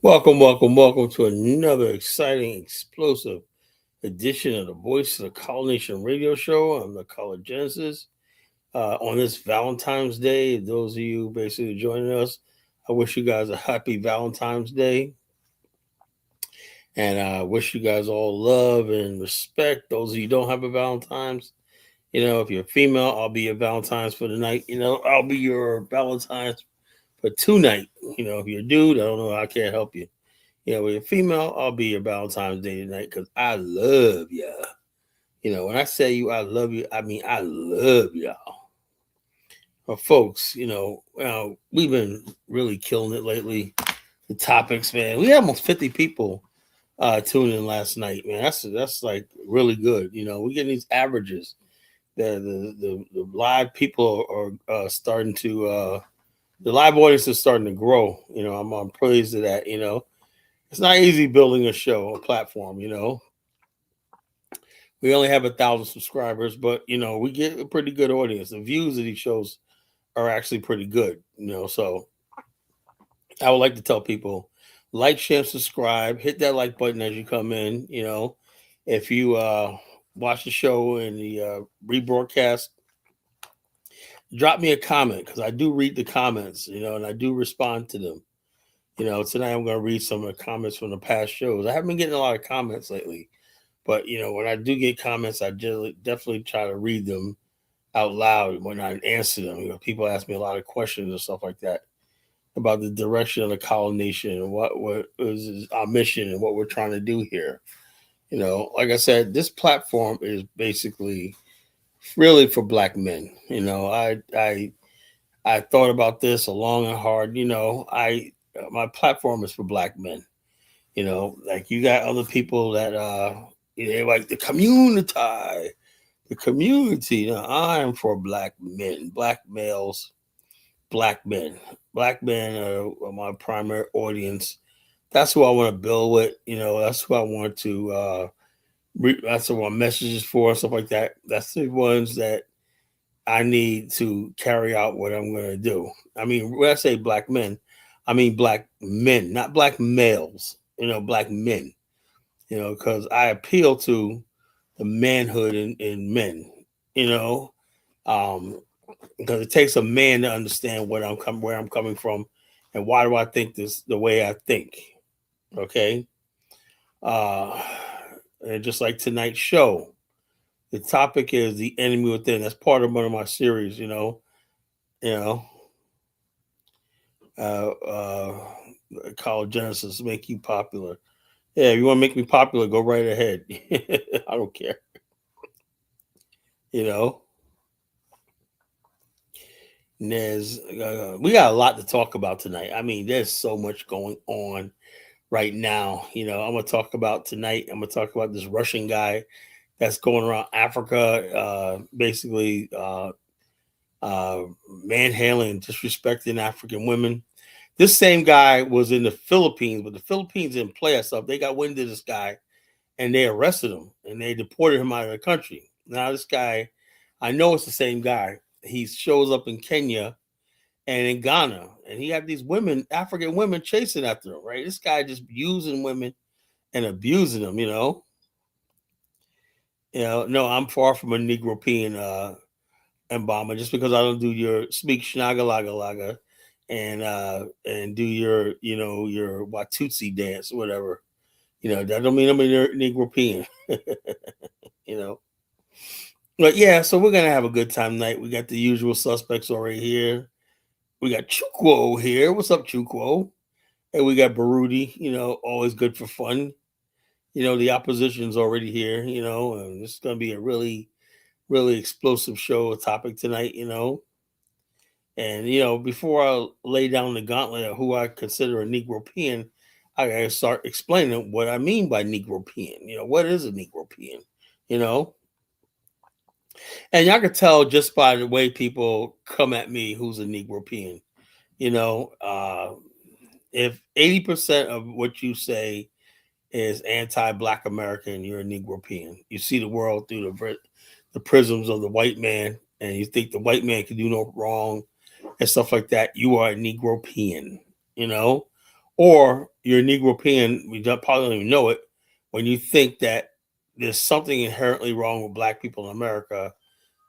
Welcome to another exciting, explosive edition of the Voice of the Color Nation radio show. I'm the Color Genesis. On this Valentine's Day, those of you basically joining us, I wish you guys a happy Valentine's Day. And I wish you guys all love and respect. Those of you who don't have a Valentine's, if you're female, I'll be your Valentine's for the night. I'll be your Valentine's for tonight. If you're a dude, I don't know, I can't help you. With you're female, I'll be your Valentine's Day tonight because I love ya. When I say I love you, I mean I love y'all. Well, folks, we've been really killing it lately. The topics, man. We had almost 50 people tuning in last night, man. That's like really good. We getting these averages. The live people are starting to the live audience is starting to grow. I'm pleased to that. It's not easy building a show, a platform, We only have 1,000 subscribers, but we get a pretty good audience. The views of these shows are actually pretty good, So I would like to tell people, like, share, subscribe, hit that like button as you come in. If you watch the show and the rebroadcast, drop me a comment because I do read the comments, and I do respond to them. Tonight I'm going to read some of the comments from the past shows. I haven't been getting a lot of comments lately, but when I do get comments, I definitely try to read them out loud when I answer them. People ask me a lot of questions and stuff like that about the direction of the Color Nation and what is our mission and what we're trying to do here. Like I said, this platform is basically really for Black men. I thought about this long and hard. My platform is for Black men. Like you got other people that like the community. The community. I am for Black men, Black males, Black men. Black men are my primary audience. That's who I want to build with. That's who I want to. That's what my message is for, and stuff like that. That's the ones that I need to carry out what I'm going to do. I mean, when I say Black men, I mean Black men, not Black males. Black men. Because I appeal to the manhood in men. You know, because it takes a man to understand where I'm coming from, and why do I think this the way I think. Okay, uh, and just like tonight's show, the topic is the enemy within. That's part of one of my series. You know, uh, uh, called Genesis, make you popular. Yeah, if you want to make me popular, go right ahead. I don't care. You know, we got a lot to talk about tonight. I mean, there's so much going on right now. I'm gonna talk about tonight. I'm gonna talk about this Russian guy that's going around Africa, basically uh, manhandling, disrespecting African women. This same guy was in the Philippines, but the Philippines didn't play us up. They got wind of this guy and they arrested him and they deported him out of the country. Now, this guy, I know it's the same guy. He shows up in Kenya and in Ghana, and he had these women, African women, chasing after him. Right, this guy just using women and abusing them. No, I'm far from a Negropean embalmer. Just because I don't do your speak schnagalagalaga and do your Watusi dance, whatever. That don't mean I'm a Negropean. you know. But yeah, so we're gonna have a good time tonight. We got the usual suspects already here. We got Chukwo here. What's up, Chukwo? And we got Baruti, always good for fun. The opposition's already here, and it's going to be a really, really explosive show topic tonight, And, before I lay down the gauntlet of who I consider a Negropean, I got to start explaining what I mean by Negropean. What is a Negropean? You know, and y'all can tell just by the way people come at me who's a Negropean. You know, uh, if 80% of what you say is anti-Black American, you're a Negropean. You see the world through the prisms of the white man, and you think the white man can do no wrong and stuff like that. You are a Negropean, or you're Negropean, probably don't even know it, when you think that there's something inherently wrong with black people in America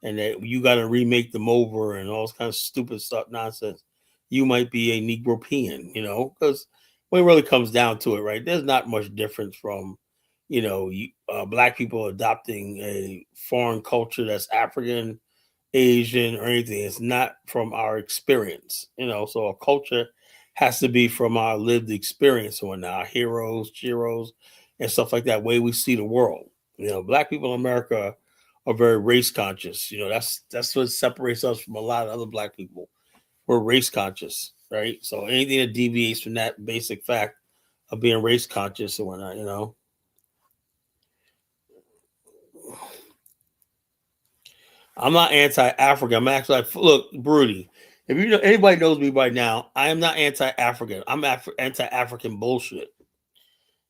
and that you got to remake them over and all this kind of stupid stuff, nonsense. You might be a Negropean, because when it really comes down to it, right, there's not much difference from, black people adopting a foreign culture that's African, Asian, or anything. It's not from our experience, so a culture has to be from our lived experience and whatnot, our heroes, heroes, and stuff like that, way we see the world. Black people in America are very race conscious. That's what separates us from a lot of other black people. We're race conscious, right? So anything that deviates from that basic fact of being race conscious and whatnot. I'm not anti-African. I'm actually like, look, Broody. If anybody knows me by now, I am not anti-African. I'm anti-African bullshit.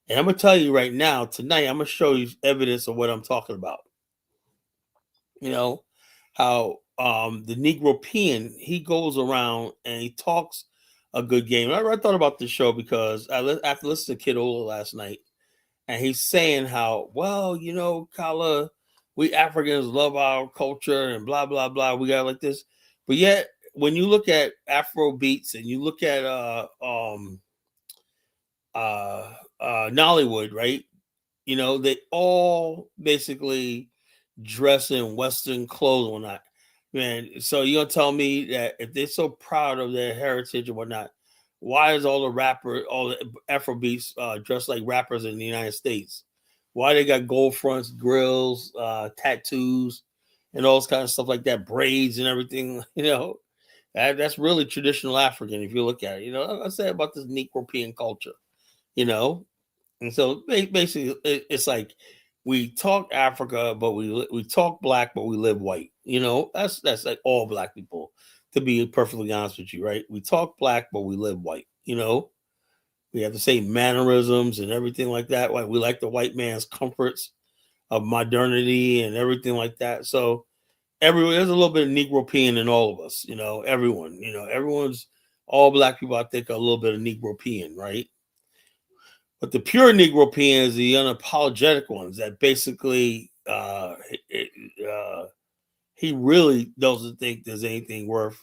And I'm gonna tell you right now, tonight, I'm gonna show you evidence of what I'm talking about. How the Negropean, he goes around and he talks a good game. I thought about this show because after listening to Kid Ola last night, and he's saying how, well, Kala, we Africans love our culture and blah blah blah. We got like this, but yet when you look at Afro beats and you look at Nollywood, right? They all basically dress in Western clothes and whatnot. Man, so you're gonna tell me that if they're so proud of their heritage and whatnot, why is all the Afrobeats dressed like rappers in the United States? Why they got gold fronts, grills, tattoos, and all this kind of stuff like that, braids and everything? That's really traditional African if you look at it. I say about this Negropean culture. You know, and so basically, it's like we talk Africa, but we talk black, but we live white. That's like all black people. To be perfectly honest with you, right? We talk black, but we live white. We have the same mannerisms and everything like that. Like we like the white man's comforts of modernity and everything like that. So everyone, there's a little bit of Negropean in all of us. Everyone. Everyone's all black people. I think are a little bit of Negropean, right? But the pure Negropeans, the unapologetic ones, that basically he really doesn't think there's anything worth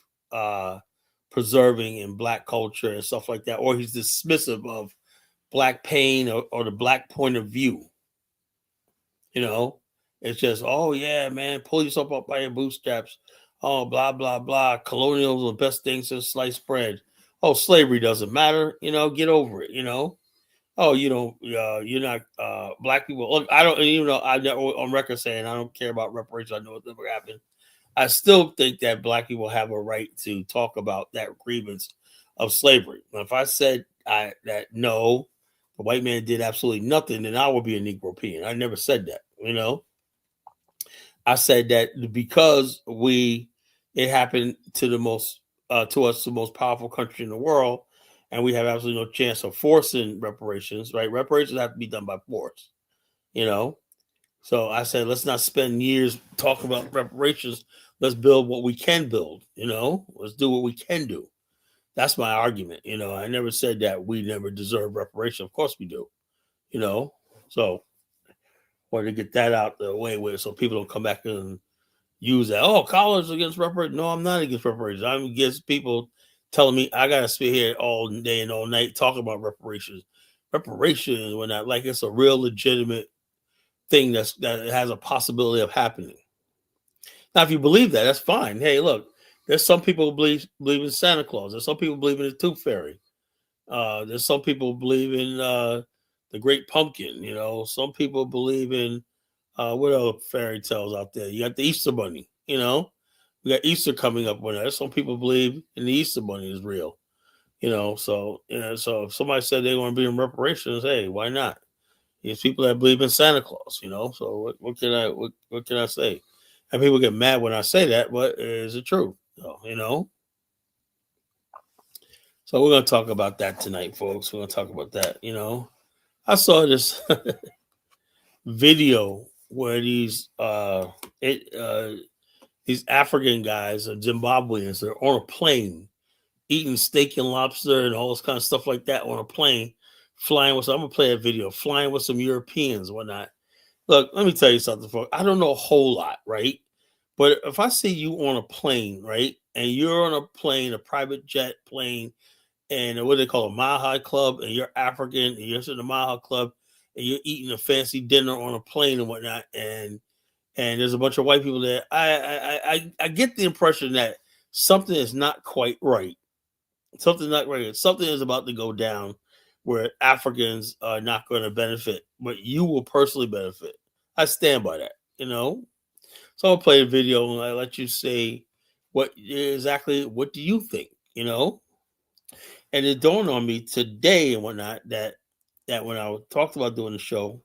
preserving in black culture and stuff like that, or he's dismissive of black pain or the black point of view. You know, it's just, oh yeah, man, pull yourself up by your bootstraps. Oh, blah blah blah. Colonialism, the best thing since sliced bread. Oh, slavery doesn't matter. Get over it. Oh, you're not black people. Look, I don't even know. I'm on record saying I don't care about reparations. I know it never happened. I still think that black people have a right to talk about that grievance of slavery. If I said that no, the white man did absolutely nothing, then I would be a Negropean. I never said that. I said that because it happened to to us, the most powerful country in the world, and we have absolutely no chance of forcing reparations. Right? Reparations have to be done by force. You know. So I said, let's not spend years talking about reparations. Let's build what we can build. Let's do what we can do. That's my argument. I never said that we never deserve reparation. Of course we do. You know. So wanted to get that out the way with, so people don't come back and use that. Oh, college against reparations. No, I'm not against reparations. I'm against people telling me I gotta sit here all day and all night talking about reparations. Reparations when that like it's a real legitimate thing that has a possibility of happening. Now, if you believe that, that's fine. Hey, look, there's some people who believe in Santa Claus. There's some people who believe in the Tooth Fairy. There's some people who believe in the Great Pumpkin. Some people believe in what other fairy tales out there? You got the Easter Bunny. We got Easter coming up. When some people believe in the Easter Bunny is real. So if somebody said they want to be in reparations, hey, why not? There's people that believe in Santa Claus. So what can I say? And people get mad when I say that, but is it true? So we're gonna talk about that tonight, folks. We're gonna talk about that. I saw this video where these African guys, Zimbabweans, they're on a plane eating steak and lobster and all this kind of stuff like that on a plane, flying with. I'm gonna play a video flying with some Europeans, and whatnot. Look, let me tell you something, folks. I don't know a whole lot, right? But if I see you on a plane, right, and you're on a plane, a private jet plane, and what they call a Mile High Club, and you're African, and you're in the Mile High Club, and you're eating a fancy dinner on a plane and whatnot, and there's a bunch of white people there. I get the impression that something is not quite right. Something's not right. Something is about to go down where Africans are not going to benefit, but you will personally benefit. I stand by that, you know. So I'll play a video and I let you say what do you think, you know? And it dawned on me today and whatnot that when I talked about doing the show,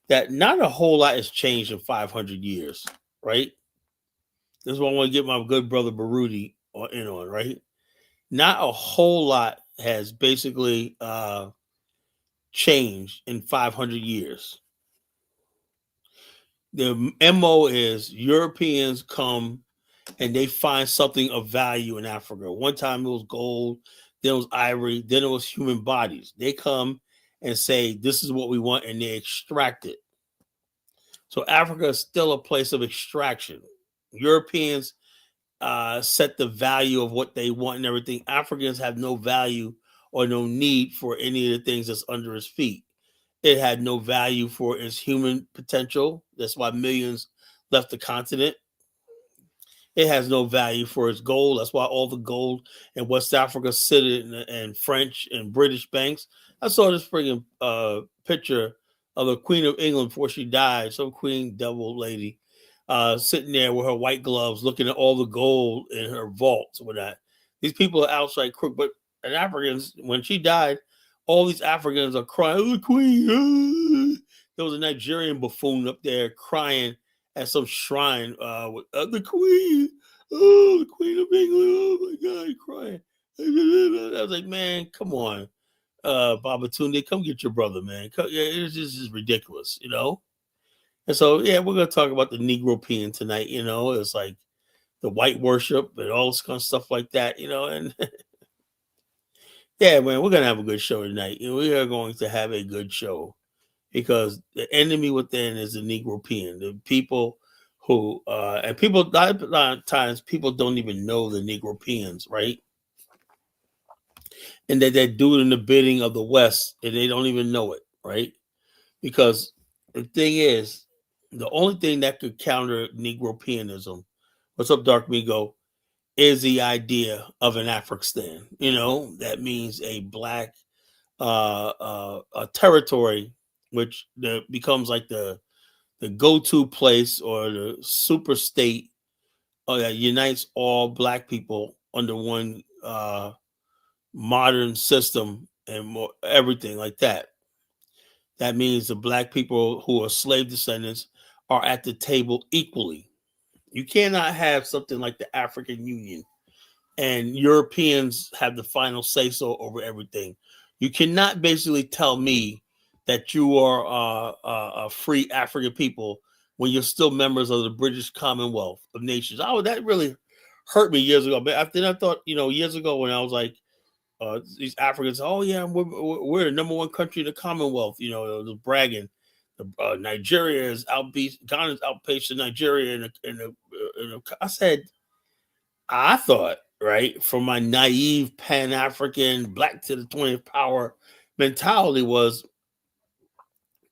that not a whole lot has changed in 500 years, right? This is what I want to get my good brother Baruti in on, right? Not a whole lot has basically changed in 500 years. The MO is Europeans come and they find something of value in Africa. One time it was gold, then it was ivory, then it was human bodies. They come and say, this is what we want, and they extract it. So Africa is still a place of extraction. Europeans set the value of what they want and everything. Africans have no value or no need for any of the things that's under his feet. It had no value for its human potential. That's why millions left the continent. It has no value for its gold. That's why all the gold in West Africa sit in French and British banks. I saw this friggin' picture of the Queen of England before she died, some queen devil lady, sitting there with her white gloves, looking at all the gold in her vaults. With that, these people are outside crook, but and Africans, when she died, all these Africans are crying, "Oh, the Queen!" There was a Nigerian buffoon up there crying at some shrine with the Queen. Oh, the Queen of England. Oh my God, crying. I was like, man, come on, Baba Tunde, come get your brother, man. Yeah, it's just ridiculous, you know. And so, yeah, we're gonna talk about the Negropean tonight. You know, it's like the white worship and all this kind of stuff like that, you know. And yeah, man, we're gonna have a good show tonight. You know, we are going to have a good show because the enemy within is the Negropean, the people who and people a lot of times people don't even know the Negropeans, right? And that they're doing the bidding of the West and they don't even know it, right? Because the thing is, the only thing that could counter Negropeanism, what's up, Dark Migo, is the idea of an African. You know, that means a black a territory which becomes like the go-to place or the super state that unites all black people under one modern system and more, everything like that. That means the black people who are slave descendants are at the table equally. You cannot have something like the African Union and Europeans have the final say so over everything. You cannot basically tell me that you are a free African people when you're still members of the British Commonwealth of Nations. Oh, that really hurt me years ago. But then I thought, you know, years ago when I was like, these Africans, oh yeah, we're the number one country in the Commonwealth. You know, the bragging. Nigeria is Ghana's outpacing Nigeria I said, I thought, right, from my naive Pan African black to the 20th power mentality was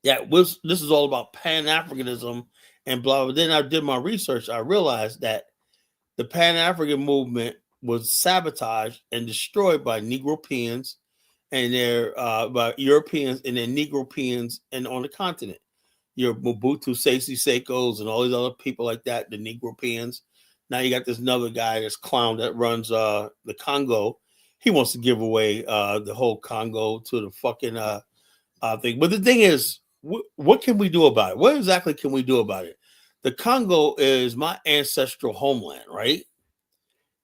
that this is all about Pan Africanism and blah, blah. Then I did my research. I realized that the Pan African movement was sabotaged and destroyed by Negropeans and their by Europeans and their Negropeans and on the continent. Your Mobutu Sese Sekos and all these other people like that, the Negropeans. Now you got this another guy, this clown that runs the Congo. He wants to give away the whole Congo to the fucking thing. But the thing is, what can we do about it? What exactly can we do about it? The Congo is my ancestral homeland, right?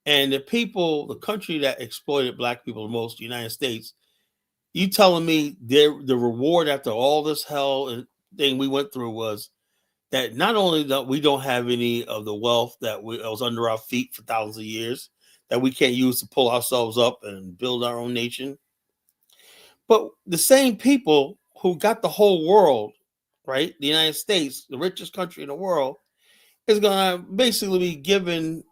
And the people, the country that exploited black people the most, the United States, you telling me the reward after all this hell and thing we went through was that not only that we don't have any of the wealth that was under our feet for thousands of years, that we can't use to pull ourselves up and build our own nation. But the same people who got the whole world, right? The United States, the richest country in the world, is going to basically be given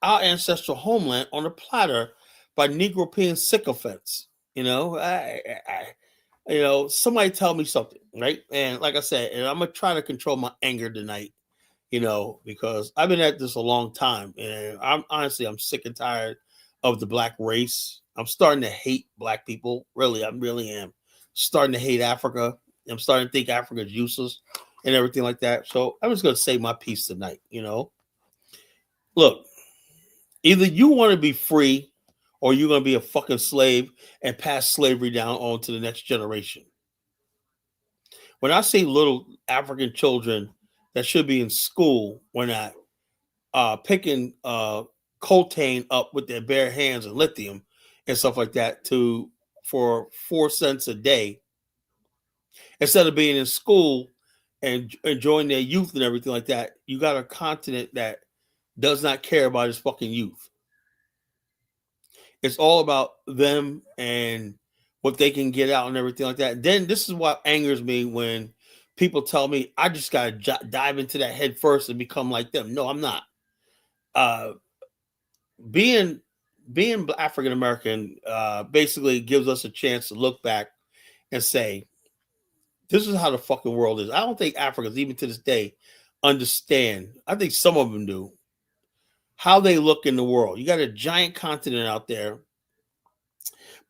our ancestral homeland on a platter by Negropean sycophants. You know, somebody tell me something, right? And like I said, and I'm gonna try to control my anger tonight, because I've been at this a long time, and I'm sick and tired of the black race. I'm starting to hate black people. Really, I really am starting to hate Africa. I'm starting to think Africa is useless and everything like that. So I'm just gonna say my piece tonight. Look, either you want to be free, or you're gonna be a fucking slave and pass slavery down on to the next generation. When I see little African children that should be in school, when I picking coltan up with their bare hands and lithium and stuff like that for 4 cents a day, instead of being in school and enjoying their youth and everything like that, you got a continent that does not care about its fucking youth. It's all about them and what they can get out and everything like that. Then this is what angers me when people tell me I just gotta dive into that head first and become like them. No, I'm not. Uh, being African American basically gives us a chance to look back and say, this is how the fucking world is. I don't think Africans, even to this day, understand. I think some of them do how they look in the world. You got a giant continent out there,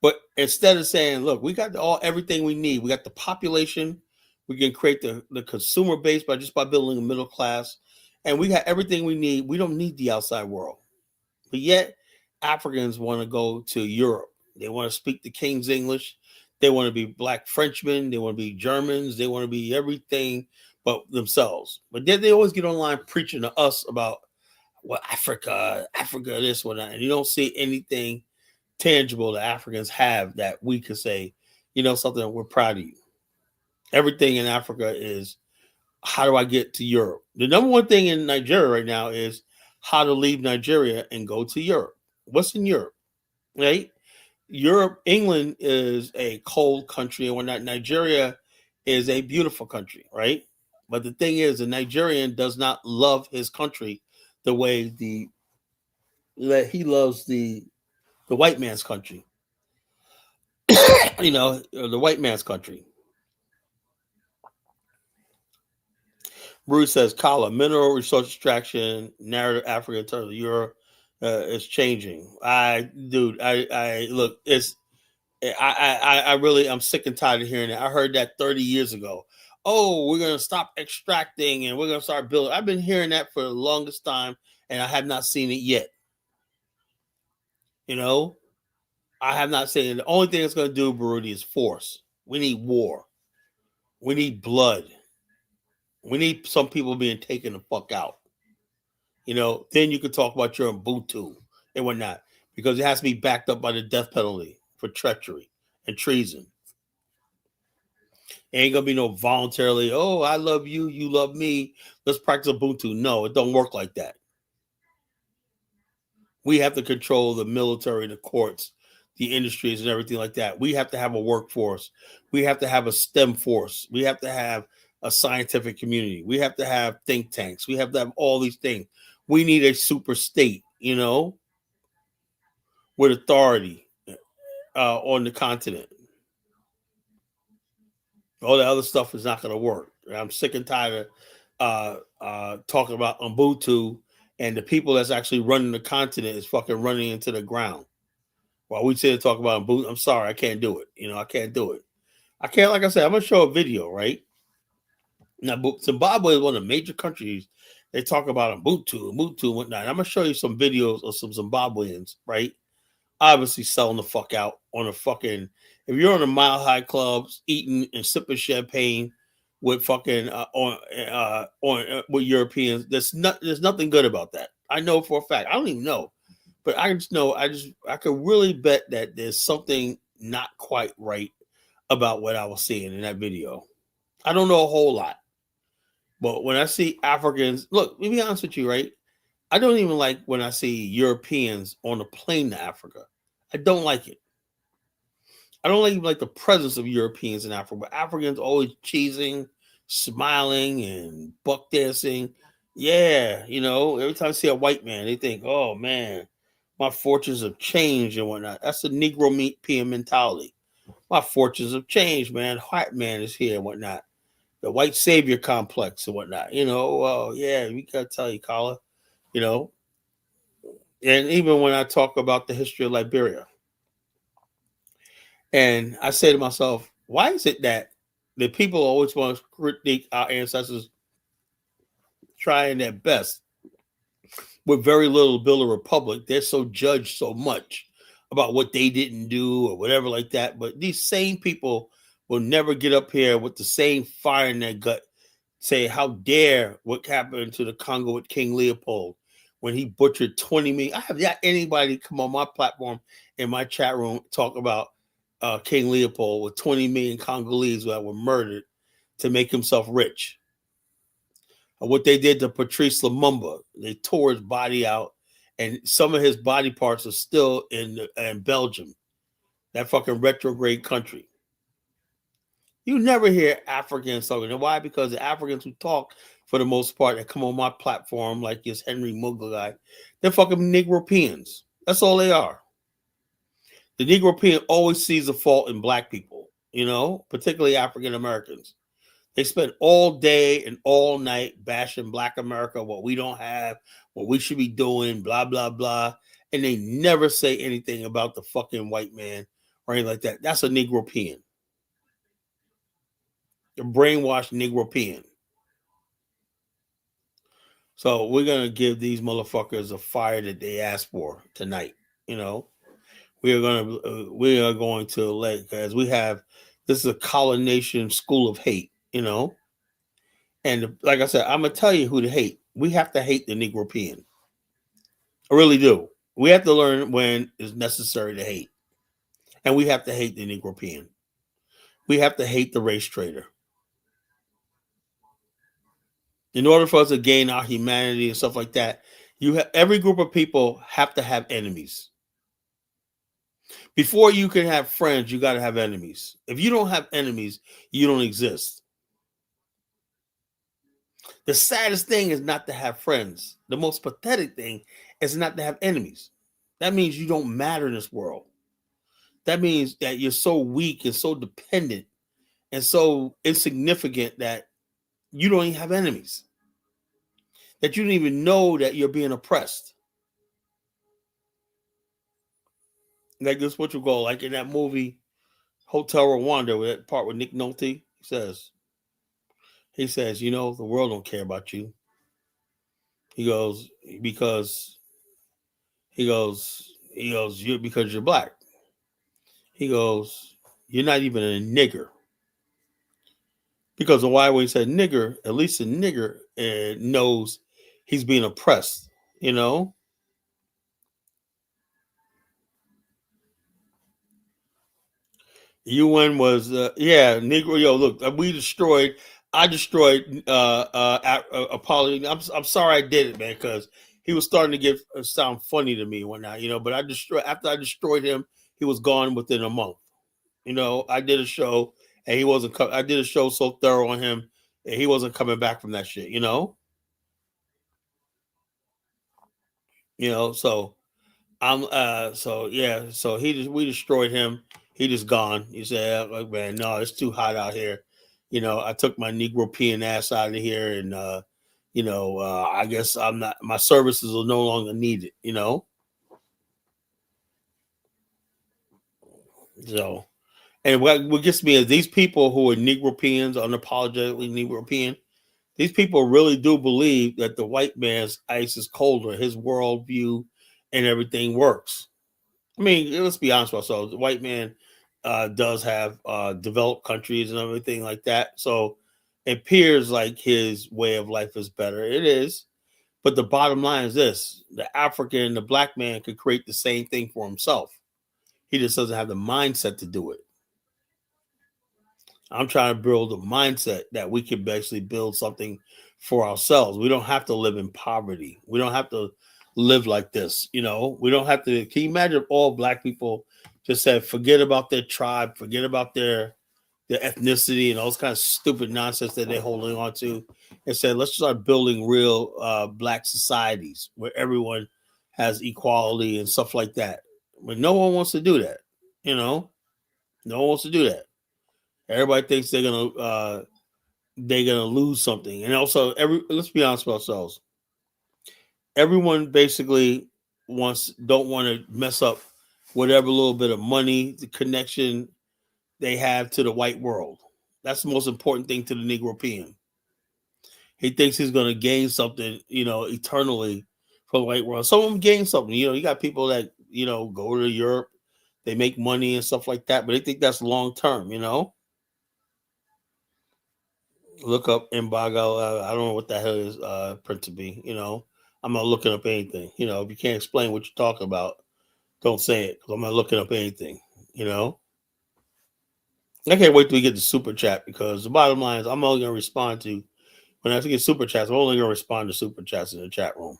but instead of saying, look, we got everything we need, we got the population, we can create the consumer base by building a middle class, and we got everything we need. We don't need the outside world. But yet, Africans want to go to Europe. They want to speak the King's English. They want to be black Frenchmen. They want to be Germans. They want to be everything but themselves. But then they always get online preaching to us about Africa, this, whatnot. And you don't see anything tangible that Africans have that we could say, something, we're proud of you. Everything in Africa is, how do I get to Europe? The number one thing in Nigeria right now is how to leave Nigeria and go to Europe. What's in Europe, right? Europe, England is a cold country and whatnot. Nigeria is a beautiful country, right? But the thing is, a Nigerian does not love his country the way that he loves the white man's country. The white man's country. Bruce says, Kala, mineral resource extraction, narrative Africa in terms of Europe is changing. I look, I'm sick and tired of hearing it. I heard that 30 years ago. Oh, we're going to stop extracting and we're going to start building. I've been hearing that for the longest time and I have not seen it yet. I have not seen it. The only thing it's going to do, Baruti, is force. We need war. We need blood. We need some people being taken the fuck out. Then you could talk about your Ubuntu and whatnot, because it has to be backed up by the death penalty for treachery and treason. It ain't gonna be no voluntarily, oh, I love you, you love me, let's practice Ubuntu. No, it don't work like that. We have to control the military, the courts, the industries, and everything like that. We have to have a workforce. We have to have a STEM force. We have to have a scientific community. We have to have think tanks. We have to have all these things. We need a super state, with authority on the continent. All the other stuff is not going to work. I'm sick and tired of talking about Ubuntu, and the people that's actually running the continent is fucking running into the ground. While we sit and talk about Ubuntu, I'm sorry, I can't do it. I can't do it. I can't, like I said, I'm going to show a video, right? Now, Zimbabwe is one of the major countries. They talk about Ubuntu and whatnot. I'm going to show you some videos of some Zimbabweans, right? Obviously selling the fuck out on a fucking, if you're on the Mile High clubs eating and sipping champagne with fucking with Europeans, there's nothing good about that. I know for a fact. I don't even know, but I just know I could really bet that there's something not quite right about what I was seeing in that video. I don't know a whole lot, but when I see Africans, look, let me be honest with you, right? I don't even like when I see Europeans on a plane to Africa. I don't like it. I don't like the presence of Europeans in Africa, but Africans always cheesing, smiling, and buck dancing. Yeah, every time I see a white man, they think, "Oh man, my fortunes have changed and whatnot." That's the Negropean mentality. My fortunes have changed, man. White man is here and whatnot. The white savior complex and whatnot. Well, yeah, we gotta tell you, Kala. You know, and even when I talk about the history of Liberia, and I say to myself, why is it that the people always want to critique our ancestors trying their best with very little build a republic? They're so judged so much about what they didn't do or whatever like that. But these same people will never get up here with the same fire in their gut, say, how dare what happened to the Congo with King Leopold when he butchered 20 million. I have not anybody come on my platform in my chat room talk about King Leopold with 20 million Congolese that were murdered to make himself rich. What they did to Patrice Lumumba, they tore his body out, and some of his body parts are still in Belgium, that fucking retrograde country. You never hear Africans talking. And why? Because the Africans who talk, for the most part, that come on my platform, like this Henry Mugler guy, they're fucking Negropeans. That's all they are. The Negropean always sees the fault in black people, particularly African Americans. They spend all day and all night bashing Black America, what we don't have, what we should be doing, blah, blah, blah. And they never say anything about the fucking white man or anything like that. That's a Negropean. The brainwashed Negropean. So we're going to give these motherfuckers a fire that they asked for tonight. We are going to let, as we have, this is a colonization school of hate. And like I said, I'm gonna tell you who to hate. We have to hate the Negropean. I really do. We have to learn when it's necessary to hate, and we have to hate the Negropean. We have to hate the race trader. In order for us to gain our humanity and stuff like that, every group of people have to have enemies. Before you can have friends, you got to have enemies. If you don't have enemies, you don't exist. The saddest thing is not to have friends. The most pathetic thing is not to have enemies. That means you don't matter in this world. That means that you're so weak and so dependent and so insignificant that you don't even have enemies. That you don't even know that you're being oppressed. Like this, what you call, like in that movie Hotel Rwanda, with that part with Nick Nolte, he says, the world don't care about you. He goes, because because you're black. He goes, you're not even a nigger. Because of why when he said nigger, at least a nigger knows he's being oppressed. UN was Negro. Yo, look, I destroyed Apollo. I'm sorry I did it, man, because he was starting to sound funny to me one night. But after I destroyed him, he was gone within a month. I did a show and he wasn't. I did a show so thorough on him and he wasn't coming back from that shit. So so we destroyed him. He just gone. He said, like, man, no, it's too hot out here. I took my Negropean ass out of here, and I guess I'm not. My services are no longer needed. So, and what gets me is these people who are Negropeans, unapologetically Negropean. These people really do believe that the white man's ice is colder, his worldview and everything works. I mean, let's be honest with ourselves. The white man does have developed countries and everything like that. So it appears like his way of life is better. It is. But the bottom line is this: the African, the black man could create the same thing for himself. He just doesn't have the mindset to do it. I'm trying to build a mindset that we can basically build something for ourselves. We don't have to live in poverty. We don't have to live like this. We don't have to. Can you imagine if all black people just said, forget about their tribe, forget about their ethnicity and all this kind of stupid nonsense that they're holding on to, and said, let's start building real black societies where everyone has equality and stuff like that. But no one wants to do that. You know, no one wants to do that. Everybody thinks they're gonna lose something, and also let's be honest with ourselves. Everyone basically don't want to mess up whatever little bit of money, the connection they have to the white world. That's the most important thing to the Negropean. He thinks he's going to gain something, eternally from the white world. Some of them gain something. You got people that go to Europe, they make money and stuff like that, but they think that's long term. Look up embargo. I don't know what the hell is principe. I'm not looking up anything. If you can't explain what you're talking about, don't say it because I'm not looking up anything. You know, I can't wait till we get the super chat because the bottom line is I'm only going to respond to when I get super chats. I'm only going to respond to super chats in the chat room.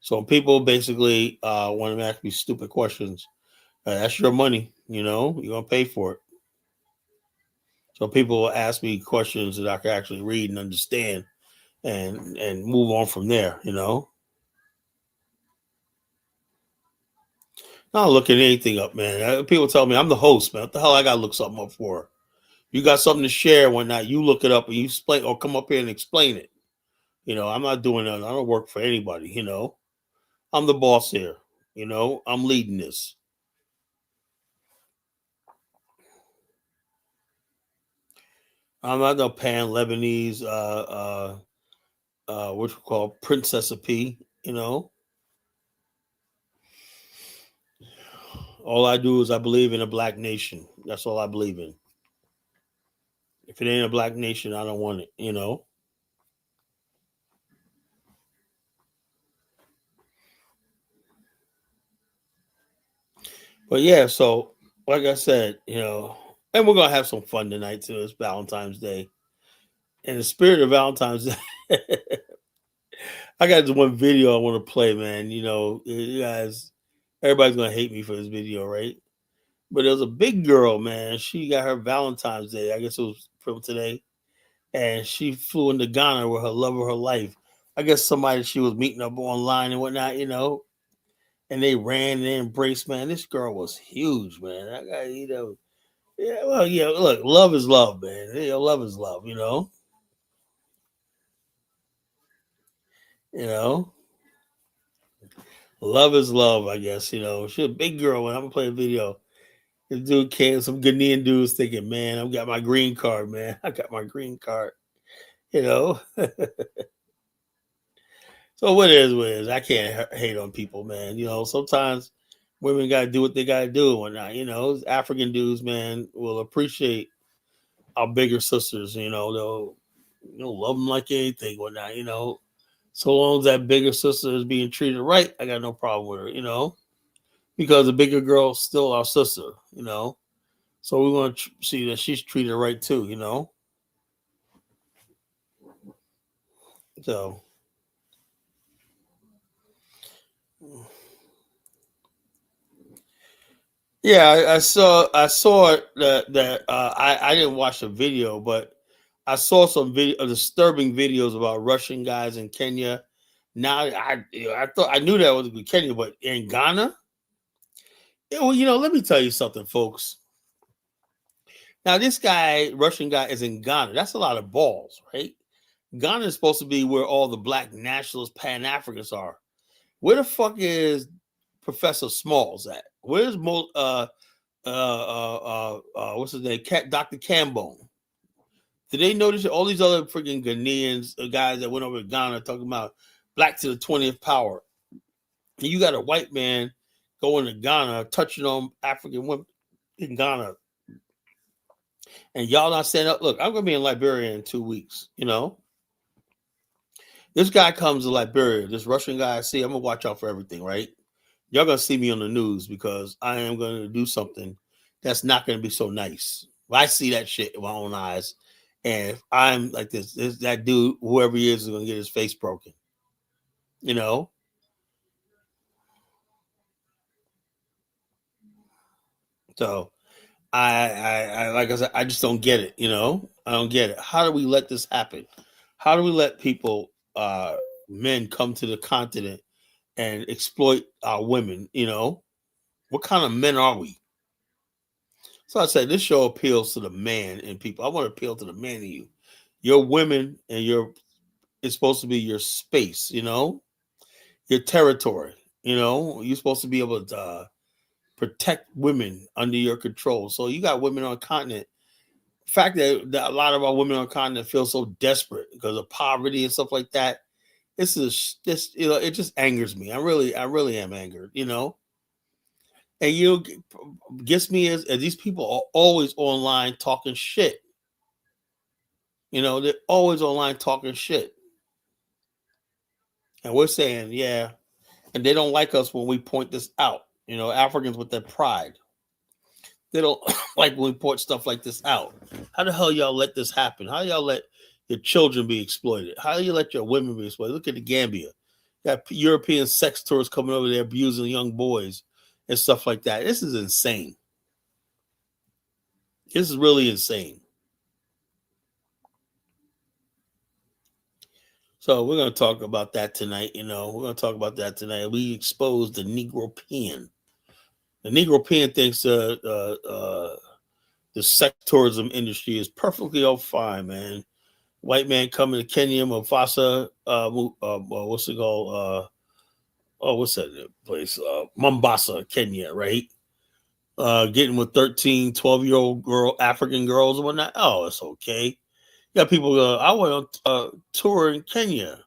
So when people basically want to ask me stupid questions, that's your money. You're going to pay for it. So people will ask me questions that I can actually read and understand and move on from there. Not looking anything up, man. People tell me I'm the host, man. What the hell I gotta look something up for? You got something to share, whatnot, you look it up and you explain or come up here and explain it. I'm not doing that. I don't work for anybody, I'm the boss here. I'm leading this. I'm not no pan Lebanese what you call Princess of P, All I do is I believe in a black nation. That's all I believe in. If it ain't a black nation, I don't want it. But yeah, so like I said, and we're gonna have some fun tonight too. It's Valentine's Day. In the spirit of Valentine's Day, I got this one video I want to play, man. You guys, everybody's gonna hate me for this video, right? But there was a big girl, man. She got her Valentine's Day. I guess it was from today, and she flew into Ghana with her love of her life. I guess somebody she was meeting up online and whatnot. And they ran and they embraced, man. This girl was huge, man. I got, yeah, well, yeah, look, love is love, man. Love is love, You know, love is love, I guess, She's a big girl when I'm gonna play a video. This dude came, some Ghanaian dudes thinking, man, I've got my green card, man. I got my green card, you know. So what is. I can't hate on people, man. Sometimes women gotta do what they gotta do and whatnot. African dudes, man, will appreciate our bigger sisters, they'll love them like anything, whatnot. So long as that bigger sister is being treated right, I got no problem with her. Because the bigger girl's still our sister. So we want to see that she's treated right too. So yeah, I saw it that I didn't watch the video, but I saw some disturbing videos about Russian guys in Kenya. Now I thought I knew that was Kenya, but in Ghana. Yeah, well, let me tell you something, folks. Now, this guy, Russian guy, is in Ghana. That's a lot of balls, right? Ghana is supposed to be where all the black nationalist Pan Africans are. Where the fuck is Professor Smalls at? Where's what's his name? Dr. Cambone? Did they notice all these other freaking Ghanaians, guys that went over to Ghana talking about black to the 20th power? And you got a white man going to Ghana, touching on African women in Ghana. And y'all not saying up. Look, I'm gonna be in Liberia in 2 weeks. This guy comes to Liberia. This Russian guy I see. I'm gonna watch out for everything, right? Y'all gonna see me on the news because I am gonna do something that's not gonna be so nice. I see that shit with my own eyes. And if I'm like this that dude, whoever he is gonna get his face broken. You know? So I like I said, I just don't get it, you know? I don't get it. How do we let this happen? How do we let people men come to the continent and exploit our women, you know? What kind of men are we? So I said this show appeals to the man in people. I want to appeal to the man in you. Your women and your it's supposed to be your space, you know, your territory. You know, you're supposed to be able to protect women under your control. So you got women on the continent. The fact that a lot of our women on the continent feel so desperate because of poverty and stuff like that. This you know it just angers me. I really am angered. You know, and you know, gets me as these people are always online talking shit. You know, they're always online talking shit. And we're saying, yeah, and they don't like us when we point this out. You know, Africans with their pride. They don't like when we point stuff like this out. How the hell y'all let this happen? How y'all let your children be exploited? How do you let your women be exploited? Look at the Gambia. You got European sex tourists coming over there abusing young boys and stuff like that. This is insane. This is really insane. So we're going to talk about that tonight. You know, we're going to talk about that tonight. We exposed the Negropean. The Negropean thinks the sex tourism industry is perfectly all fine, man. White man coming to Kenya, Mombasa, what's it called? What's that place? Mombasa, Kenya, right? Getting with 13, 12-year-old girl, African girls and whatnot. Oh, it's okay. You got people go, I went on a tour in Kenya.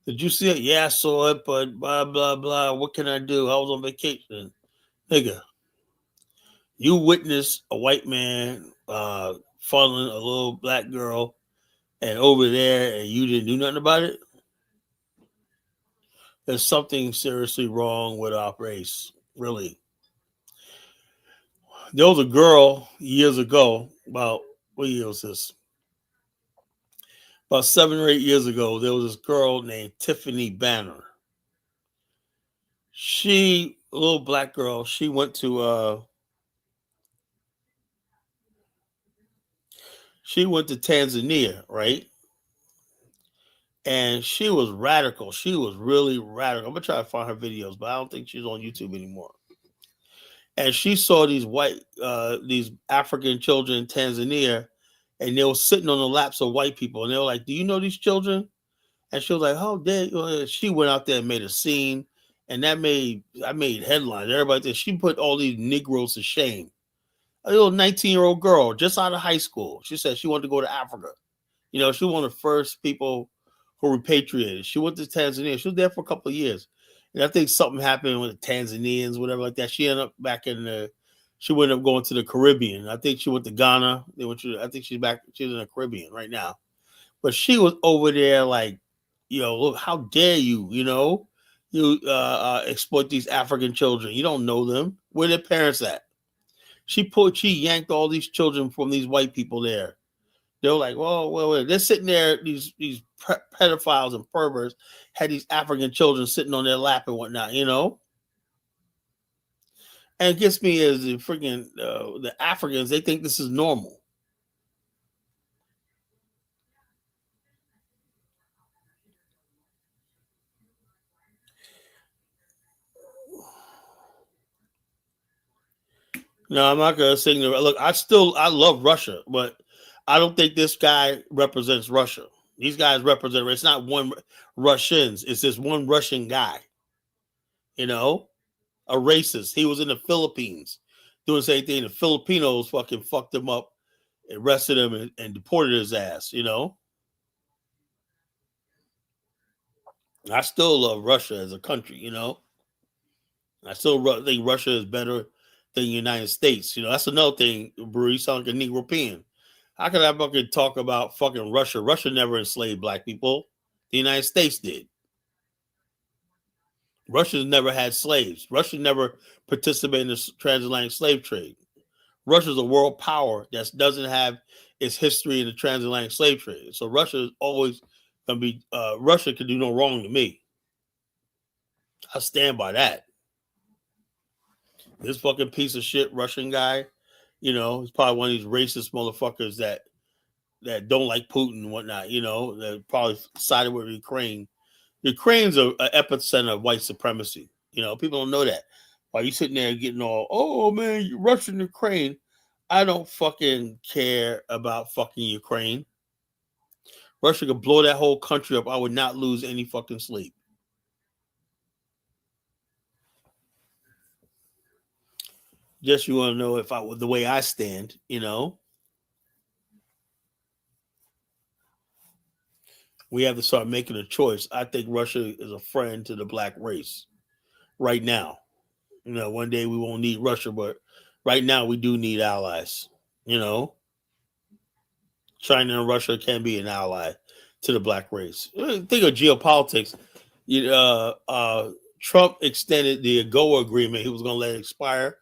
Did you see it? Yeah, I saw it, but blah, blah, blah. What can I do? I was on vacation. Nigga, you witnessed a white man fondling a little black girl and over there and you didn't do nothing about it? There's something seriously wrong with our race, really. There was a girl years ago, about what year was this? About 7 or 8 years ago, there was this girl named Tiffany Banner. She, a little black girl, she went to Tanzania, right? And she was radical. She was really radical. I'm gonna try to find her videos, but I don't think she's on YouTube anymore. And she saw these African children in Tanzania, and they were sitting on the laps of white people, and they were like, "Do you know these children?" And she was like, "How dare you?" She went out there and made a scene, and I made headlines. Everybody did. She put all these Negroes to shame. A little 19-year-old girl just out of high school. She said she wanted to go to Africa. You know, she was one of the first people who repatriated. She went to Tanzania. She was there for a couple of years. And I think something happened with the Tanzanians, whatever like that. She ended up back in the she ended up going to the Caribbean. I think she went to Ghana. I think she's in the Caribbean right now. But she was over there like, you know, look, how dare you, you know, you exploit these African children. You don't know them. Where their parents at? She yanked all these children from these white people there. They're like, well, they're sitting there. These pedophiles and perverts had these African children sitting on their lap and whatnot, you know. And it gets me as the freaking the Africans. They think this is normal. No, I'm not gonna sing the look. I love Russia, but I don't think this guy represents Russia. These guys represent. It's not one Russians. It's this one Russian guy. You know, a racist. He was in the Philippines doing the same thing. The Filipinos fucking fucked him up, arrested him, and deported his ass. You know, I still love Russia as a country. You know, I still think Russia is better than the United States. You know, that's another thing, Brew. You sound like a Negropean. How could I fucking talk about fucking Russia? Russia never enslaved black people. The United States did. Russia never had slaves. Russia never participated in the transatlantic slave trade. Russia's a world power that doesn't have its history in the transatlantic slave trade. So Russia is always gonna be. Russia can do no wrong to me. I stand by that. This fucking piece of shit Russian guy, he's probably one of these racist motherfuckers that don't like Putin and whatnot. That probably sided with Ukraine. Ukraine's a epicenter of white supremacy. People don't know that. While you sitting there getting all, oh man, you Russian Ukraine. I don't fucking care about fucking Ukraine. Russia could blow that whole country up. I would not lose any fucking sleep. Just you want to know if I the way I stand, we have to start making a choice. I think Russia is a friend to the black race right now. One day we won't need Russia, but right now we do need allies. China and Russia can be an ally to the black race. Think of geopolitics. Trump extended the AGOA agreement. He was going to let it expire,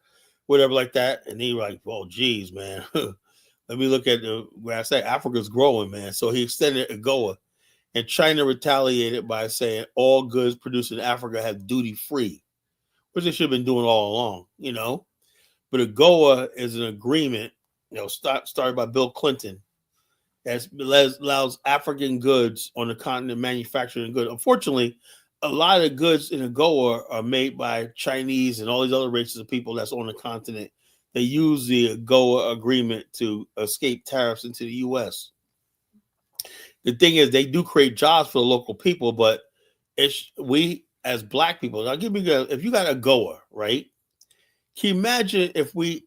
whatever like that. And he was like, oh, geez, man. Let me look at where I say Africa's growing, man. So he extended AGOA. And China retaliated by saying all goods produced in Africa have duty free, which they should have been doing all along, But AGOA is an agreement, started by Bill Clinton that allows African goods on the continent manufacturing good. Unfortunately, a lot of goods in AGOA are made by Chinese and all these other races of people that's on the continent. They use the AGOA agreement to escape tariffs into the U.S. The thing is, they do create jobs for the local people, but we as black people. Now, if you got AGOA, right? Can you imagine if we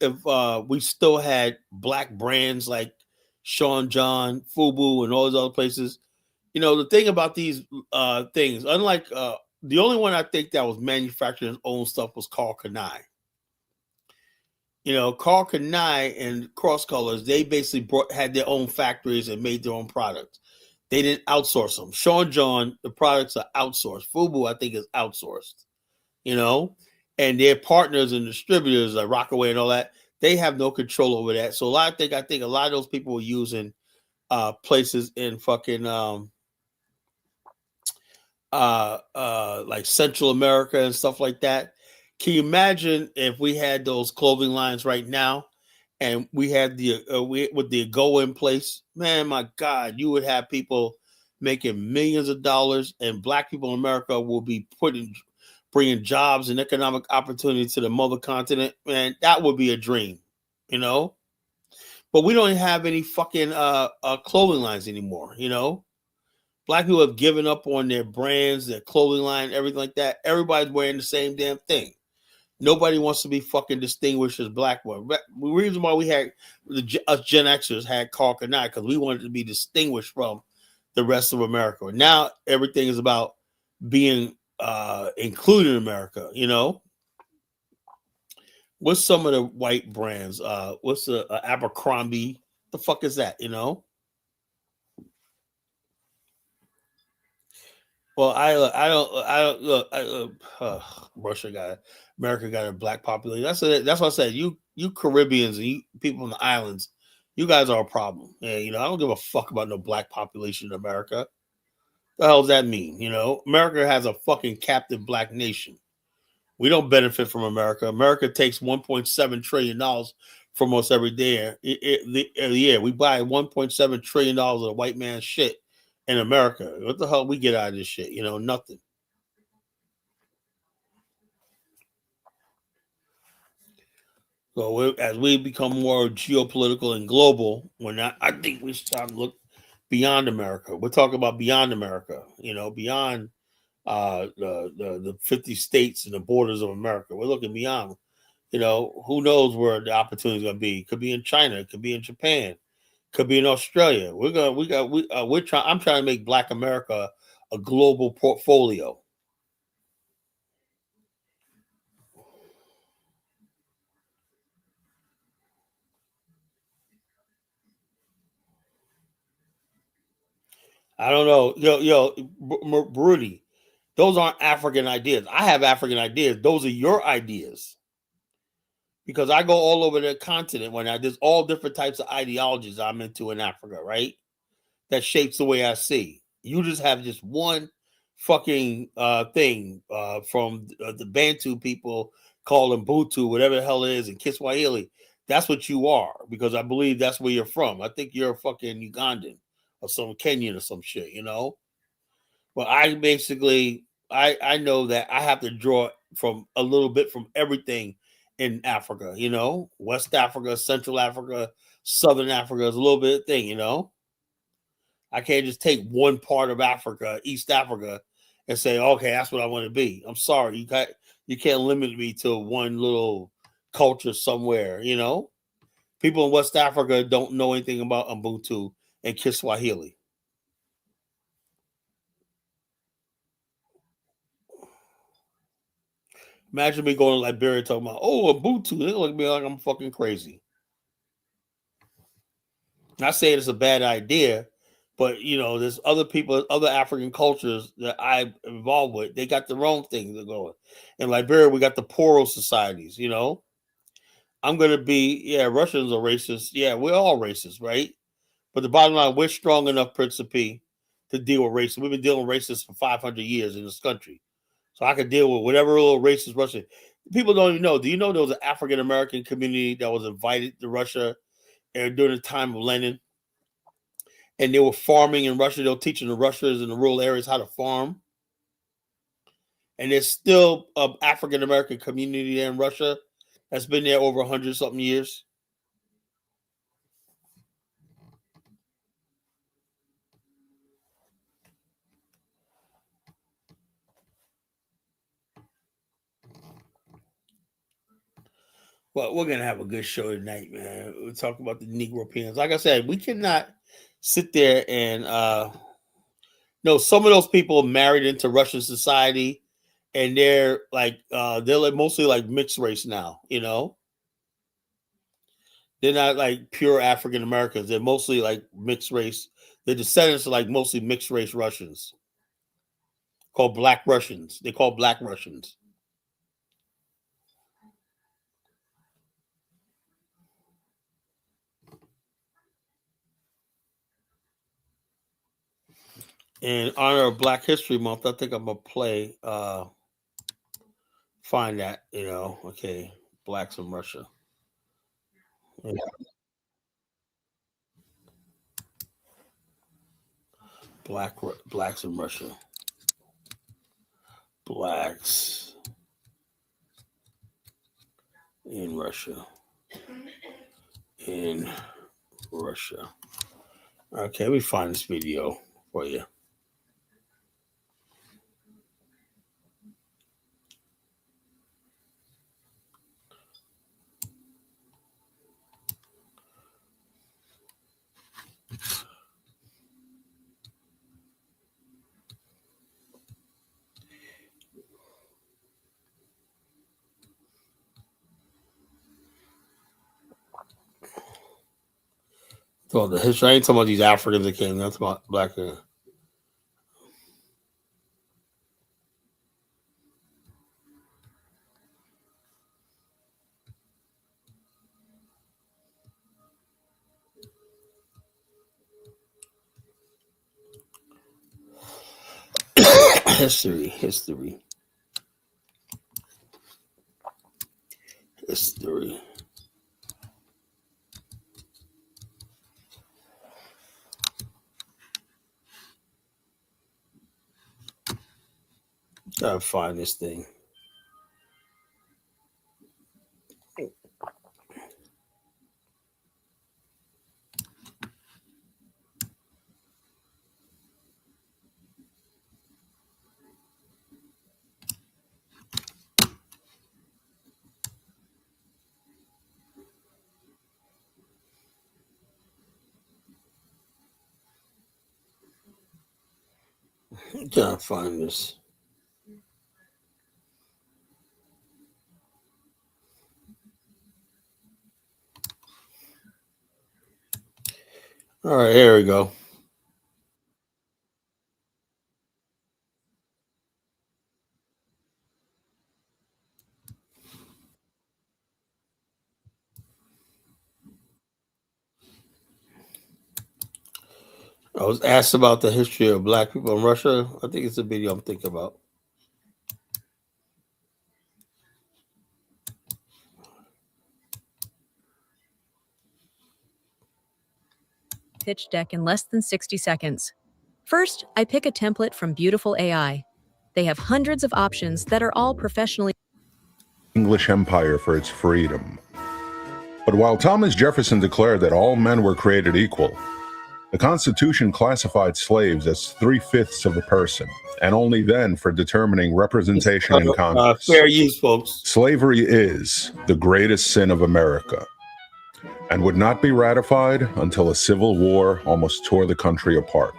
still had black brands like Sean John, Fubu, and all those other places? The thing about these things, unlike the only one I think that was manufacturing his own stuff was Carl Kanai. Carl Kanai and Cross Colors, they basically had their own factories and made their own products. They didn't outsource them. Sean John, the products are outsourced. Fubu, I think, is outsourced. And their partners and distributors like Rockaway and all that, they have no control over that. So I think a lot of those people were using places in fucking like Central America and stuff like that. Can you imagine if we had those clothing lines right now and we had with the AGOA in place? Man, my God, you would have people making millions of dollars, and black people in America will be bringing jobs and economic opportunity to the mother continent. Man, that would be a dream, But we don't have any fucking clothing lines anymore, Black people have given up on their brands, their clothing line, everything like that. Everybody's wearing the same damn thing. Nobody wants to be fucking distinguished as black one. The reason why we had us Gen Xers had Carl Kanai because we wanted to be distinguished from the rest of America. Now everything is about being included in America. What's some of the white brands? What's the Abercrombie? The fuck is that? Well, I don't look. America got a black population. That's what I said. You Caribbeans and you people in the islands, you guys are a problem. Yeah, I don't give a fuck about no black population in America. The hell does that mean? America has a fucking captive black nation. We don't benefit from America. America takes $1.7 trillion from us every day. Yeah, we buy $1.7 trillion of white man shit in America. What the hell we get out of this shit? Nothing. So as we become more geopolitical and global, I think we start to look beyond America. We're talking about beyond America. Beyond the 50 states and the borders of America. We're looking beyond. Who knows where the opportunity is going to be? Could be in China. It could be in Japan. Could be in Australia. I'm trying to make Black America a global portfolio. I don't know. Brudy, those aren't African ideas. I have African ideas. Those are your ideas. because I go all over the continent when there's all different types of ideologies I'm into in Africa, right? That shapes the way I see. You just have just one fucking thing from the Bantu people called them Butu, whatever the hell it is, and Kiswahili. That's what you are because I believe that's where you're from. I think you're a fucking Ugandan or some Kenyan or some shit, you know. But I basically I know that I have to draw from a little bit from everything in Africa, you know, West Africa, Central Africa, Southern Africa is a little bit of thing, you know. I can't just take one part of Africa, East Africa, and say, okay, that's what I want to be. I'm sorry, you can't limit me to one little culture somewhere. You know, people in West Africa don't know anything about Ubuntu and Kiswahili. Imagine me going to Liberia talking about, oh, Ubuntu. They look at me like I'm fucking crazy. Not saying it's a bad idea, but you know, there's other people, other African cultures that I'm involved with. They got their own thing they're going. In Liberia, we got the Poro societies. You know, I'm gonna be, yeah, Russians are racist. Yeah, we're all racist, right? But the bottom line, we're strong enough, Principe, to deal with racism. We've been dealing with racists for 500 years in this country, so I could deal with whatever little racist Russian. People don't even know. Do you know there was an African American community that was invited to Russia during the time of Lenin? And they were farming in Russia. They were teaching the Russians in the rural areas how to farm. And there's still an African American community there in Russia that's been there over 100 something years. Well, we're gonna have a good show tonight, man. We'll talk about the Negropeans. Like I said, we cannot sit there and no, some of those people married into Russian society and they're like mostly like mixed race now, you know. They're not like pure African Americans. They're mostly like mixed race. The descendants are like mostly mixed race Russians called Black Russians. They call Black Russians. In honor of Black History Month, I think I'm gonna play find that, you know, okay, blacks in Russia. Yeah. Blacks in Russia. Blacks in Russia. In Russia. Okay, let me find this video for you. So the history, I ain't talking about these Africans that came, that's about black. History. History. Gotta find this thing. Gotta find this. All right, here we go. I was asked about the history of black people in Russia. I think it's a video I'm thinking about. Pitch deck in less than 60 seconds. First, I pick a template from Beautiful AI. They have hundreds of options that are all professionally English Empire for its freedom. But while Thomas Jefferson declared that all men were created equal, the Constitution classified slaves as 3/5 of a person, and only then for determining representation in Congress. Fair use, folks. Slavery is the greatest sin of America, and would not be ratified until a civil war almost tore the country apart.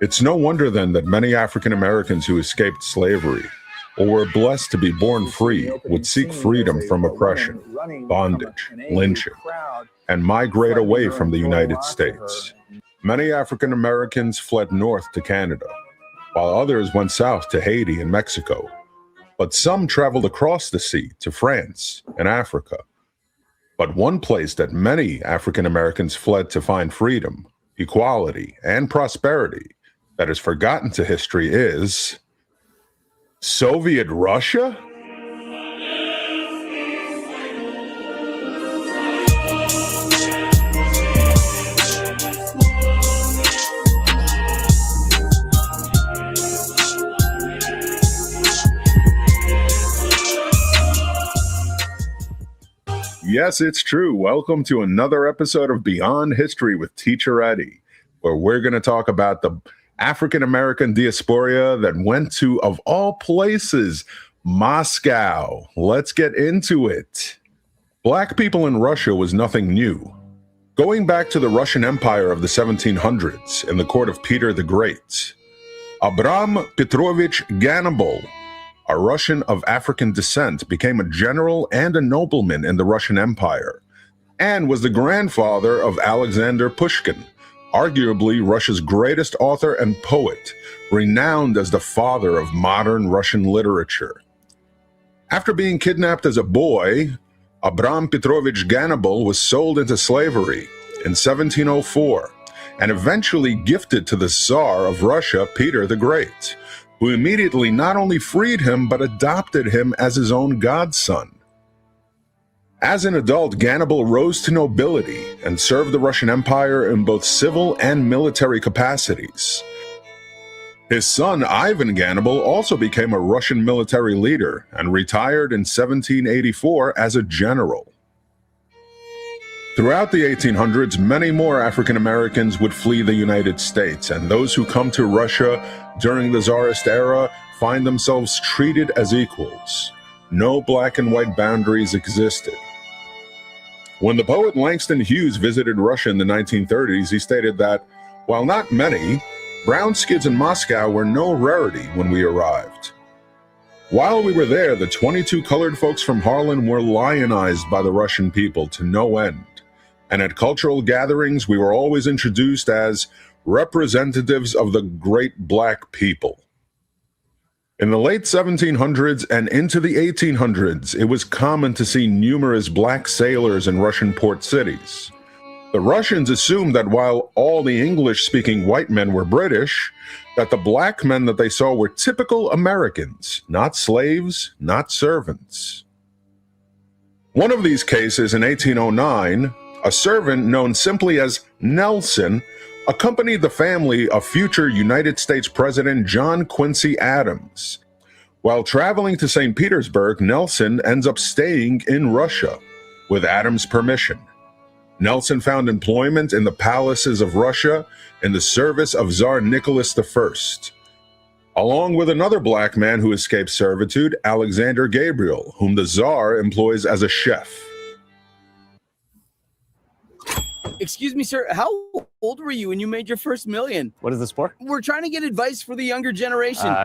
It's no wonder then that many African Americans who escaped slavery or were blessed to be born free would seek freedom from oppression, bondage, lynching, and migrate away from the United States. Many African Americans fled north to Canada, while others went south to Haiti and Mexico. But some traveled across the sea to France and Africa. But one place that many African Americans fled to find freedom, equality, and prosperity that is forgotten to history is Soviet Russia? Yes, it's true. Welcome to another episode of Beyond History with Teacher Eddie, where we're going to talk about the African-American diaspora that went to, of all places, Moscow. Let's get into it. Black people in Russia was nothing new. Going back to the Russian Empire of the 1700s in the court of Peter the Great, Abram Petrovich Ganibal, a Russian of African descent, became a general and a nobleman in the Russian Empire, and was the grandfather of Alexander Pushkin, arguably Russia's greatest author and poet, renowned as the father of modern Russian literature. After being kidnapped as a boy, Abram Petrovich Ganibal was sold into slavery in 1704 and eventually gifted to the Tsar of Russia, Peter the Great, who immediately not only freed him but adopted him as his own godson. As an adult, Ganibal rose to nobility and served the Russian Empire in both civil and military capacities. His son, Ivan Ganibal, also became a Russian military leader and retired in 1784 as a general. Throughout the 1800s, many more African Americans would flee the United States, and those who come to Russia during the Tsarist era find themselves treated as equals. No black and white boundaries existed. When the poet Langston Hughes visited Russia in the 1930s, he stated that, while not many, brown skins in Moscow were no rarity when we arrived. While we were there, the 22 colored folks from Harlem were lionized by the Russian people to no end. And at cultural gatherings, we were always introduced as representatives of the great black people. In the late 1700s and into the 1800s, it was common to see numerous black sailors in Russian port cities. The Russians assumed that while all the English-speaking white men were British, that the black men that they saw were typical Americans, not slaves, not servants. One of these cases in 1809, a servant known simply as Nelson accompanied the family of future United States President John Quincy Adams. While traveling to St. Petersburg, Nelson ends up staying in Russia with Adams' permission. Nelson found employment in the palaces of Russia in the service of Tsar Nicholas I, along with another black man who escaped servitude, Alexander Gabriel, whom the Tsar employs as a chef. Excuse me, sir, how old were you when you made your first million? What is this for? We're trying to get advice for the younger generation.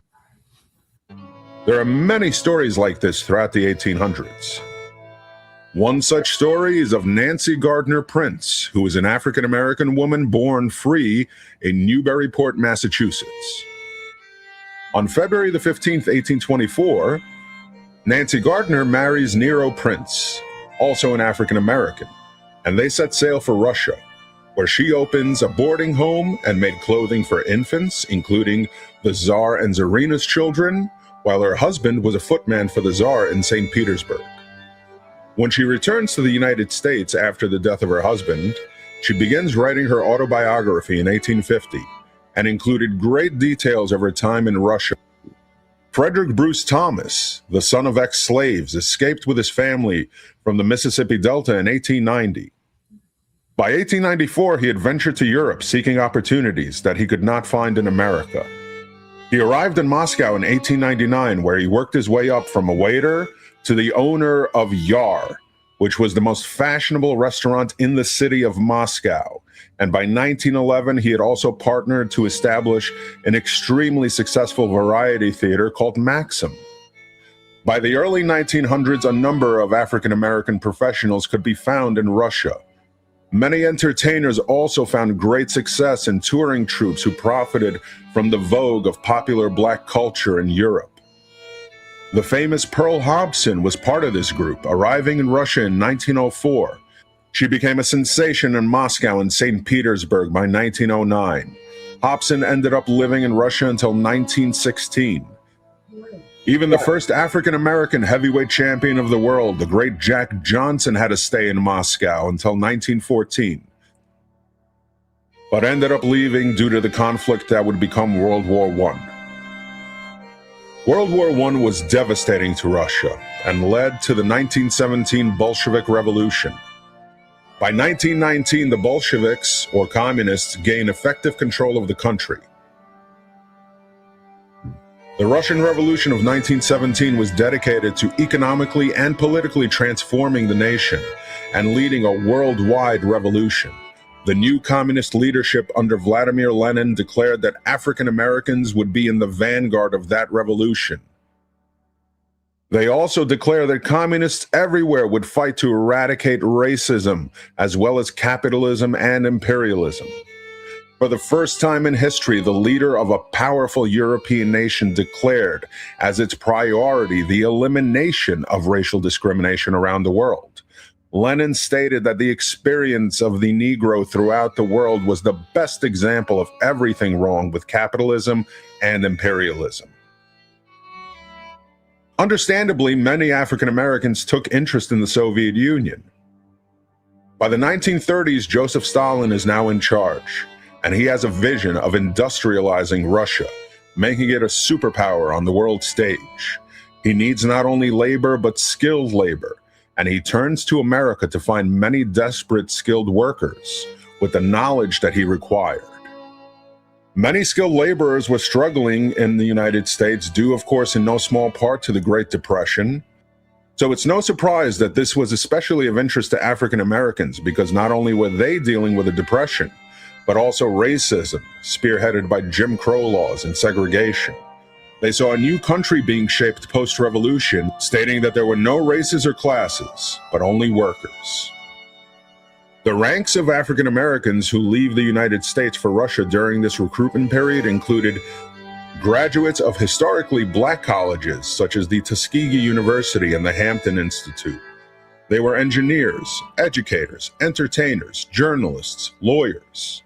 There are many stories like this throughout the 1800s. One such story is of Nancy Gardner Prince, who was an African-American woman born free in Newburyport, Massachusetts. On February the 15th, 1824, Nancy Gardner marries Nero Prince, also an African-American, and they set sail for Russia. where she opens a boarding home and made clothing for infants, including the Tsar and Tsarina's children, while her husband was a footman for the Tsar in St. Petersburg. When she returns to the United States after the death of her husband, she begins writing her autobiography in 1850 and included great details of her time in Russia. Frederick Bruce Thomas, the son of ex-slaves, escaped with his family from the Mississippi Delta in 1890. By 1894, he had ventured to Europe seeking opportunities that he could not find in America. He arrived in Moscow in 1899, where he worked his way up from a waiter to the owner of Yar, which was the most fashionable restaurant in the city of Moscow. And by 1911, he had also partnered to establish an extremely successful variety theater called Maxim. By the early 1900s, a number of African-American professionals could be found in Russia. Many entertainers also found great success in touring troupes who profited from the vogue of popular black culture in Europe. The famous Pearl Hobson was part of this group, arriving in Russia in 1904. She became a sensation in Moscow and St. Petersburg by 1909. Hobson ended up living in Russia until 1916. Even the first African-American heavyweight champion of the world, the great Jack Johnson, had to stay in Moscow until 1914, but ended up leaving due to the conflict that would become World War I. World War I was devastating to Russia and led to the 1917 Bolshevik Revolution. By 1919, the Bolsheviks, or communists, gained effective control of the country. The Russian Revolution of 1917 was dedicated to economically and politically transforming the nation and leading a worldwide revolution. The new communist leadership under Vladimir Lenin declared that African Americans would be in the vanguard of that revolution. They also declared that communists everywhere would fight to eradicate racism, as well as capitalism and imperialism. For the first time in history, the leader of a powerful European nation declared as its priority the elimination of racial discrimination around the world. Lenin stated that the experience of the Negro throughout the world was the best example of everything wrong with capitalism and imperialism. Understandably, many African Americans took interest in the Soviet Union. By the 1930s, Joseph Stalin is now in charge, and he has a vision of industrializing Russia, making it a superpower on the world stage. He needs not only labor, but skilled labor, and he turns to America to find many desperate skilled workers with the knowledge that he required. Many skilled laborers were struggling in the United States, due, of course, in no small part to the Great Depression. So it's no surprise that this was especially of interest to African Americans, because not only were they dealing with a depression, but also racism, spearheaded by Jim Crow laws and segregation. They saw a new country being shaped post-revolution, stating that there were no races or classes, but only workers. The ranks of African Americans who leave the United States for Russia during this recruitment period included graduates of historically black colleges, such as the Tuskegee University and the Hampton Institute. They were engineers, educators, entertainers, journalists, lawyers.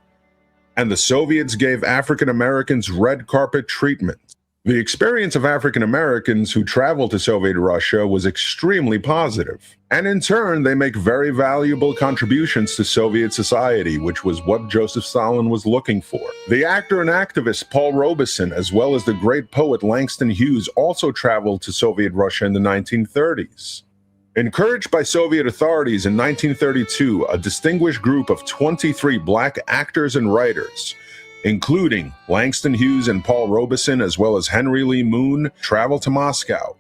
And the Soviets gave African Americans red carpet treatment. The experience of African Americans who traveled to Soviet Russia was extremely positive, and in turn they make very valuable contributions to Soviet society, which was what Joseph Stalin was looking for. The actor and activist Paul Robeson, as well as the great poet Langston Hughes, also traveled to Soviet Russia in the 1930s. Encouraged by Soviet authorities in 1932, a distinguished group of 23 black actors and writers, including Langston Hughes and Paul Robeson, as well as Henry Lee Moon, traveled to Moscow.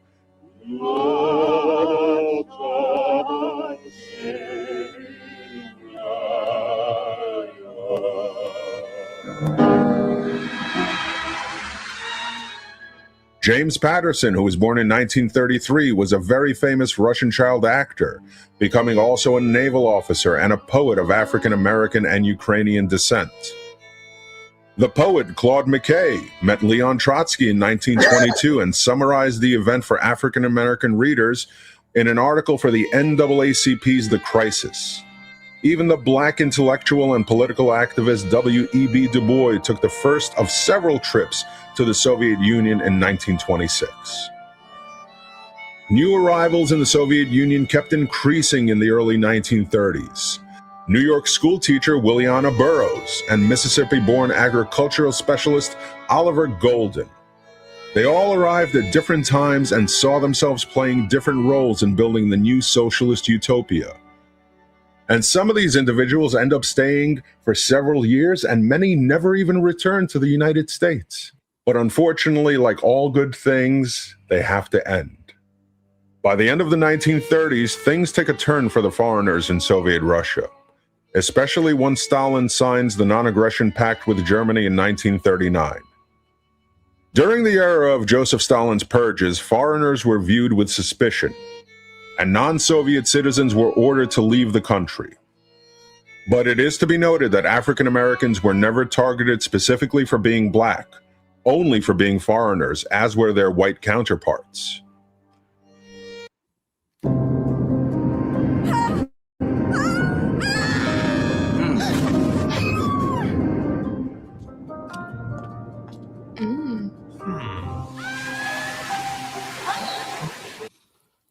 James Patterson, who was born in 1933, was a very famous Russian child actor, becoming also a naval officer and a poet of African American and Ukrainian descent. The poet Claude McKay met Leon Trotsky in 1922 and summarized the event for African American readers in an article for the NAACP's The Crisis. Even the black intellectual and political activist W.E.B. Du Bois took the first of several trips to the Soviet Union in 1926. New arrivals in the Soviet Union kept increasing in the early 1930s. New York schoolteacher Williana Burroughs and Mississippi-born agricultural specialist Oliver Golden. They all arrived at different times and saw themselves playing different roles in building the new socialist utopia. And some of these individuals end up staying for several years, and many never even return to the United States. But unfortunately, like all good things, they have to end. By the end of the 1930s, things take a turn for the foreigners in Soviet Russia, especially once Stalin signs the Non-Aggression Pact with Germany in 1939. During the era of Joseph Stalin's purges, foreigners were viewed with suspicion, and non-Soviet citizens were ordered to leave the country. But it is to be noted that African Americans were never targeted specifically for being black, only for being foreigners, as were their white counterparts.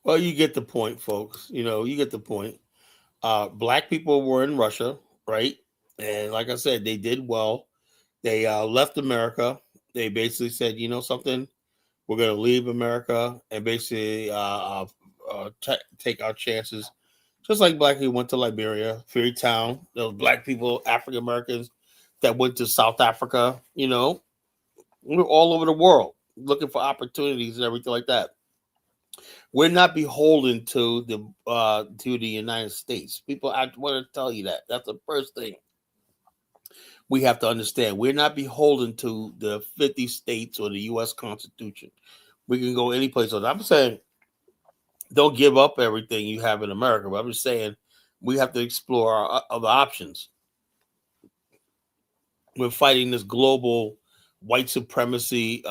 Well, you get the point, folks. You get the point. Black people were in Russia, right? And like I said, they did well. They left America. They basically said, you know something, we're going to leave America and basically take our chances. Just like black people went to Liberia, Freetown, those black people, African Americans that went to South Africa, we're all over the world looking for opportunities and everything like that. We're not beholden to the United States. People, I want to tell you that. That's the first thing we have to understand. We're not beholden to the 50 states or the U.S. Constitution. We can go any place. I'm saying don't give up everything you have in America. But I'm just saying we have to explore our other options. We're fighting this global white supremacy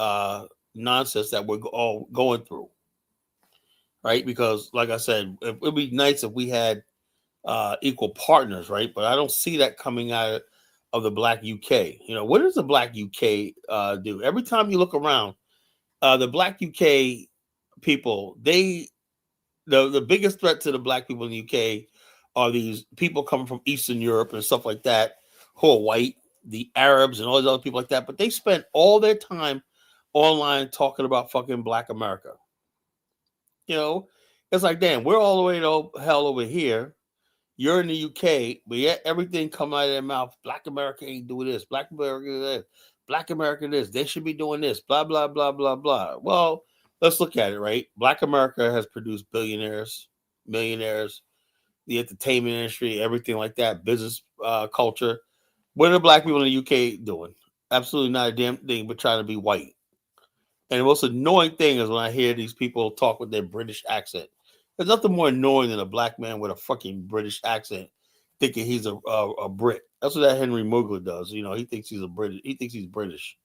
nonsense that we're all going through. Right? Because, like I said, it would be nice if we had equal partners, right? But I don't see that coming out of the Black UK. What does the Black UK do? Every time you look around, the Black UK people, the biggest threat to the Black people in the UK are these people coming from Eastern Europe and stuff like that, who are white, the Arabs and all these other people like that. But they spend all their time online talking about fucking Black America. It's like, damn, we're all the way to hell over here. You're in the UK, but yet everything come out of their mouth. Black America ain't doing this. Black America this. Black America this. They should be doing this. Blah, blah, blah, blah, blah. Well, let's look at it, right? Black America has produced billionaires, millionaires, the entertainment industry, everything like that, business culture. What are the black people in the UK doing? Absolutely not a damn thing but trying to be white. And the most annoying thing is when I hear these people talk with their British accent. There's nothing more annoying than a black man with a fucking British accent thinking he's a Brit. That's what that Henry Mugler does. He thinks he's British. He thinks he's British.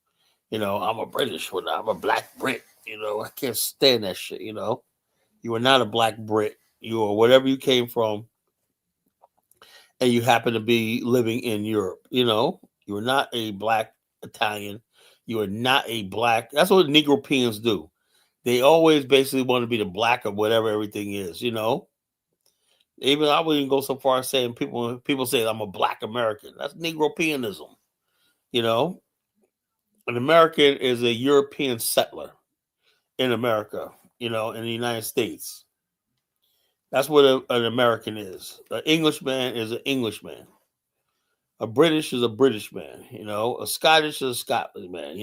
I'm a British when I'm a black Brit. I can't stand that shit. You are not a black Brit. You are whatever you came from, and you happen to be living in Europe. You are not a black Italian. You are not a black. That's what Negropeans do. They always basically want to be the black of whatever everything is. Even I wouldn't go so far as saying people say I'm a black American. That's Negropeanism. An American is a European settler in America. In the United States. That's what an American is. An Englishman is an Englishman. A British is a British man, a Scottish is a Scottish man,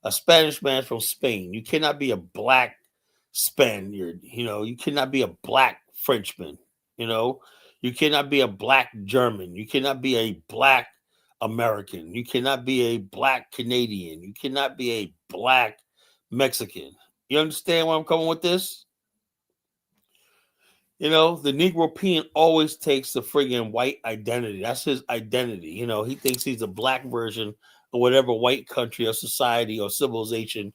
a Spanish man from Spain. You cannot be a black Spaniard, you cannot be a black Frenchman, you cannot be a black German, you cannot be a black American, you cannot be a black Canadian, you cannot be a black Mexican. You understand where I'm coming with this? The Negropean always takes the friggin' white identity. That's his identity. He thinks he's a black version of whatever white country or society or civilization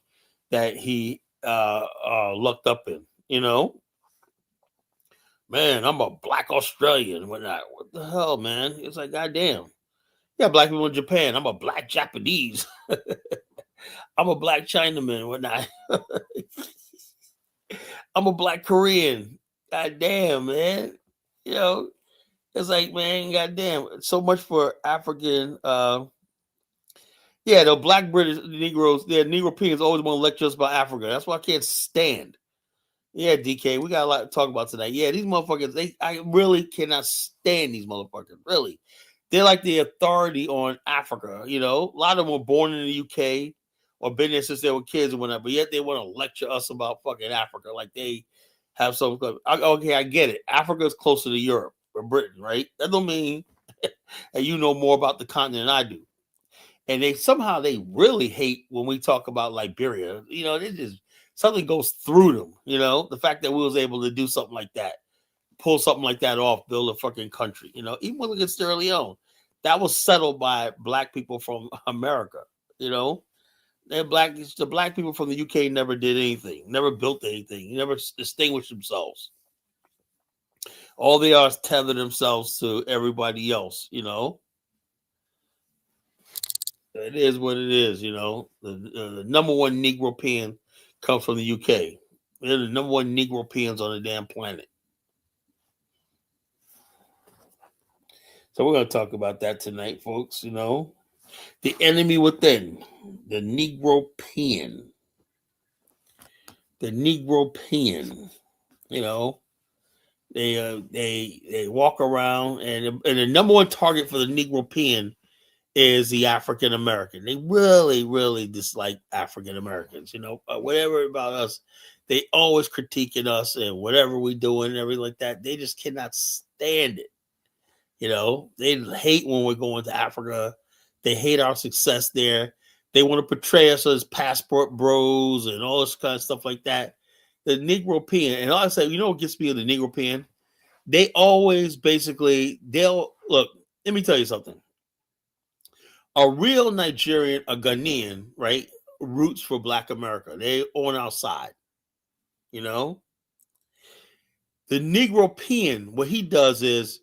that he looked up in. man, I'm a black Australian and whatnot. What the hell, man? It's like, goddamn. Yeah, black people in Japan. I'm a black Japanese. I'm a black Chinaman and whatnot. I'm a black Korean. Goddamn, man. You know, it's like, man, goddamn. So much for African. Yeah, the black British Negroes, the Negropeans always want to lecture us about Africa. That's why I can't stand. Yeah, DK, we got a lot to talk about tonight. Yeah, these motherfuckers, I really cannot stand these motherfuckers. Really. They're like the authority on Africa, you know. A lot of them were born in the UK or been there since they were kids or whatever, but yet they want to lecture us about fucking Africa like they have some. Okay, I get it. Africa is closer to Europe or Britain, right? That don't mean that you know more about the continent than I do. And they really hate when we talk about Liberia. You know, they just something goes through them. You know, the fact that we was able to do something like that, pull something like that off, build a fucking country. You know, even when we get Sierra Leone, that was settled by black people from America. You know, the black people from the UK never did anything, never built anything, never distinguished themselves. All they are is tether themselves to everybody else. You know. It is what it is, you know. The number one Negropean comes from the UK. They're the number one Negropeans on the damn planet. So we're going to talk about that tonight, folks. You know, the enemy within, the Negropean, the Negropean. You know, they walk around, and the number one target for the Negropean is the African American. They really, really dislike African Americans. You know, whatever about us, they always critiquing us and whatever we do and everything like that. They just cannot stand it. You know, they hate when we're going to Africa. They hate our success there. They want to portray us as passport bros and all this kind of stuff like that. The Negropean, and all I say, you know what gets me of the Negropean? They always they'll look, let me tell you something. A real Nigerian, a Ghanaian, right, roots for Black America. They on our side, you know. The Negropean, what he does is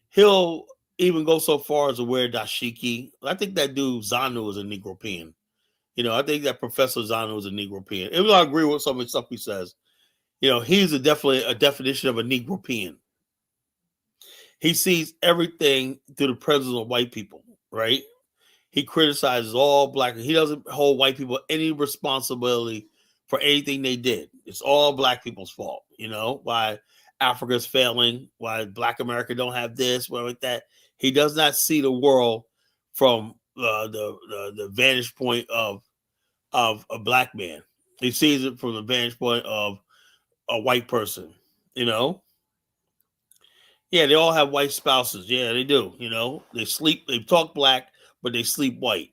he'll even go so far as to wear dashiki. I think that dude Zanu is a Negropean. You know, I think that Professor Zanu is a Negropean. Even though I agree with some of the stuff he says, you know, he's definitely a definition of a Negropean. He sees everything through the presence of white people, right? He criticizes all black. He doesn't hold white people any responsibility for anything they did. It's all black people's fault. You know why Africa's failing, why Black America don't have this, why like that. He does not see the world from the vantage point of a black man. He sees it from the vantage point of a white person. You know. Yeah, they all have white spouses. Yeah, they do. You know, they talk black, but they sleep white.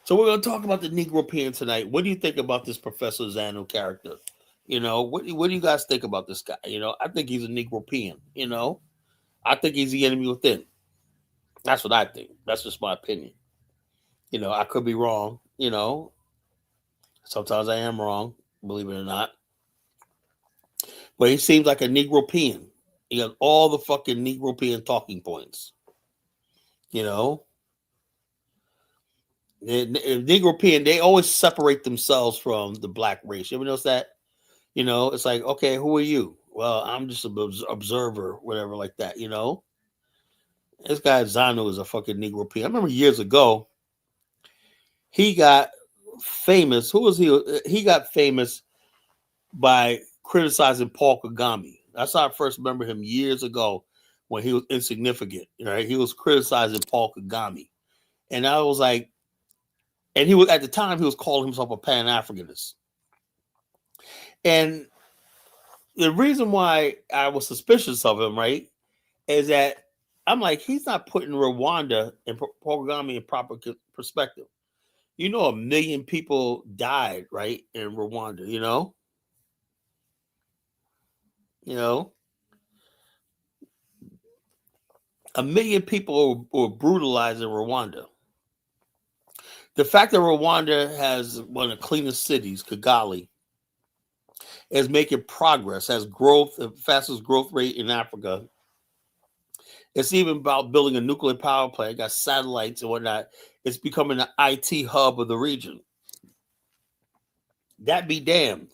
So we're going to talk about the Negropean tonight. What do you think about this Professor Zanu character? You know, what do you guys think about this guy? You know, I think he's a Negropean. You know, I think he's the enemy within. That's what I think. That's just my opinion. You know, I could be wrong. You know, sometimes I am wrong, believe it or not. But he seems like a Negropean. He has all the fucking Negropean talking points. You know, the Negropean, they always separate themselves from the black race. You ever notice that? You know, it's like, okay, who are you? Well, I'm just an observer, whatever, like that. You know, this guy Zanu is a fucking Negropean. I remember years ago, he got famous. Who was he? He got famous by criticizing Paul Kagame. That's how I first remember him years ago when he was insignificant. Right? He was criticizing Paul Kagame, and I was like, and he was at the time he was calling himself a Pan-Africanist, and the reason why I was suspicious of him, right, is that I'm like, he's not putting Rwanda and Paul Kagame in proper perspective. You know, 1 million people died, right, in Rwanda. You know, 1 million people were brutalized in Rwanda. The fact that Rwanda has one of the cleanest cities, Kigali, is making progress, has growth, the fastest growth rate in Africa. It's even about building a nuclear power plant, got satellites and whatnot. It's becoming an IT hub of the region. That be damned.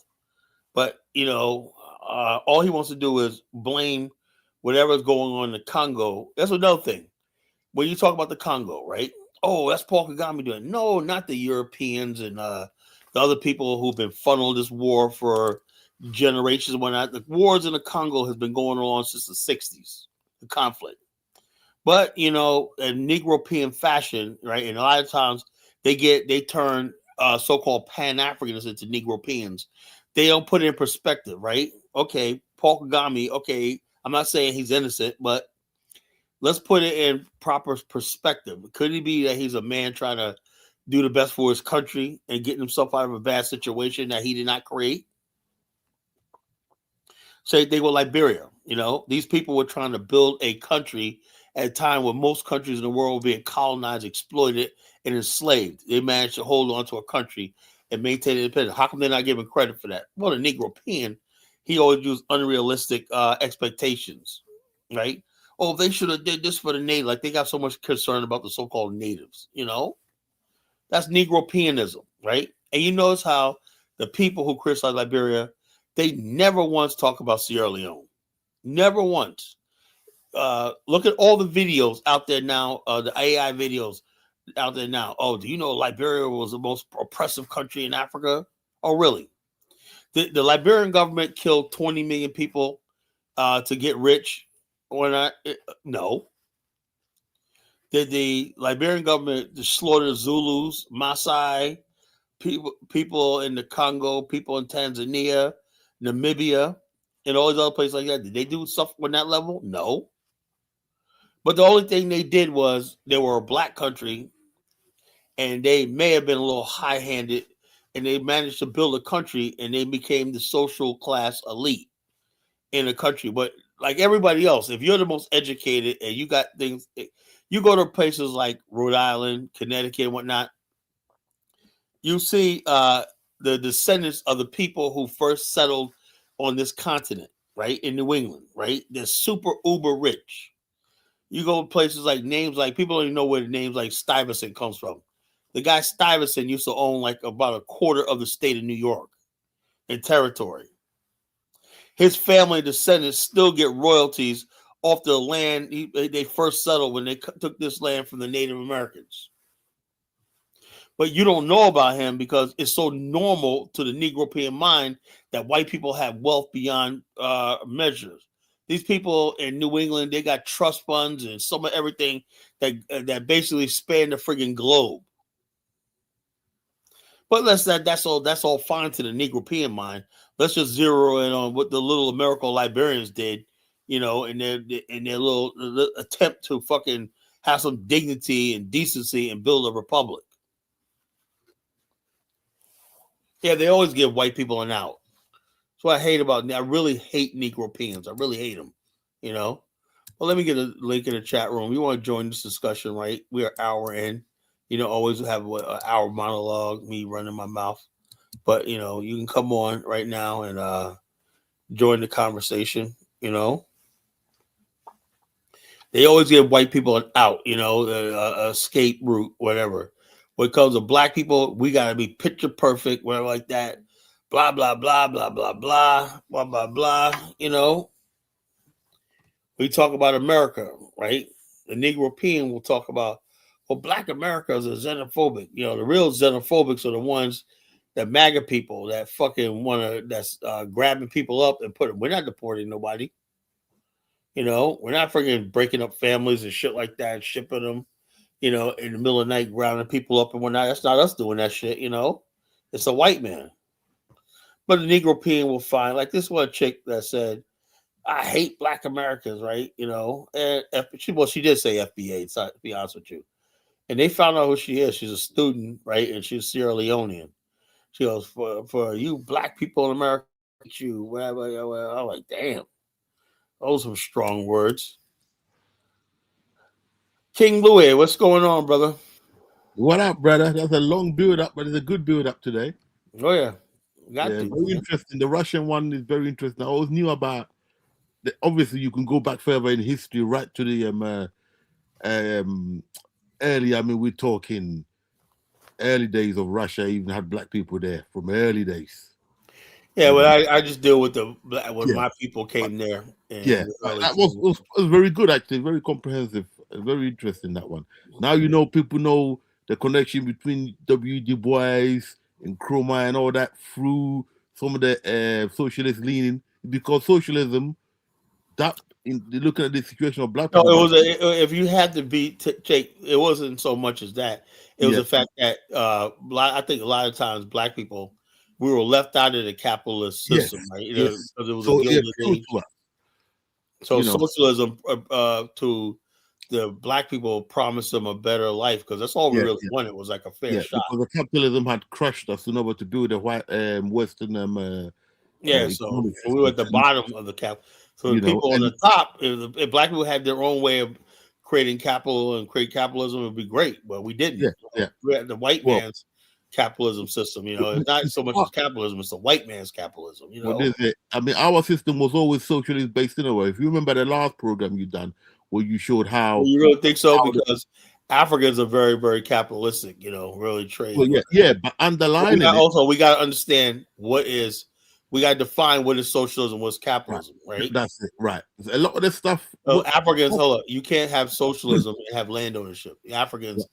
But, all he wants to do is blame whatever's going on in the Congo. That's another thing. When you talk about the Congo, right? Oh, that's Paul Kagame doing. No, not the Europeans and the other people who've been funneled this war for generations and whatnot. The wars in the Congo has been going on since the 60s, the conflict. But, in Negropean fashion, right? And a lot of times they turn so-called Pan-Africans into Negropeans. They don't put it in perspective, right? Okay, Paul Kagame, okay, I'm not saying he's innocent, but let's put it in proper perspective. Could it be that he's a man trying to do the best for his country and getting himself out of a bad situation that he did not create? Same thing with Liberia. These people were trying to build a country at a time when most countries in the world were being colonized, exploited, and enslaved. They managed to hold on to a country and maintain independence. How come they're not giving credit for that? Well, the Negropean, he always used unrealistic expectations, right? Oh, they should have did this for the native. Like they got so much concern about the so-called natives. That's Negropeanism, right? And you notice how the people who criticize Liberia, they never once talk about Sierra Leone. Never once. Look at all the videos out there now, the AI videos out there now. Oh, do you know Liberia was the most oppressive country in Africa? Oh, really? The Liberian government killed 20 million people to get rich or not? No. Did the Liberian government slaughter Zulus, Maasai, people in the Congo, people in Tanzania, Namibia, and all these other places like that? Did they do stuff on that level? No. But the only thing they did was they were a black country and they may have been a little high-handed and they managed to build a country and they became the social class elite in the country. But like everybody else, if you're the most educated and you got things, you go to places like Rhode Island, Connecticut, and whatnot, you see the descendants of the people who first settled on this continent, right, in New England, right? They're super uber rich. You go to places like names like people don't even know where the names like Stuyvesant comes from. The guy Stuyvesant used to own like about a quarter of the state of New York in territory. His family descendants still get royalties off the land they first settled when they took this land from the Native Americans. But you don't know about him because it's so normal to the Negropean mind that white people have wealth beyond measures. These people in New England, they got trust funds and some of everything that basically span the friggin' globe. But that's all fine to the Negropean mind. Let's just zero in on what the little American Liberians did, in their little attempt to fucking have some dignity and decency and build a republic. Yeah, they always give white people an out. That's what I hate about. I really hate Negropeans. I really hate them. Well, let me get a link in the chat room. You want to join this discussion, right? We are an hour in. Always have an hour monologue, me running my mouth. But you can come on right now and join the conversation. They always give white people an out. A escape route, whatever. When it comes to black people, we gotta be picture perfect, whatever like that. Blah blah blah blah blah blah blah blah blah. We talk about America, right? The Negropean will talk about, well, Black Americans are xenophobic. The real xenophobics are the ones that MAGA people that fucking that's grabbing people up and put them. We're not deporting nobody. We're not freaking breaking up families and shit like that and shipping them, in the middle of the night, rounding people up and whatnot. That's not us doing that shit, It's a white man. But the Negropean will find, like this one chick that said, I hate Black Americans, right? And she did say FBA, to be honest with you. And they found out who she is. She's a student, right? And she's Sierra Leonean. She goes, for you Black people in America, you, whatever. I'm like, damn. Those are strong words. King Louis, what's going on, brother? What up, brother? That's a long build up, but it's a good build up today. Oh, yeah. Got Yeah, to. very Man. interesting. The Russian one is very interesting. I always knew about. Obviously, you can go back further in history, right to the early. I mean, we're talking early days of Russia. Even had black people there from early days. Yeah, well, I just deal with when Yeah, my people came there yeah. in the early That was, 20s. was very good actually. Very comprehensive. Very interesting that one. Now you know people know the connection between W. Du Bois and Nkrumah and all that through some of the socialist leaning because socialism that in looking at the situation of black No, people it back was if you had to take. It wasn't so much as that. It was yeah the fact that I think a lot of times black people we were left out of the capitalist yes system, right? yes Because it was a so yeah gilded true age. to us, So you know socialism to the black people promised them a better life because that's all we yeah really yeah wanted was like a fair yeah shot. because the capitalism had crushed us in order to build a white Western Yeah, so economic we were system at the bottom of the cap. So the you know people on and the top, if black people had their own way of creating capital and create capitalism, it would be great. But we didn't. yeah yeah We had the white well man's capitalism system. It's not so much as capitalism; it's the white man's capitalism. what is it? I mean, our system was always socialist based in a way. If you remember the last program you done, where you showed Well, how, you really think so? the, Because Africans are very, very capitalistic. Really well, trade. yeah, yeah, but But underlining it, we got to understand we got to define what is socialism, what's right? capitalism, right? That's it, right? A lot of the stuff, So what, Africans, hold up, you can't have socialism and have land ownership. The Africans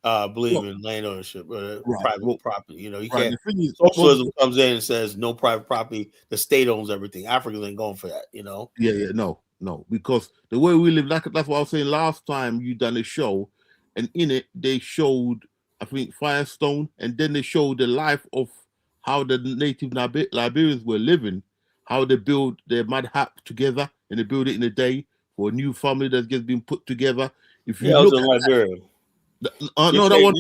believe well, in land ownership, right, private well, property. You right. can't. The thing is, well, Socialism comes in and says no private property. The state owns everything. Africans ain't going for that. yeah, no, because the way we live, that's what I was saying last time you done a show, and in it they showed, I think, Firestone, and then they showed the life of how the native Liberians were living, how they build their mad hap together, and they build it in a day for a new family that's just been put together. If you Yeah, I was look in at Liberia. no, that one,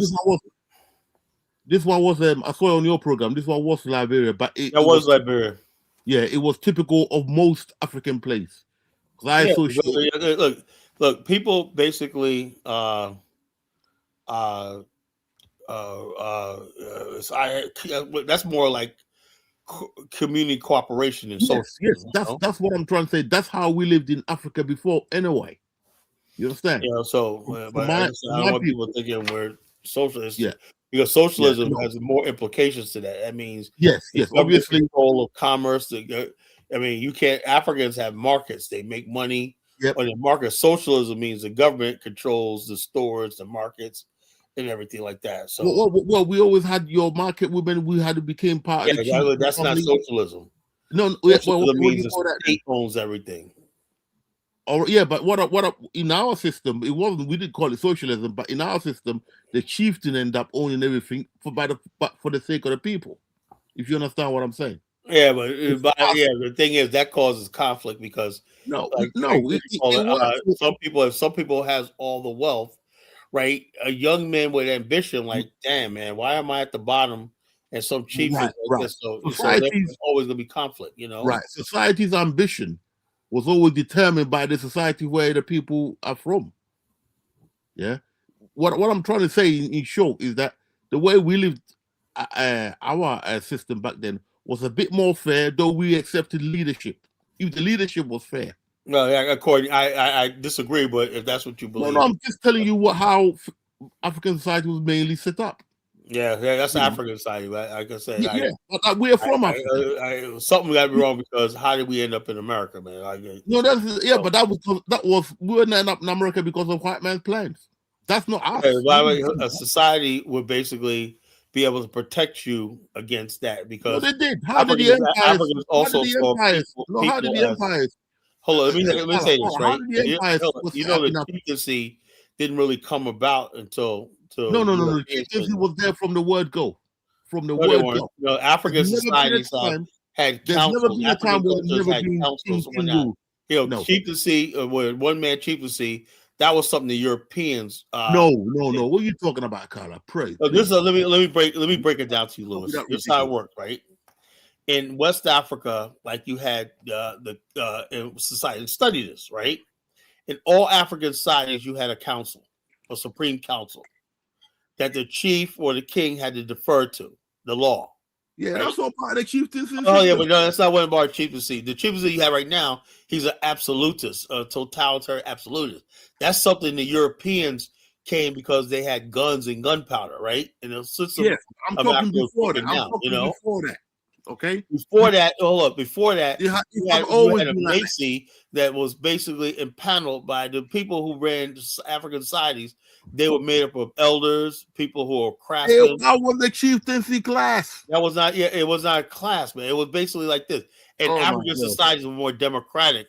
this one was I saw it on your program. This one was Liberia, but That it was was Liberia. yeah, it was typical of most African places. Because I Yeah, associate look. People basically uh that's more like community cooperation and yes, yes. socialism. That's what I'm trying to say. That's how we lived in Africa before, anyway. You understand? But I For don't my want people people, thinking we're socialists yeah, because yeah, socialism no, has more implications to that. That means yes, the yes. government Obviously, control of commerce. You can't. Africans have markets; they make money yep. on the market. Socialism means the government controls the stores, the markets, and everything like that. So, Well, we always had your market women. We had to become part yeah, of the chief that's not family. socialism. No, no, well, Socialism what do means you the call that then? state owns everything. Or yeah, but in our system, it wasn't. We didn't call it socialism, but in our system, the chieftain end up owning everything but for the sake of the people. If you understand what I'm saying. Yeah, It's the thing is that causes conflict because, no, like, no, it works. some people has all the wealth, right? A young man with ambition, like, damn man, why am I at the bottom? And some chief is Right, like right. this, so there's Society's always gonna be conflict. right. Society's ambition was always determined by the society where the people are from. Yeah. What I'm trying to say in short is that the way we lived our system back then was a bit more fair, though we accepted leadership. If the leadership was fair. No, yeah, according, I disagree, but if that's what you No, believe, I'm just telling you how African society was mainly set up. yeah, that's You know? African side. Like I said, Yeah, but we're from Africa. something got to be wrong because how did we end up in America, man? No, but that was we were not up in America because of white man's plans. That's not us. A society would basically be able to protect you against that No, because they did. How did the empires? Africans also saw How did people the as. empires? Hold on, let me say this, How right? did the empires was set up The in Africa? chieftaincy didn't really come about until No. The Europeans chieftaincy came. was there from the word go. From the No, they word weren't. go. African There's never been societies a time. had There's never councils. been a African time where there's cultures never had been councils king when that. rule. No. Chieftaincy, where one man chieftaincy, that was something the Europeans. No. did. What are you talking about, Carla? Pray. So Please. let me break it down to you, Don't be Lewis. that This is how it ridiculous. worked, right? In West Africa, like you had in society, study this, right? In all African societies, you had a council, a supreme council, that the chief or the king had to defer to the law. Yeah, right? that's all part of the chieftaincy Oh yeah, system. but no, that's not one of our chieftaincy. The chieftaincy you have right now, he's an absolutist, a totalitarian absolutist. That's something the Europeans came because they had guns and gunpowder, right? And the system Yes, I'm of talking Africa is before that. broken I'm down. You talking know, before that. Okay. before that, hold up. Before that, It you have you always had a been like that. Macy that was basically impaneled by the people who ran African societies. They were made up of elders, people who were craftsmen. That was the chieftaincy class. That was not, yeah, it was not a class, man. It was basically like this. And Oh my African God. societies were more democratic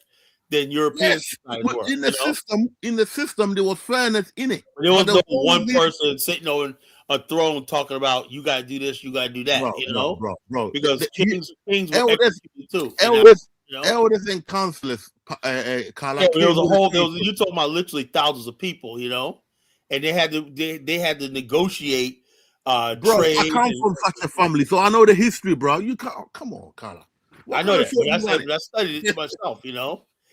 than European Yes, societies were. in the system, there was fairness in it. There was But no the whole one person sitting on a throne talking about you gotta do this, you gotta do that, bro. because kings were Elders, executed too. elders, You know? elders and councillors, Yeah, there was a whole. You talking about literally thousands of people, and they had to negotiate bro. trade. I come from such a family, so I know the history, bro. You can't come on, Carla. I know that, but I studied it to myself,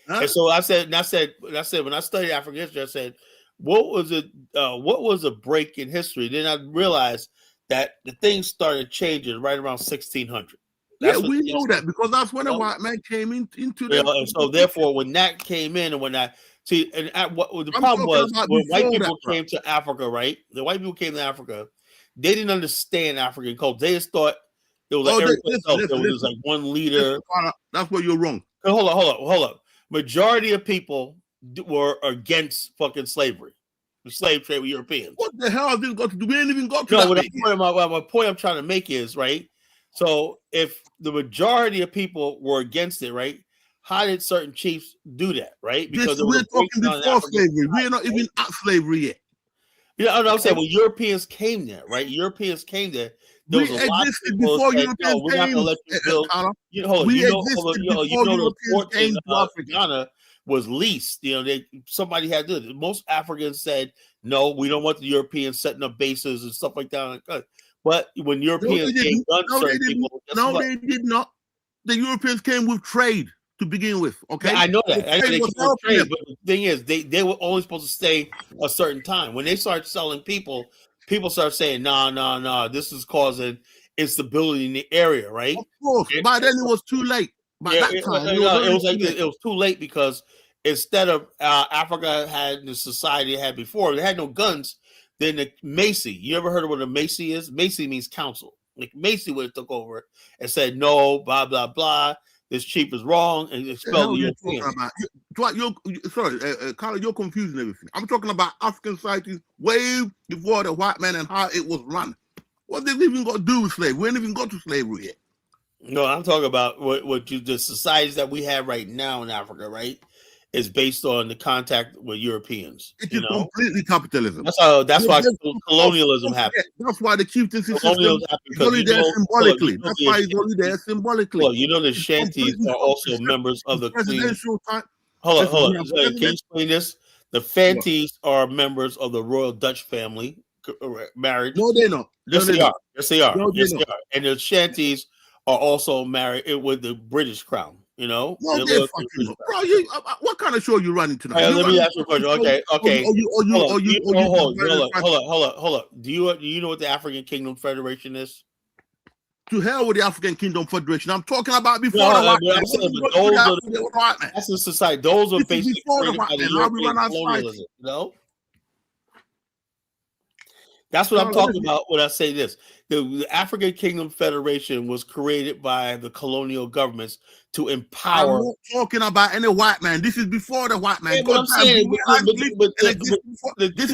Huh? And so I said, when I studied African history, I said, what was it? What was a break in history? Then I realized that the things started changing right around 1600. Yeah, we know that because that's when a white man came into the. And so therefore, when that came in, and when that what the problem was when white people came to Africa, right? The white people came to Africa, they didn't understand African culture. They just thought it was like everything else. There was like one leader. That's where you're wrong. Hold up. Majority of people were against fucking slavery, the slave trade with Europeans. What the hell has this got to do? We ain't even got to that. My point I'm trying to make is, right? So if the majority of people were against it, right? How did certain chiefs do that, right? Because we're talking before slavery. We're not even at slavery yet. Yeah, I'm saying when Europeans came there, right? Europeans came there. There was a lot of people before said, Europeans we're not going to let you build. The port in Ghana was leased. Somebody had to do it. Most Africans said, no, we don't want the Europeans setting up bases and stuff like that. But when Europeans came, they did not. The Europeans came with trade to begin with. Okay, yeah, I know that. I know they came with trade, but the thing is, they were only supposed to stay a certain time. When they start selling people start saying, no, this is causing instability in the area, right? Of course. By then it was too late. By that time, it was too late because instead of Africa had the society it had before, they had no guns. Then the Macy, you ever heard of what a Macy is? Macy means council. Like Macy would have took over and said, no, blah, blah, blah. This chief is wrong and expelled the Europeans. Sorry, Carla, you're confusing everything. I'm talking about African societies way before the white man and how it was run. What did it even got to do with slavery? We ain't even got to slavery yet. No, I'm talking about the societies that we have right now in Africa, right? Is based on the contact with Europeans. It is completely capitalism. That's why colonialism happened. That's why the chieftaincy system is only there symbolically. That's why it's only there symbolically. Well, the Shanties are also members of the presidential time. Hold on. Can you explain this? The Fanties are members of the Royal Dutch family marriage. No, they're not. Yes, they are. Yes, they are. And the Shanties are also married with the British crown. No, they're fucking up. Bro, what kind of show you running tonight? Let me ask you a question. Okay. Hold up. Do you know what the African Kingdom Federation is? To hell with the African Kingdom Federation. I'm talking about before the white man. That's the society. Those are basically created by the European colonialism. That's what I'm talking about when I say this. The African Kingdom Federation was created by the colonial governments to empower. I'm not talking about any white man. This is before the white man. Yeah, but I'm saying, this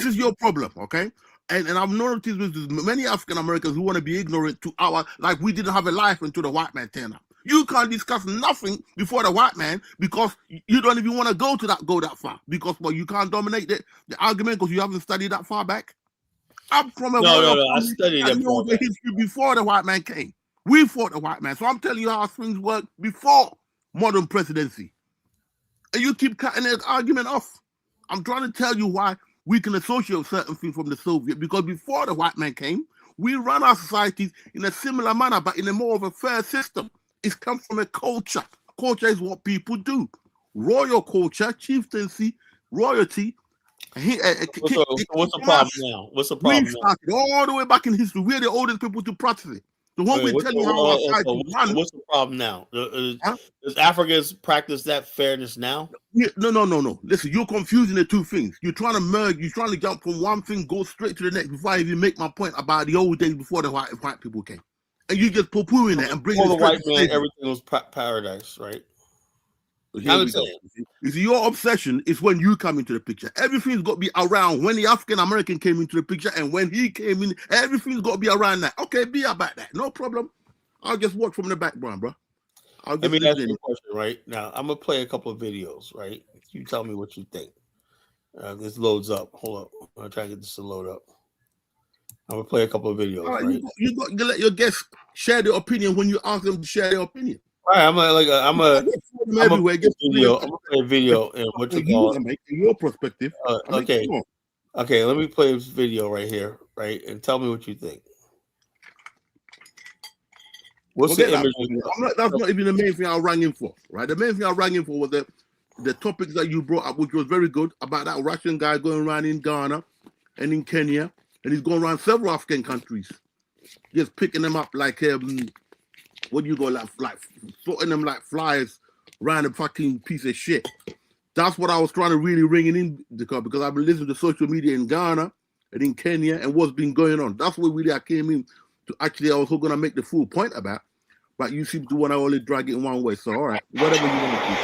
is your problem, okay? And I've noticed with many African Americans who want to be ignorant to like we didn't have a life until the white man turned up. You can't discuss nothing before the white man because you don't even want to go that far because you can't dominate the argument because you haven't studied that far back. I'm from a I studied the history before the white man came. We fought the white man, so I'm telling you how things work before modern presidency. And you keep cutting the argument off. I'm trying to tell you why we can associate certain things from the Soviet because before the white man came, we run our societies in a similar manner, but in a more of a fair system. It's come from a culture. Culture is what people do. Royal culture, chieftaincy, royalty What's the problem now? What's the We problem now? started all the way back in history. We're the oldest people to practice it. The one we tell you how our society runs. What's the problem now? Huh? Does Africans practice that fairness now? No. Listen, you're confusing the two things. You're trying to merge. You're trying to jump from one thing, go straight to the next before I even make my point about the old days before the white people came. And you just poo-pooing it and bringing the white man, slavery. everything was paradise, right? Here we go. You see, your obsession is when you come into the picture. Everything's got to be around when the African American came into the picture, and when he came in, everything's got to be around that. Okay, be about that. No problem. I'll just watch from the background, bro. Let me ask you a question right now. I'm gonna play a couple of videos, right? You tell me what you think. This loads up. Hold up. I'm gonna try to get this to load up. I'm gonna play a couple of videos. Right, right? You got to let your guests share their opinion when you ask them to share their opinion. All right, I'm gonna play a video and what you call your perspective. Okay, let me play this video right here, right, and tell me what you think. What's the image? That's not even the main thing I rang in for, right? The main thing I rang in for was the topics that you brought up, which was very good, about that Russian guy going around in Ghana and in Kenya, and he's going around several African countries, just picking them up like what do you go like sorting them like flies around a fucking piece of shit. That's what I was trying to really ring it in because I've been listening to social media in Ghana and in Kenya and what's been going on. That's what really I came in to. Actually, I was going to make the full point about, but you seem to want to only drag it in one way. So all right, whatever you want to do.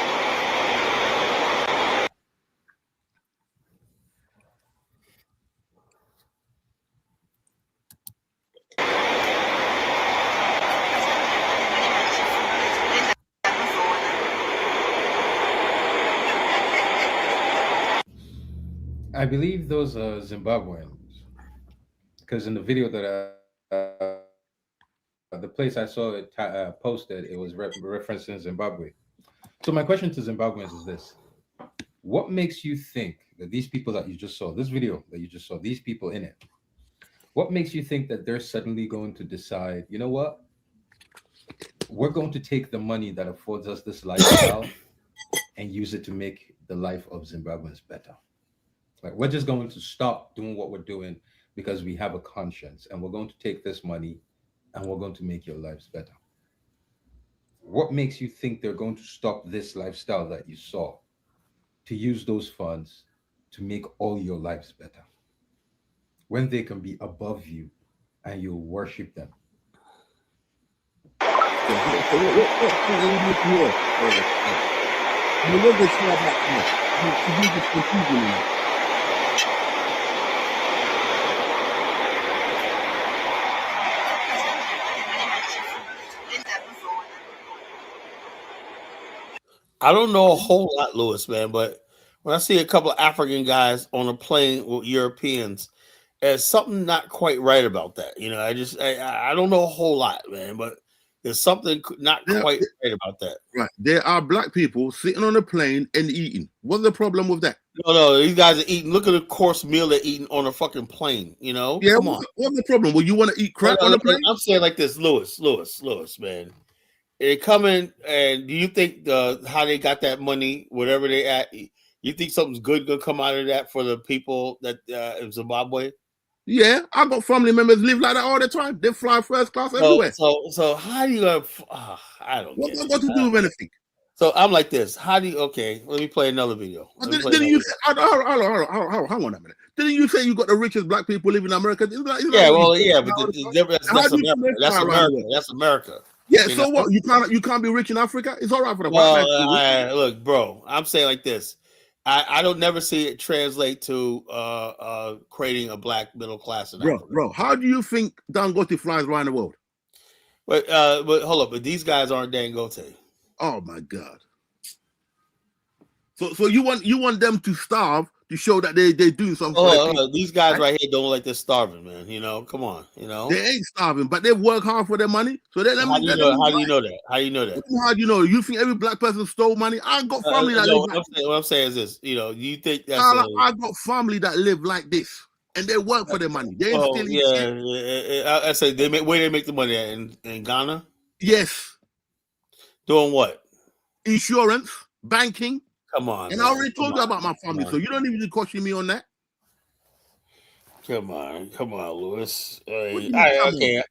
I believe those are Zimbabweans, because in the video that the place I saw it posted, it was referencing Zimbabwe. So my question to Zimbabweans is this: what makes you think that these people that you just saw, this video that you just saw, these people in it, what makes you think that they're suddenly going to decide, you know what, we're going to take the money that affords us this lifestyle and use it to make the life of Zimbabweans better? Like, we're just going to stop doing what we're doing because we have a conscience, and we're going to take this money and we're going to make your lives better. What makes you think they're going to stop this lifestyle that you saw to use those funds to make all your lives better, when they can be above you and you'll worship them? I don't know a whole lot, Lewis, man, but when I see a couple of African guys on a plane with Europeans, there's something not quite right about that. You know, I don't know a whole lot, man, but there's something not quite right about that. Right. There are black people sitting on a plane and eating. What's the problem with that? No, these guys are eating. Look at the course meal they're eating on a fucking plane, you know? Yeah, come on. What's the problem? Well, you want to eat crap on the plane? I'm saying like this, Lewis, man. They come in, and do you think how they got that money, whatever they at, you think something's good gonna come out of that for the people that in Zimbabwe? Yeah, I got family members live like that all the time. They fly first class everywhere. So how do you? I don't. What's that got to do with anything? So I'm like this. How do you? Okay, let me play another video. Didn't you? Hang on a minute. Didn't you say you got the richest black people living in America? But that's America. That's America. Yeah, so what? You can't be rich in Africa? It's all right for the white man. Look, bro, I'm saying like this. I don't never see it translate to creating a black middle class in Africa. Bro, how do you think Dangote flies around the world? But hold up, but these guys aren't Dangote. Oh my God. So you want them to starve to show that they're doing something. These guys right here don't look like they're starving, man. You know, come on, you know. They ain't starving, but they work hard for their money. So how do you know that? How do you know that? How do you know? You think every black person stole money? I got family that live what I'm saying is this, you know, you think that's I got family that live like this and they work for their money. They ain't stealing. I say where they make the money at in Ghana? Yes. Doing what? Insurance, banking. Come on. And I already told you about my family, so you don't even question me on that. Come on, Lewis. What do you mean, come on? Okay.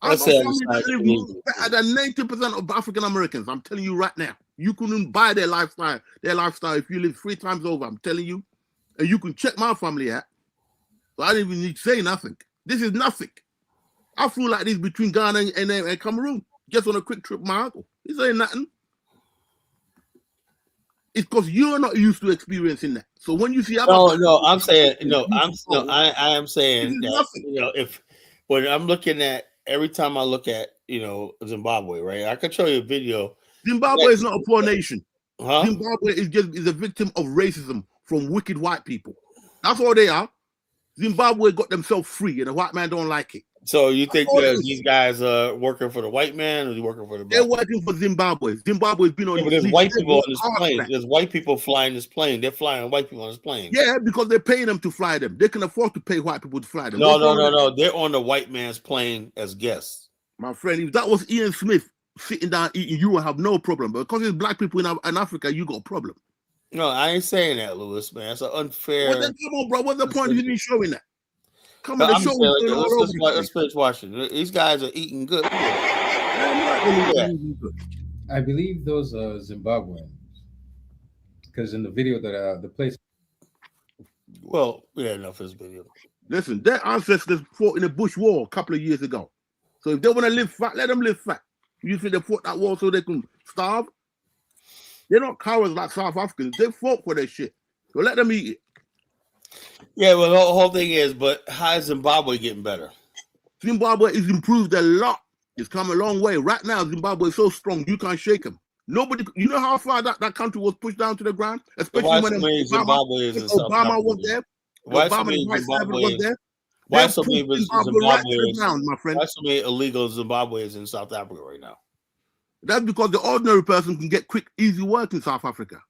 I've Let's got say family that live better than 90% of African Americans. I'm telling you right now. You couldn't buy their lifestyle if you live 3 times over. I'm telling you. And you can check my family out. So I didn't even need to say nothing. This is nothing. I flew like this between Ghana and Cameroon. Just on a quick trip with my uncle. This ain't nothing. It's because you're not used to experiencing that. So when you see other I'm saying I am saying that nothing. if when I'm looking at every time I look at Zimbabwe, right? I could show you a video. Zimbabwe is not a poor nation. Huh? Zimbabwe is a victim of racism from wicked white people. That's all they are. Zimbabwe got themselves free, and the white man don't like it. So you think these guys are working for the white man, or are they working for the black? They're working for Zimbabwe. Zimbabwe's been on. But there's white people on this plane. There's white people flying this plane. They're flying white people on this plane. Yeah, because they're paying them to fly them. They can afford to pay white people to fly them. No. They're on the white man's plane as guests. My friend, if that was Ian Smith sitting down eating, you would have no problem. But because it's black people in Africa, you got a problem. No, I ain't saying that, Lewis, man. It's an unfair. Well, then, come on, bro. What's the point of you showing that? Come on, the show. Let's finish watching. These guys are eating good. I believe those are Zimbabweans, because in the video that the place. Well, we had enough of this video. Listen, their ancestors fought in the Bush War a couple of years ago. So if they want to live fat, let them live fat. You think they fought that war so they can starve? They're not cowards like South Africans. They fought for their shit. So let them eat it. Yeah, well, the whole thing is, but how is Zimbabwe getting better? Zimbabwe is improved a lot. It's come a long way. Right now, Zimbabwe is so strong, you can't shake them. Nobody, you know how far that country was pushed down to the ground? Especially when Obama was there. Obama was there. Why so many Zimbabweans, my friend? Why so many illegal Zimbabweans in South Africa right now? That's because the ordinary person can get quick, easy work in South Africa.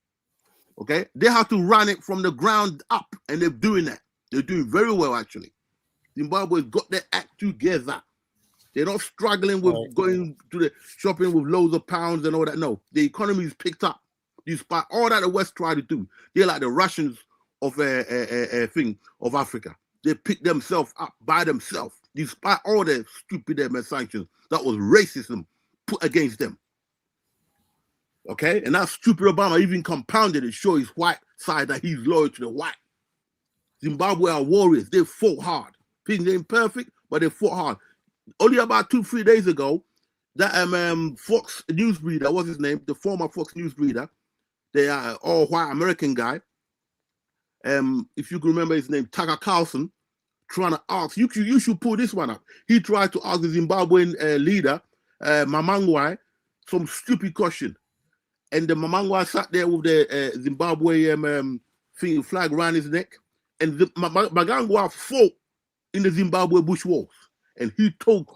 Okay, they have to run it from the ground up, and they're doing that. They're doing very well, actually. Zimbabwe's got their act together. They're not struggling with going to the shopping with loads of pounds and all that. No, the economy is picked up. Despite all that the West try to do, they're like the Russians of of Africa. They pick themselves up by themselves, despite all their stupid sanctions. That was racism put against them. Okay, and that stupid Obama even compounded it, show his white side that he's loyal to the white. Zimbabwe are warriors. They fought hard. Things ain't perfect, but they fought hard. Only about 2-3 days ago, that Fox newsreader, what's his name? The former Fox newsreader, the all-white American guy. If you can remember his name, Tucker Carlson, trying to ask, you should pull this one up. He tried to ask the Zimbabwean leader, Mamangwai, some stupid question. And the Mamangwa sat there with the Zimbabwe flag around his neck. And Mamangwa fought in the Zimbabwe Bush Wars. And he told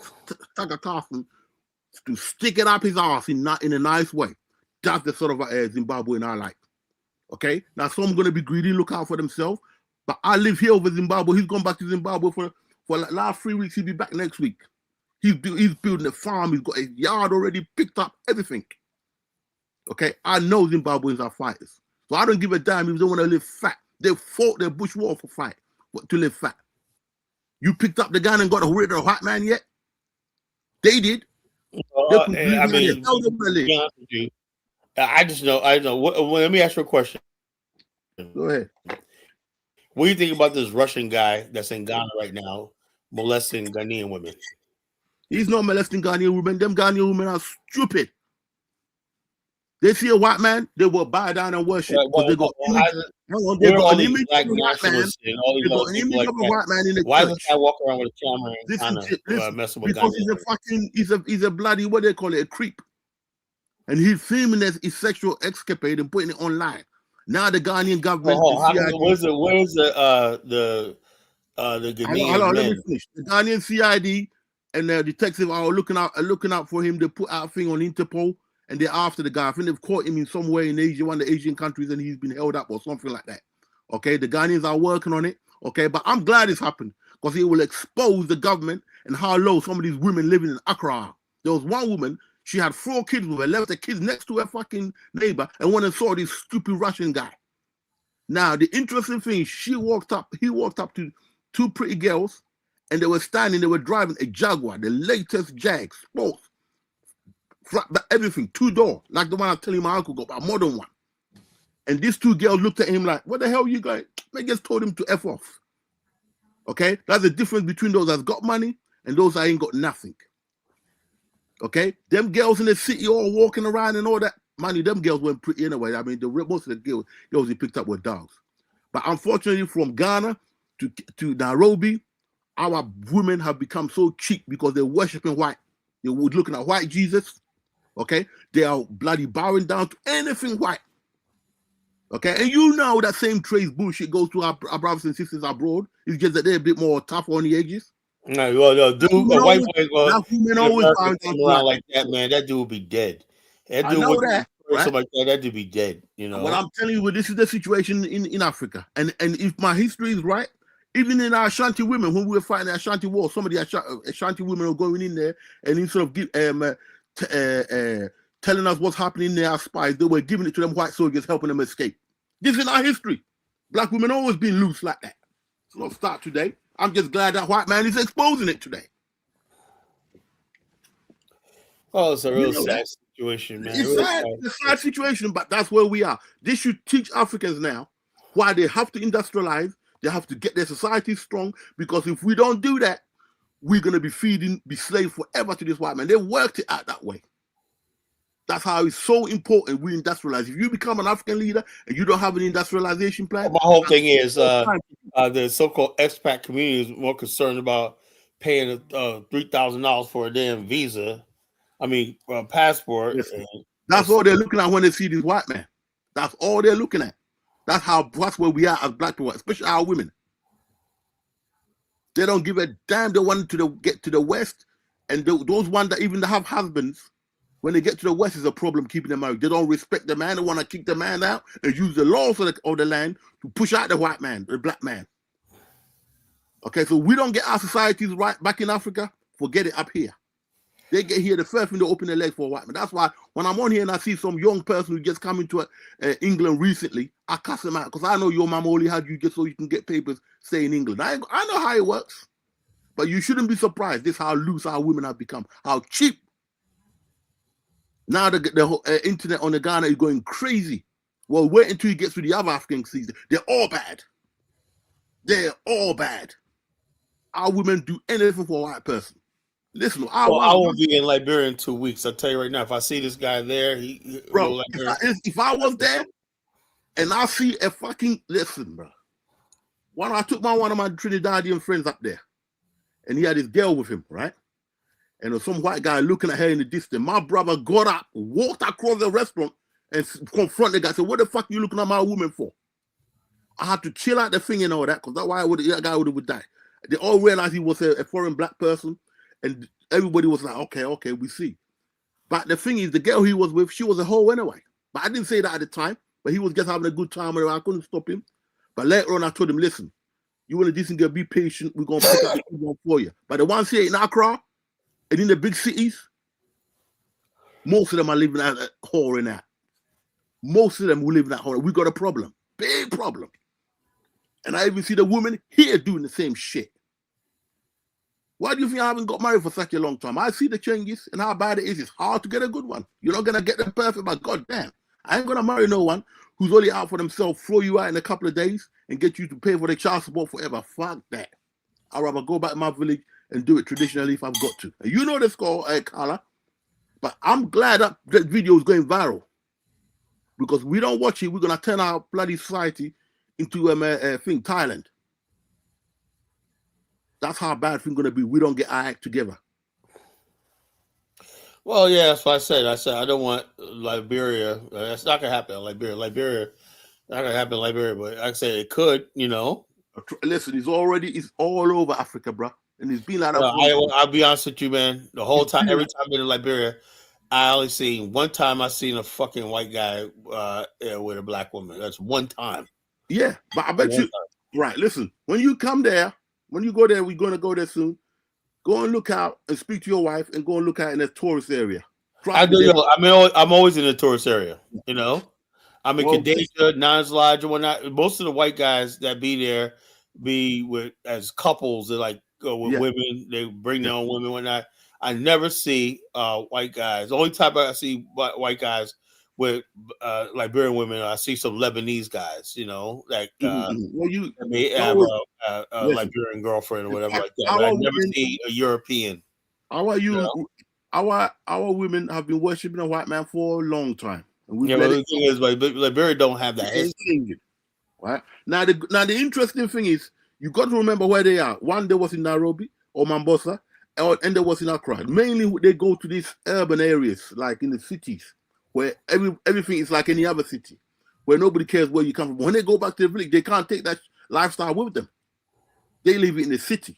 Tucker Carlson to stick it up his ass in a nice way. That's the sort of Zimbabwean I like. Okay? Now, some going to be greedy, look out for themselves. But I live here over Zimbabwe. He's gone back to Zimbabwe for the last 3 weeks. He'll be back next week. He's building a farm. He's got a yard already picked up, everything. Okay, I know Zimbabweans are fighters. So I don't give a damn if they want to live fat. They fought their Bush War for fight, to live fat. You picked up the gun and got rid of a white man yet? They did. I just know. Let me ask you a question. Go ahead. What do you think about this Russian guy that's in Ghana right now molesting Ghanaian women? He's not molesting Ghanaian women. Them Ghanaian women are stupid. They see a white man, they will bow down and worship. They got an image of a white man. They got an image of a white man in the church. Why does that walk around with a camera and kind of messing with because he's a bloody, what they call it, a creep. And he's filming his sexual escapade and putting it online. Now the Ghanaian government. Where's the Ghanaian let me finish. The Ghanaian CID and the detective are looking out for him. They put out a thing on Interpol. And they're after the guy. I think they've caught him in somewhere in Asia, one of the Asian countries, and he's been held up or something like that. Okay, the Ghanaians are working on it. Okay, but I'm glad it's happened because it will expose the government and how low some of these women living in Accra are. There was one woman, she had 4 kids with her, left the kids next to her fucking neighbor and went and saw this stupid Russian guy. Now, the interesting thing is he walked up to two pretty girls, and they were driving a Jaguar, the latest Jag, sports, everything, two-door, like the one I'm telling my uncle got, but a modern one. And these two girls looked at him like, what the hell are you going? They just told him to F off. Okay? That's the difference between those that's got money and those that ain't got nothing. Okay? Them girls in the city all walking around and all that. Money, them girls weren't pretty anyway. I mean, most of the girls he picked up were dogs. But unfortunately, from Ghana to Nairobi, our women have become so cheap because they're worshiping white. They're looking at white Jesus. Okay? They are bloody bowing down to anything white. Okay, and you know that same trace bullshit goes to our brothers and sisters abroad. It's just that they're a bit more tough on the edges. No, well, dude, a white boy always around like that, man. That dude will be dead. I know that, right? Something like that dude be dead. You know. What I'm telling you, this is the situation in Africa, and if my history is right, even in our Ashanti women, when we were fighting the Ashanti war, some of the Ashanti women are going in there and instead of telling us what's happening there as spies, they were giving it to them white soldiers, helping them escape. This is our history. Black women always been loose like that. It's not start today. I'm just glad that white man is exposing it today. Oh, it's a real sad situation, man. It's sad. It's a sad situation, but that's where we are. This should teach Africans now why they have to industrialize. They have to get their society strong, because if we don't do that, we're going to be slaves forever to this white man. They worked it out that way. That's how it's so important we industrialize. If you become an African leader and you don't have an industrialization plan, my whole thing is the so-called expat community is more concerned about paying $3,000 for a damn visa. I mean, passport. Yes. That's all they're looking at when they see this white man. That's all they're looking at. That's where we are as black people, especially our women. They don't give a damn. They want to get to the West, and those ones that even have husbands, when they get to the West, is a problem keeping them married. They don't respect the man. They want to kick the man out and use the laws of the land to push out the white man, the black man. Okay, so we don't get our societies right back in Africa. Forget it up here. They get here, the first thing they open their legs for a white man. That's why when I'm on here and I see some young person who just come into England recently, I cuss them out because I know your mom only had you just so you can get papers stay in England. I know how it works, but you shouldn't be surprised. This is how loose our women have become, how cheap. Now the internet on the Ghana is going crazy. Well, wait until you get to the other African cities. They're all bad. They're all bad. Our women do anything for a white person. Listen, I won't be in Liberia in 2 weeks. I'll tell you right now, if I see this guy there, bro, if I was there and I see a fucking, listen, bro. I took one of my Trinidadian friends up there and he had his girl with him, right? And there was some white guy looking at her in the distance. My brother got up, walked across the restaurant and confronted the guy. Said, what the fuck are you looking at my woman for? I had to chill out the thing and all that because that's why that guy would die. They all realized he was a foreign black person. And everybody was like, okay, we see. But the thing is, the girl he was with, she was a hoe anyway. But I didn't say that at the time. But he was just having a good time. And I couldn't stop him. But later on, I told him, listen, you want a decent girl, be patient. We're going to pick up one for you. But the ones here in Accra and in the big cities, most of them are living out whoring that. Most of them will live in that whore. We got a problem. Big problem. And I even see the women here doing the same shit. Why do you think I haven't got married for such a long time? I see the changes and how bad it is. It's hard to get a good one. You're not going to get the perfect, but goddamn, I ain't going to marry no one who's only out for themselves, throw you out in a couple of days and get you to pay for the child support forever. Fuck that. I'd rather go back to my village and do it traditionally if I've got to. And you know the score, Carla. But I'm glad that video is going viral. Because we don't watch it, we're going to turn our bloody society into Thailand. That's how bad things going to be. We don't get our act together. Well, yeah, that's what I said. I don't want Liberia. That's not going to happen in Liberia. Not going to happen in Liberia, but like I said, it could, you know. Listen, it's all over Africa, bro. And it's been like that. I'll be honest with you, man. The whole time, every time I've been in Liberia, I only seen one time I seen a fucking white guy with a black woman. That's one time. Yeah, but I bet you. Right, listen, when you come there, when you go there, we're going to go there soon. Go and look out and speak to your wife and go and look out in the tourist area. I'm always in the tourist area, you know. I'm in Kadeja, Nines Lodge, and whatnot. Most of the white guys that be there, be with as couples. They like go with Yeah. women. They bring their own women. Whatnot. I never see white guys. The only time I see white guys with Liberian women, I see some Lebanese guys. You know, like Well, you they may that have was a listen. Liberian girlfriend or whatever Our, like that. But I our never women, see a European. You know? our women have been worshiping a white man for a long time, and we've Yeah, let but it. the thing is, like Liberia don't have that It ain't history. changing, right? Now, the interesting thing is you got to remember where they are. One, they was in Nairobi or Mombasa, and they was in Accra. Mainly, they go to these urban areas, like in the cities, where everything is like any other city, where nobody cares where you come from. When they go back to the village, they can't take that lifestyle with them. They live in the city.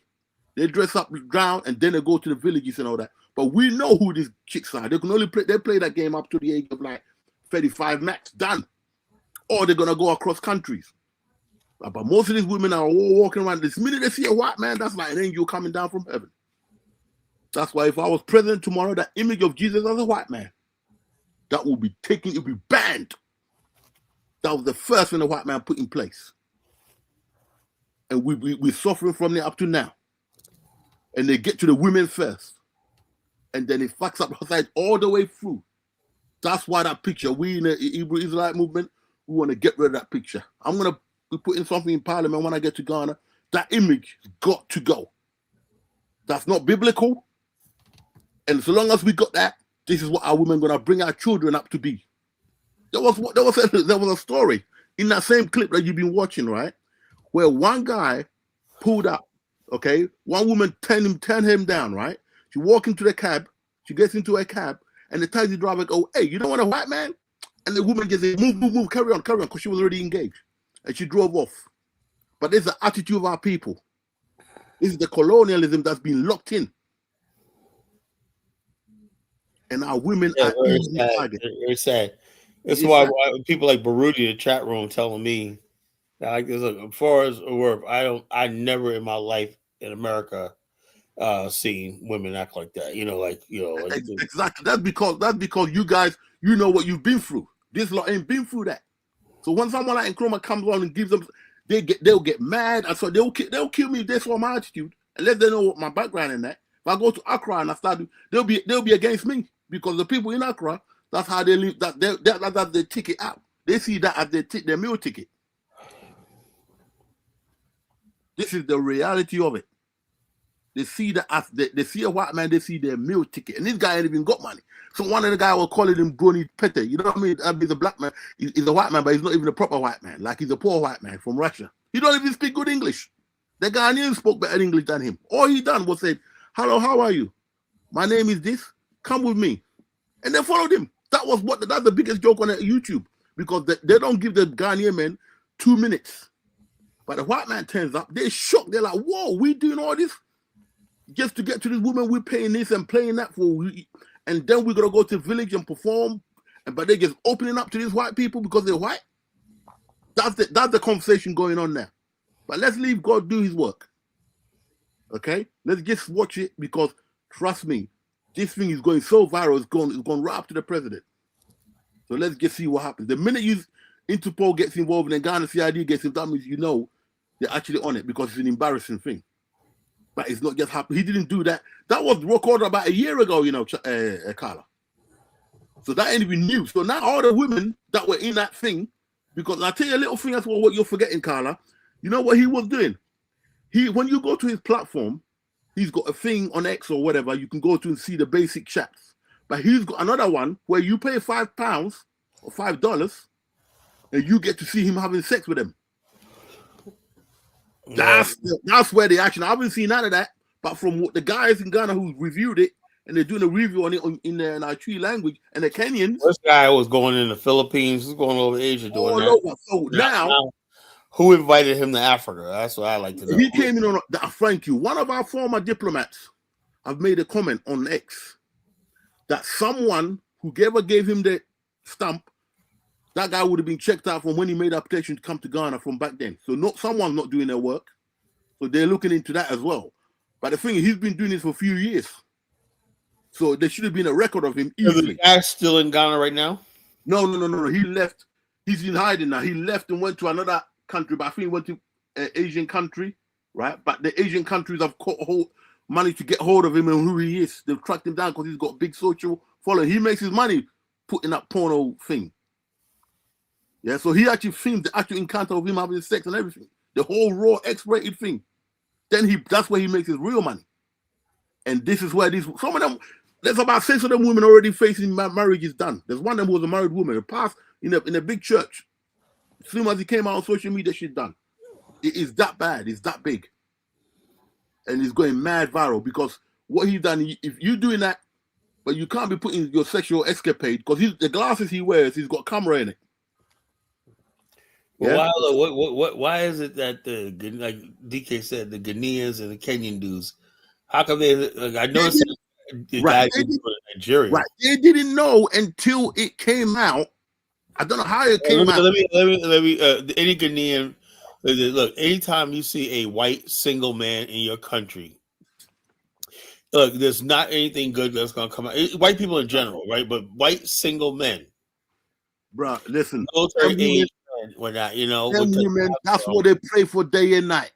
They dress up down and then they go to the villages and all that. But we know who these chicks are. They can only play that game up to the age of like 35 max, done. Or they're gonna go across countries. But most of these women are all walking around. This minute they see a white man, that's like an angel coming down from heaven. That's why if I was president tomorrow, that image of Jesus as a white man, that will be taken, it will be banned. That was the first thing the white man put in place. And we're suffering from it up to now. And they get to the women first. And then it fucks up outside all the way through. That's why that picture, we in the Hebrew Israelite movement, we want to get rid of that picture. I'm going to be putting something in Parliament when I get to Ghana. That image has got to go. That's not biblical. And so long as we got that, this is what our women are going to bring our children up to be. There was a story in that same clip that you've been watching, right? Where one guy pulled up, okay? One woman turned him down, right? She walked into the cab. She gets into a cab, and the taxi driver goes, "Hey, you don't want a white man?" And the woman just says, "Move, carry on," because she was already engaged. And she drove off. But this is the attitude of our people. This is the colonialism that's been locked in. And our women are easily targeted. Very sad. That's why people like Baruti in the chat room telling me that, like, look, as far as work, I never in my life in America seen women act like that. Exactly. That's because you guys, you know what you've been through. This lot ain't been through that. So when someone like Nkrumah comes on and gives them, they'll get mad. And so they'll kill me if they saw my attitude, unless they know what my background in that. If I go to Accra and I start, they'll be against me, because the people in Accra, that's how they live. That's their ticket out. They see that as their meal ticket. This is the reality of it. They see that as they see a white man, they see their meal ticket, and this guy ain't even got money. So one of the guys was calling him Brony Pete. You know what I mean? He's a black man. He's a white man, but he's not even a proper white man. Like, he's a poor white man from Russia. He don't even speak good English. The Ghanaian spoke better English than him. All he done was say, "Hello, how are you? My name is this. Come with me," and they followed him. That's the biggest joke on YouTube, because they don't give the Ghanaian men 2 minutes. But the white man turns up, they're shocked. They're like, "Whoa, we doing all this just to get to this woman? We're paying this and playing that for, and then we're gonna go to the village and perform, but they're just opening up to these white people because they're white." That's the conversation going on there. But let's leave God do his work. Okay? Let's just watch it, because trust me, this thing is going so viral, it's gone right up to the president. So let's just see what happens. The minute Interpol gets involved and Ghana CID gets involved, that means you know they're actually on it, because it's an embarrassing thing. But it's not just happening. He didn't do that. That was recorded about a year ago, Carla. So that ain't even new. So now all the women that were in that thing, because I'll tell you a little thing as well, what you're forgetting, Carla. You know what he was doing? When you go to his platform, he's got a thing on X or whatever, you can go to and see the basic chats. But he's got another one where you pay £5 or $5 and you get to see him having sex with them. That's where the action. I haven't seen none of that, but from the guys in Ghana who reviewed it, and they're doing a review on it in our Tree language, and the Kenyans. This guy was going in the Philippines, he's going over Asia doing that. Over. So now, who invited him to Africa? That's what I like to know. He came in on that. Thank you. One of our former diplomats have made a comment on X that someone who gave him the stamp, that guy would have been checked out from when he made the application to come to Ghana from back then. So someone's not doing their work. So they're looking into that as well. But the thing is, he's been doing this for a few years. So there should have been a record of him easily. Is the guy still in Ghana right now? No. He left. He's in hiding now. He left and went to another country, but I think he went to Asian country, right? But the Asian countries have managed to get hold of him and who he is. They've tracked him down because he's got big social following. He makes his money putting that porno thing. Yeah, so he actually filmed the actual encounter of him having sex and everything. The whole raw X-rated thing. Then that's where he makes his real money. And this is where some of them, there's about 6 of them women already facing marriage is done. There's one of them who was a married woman. It passed in a big church. As soon as he came out on social media, she's done. It is that bad. It's that big. And it's going mad viral because what he's done, if you're doing that, but you can't be putting your sexual escapade because the glasses he wears, he's got a camera in it. Yeah? Why is it that like DK said, the Ghanaians and the Kenyan dudes, how come they? I noticed the guys in Nigeria. Right, they didn't know until it came out. I don't know how it came out. Let me. Any Ghanaian, look. Anytime you see a white single man in your country, look, there's not anything good that's gonna come out. White people in general, right? But white single men, bro. Listen, military age. When that, women, that's what they pray for day and night.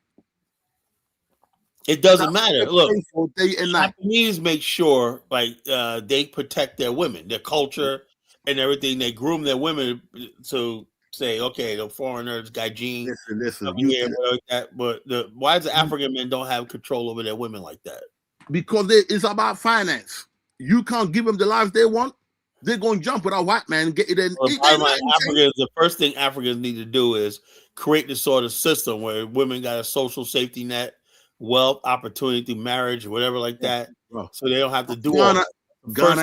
It doesn't matter. Look, day and night. Japanese make sure they protect their women, their culture, and everything. They groom their women to say, okay, the foreigners, gaijin, listen, like that. But why does the African men don't have control over their women like that? Because it's about finance. You can't give them the lives they want. They're going to jump with a white man and get it in. The first thing Africans need to do is create this sort of system where women got a social safety net, wealth, opportunity through marriage, whatever like that, so they don't have to do all that. Ghana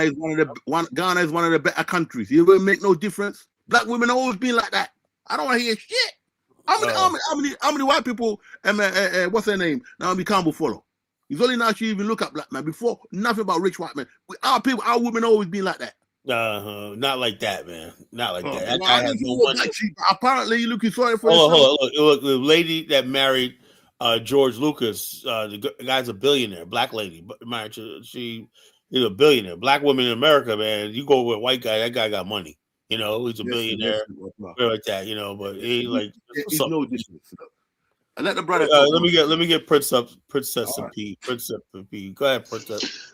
is one of the better countries. It will make no difference. Black women always been like that. I don't want to hear shit. How many white people? What's her name? Naomi Campbell follow. It's only now she even look at black man. Before, nothing about rich white men. Our women always been like that. Not like that, man. Not like that. That guy has no money. Apparently, you're looking sorry for look, the lady that married George Lucas, the guy's a billionaire, black lady, but married to, she's a billionaire. Black woman in America, man, you go with a white guy, that guy got money. He's a billionaire, like that. But he like it's no difference. I let the brother. Let me get Princess P. Princess P. Go ahead, Princess.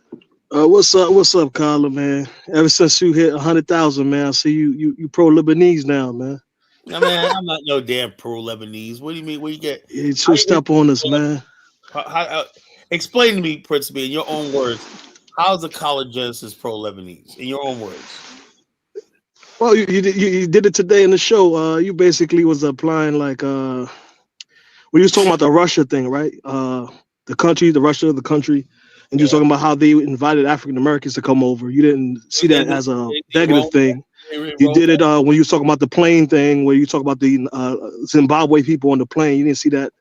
What's up, Carla, man? Ever since you hit 100,000, man, I see you pro Lebanese now, man. I mean, I'm not no damn pro Lebanese. What do you mean? What you get? You step on us, man. Explain to me, Prince B, in your own words, how's the college Genesis pro Lebanese? In your own words. Well, you did it today in the show. You basically was applying like when you was talking about the Russia thing, right? The country, and you were talking about how they invited African Americans to come over. You didn't see that as a negative thing. You did it when you was talking about the plane thing, where you talk about the Zimbabwe people on the plane. You didn't see that.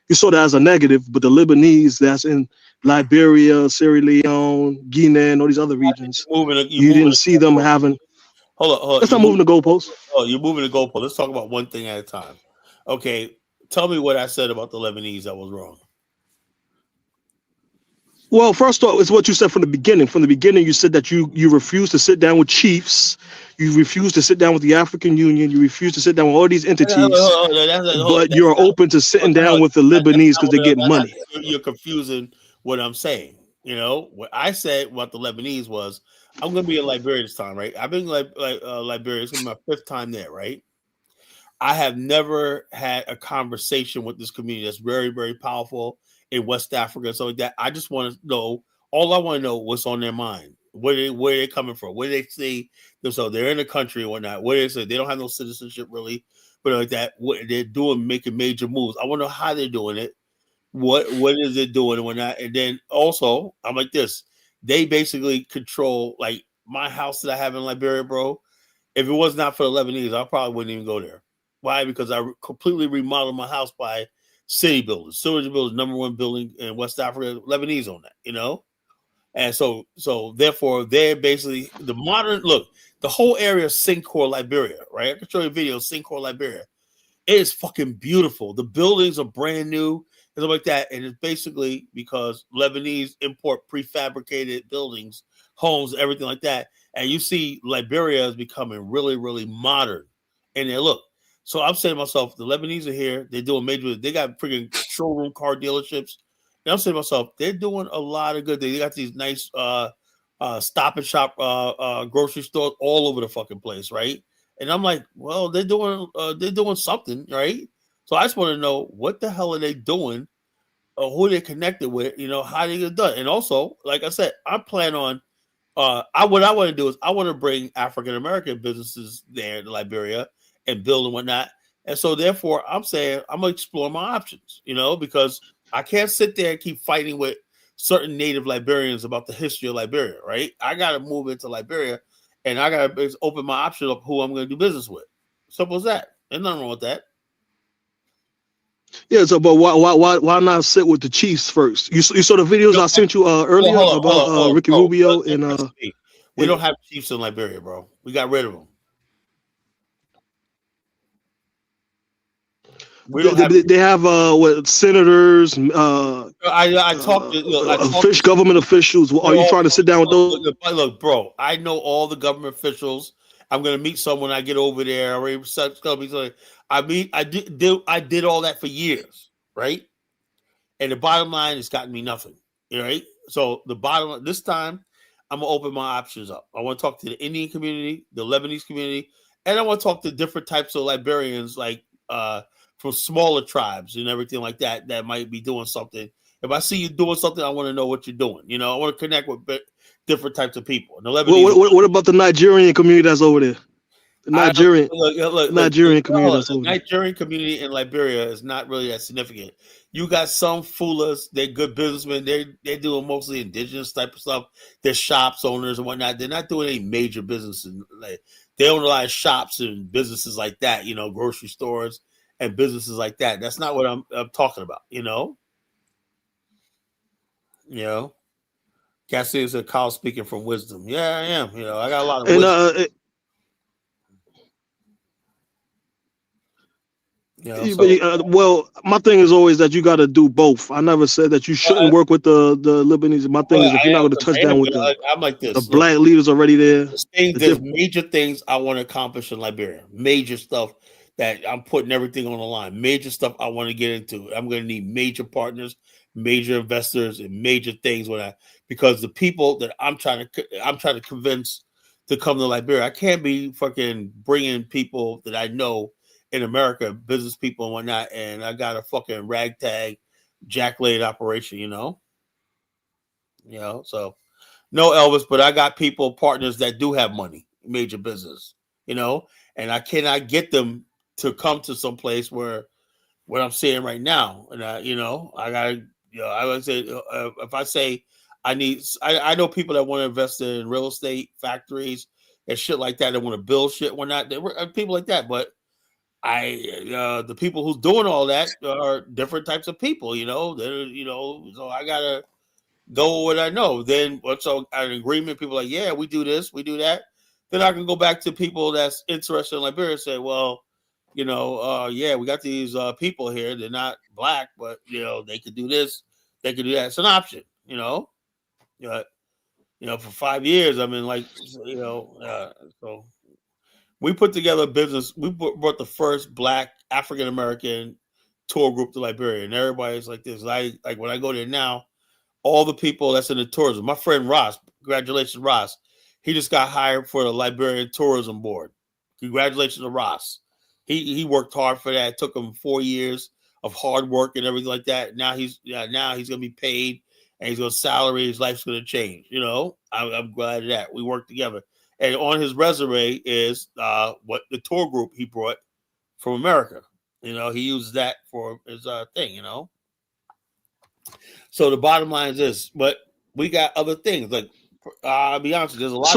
You saw that as a negative, but the Lebanese that's in Liberia, Sierra Leone, Guinea, and all these other regions, you didn't see them having. Hold on. Let's not move the goalposts. Oh, you're moving the goalpost. Let's talk about one thing at a time. Okay, tell me what I said about the Lebanese that was wrong. Well, first off, it's what you said from the beginning. From the beginning, you said that you refused to sit down with chiefs. You refused to sit down with the African Union. You refused to sit down with all these entities. But you're open to sitting down with the Lebanese because they're getting money. You're confusing what I'm saying. What I said about the Lebanese was, I'm going to be in Liberia this time, right? I've been Liberia. It's going to be my 5th time there, right? I have never had a conversation with this community that's very, very powerful in West Africa and stuff like that. I just want to know, all I want to know what's on their mind. Where they coming from? Where they say, so they're in the country or whatnot. Where they say they don't have no citizenship really, but like that, what they're doing, making major moves. I want to know how they're doing it. What is it doing and whatnot? And then also, I'm like this. They basically control like my house that I have in Liberia, bro. If it was not for the Lebanese, I probably wouldn't even go there. Why? Because I completely remodeled my house by city builders. Sewage builders, #1 building in West Africa, Lebanese on that, And so therefore, they're basically the modern look. The whole area of Sincor, Liberia, right? I can show you a video of Sincor, Liberia. It is fucking beautiful. The buildings are brand new and stuff like that. And it's basically because Lebanese import prefabricated buildings, homes, everything like that. And you see Liberia is becoming really, really modern in their look. So I'm saying to myself, the Lebanese are here. They're doing major. They got freaking showroom car dealerships. And I'm saying to myself, they're doing a lot of good things. They got these nice stop and shop grocery stores all over the fucking place, right? And I'm like, well, they're doing something, right? So I just want to know what the hell are they doing, or who they're connected with, how they get done. And also, like I said, I plan on what I want to do is I want to bring African American businesses there to Liberia and build and whatnot. And so therefore I'm saying I'm gonna explore my options, because I can't sit there and keep fighting with certain native Liberians about the history of Liberia, right? I gotta move into Liberia and I gotta open my options up who I'm gonna do business with. Simple as that. There's nothing wrong with that. Yeah, so but why not sit with the Chiefs first? You saw the videos I sent you earlier about Ricky Rubio and we don't have Chiefs in Liberia, bro. We got rid of them. They have what senators? I talked to government officials. Are you trying to sit down with those? Look, bro, I know all the government officials. I'm gonna meet someone. I get over there. I did all that for years, right? And the bottom line has gotten me nothing, right? So the bottom line, this time, I'm gonna open my options up. I want to talk to the Indian community, the Lebanese community, and I want to talk to different types of Liberians, like from smaller tribes and everything like that might be doing something. If I see you doing something, I want to know what you're doing. I want to connect with different types of people. And the Lebanese, what about the Nigerian community that's over there? The Nigerian community that's over there. Nigerian community in Liberia is not really that significant. You got some foolers, they're good businessmen. They're doing mostly indigenous type of stuff. They're shops owners and whatnot. They're not doing any major businesses. They own a lot of shops and businesses like that, grocery stores and businesses like that. That's not what I'm talking about, Cassie is a Kyle speaking from wisdom. Yeah, I am. I got a lot of wisdom. Well, my thing is always that you got to do both. I never said that you shouldn't work with the Lebanese. My thing is if you're not going to touch down with I'm like this. The black leaders already there. There's major things I want to accomplish in Liberia. Major stuff that I'm putting everything on the line. Major stuff I want to get into. I'm going to need major partners, major investors, and major things because the people that I'm trying to convince to come to Liberia, I can't be fucking bringing people that I know in America, business people and whatnot, and I got a fucking ragtag jack-laid operation, so no Elvis, but I got partners that do have money, major business, and I cannot get them to come to some place where what I'm saying right now, and I gotta, I would say if I say I know people that want to invest in real estate, factories, and shit like that. They want to build shit, whatnot. People like that, but the people who's doing all that are different types of people, so I gotta go with what I know. Then once an agreement, people are like, yeah, we do this, we do that. Then I can go back to people that's interested in Liberia and say, well, yeah, we got these people here. They're not black, but they could do this, they could do that. It's an option, for 5 years. I mean, so. We put together a business. We brought the first black African American tour group to Liberia, and everybody's like this. Like when I go there now, all the people that's in the tourism. My friend Ross, congratulations, Ross. He just got hired for the Liberian Tourism Board. Congratulations to Ross. He worked hard for that. It took him 4 years of hard work and everything like that. Now he's gonna be paid and he's gonna salary. His life's gonna change. I'm glad of that. We worked together. And on his resume is what the tour group he brought from America. He used that for his thing, So the bottom line is this, but we got other things. Like, I'll be honest, there's a lot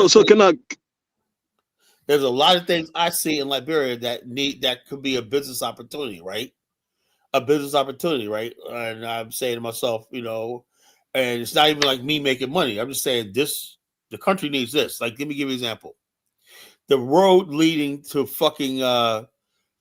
there's a lot of things I see in Liberia that could be a business opportunity, right? A business opportunity, right? And I'm saying to myself, and it's not even like me making money. I'm just saying the country needs this. Like, let me give you an example. The road leading to fucking to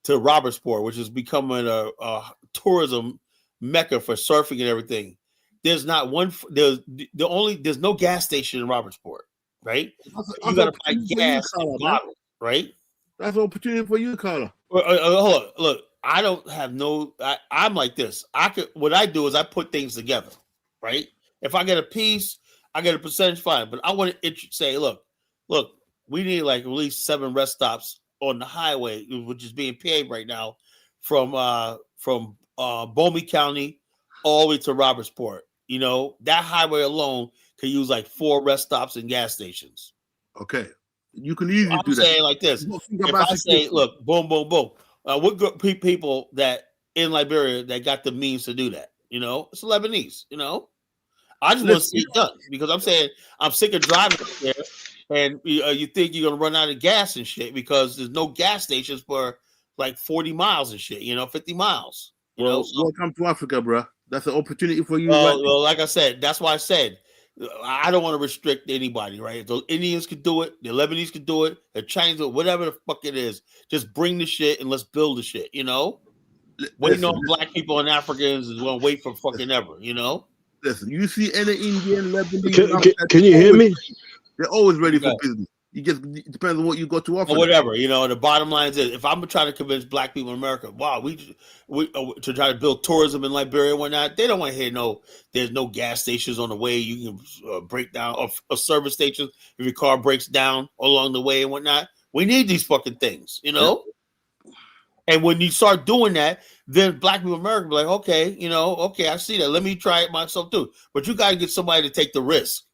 Robertsport, which is becoming a tourism mecca for surfing and everything. There's not one. There's no gas station in Robertsport, right? You got to buy gas in bottles, right? That's an opportunity for you, Carla. Hold on, look. I don't have no. I'm like this. What I do is I put things together, right? If I get a piece, I get a percentage fine. But I want to say, look, we need like at least 7 rest stops on the highway, which is being paved right now, from Bomi County all the way to Robertsport. You know, that highway alone could use like 4 rest stops and gas stations. Okay, you can easily I'm do that. saying like this: if I say, look, boom, boom, boom, what good people that in Liberia that got the means to do that? You know, it's Lebanese. You know, I just want to see it done because I'm saying I'm sick of driving up there, and you think you're gonna run out of gas and shit because there's no gas stations for like 40 miles and shit. You know, 50 miles. You know, so, welcome to Africa, bro. That's an opportunity for you. Well, like I said, that's why I said I don't want to restrict anybody, right? If the Indians could do it, the Lebanese could do it, the Chinese, whatever the fuck it is. Just bring the shit and let's build the shit, you know? Waiting on black people and Africans is going to wait for fucking ever, you know? Listen, you see any Indian, Lebanese... Can you hear me? They're always ready for business. It depends on what you got to offer. Or whatever, you know. The bottom line is, if I'm trying to convince black people in America, wow, we to try to build tourism in Liberia and whatnot, they don't want to hear there's no gas stations on the way. You can break down or service stations if your car breaks down along the way and whatnot. We need these fucking things, you know. Yeah. And when you start doing that, then black people in America be like, okay, you know, okay, I see that. Let me try it myself too. But you got to get somebody to take the risk.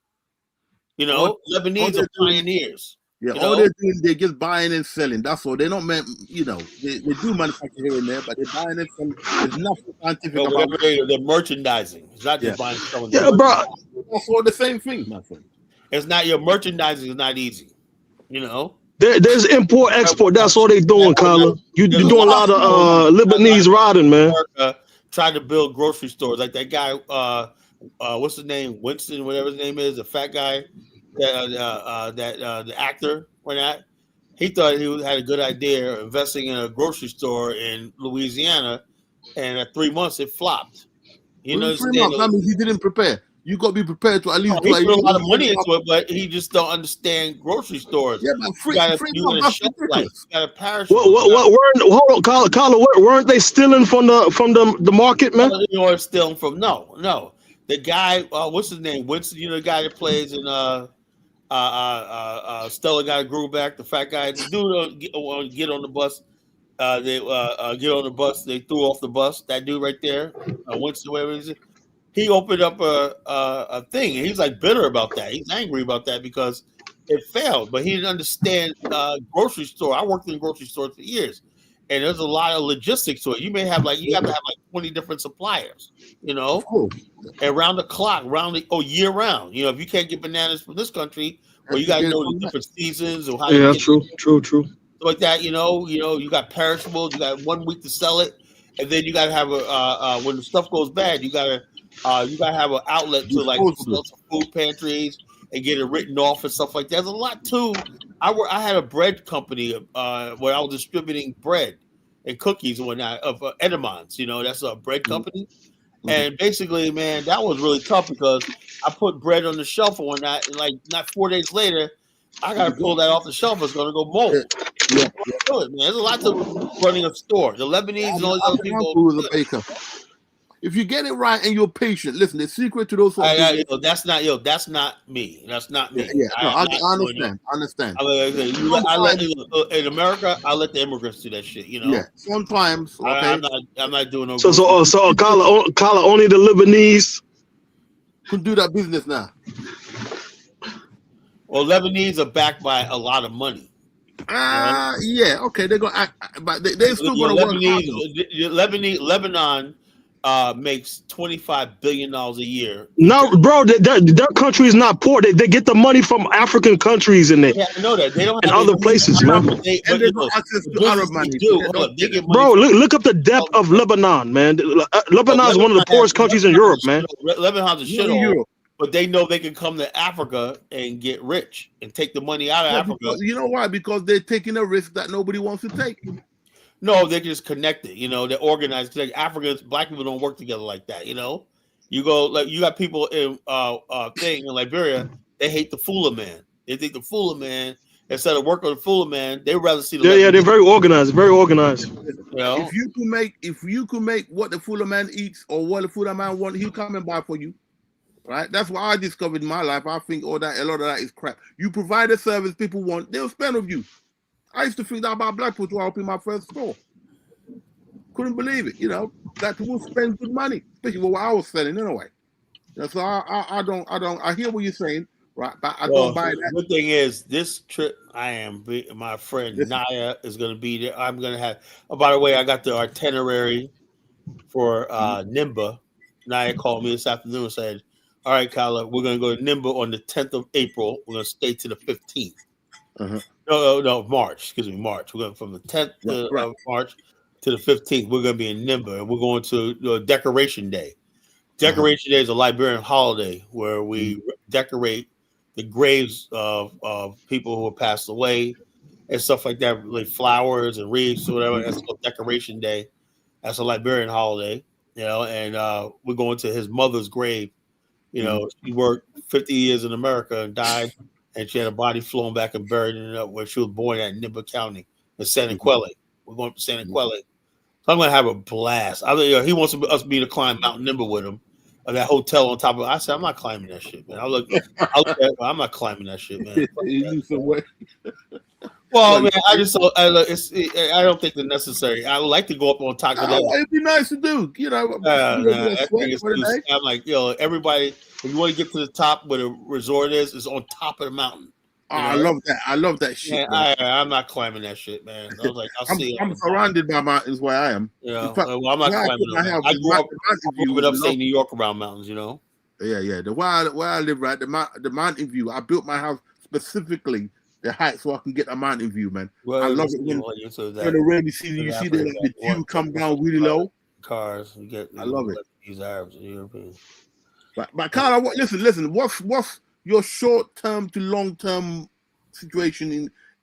You know, Lebanese are pioneers. Yeah, all they're doing, they're just buying and selling. That's all. They're not meant, you know, they do manufacture here and there, but they're buying and selling. There's nothing scientific about it. They're merchandising. It's not just buying and selling. Yeah, bro. That's all the same thing, my friend. It's not, your merchandising is not easy, you know? There's import, export. That's all they doing, Kyla. You're doing a lot of Lebanese riding, man. Tried to build grocery stores. Like that guy, what's his name? Winston, whatever his name is, the fat guy. The actor went at, he thought he had a good idea of investing in a grocery store in Louisiana, and at 3 months it flopped. You know, 3 months. That means he didn't prepare. You got to be prepared to at least. He put a lot of money into it, but he just don't understand grocery stores. Yeah, but you got a parachute. Hold on, Carla, weren't they stealing from the market, man? You know, stealing from no. The guy, what's his name? Winston, you know, the guy that plays in Stella Guy Grubeck, the fat guy. The dude get on the bus. They get on the bus. They threw off the bus. That dude right there, Winston, whatever it is. He opened up a thing, and he's like bitter about that. He's angry about that because it failed. But he didn't understand grocery store. I worked in grocery stores for years, and there's a lot of logistics to it. You have to have like 20 different suppliers, you know, and round the clock, year round. You know, if you can't get bananas from this country, well, you got to know the different seasons or how. Yeah, true. Like that, you know, you got perishables. You got 1 week to sell it, and then you got to have when the stuff goes bad, you got to have an outlet to like sell some food pantries and get it written off and stuff like that. There's a lot too. I had a bread company where I was distributing bread and cookies and whatnot of Edamons. You know, that's a bread company. Mm-hmm. And basically, man, that was really tough because I put bread on the shelf and whatnot, and like not 4 days later, I got to pull that off the shelf. It's going to go mold. Yeah. Man, there's a lot to running a store. The Lebanese and all these other people. Was a baker. If you get it right and you're patient, listen, the secret to those that's not me. That's not me. Yeah, I understand. In America, I let the immigrants do that shit, you know. Yeah, sometimes. Okay. I'm not doing no. So Carla, only the Lebanese could do that business now. Well, Lebanese are backed by a lot of money. Yeah, okay, they're gonna act, but they're still gonna work hard. Lebanon makes $25 billion a year. No, bro, their country is not poor. They get the money from African countries in there. Yeah, I know that. They don't have other places, man. They got access to Arab money. Bro, look up the depth of Lebanon, man. Lebanon is one of the poorest countries in Europe, man. Lebanon's a shithole, but they know they can come to Africa and get rich and take the money out of Africa. You know why? Because they're taking a risk that nobody wants to take. No, they're just connected. You know, they're organized. Like Africans, black people don't work together like that. You know, you go like you got people in in Liberia. They hate the Fula man. They think the Fula man instead of working with Fuller Man, they rather see the Yeah, they're very organized. Very organized. You know? If you can make what the Fuller Man eats or what the Fuller Man wants, he'll come and buy for you. Right? That's what I discovered in my life. I think a lot of that is crap. You provide a service people want, they'll spend with you. I used to think that about black people to open my first store. Couldn't believe it, you know. Black people spend good money, especially what I was selling anyway. So I hear what you're saying, right? But I don't buy that. The good thing is this trip, my friend Naya is going to be there. I'm going to have. Oh, by the way, I got the itinerary for Nimba. Naya called me this afternoon and said, "All right, Kyla, we're going to go to Nimba on the 10th of April. We're going to stay to the 15th. No, March. Excuse me, March. We're going from the 10th of March to the 15th. We're going to be in Nimba, and we're going to Decoration Day. Decoration Day is a Liberian holiday where we decorate the graves of people who have passed away and stuff like that, like flowers and wreaths or whatever. That's called Decoration Day. That's a Liberian holiday, you know, and we're going to his mother's grave. You know, she worked 50 years in America and died, and she had a body flown back and buried in it where she was born at Nimba County in San Quelle. We're going to San Quelle. So I'm going to have a blast. He wants us to climb Mount Nimba with him. That hotel on top of it. I said, I'm not climbing that shit, man. I look at it, I'm not climbing that shit, man. Well, man, I don't think they're necessary. I would like to go up on top of that. It'd be nice to do, you know. I'm like, everybody, if you want to get to the top where the resort is on top of the mountain. I love that. I love that shit. Man, I'm not climbing that shit, man. I was like, I'm surrounded by mountains where I am. You know, well, I'm not climbing them. I grew up upstate New York around mountains, you know. Yeah. Where I live, right, the mountain view. I built my house specifically the height so I can get a mountain view, man. Well, I love it when the rainy season you see the dew come down really low. Cars, you get. I love it. These Arabs and Europeans. But Carla, listen. What's your short-term to long-term situation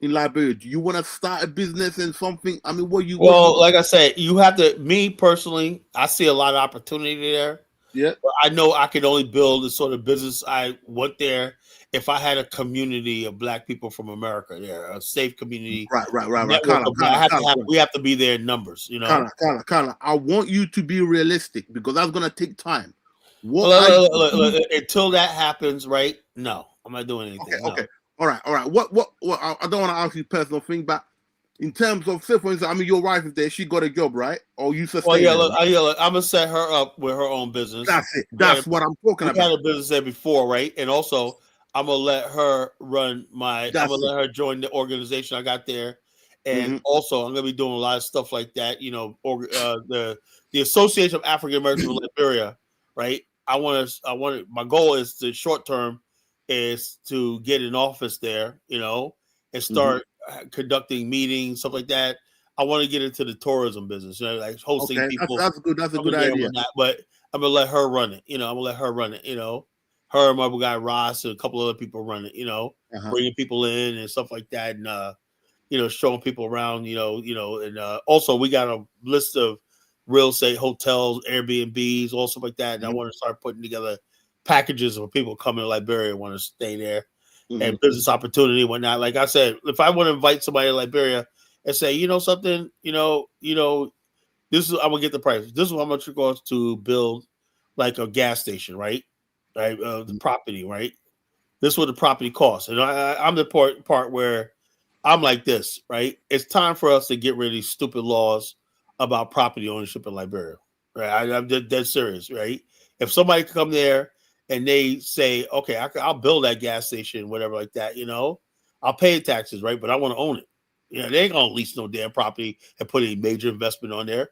in Liberia? Do you want to start a business and something? I mean, like I said, you have to. Me personally, I see a lot of opportunity there. Yeah, but I know I could only build the sort of business I want there if I had a community of black people from America there, a safe community. Right. We have to be there in numbers, you know. Carla, I want you to be realistic because that's going to take time. Look, until that happens, right? No, I'm not doing anything. Okay. All right. What? I don't want to ask you a personal thing, but in terms of, say for instance, I mean, your wife is there. She got a job, right? Or you sustain? Look, I'm gonna set her up with her own business. That's it. That's what I'm talking about. We had a business there before, right? And also, I'm gonna let her run I'm gonna let her join the organization I got there, and also I'm gonna be doing a lot of stuff like that. You know, the Association of African Americans of Liberia, right? My goal is to short term is to get an office there, you know, and start conducting meetings, stuff like that. I want to get into the tourism business, you know, like hosting people. That's a good idea. But I'm gonna let her run it. You know, You know, her and my guy Ross and a couple other people run it. You know, bringing people in and stuff like that, and you know, showing people around. You know, and also we got a list of real estate hotels, Airbnbs, all stuff like that. And I want to start putting together packages for people coming to Liberia and want to stay there, and business opportunity and whatnot. Like I said, if I want to invite somebody to Liberia and say, you know something, you know, this is, I'm gonna get the price. This is how much it costs to build like a gas station, right? The property, right? This is what the property costs. And I'm the part where I'm like this, right? It's time for us to get rid of these stupid laws about property ownership in Liberia, right? I'm dead serious, right? If somebody come there and they say, okay, I'll build that gas station, whatever like that, you know, I'll pay taxes, right? But I want to own it. You know, they ain't gonna lease no damn property and put any major investment on there.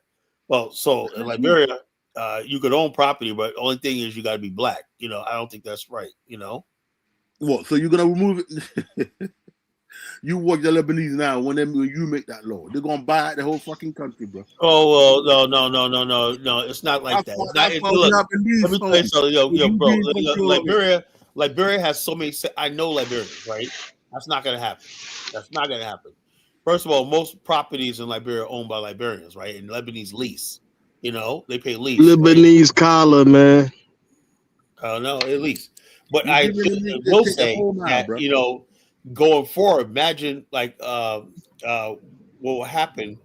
Well, so in Liberia, you could own property, but the only thing is you got to be black. You know, I don't think that's right. You know. What? So you're gonna remove it? You watch the Lebanese now. When you make that law, they're gonna buy out the whole fucking country, bro. Oh well, no. It's not like that. Let me tell you something, bro. Liberia has so many. I know Liberians, right? That's not gonna happen. First of all, most properties in Liberia are owned by Liberians, right? And Lebanese lease. You know, they pay lease. Lebanese collar, man. No, at least. But I will say that, you know, going forward, imagine like what will happen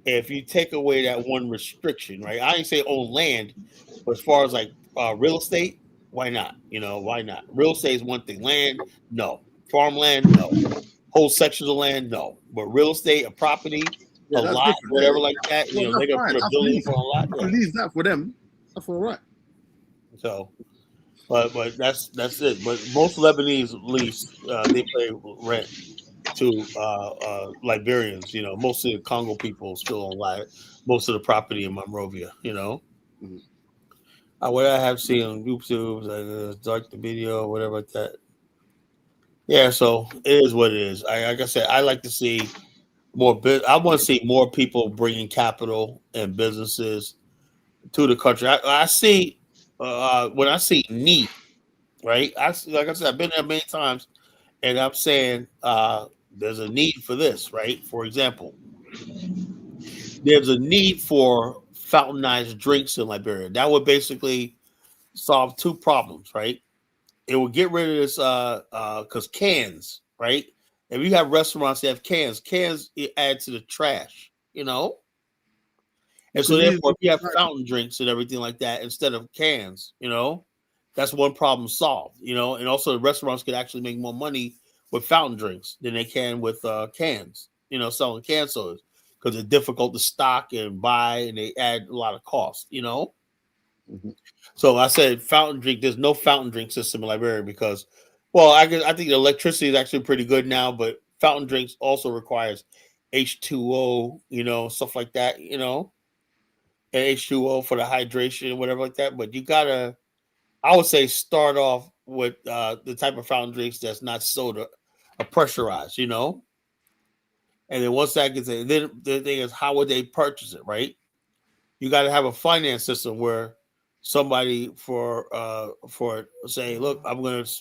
if you take away that one restriction, right? I ain't say own land, but as far as like real estate, why not? Why not? Real estate is one thing. Land, no. Farmland, no. Whole sections of land, no. But real estate, a property, Yeah, a that's lot, different. whatever like that, Well, they're that's gonna fine. put a That's building lease. up on a lot. You Yeah. can lease that for them. That's all right. So, but that's it. But most Lebanese lease, they pay rent to Liberians. Most of the Congo people still own most of the property in Monrovia. Mhm. What I have seen on YouTube, like the video, whatever like that. Yeah, so it is what it is. Like I said, I like to see more. I want to see more people bringing capital and businesses to the country. I see when I see need, right? Like I said, I've been there many times, and I'm saying there's a need for this, right? For example, there's a need for fountainized drinks in Liberia. That would basically solve two problems, right? It would get rid of this because cans, right? If you have restaurants that have cans add to the trash. You And so can use therefore, if you have fountain drinks and everything like that instead of cans, that's one problem solved. And also the restaurants could actually make more money with fountain drinks than they can with cans, selling can sodas because they're difficult to stock and buy and they add a lot of cost. Mhm. So I said fountain drink. There's no fountain drink system in Liberia because, well, I think the electricity is actually pretty good now, but fountain drinks also requires H2O, stuff like that, and H2O for the hydration, whatever like that. But you gotta, I would say, start off with the type of fountain drinks that's not soda, or pressurized, and then once that gets in, then the thing is, how would they purchase it, right? You got to have a finance system where somebody for say, look, I'm going to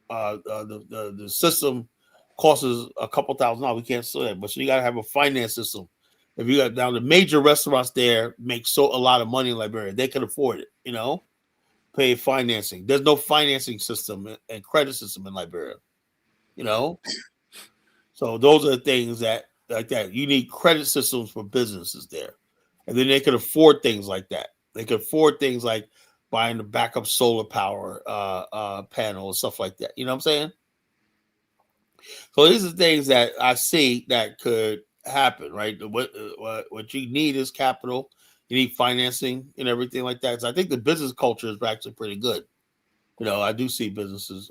the system costs us a couple $1,000. We can't sell that, but so you got to have a finance system. If you got down the major restaurants there make a lot of money in Liberia, they can afford it. Pay financing. There's no financing system and credit system in Liberia. You know, so those are the things that like that. You need credit systems for businesses there. And then they could afford things like that. They could afford things like buying the backup solar power panel and stuff like that. You know what I'm saying? So these are things that I see that could happen, right? What you need is capital. You need financing and everything like that. So I think the business culture is actually pretty good. I do see businesses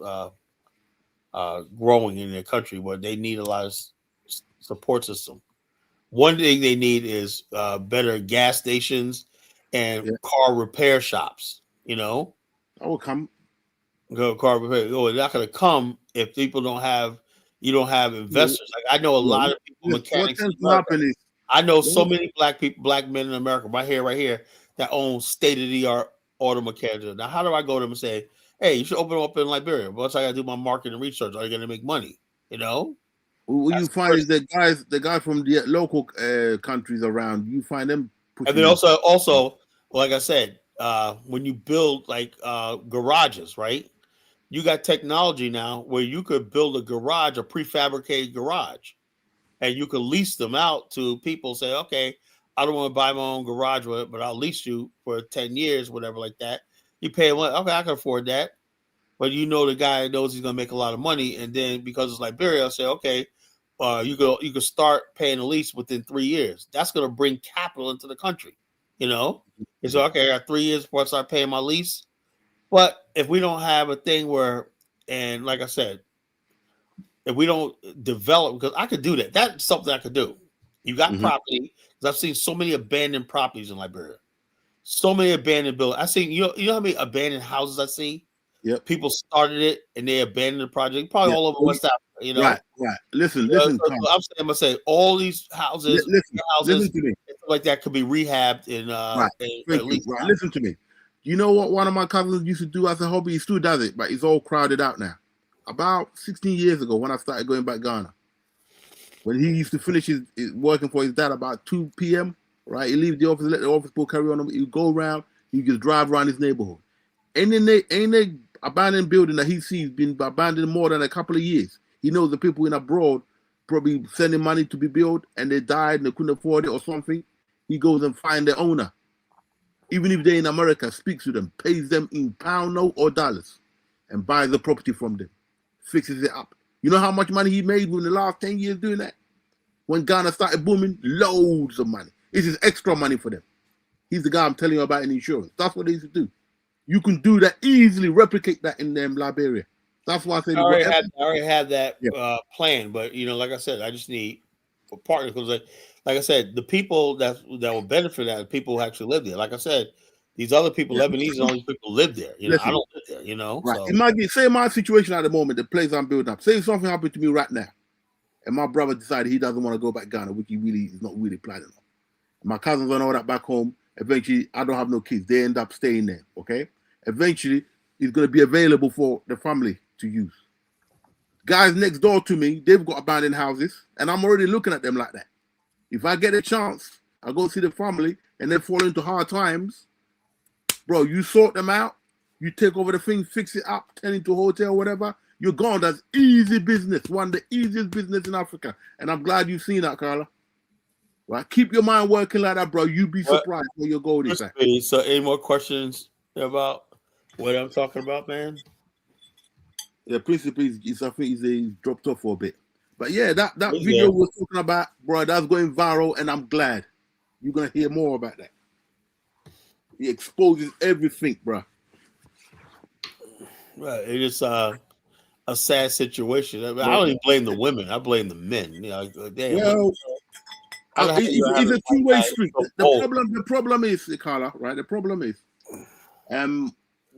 growing in their country, but they need a lot of support system. One thing they need is better gas stations and Yeah, car repair shops. I will come. Car repair. Oh, it's not going to come if people don't have you don't have Yeah, investors. Like I know a yeah. lot of people, What mechanics in tends to America. happen is I know so when many black people, black men in America, right here, that own state of the art auto mechanics. Now, how do I go to them and say, "Hey, you should open up in Liberia"? What's I got to do my marketing research? Are you going to make money? what That's you the find is first. the guy from the local countries around, you find them And then pushing this. also, like I said, when you build like garages, right? You got technology now where you could build a garage, a prefabricated garage, and you could lease them out to people. Say, okay, I don't want to buy my own garage with it, but I'll lease you for 10 years, whatever, like that. You pay him, okay, I can afford that. But the guy knows he's gonna make a lot of money, and then because it's Liberia, I'll say, okay, you could start paying the lease within 3 years. That's gonna bring capital into the country. It's okay. I got 3 years before I start paying my lease. But if we don't have a thing where, and like I said, if we don't develop, because I could do that. That's something I could do. You got Mhm. property, because I've seen so many abandoned properties in Liberia. So many abandoned buildings. I seen you know how many abandoned houses I see? Yep. People started it and they abandoned the project. Probably Yeah. all over West Africa. Right. Right. Listen. So, Listen, so Tom. I'm saying all these houses, Listen houses, to me. and stuff like that could be rehabbed Right. in Thank at you. least. Right. Listen to me. You know what one of my cousins used to do as a hobby? He still does it, but it's all crowded out now. About 16 years ago, when I started going back Ghana, when he used to finish his working for his dad about 2 p.m., right? He leave the office, let the office boy carry on. He go around, he just drive around his neighborhood. Ain't a abandoned building that he sees been abandoned more than a couple of years. He knows the people in abroad probably sending money to be built and they died and they couldn't afford it or something. He goes and finds the owner. Even if they're in America, speaks to them, pays them in pound note or dollars, and buys the property from them, fixes it up. You know how much money he made in the last 10 years doing that? When Ghana started booming, loads of money. This is extra money for them. He's the guy I'm telling you about in insurance. That's what they used to do. You can do that easily, replicate that in Liberia. That's why I said I already had that plan, but like I said, I just need a partner because, like I said, the people that will benefit that are people who actually live there. Like I said, these other people, Lebanese, and all these people live there. I don't live there. Right. So. Imagine, say my situation at the moment, the place I'm building up. Say something happened to me right now, and my brother decided he doesn't want to go back to Ghana, which he really is not really planning on. My cousins and all that back home. Eventually, I don't have no kids. They end up staying there. Okay. Eventually, it's going to be available for the family to use. Guys next door to me, they've got abandoned houses, and I'm already looking at them like that. If I get a chance, I go see the family, and they fall into hard times. Bro, you sort them out, you take over the thing, fix it up, turn it into a hotel, whatever. You're gone. That's easy business. One of the easiest business in Africa, and I'm glad you've seen that, Carla. Right? Keep your mind working like that, bro. You'd be surprised where your goal is at. So, any more questions about what I'm talking about, man? Yeah, principally, I think he's dropped off for a bit. But yeah, that video we're talking about, bro, that's going viral, and I'm glad. You're going to hear more about that. He exposes everything, bro. Right. It is a sad situation. I don't even blame the women. I blame the men. Well, it's a two-way street. The problem is, Carla, right? The problem is,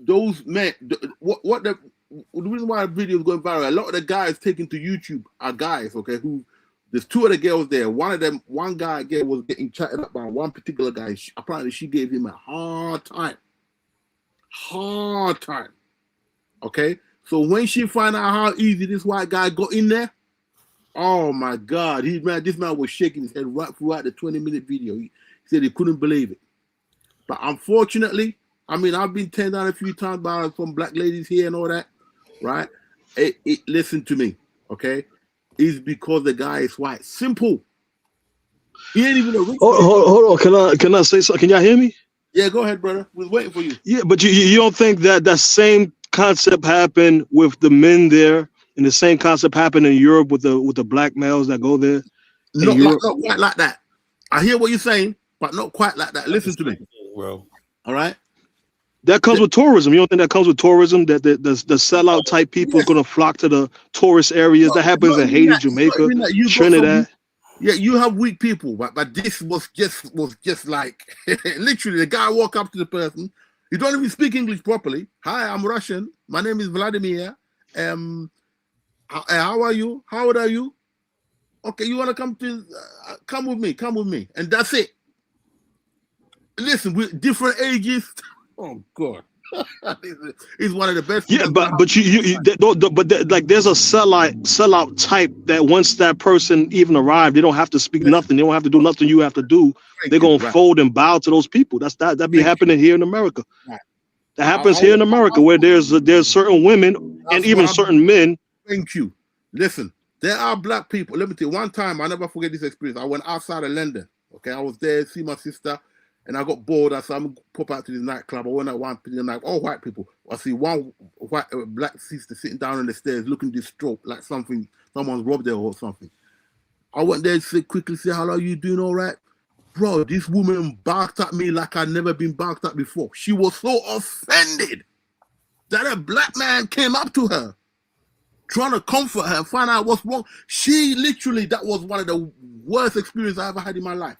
those men, the reason why the video is going viral, a lot of the guys taken to YouTube are guys, okay, who, there's two of the girls there. One girl was getting chatted up by one particular guy. Apparently, she gave him a hard time. Okay? So when she found out how easy this white guy got in there, oh my God, this man was shaking his head right throughout the 20-minute video. He said he couldn't believe it. But unfortunately, I mean, I've been turned down a few times by some black ladies here and all that, right? Listen to me, okay? It's because the guy is white. Simple. He ain't even a rich man. Hold on. Can I say something? Can y'all hear me? Yeah, go ahead, brother. We're waiting for you. Yeah, but you don't think that same concept happened with the men there, and the same concept happened in Europe with the black males that go there? Not quite like that. I hear what you're saying, but not quite like that. Listen to me, bro. All right. That comes with tourism. You don't think that comes with tourism? That the sellout type people are going to flock to the tourist areas? That happens in Haiti, Jamaica, Trinidad. Yeah, you have weak people, but this was just like literally the guy walk up to the person. You don't even speak English properly. Hi, I'm Russian. My name is Vladimir. How are you? How old are you? Okay, you want to come with me, and that's it. Listen, with different ages. Oh God, he's one of the best. Yeah, but there's a sellout type that once that person even arrived, they don't have to speak nothing. They don't have to do nothing. You have to do. They're gonna fold and bow to those people. That be happening here in America. Right. That happens here in America, where there's certain women and even certain men. Thank you. Listen, there are black people. Let me tell you, one time I never forget this experience. I went outside of London. Okay, I was there, see my sister. And I got bored. I said, I'm going to pop out to this nightclub. I went out one night, all white people. I see one black sister sitting down on the stairs looking distraught, like someone's robbed her or something. I went there to quickly say, hello, you doing all right? Bro, this woman barked at me like I'd never been barked at before. She was so offended that a black man came up to her, trying to comfort her and find out what's wrong. That was one of the worst experiences I ever had in my life.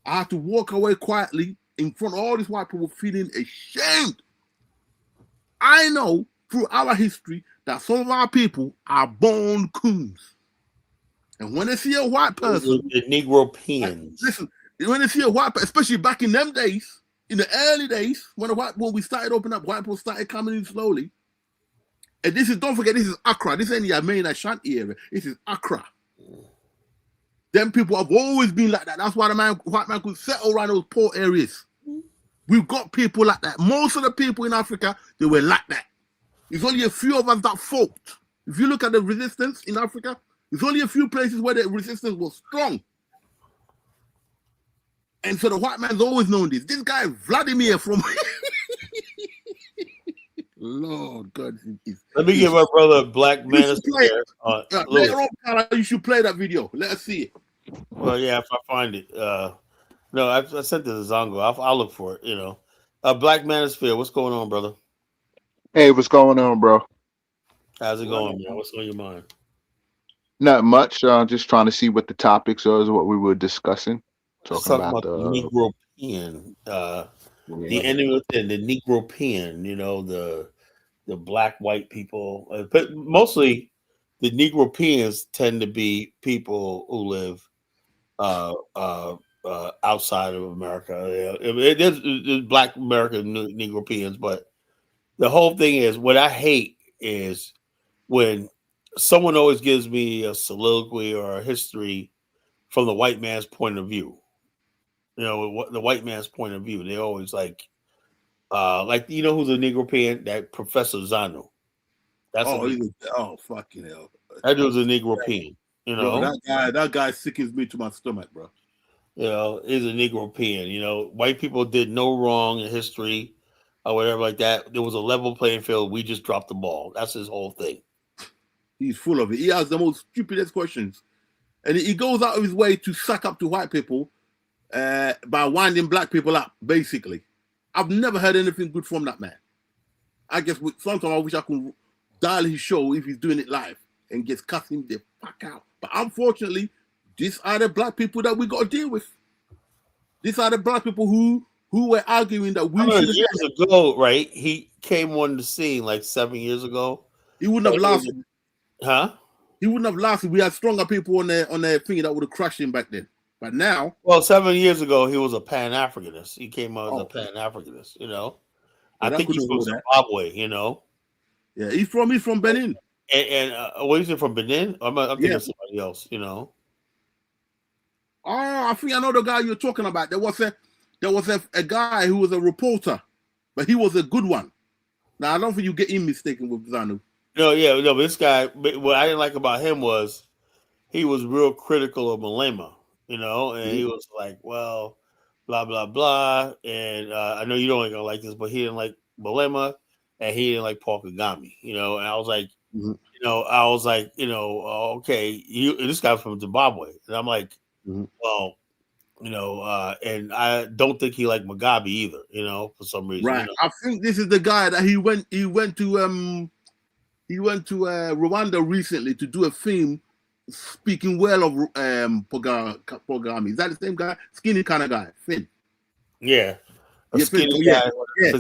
I had to walk away quietly in front of all these white people feeling ashamed. I know through our history that some of our people are born coons. And when they see a white person, the Negropeans. Listen, when they see a white person, especially back in them days, in the early days, when we started opening up, white people started coming in slowly. And don't forget, this is Accra. This ain't the main Ashanti area. This is Accra. Them people have always been like that. That's why white man could settle around those poor areas. We've got people like that. Most of the people in Africa, they were like that. It's only a few of us that fought. If you look at the resistance in Africa, there's only a few places where the resistance was strong. And so the white man's always known this. This guy, Vladimir from... Lord God. Let me give my brother Black Manosphere. Later on, Carla, you should play that video. Let us see it. Well, yeah, if I find it. No, I sent it to Zongo. I'll look for it, you know. Black Manosphere, what's going on, brother? Hey, what's going on, bro? How's it going, man? What's on your mind? Not much. Just trying to see what the topics are, is what we were discussing. Talking about the Negropean, the enemy within, the Negropean, you know, the black white people, but mostly the Negropeans tend to be people who live outside of America. There's black American Negropeans, but the whole thing is, what I hate is when someone always gives me a soliloquy or a history from the white man's point of view. You know, the white man's point of view. They always like you know who's a Negropean? That Professor Zanu. That's fucking hell. That dude's a Negropean. You know, bro, that guy sickens me to my stomach, bro. You know, is a Negropean. You know, white people did no wrong in history or whatever like that. There was a level playing field. We just dropped the ball. That's his whole thing. He's full of it. He has the most stupidest questions, and he goes out of his way to suck up to white people by winding black people up. Basically, I've never heard anything good from that man. I guess sometimes I wish I could dial his show if he's doing it live and just cut him the fuck out. But unfortunately, these are the black people that we got to deal with. These are the black people who were arguing that we should. Years ago, right? He came on the scene like 7 years ago. He wouldn't have lasted. Huh? He wouldn't have lasted. We had stronger people on their thing that would have crushed him back then. But now, well, 7 years ago, he was a Pan-Africanist. He came out as a Pan-Africanist. You know, I think he's from Zimbabwe. You know, yeah, he's from Benin. And what is it from Benin? I'm thinking of somebody else. You know. Oh, I think I know the guy you're talking about. There was a guy who was a reporter, but he was a good one. Now I don't think you get him mistaken with Zanu. No, but this guy. What I didn't like about him was he was real critical of Malema. You know, and he was like, well, blah, blah, blah. And I know you don't gonna like this, but he didn't like Malema and he didn't like Paul Kagame, you know. And I was like, okay, this guy's from Zimbabwe. And I'm like, well, you know, and I don't think he liked Mugabe either, you know, for some reason. Right. You know? I think this is the guy that he went to Rwanda recently to do a film speaking well of Pogami. Is that the same guy? Skinny kind of guy, Finn. Yeah. Skinny guy. Yeah.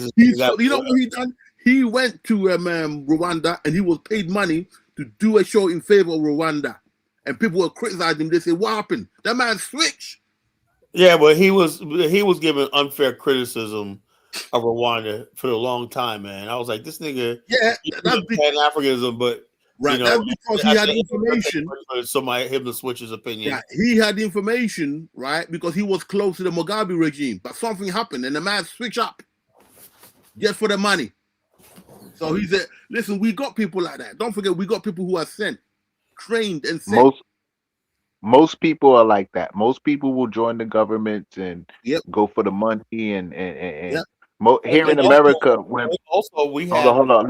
You know what he done? He went to Rwanda and he was paid money to do a show in favor of Rwanda. And people were criticizing him. They said, what happened? That man switched. Yeah, but he was given unfair criticism of Rwanda for a long time, man. I was like, this nigga, that's Pan-Africanism, but right, you know, that's because he had information. Somebody him to switch his opinion. Yeah, he had information, right? Because he was close to the Mugabe regime, but something happened, and the man switched up just for the money. So he said, "Listen, we got people like that. Don't forget, we got people who are sent, trained, and sent." Most people are like that. Most people will join the government and go for the money and here in America, when also we have hold on.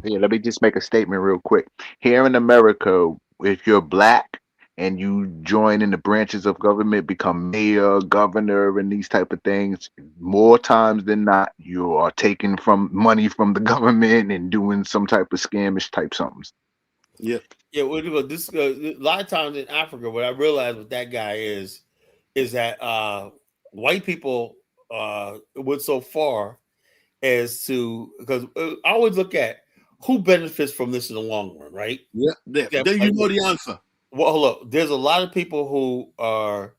Let me just make a statement real quick. Here in America, if you're black and you join in the branches of government, become mayor, governor, and these type of things, more times than not, you are taking from money from the government and doing some type of scamish type something. Yeah. Yeah, this a lot of times in Africa, what I realized with that guy is that white people went so far as to, because I always look at who benefits from this in the long run, right? Yeah, then you know the answer. Well, look, there's a lot of people who are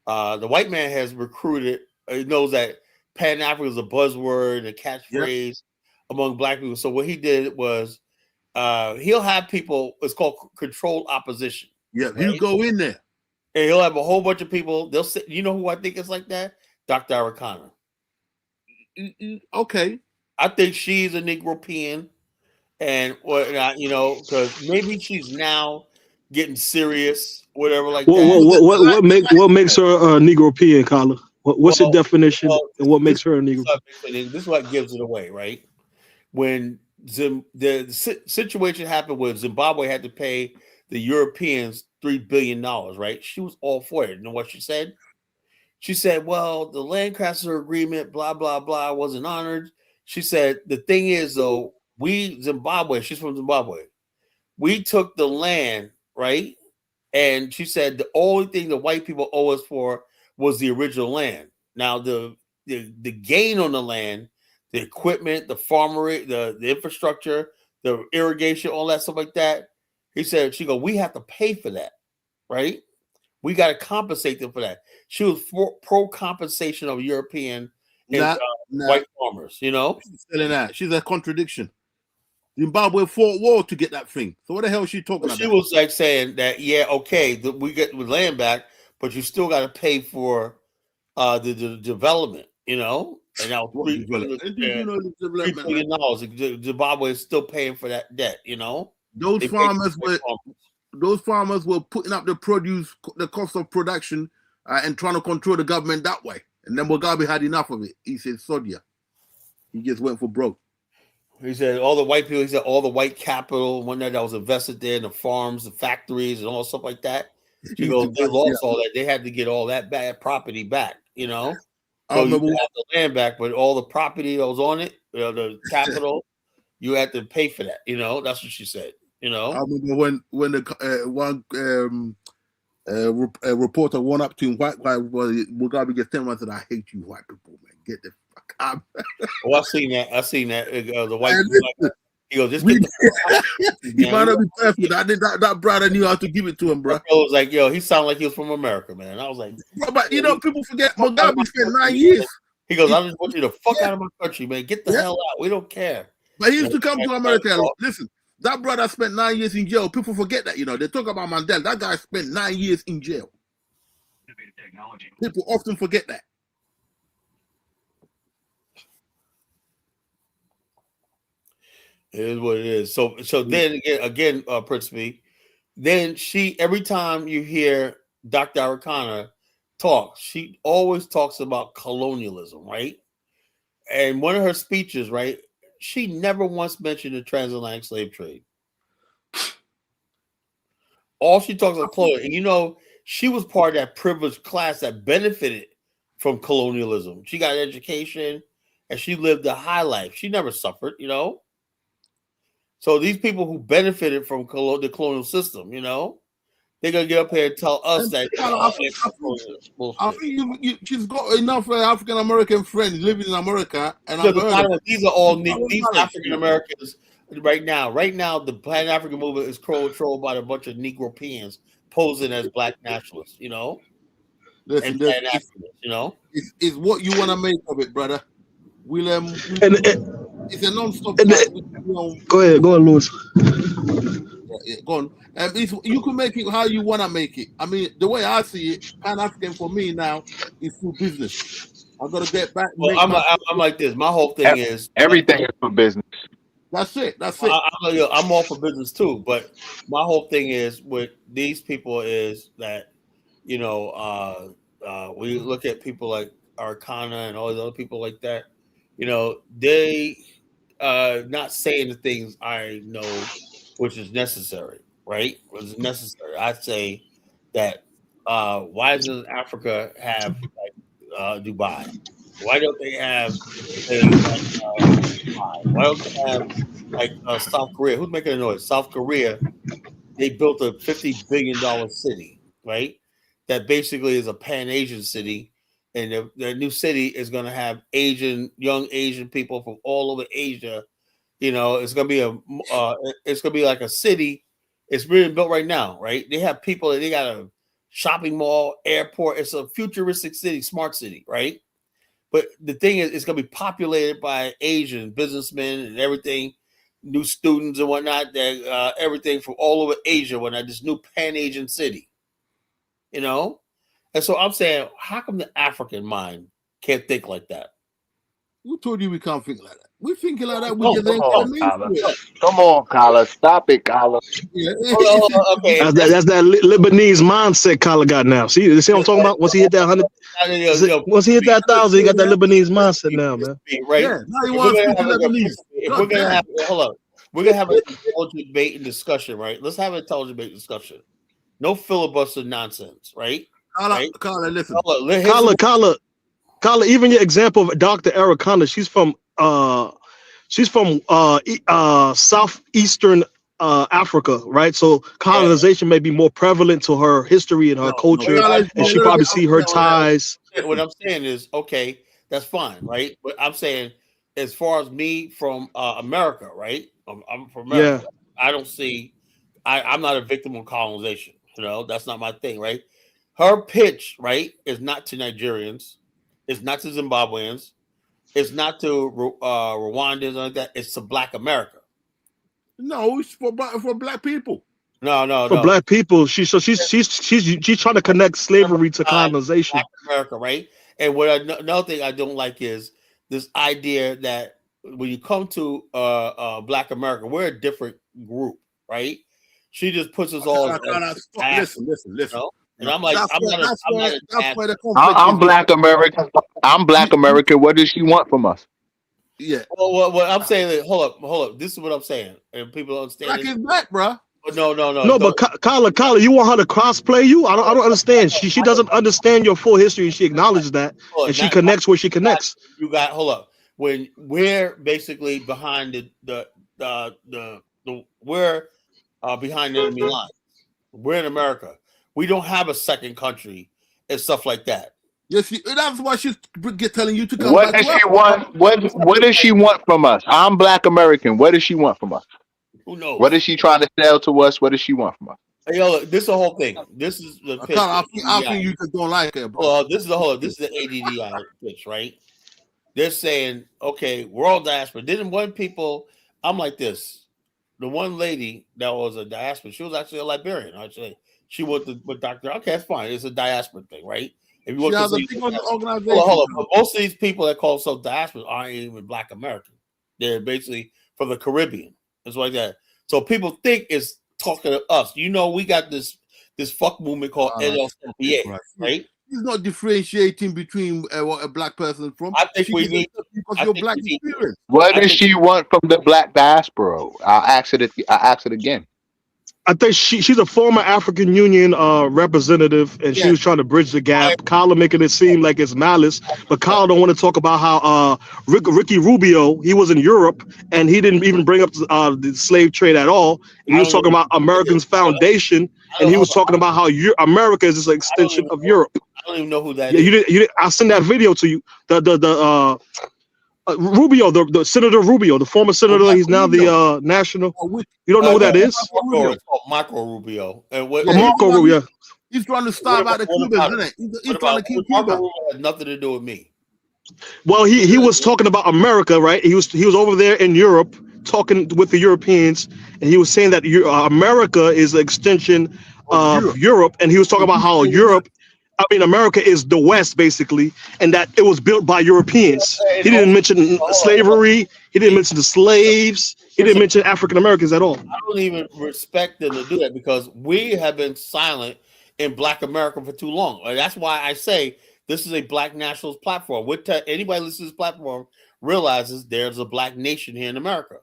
the white man has recruited. He knows that Pan Africa is a buzzword, a catchphrase among black people. So what he did was he'll have people. It's called controlled opposition. Yeah, right? he'll go in there, and he'll have a whole bunch of people. They'll say, you know who I think is like that? Dr. Arikana. Okay, I think she's a Negropean. and whatnot, because maybe she's now getting serious, whatever like What that. what what what, what makes her a Negropean, Carla? What's the definition, and what makes her a Negro? This is what gives it away, right? When the situation happened where Zimbabwe had to pay the Europeans $3 billion, right? She was all for it. You know what she said? She said, well, the Lancaster Agreement, blah, blah, blah, wasn't honored. She said, the thing is, though, she's from Zimbabwe, we took the land, right? And she said the only thing the white people owe us for was the original land. Now, the gain on the land, the equipment, the farmery, the infrastructure, the irrigation, all that stuff like that, she goes, we have to pay for that, right? We got to compensate them for that. She was pro compensation of European and white farmers, She's telling that. She's a contradiction. Zimbabwe fought war to get that thing. So what the hell is she talking about? She was like saying that, yeah, okay, we get the land back, but you still got to pay for the development, and that was $3 billion. Zimbabwe is still paying for that debt, Those farmers were putting up the cost of production, and trying to control the government that way. And then Mugabe had enough of it. He said, "Sodia." He just went for broke. He said all the white people. He said all the white capital, one that was invested there, the farms, the factories, and all stuff like that. She goes, they lost all that. They had to get all that bad property back. So you have the land back, but all the property that was on it, the capital, you had to pay for that. That's what she said. I remember when the one reporter went up to him, white guy, Mugabe gets 10 months, and I hate you white people, man. Get the fuck out. Oh, I seen that. The white. He goes, this he might not be perfect. I think that brother knew how to give it to him, bro. I was like, yo, he sounded like he was from America, man. I was like, bro, but people forget Mugabe spent 9 years. He goes, I just want you to fuck out of my country, man. Get the hell out. We don't care. But he used to come to America. Listen, that brother spent 9 years in jail. People forget that, They talk about Mandela. That guy spent 9 years in jail. People often forget that. It is what it is. So then again, Prince B, then every time you hear Dr. Arcana talk, she always talks about colonialism, right? And one of her speeches, right, she never once mentioned the transatlantic slave trade. All she talks about colonialism. And she was part of that privileged class that benefited from colonialism. She got education and she lived a high life. She never suffered, So these people who benefited from the colonial system, they're gonna get up here and tell us that. I think she's got enough African American friends living in America, and these are all these African Americans right now. Right now, the Pan African movement is controlled by a bunch of Negropeans posing as black nationalists. Listen, and Pan Africans. It's what you want to make of it, brother. It's a non-stop. Go ahead, Louis. Go on. You can make it how you want to make it. I mean, the way I see it, Pan-African for me now is through business. I'm gonna get back. Well, I'm like this. My whole thing is everything is for business. That's it. I'm all for business too, but my whole thing is with these people is that we look at people like Arcana and all these other people like that. They not saying the things I know, which is necessary, right? Which is necessary. I say that why doesn't Africa have like Dubai? Why don't they have Dubai? Why don't they have like South Korea? Who's making a noise? South Korea. They built a $50 billion city, right? That basically is a Pan-Asian city. And the new city is going to have young Asian people from all over Asia. It's going to be like a city. It's being built right now, right? They have people. They got a shopping mall, airport. It's a futuristic city, smart city, right? But the thing is, it's going to be populated by Asian businessmen and everything, new students and whatnot. That everything from all over Asia. Whatnot, this new Pan-Asian city, And so I'm saying, how come the African mind can't think like that? Who told you we can't think like that? We thinking like that. We Oh, just come ain't on, coming Kyla. into it. Come on, Kyla. Stop it, Kyla. Yeah. Okay, That's that Lebanese mindset Kyla got now. See what I'm talking about? Once he hit that 100, once he hit that 1,000, he got that Lebanese mindset now, man. right? Yeah. Now you If want we're to gonna speak have to a Lebanese. if God we're gonna damn. have hold up, we're gonna have an intelligent debate and discussion, right? Let's have an intelligent debate discussion. No filibuster nonsense, right? Right? Kyla, listen. Hold up, Kyla, even your example of Dr. Arakana, she's from southeastern Africa, right? So colonization may be more prevalent to her history and her No. culture, and she probably see her ties. what I'm saying is, okay, that's fine, right? But I'm saying, as far as me from America, right? I'm from America. Yeah, I don't see. I'm not a victim of colonization. You know, that's not my thing, right? Her pitch, right, is not to Nigerians, it's not to Zimbabweans, it's not to Rwandans like that. It's to Black America. No, it's for black people. for No. black people, she's trying to connect slavery to colonization. Black America, right? And what another thing I don't like is this idea that when you come to Black America, we're a different group, right? She just puts us all as Listen. you know? And I'm like, That's I'm not where the conflict I'm is. Black American. I'm Black American. What does she want from us? Yeah. Well, what I'm saying is, hold up. This is what I'm saying, and people don't understand. Black This. is black, bro. No. No, but Kyla, you want her to crossplay you? I don't understand. She doesn't understand your full history, and she acknowledges that, and she connects where she connects. You got hold up. When we're basically behind the we're behind enemy lines. We're in America. We don't have a second country and stuff like that. Yes, that's why she's telling you to come What back. does she want? What does she want from us? I'm Black American. What does she want from us? Who knows? What is she trying to sell to us? What does she want from us? Hey, yo, this is the whole thing. This is the pitch. I think you just don't like it, bro. Well, this is the whole. This is the ADDI pitch, right? They're saying, okay, we're all diaspora. Didn't one people? I'm like this. The one lady that was a diaspora, she was actually a Liberian. Actually, she went with Dr. Okay, that's fine. It's a diaspora thing, right? If you She want has to a big organization. hold on. But most of these people that call themselves diaspora aren't even Black American. They're basically from the Caribbean. It's like that. So people think it's talking to us. You know, we got this fuck movement called LLCPA, right? He's not differentiating between what a black person is from. I think we need because your black experience. What does she want from the Black diaspora? I'll ask it again. I think she's a former African Union representative, and she was trying to bridge the gap. Kyla making it seem like it's malice, but Kyla don't want to talk about how Ricky Rubio, he was in Europe and he didn't even bring up the slave trade at all. And he was talking about Americans Foundation, and he was talking about how America is an extension of Europe. I don't even know who that is. You didn't. I'll send that video to you. Rubio, the Senator Rubio, the former senator, he's now the national. You don't know who that is? It's called Marco Rubio. And Marco Rubio. He's trying to starve out the Cubans, isn't it? He's trying to keep Cuba. Rubio has nothing to do with me. Well, he was talking about America, right? He was over there in Europe talking with the Europeans, and he was saying that America is an extension of Europe, and he was talking about how America is the West, basically, and that it was built by Europeans. He didn't mention slavery. He didn't mention the slaves. He didn't mention African Americans at all. I don't even respect them to do that because we have been silent in Black America for too long. And that's why I say this is a Black nationalist platform. Anybody listening to this platform realizes there's a Black nation here in America,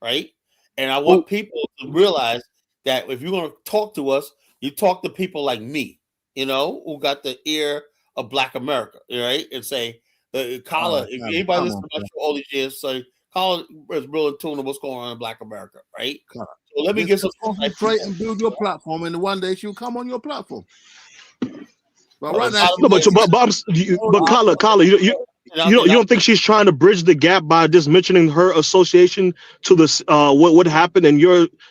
right? And I want people to realize that if you're going to talk to us, you talk to people like me. You know, who got the ear of Black America, right? And say, Kyla, if anybody listens to my show all these years, say, Kyla is real in tune to what's going on in Black America, right? So let me get some concentrate and build your platform, and one day she'll come on your platform. But right now, Kyla, you don't think she's trying to bridge the gap by just mentioning her association to this what happened, and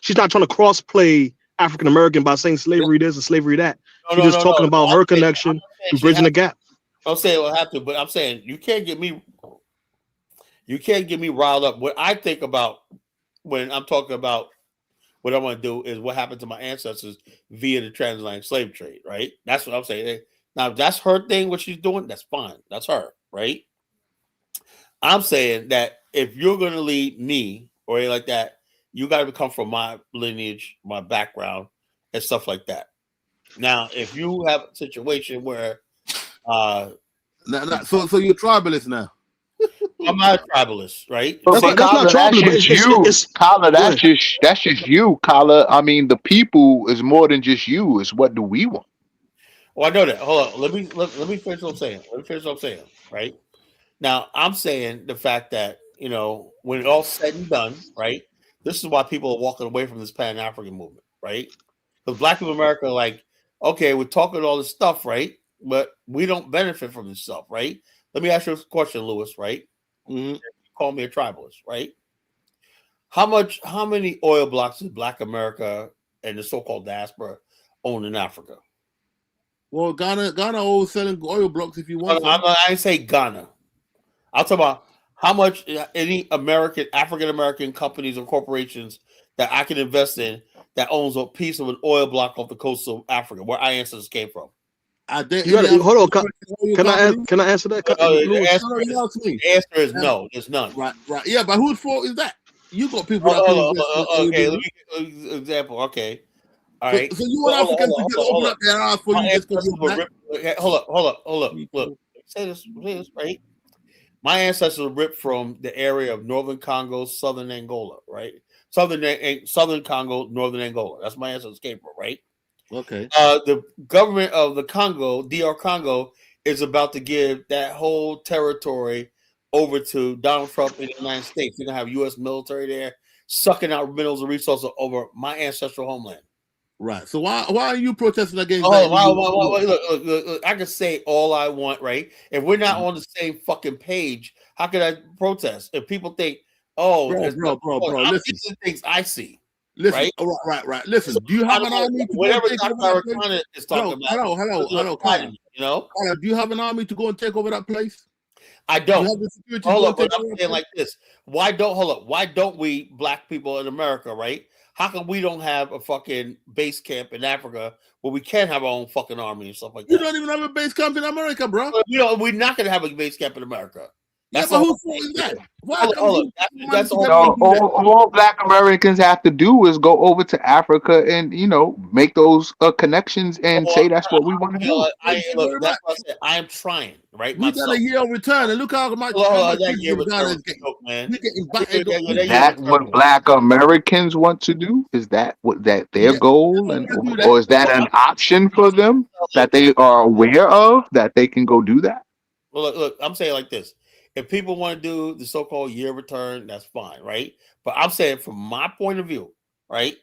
she's not trying to cross play African American by saying slavery this and slavery that. She's just talking about her connection and bridging the gap. I'll say it will have to, but I'm saying you can't get me riled up. What I think about when I'm talking about what I want to do is what happened to my ancestors via the transatlantic slave trade, right? That's what I'm saying. Now, if that's her thing, what she's doing, that's fine. That's her, right? I'm saying that if you're going to lead me or anything like that, you got to come from my lineage, my background, and stuff like that. Now, if you have a situation where so you're tribalist now. I'm not a tribalist, right? But That's not Kyler, tribal, but it's Kyler, go ahead. that's just you, Kyler. I mean, the people is more than just you. It's what do we want? Well, I know that. Hold on. Let me finish what I'm saying. Right now, I'm saying the fact that when it all said and done, right? This is why people are walking away from this Pan African movement, right? Because Black people in America are like, okay, we're talking all this stuff, right? But we don't benefit from this stuff, right? Let me ask you a question, Lewis, right? Mm-hmm. Call me a tribalist, right? How many oil blocks does Black America and the so-called diaspora own in Africa? Well, Ghana always selling oil blocks if you want. I didn't say Ghana. I'll talk about how much any African American companies or corporations that I can invest in that owns a piece of an oil block off the coast of Africa, where our ancestors came from. Hold on. Can I answer that? The answer is no. There's none. Right. Yeah, but whose fault is that? You got people that can invest. Okay, let me give you an example. Okay. All right. So you want Africans to just open up their eyes for you just because you're black? Hold up. Look, say this, right? My ancestors were ripped from the area of northern Congo, southern Angola, right? Southern Congo, northern Angola. That's my ancestors came from, right? Okay. The government of the Congo, DR Congo, is about to give that whole territory over to Donald Trump in the United States. They're gonna have U.S. military there, sucking out minerals and resources over my ancestral homeland. Right. So why are you protesting against that? Look, I can say all I want, right? If we're not on the same fucking page, how can I protest? If people think, bro, listen, these are the things I see. Listen, right? Right. Listen, do you have an army to whatever go Dr. Arcana is talking about? Hello, Kyle. Do you have an army to go and take over that place? I don't. Hold up, but I'm saying like this. Why don't we Black people in America, right? How come we don't have a fucking base camp in Africa where we can have our own fucking army and stuff like that? You don't even have a base camp in America, bro. We're not gonna have a base camp in America. That's the whole thing. That's all Black Americans have to do is go over to Africa and make those connections and say that's what we want to do. That's what I said. I am trying, right? We got a year return, and look how much that year return, man. Is that what Black Americans want to do? Is that their goal, or is that an option for them that they are aware of that they can go do that? Well, look, I'm saying like this. If people want to do the so-called year return, that's fine, right? But I'm saying from my point of view, right?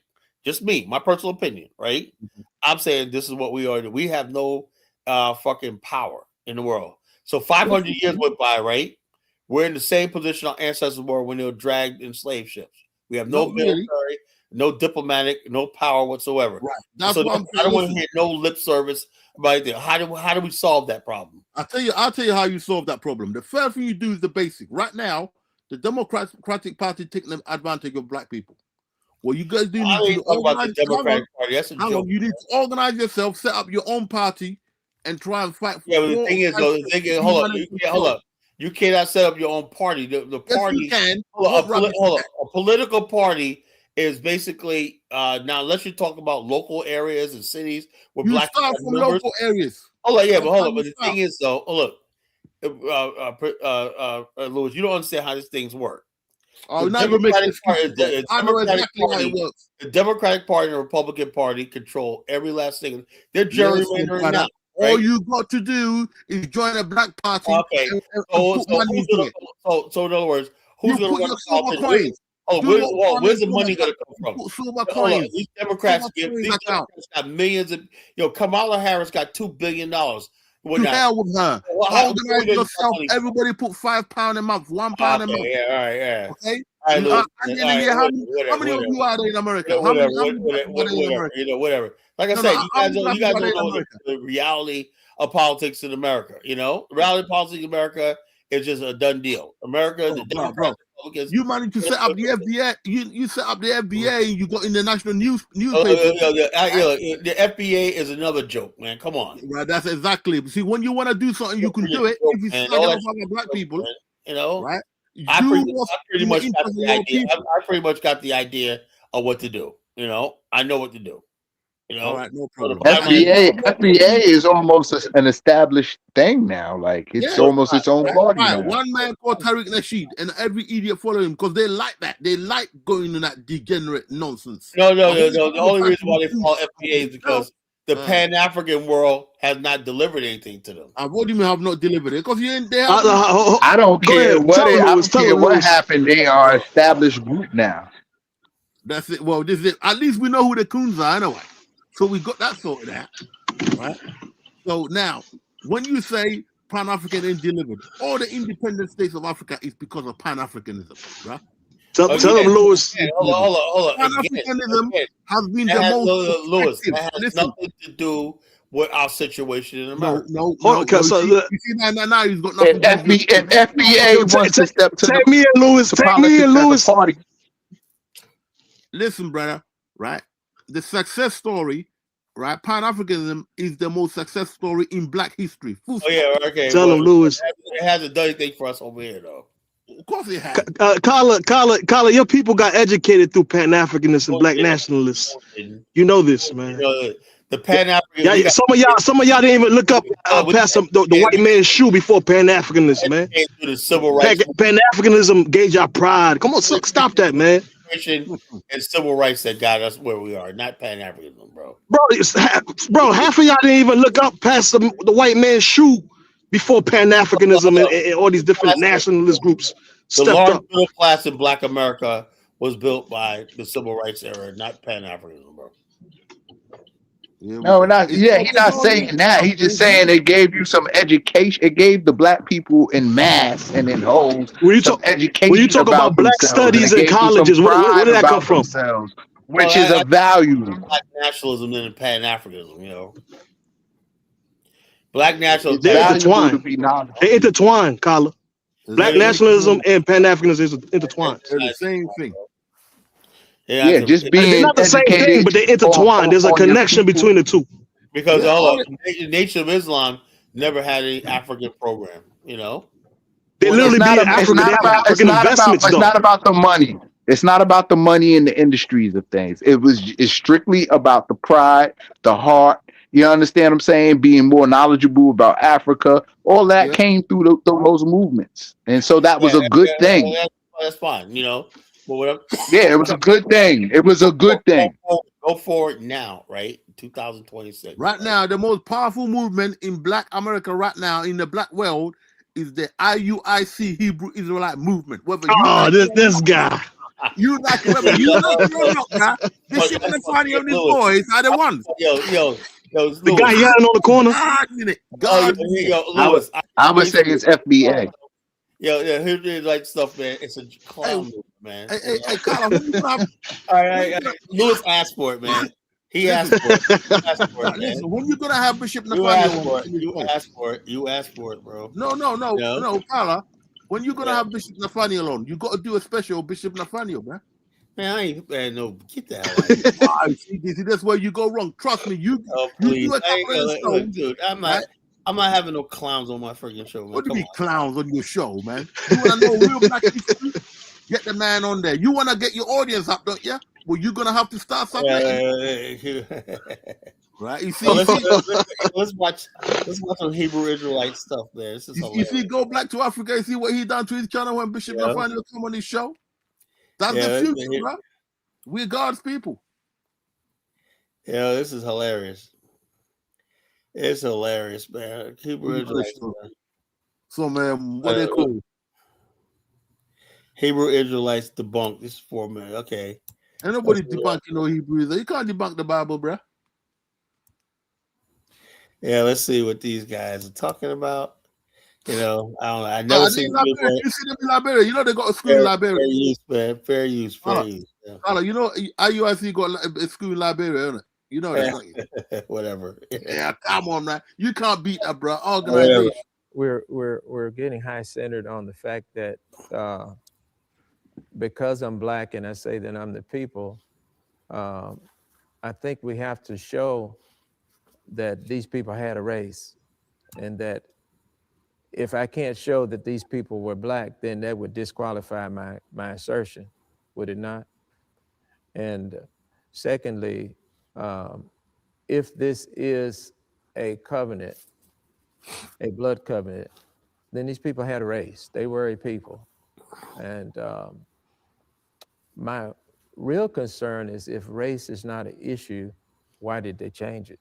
Just me, my personal opinion, right? Mm-hmm. I'm saying this is what we are. We have no fucking power in the world. So 500 years went by, right? We're in the same position our ancestors were when they were dragged in slave ships. We have no military, no diplomatic, no power whatsoever. Right. That's so what I don't want to hear no lip service about it. How do we solve that problem? I'll tell you how you solve that problem. The first thing you do is the basic. Right now, the Democratic Party taking advantage of Black people. What you guys do need to organize the Democratic Party. That's a joke. You need to organize yourself, set up your own party, and try and fight for. Yeah, but the thing is, hold up. You cannot set up your own party. The party, yes, you can. A political party is basically now. Let's you talk about local areas and cities where Black people start from local areas. Hold on. But the thing is, though, look, Louis, you don't understand how these things work. Oh, now you make this. I know exactly how it works. The Democratic Party and the Republican Party control every last thing. They're gerrymandering now. Right? All you got to do is join a Black party. Okay. So in other words, who's going to run the politics? Where's the money going to come from? These Democrats got millions of. Kamala Harris got $2 billion. To hell with her. Organize yourself. Everybody put £5 a month, £1 a month. Yeah, all right, yeah. Okay. How many of you are there in America? Whatever. Like I said, you guys don't know the reality of politics in America. The reality of politics in America is just a done deal. America, the Democrats. You managed to set up the FBA. You set up the FBA. You got in the national newspaper. The FBA is another joke, man. Come on. Right, that's exactly. See, when you want to do something, you can do it. If you stand up for Black people, right? I was pretty in much the got interest the of your idea. people. I pretty much got the idea of what to do. You know, I know what to do. You All know, right, no so the problem. bottom line is, FBA is almost an established thing now. Like it's Yeah, almost its own right, party right. now. One man called Tariq Nasheed, and every idiot follow him because they like that. They like going in that degenerate nonsense. no. But when The it only comes reason to why they the call truth, FBA is because the Pan African world has not delivered anything to them. what do you mean have not delivered it? Because they have. I don't Go care ahead. what Tell him, I Lewis. don't Tell care him, what Lewis. happened. They are established group now. That's it. Well, this is it. At least we know who the coons are anyway. So we got that sorted out, right? So now, when you say Pan-African ain't delivered, all the independent states of Africa is because of Pan-Africanism, right? Tell him, Lewis. Hold on. Pan-Africanism Again, has been that the has, most Lewis, effective. that has Listen, nothing to do with our situation in America. no. Okay, so You see now he's got nothing If, to do with if FBA wants to step to take me and Lewis. to Take me and politics as a Lewis. party, Listen, brother, right? The success story, right? Pan-Africanism is the most success story in Black history. Full stop. Oh yeah, okay. Tell him, Lewis. It hasn't done anything for us over here, though. Of course it has. Kala, your people got educated through Pan-Africanists and Black nationalists. You know this, man. The Pan-African. Yeah, some of y'all didn't even look up past the white man's shoe before Pan-Africanists, man. Through the civil rights. Pan-Africanism gave y'all pride. Come on, stop that, man. And civil rights that got us where we are, not Pan-Africanism, bro. Bro, half of y'all didn't even look up past the white man's shoe before Pan-Africanism and all these different nationalist groups stepped The large up. middle class in Black America was built by the civil rights era, not Pan-Africanism, bro. no, he's not saying that. He's just saying it gave you some education. It gave the Black people in mass and in whole some education. When you talk about Black studies in colleges, where did that come from? Which is a value. Black nationalism than Pan-Africanism, you know. Black nationalism. They intertwine, Kala. Black nationalism and Pan-Africanism is intertwined. They're the same thing. Yeah, just being they're not the same thing, but they intertwine. There's a connection between the two. Because the Nation of Islam never had any African program, you know. They literally be African. It's not about the money. It's not about the money and the industries of things. It's strictly about the pride, the heart. You understand what I'm saying? Being more knowledgeable about Africa. All that came through those movements. And so that was a good thing. That's fine, you know. But it was a good thing. It was a good thing. Go forward now, right? 2026. Right now, the most powerful movement in Black America right now, in the Black world, is the IUIC Hebrew Israelite movement. This guy. You like it, you like it, Bishop Nathaniel and his boys are the ones. Yo, the guy yelling on the corner. Lewis, I would say it's FBA. Yo, here's like stuff, man. It's a clown move, man. Hey, Carl, all right. Lewis asked for it, man. He asked for it. Listen, when you gonna have Bishop Nathaniel? You asked for it, bro. No, Carla. When you gonna have Bishop Nathaniel on? You got to do a special Bishop Nathaniel, man. Man, I ain't no get that. Right. See, that's where you go wrong. Trust me, you do a couple of shows, dude. I'm not having no clowns on my freaking show, man. What do you mean clowns on your show, man? You want to know real Black history? Get the man on there. You want to get your audience up, don't you? Well, you're gonna have to start something. Right? You see, let's watch some Hebrew Israelite stuff there. This is you see, go Black to Africa. You see what he done to his channel when Bishop Nathaniel come on his show. That's the future, bro. We're God's people. Yeah, this is hilarious. It's hilarious, man. Hebrew Israelites. So, man, what they call? Hebrew Israelites debunked. This is 4 minutes. Okay. Ain't nobody debunking no Hebrew. You can't debunk the Bible, bro. Yeah, let's see what these guys are talking about. You know, I don't know. I never seen Liberia. You see them in Liberia. You know they got a school in Liberia. Fair use, man. Fair use. Yeah. You know, IUIC got a school in Liberia, isn't it? You know that. Whatever. Yeah, come on, man. You can't beat that, bro. Organization. We're getting high centered on the fact that because I'm Black and I say that I'm the people, I think we have to show that these people had a race, and that if I can't show that these people were black, then that would disqualify my assertion, would it not? And secondly, if this is a covenant, a blood covenant, then these people had a race. They were a people. And my real concern is if race is not an issue, why did they change it?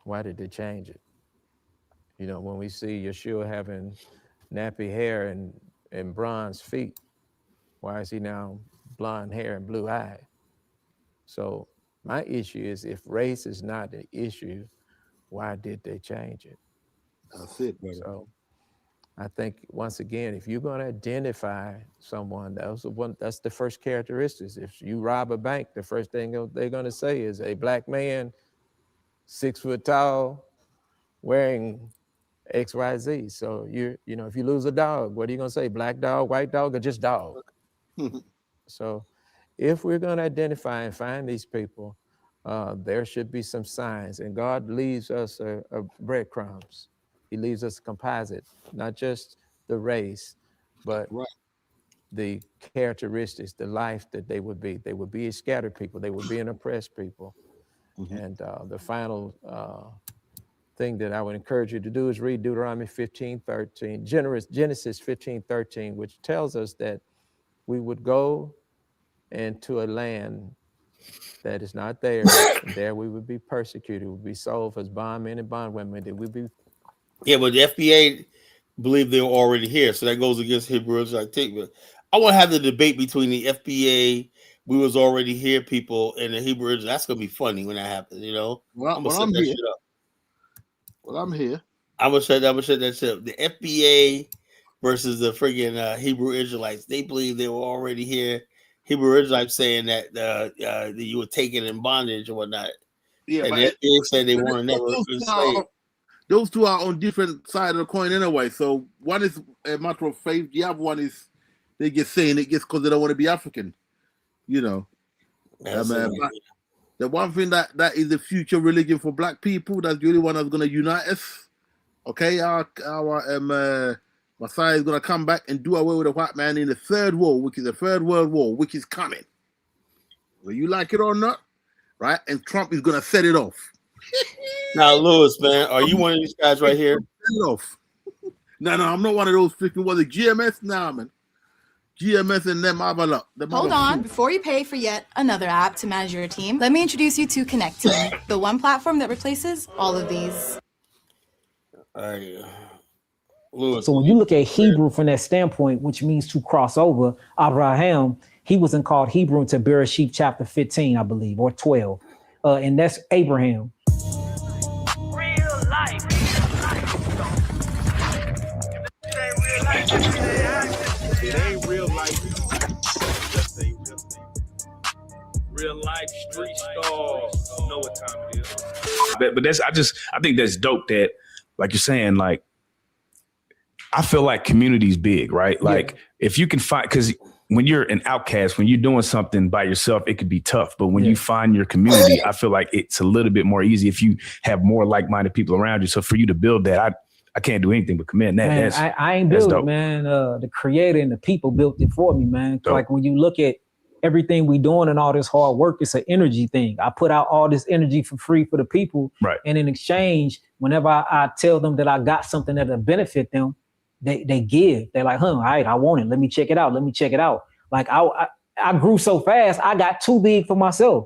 Why did they change it? You know, when we see Yeshua having nappy hair and bronze feet, why is he now blonde hair and blue eyes? So my issue is if race is not the issue, why did they change it? That's it, brother. So I think once again, if you're going to identify someone, that's the first characteristics. If you rob a bank, the first thing they're going to say is a black man, 6 foot tall, wearing XYZ. So you know, if you lose a dog, what are you going to say? Black dog, white dog, or just dog? So if we're going to identify and find these people, there should be some signs, and God leaves us a breadcrumbs. He leaves us a composite, not just the race, but the characteristics, the life that they would be. They would be a scattered people. They would be an oppressed people. And the final thing that I would encourage you to do is read Deuteronomy 15:13, Genesis 15:13, which tells us that we would go into a land that is not theirs, and there we would be persecuted, we would be sold as bondmen and bondwomen, that we be. Yeah, but the FBA believe they were already here, so that goes against Hebrews, I think. But I want to have the debate between the FBA, we was already here, people, and the Hebrews. That's gonna be funny when that happens, you know. Well, I'm gonna set that shit up. Well, I'm here. I'm gonna set that shit up. The FBA versus the friggin' Hebrew Israelites. They believe they were already here. Hebrew Israelites saying that you were taken in bondage or whatnot. Yeah, and but the FBA said they weren't never enslaved. Those two are on different sides of the coin anyway. So one is a matter of faith. The other one is they just saying it just because they don't want to be African. You know. The one thing that is the future religion for black people, that's the only one that's going to unite us. Okay, our Messiah is going to come back and do away with the white man in the third war, which is the third world war, which is coming. Whether you like it or not, right? And Trump is going to set it off. Now, Lewis, man, are you one of these guys right here? Set it off. No, I'm not one of those freaking, was it GMS? Nah, man. GMS and them have a lot. Hold on, before you pay for yet another app to manage your team, let me introduce you to Connect to Me, the one platform that replaces all of these. Lewis. So when you look at Hebrew from that standpoint, which means to cross over, Abraham, he wasn't called Hebrew until Bereshit chapter 15, I believe, or 12. And that's Abraham. Real life. It ain't real life. Just ain't real life. Real life street stars. You know what time it is. But I think that's dope that, like you're saying, like, I feel like community's big, right? Like if you can find, because when you're an outcast, when you're doing something by yourself, it could be tough. But when you find your community, I feel like it's a little bit more easy if you have more like-minded people around you. So for you to build that, I can't do anything but commend that. Man, I ain't built it, man. The creator and the people built it for me, man. Like when you look at everything we doing and all this hard work, it's an energy thing. I put out all this energy for free for the people. Right. And in exchange, whenever I tell them that I got something that'll benefit them, they give. They're like, all right, I want it. Let me check it out. Like I grew so fast, I got too big for myself.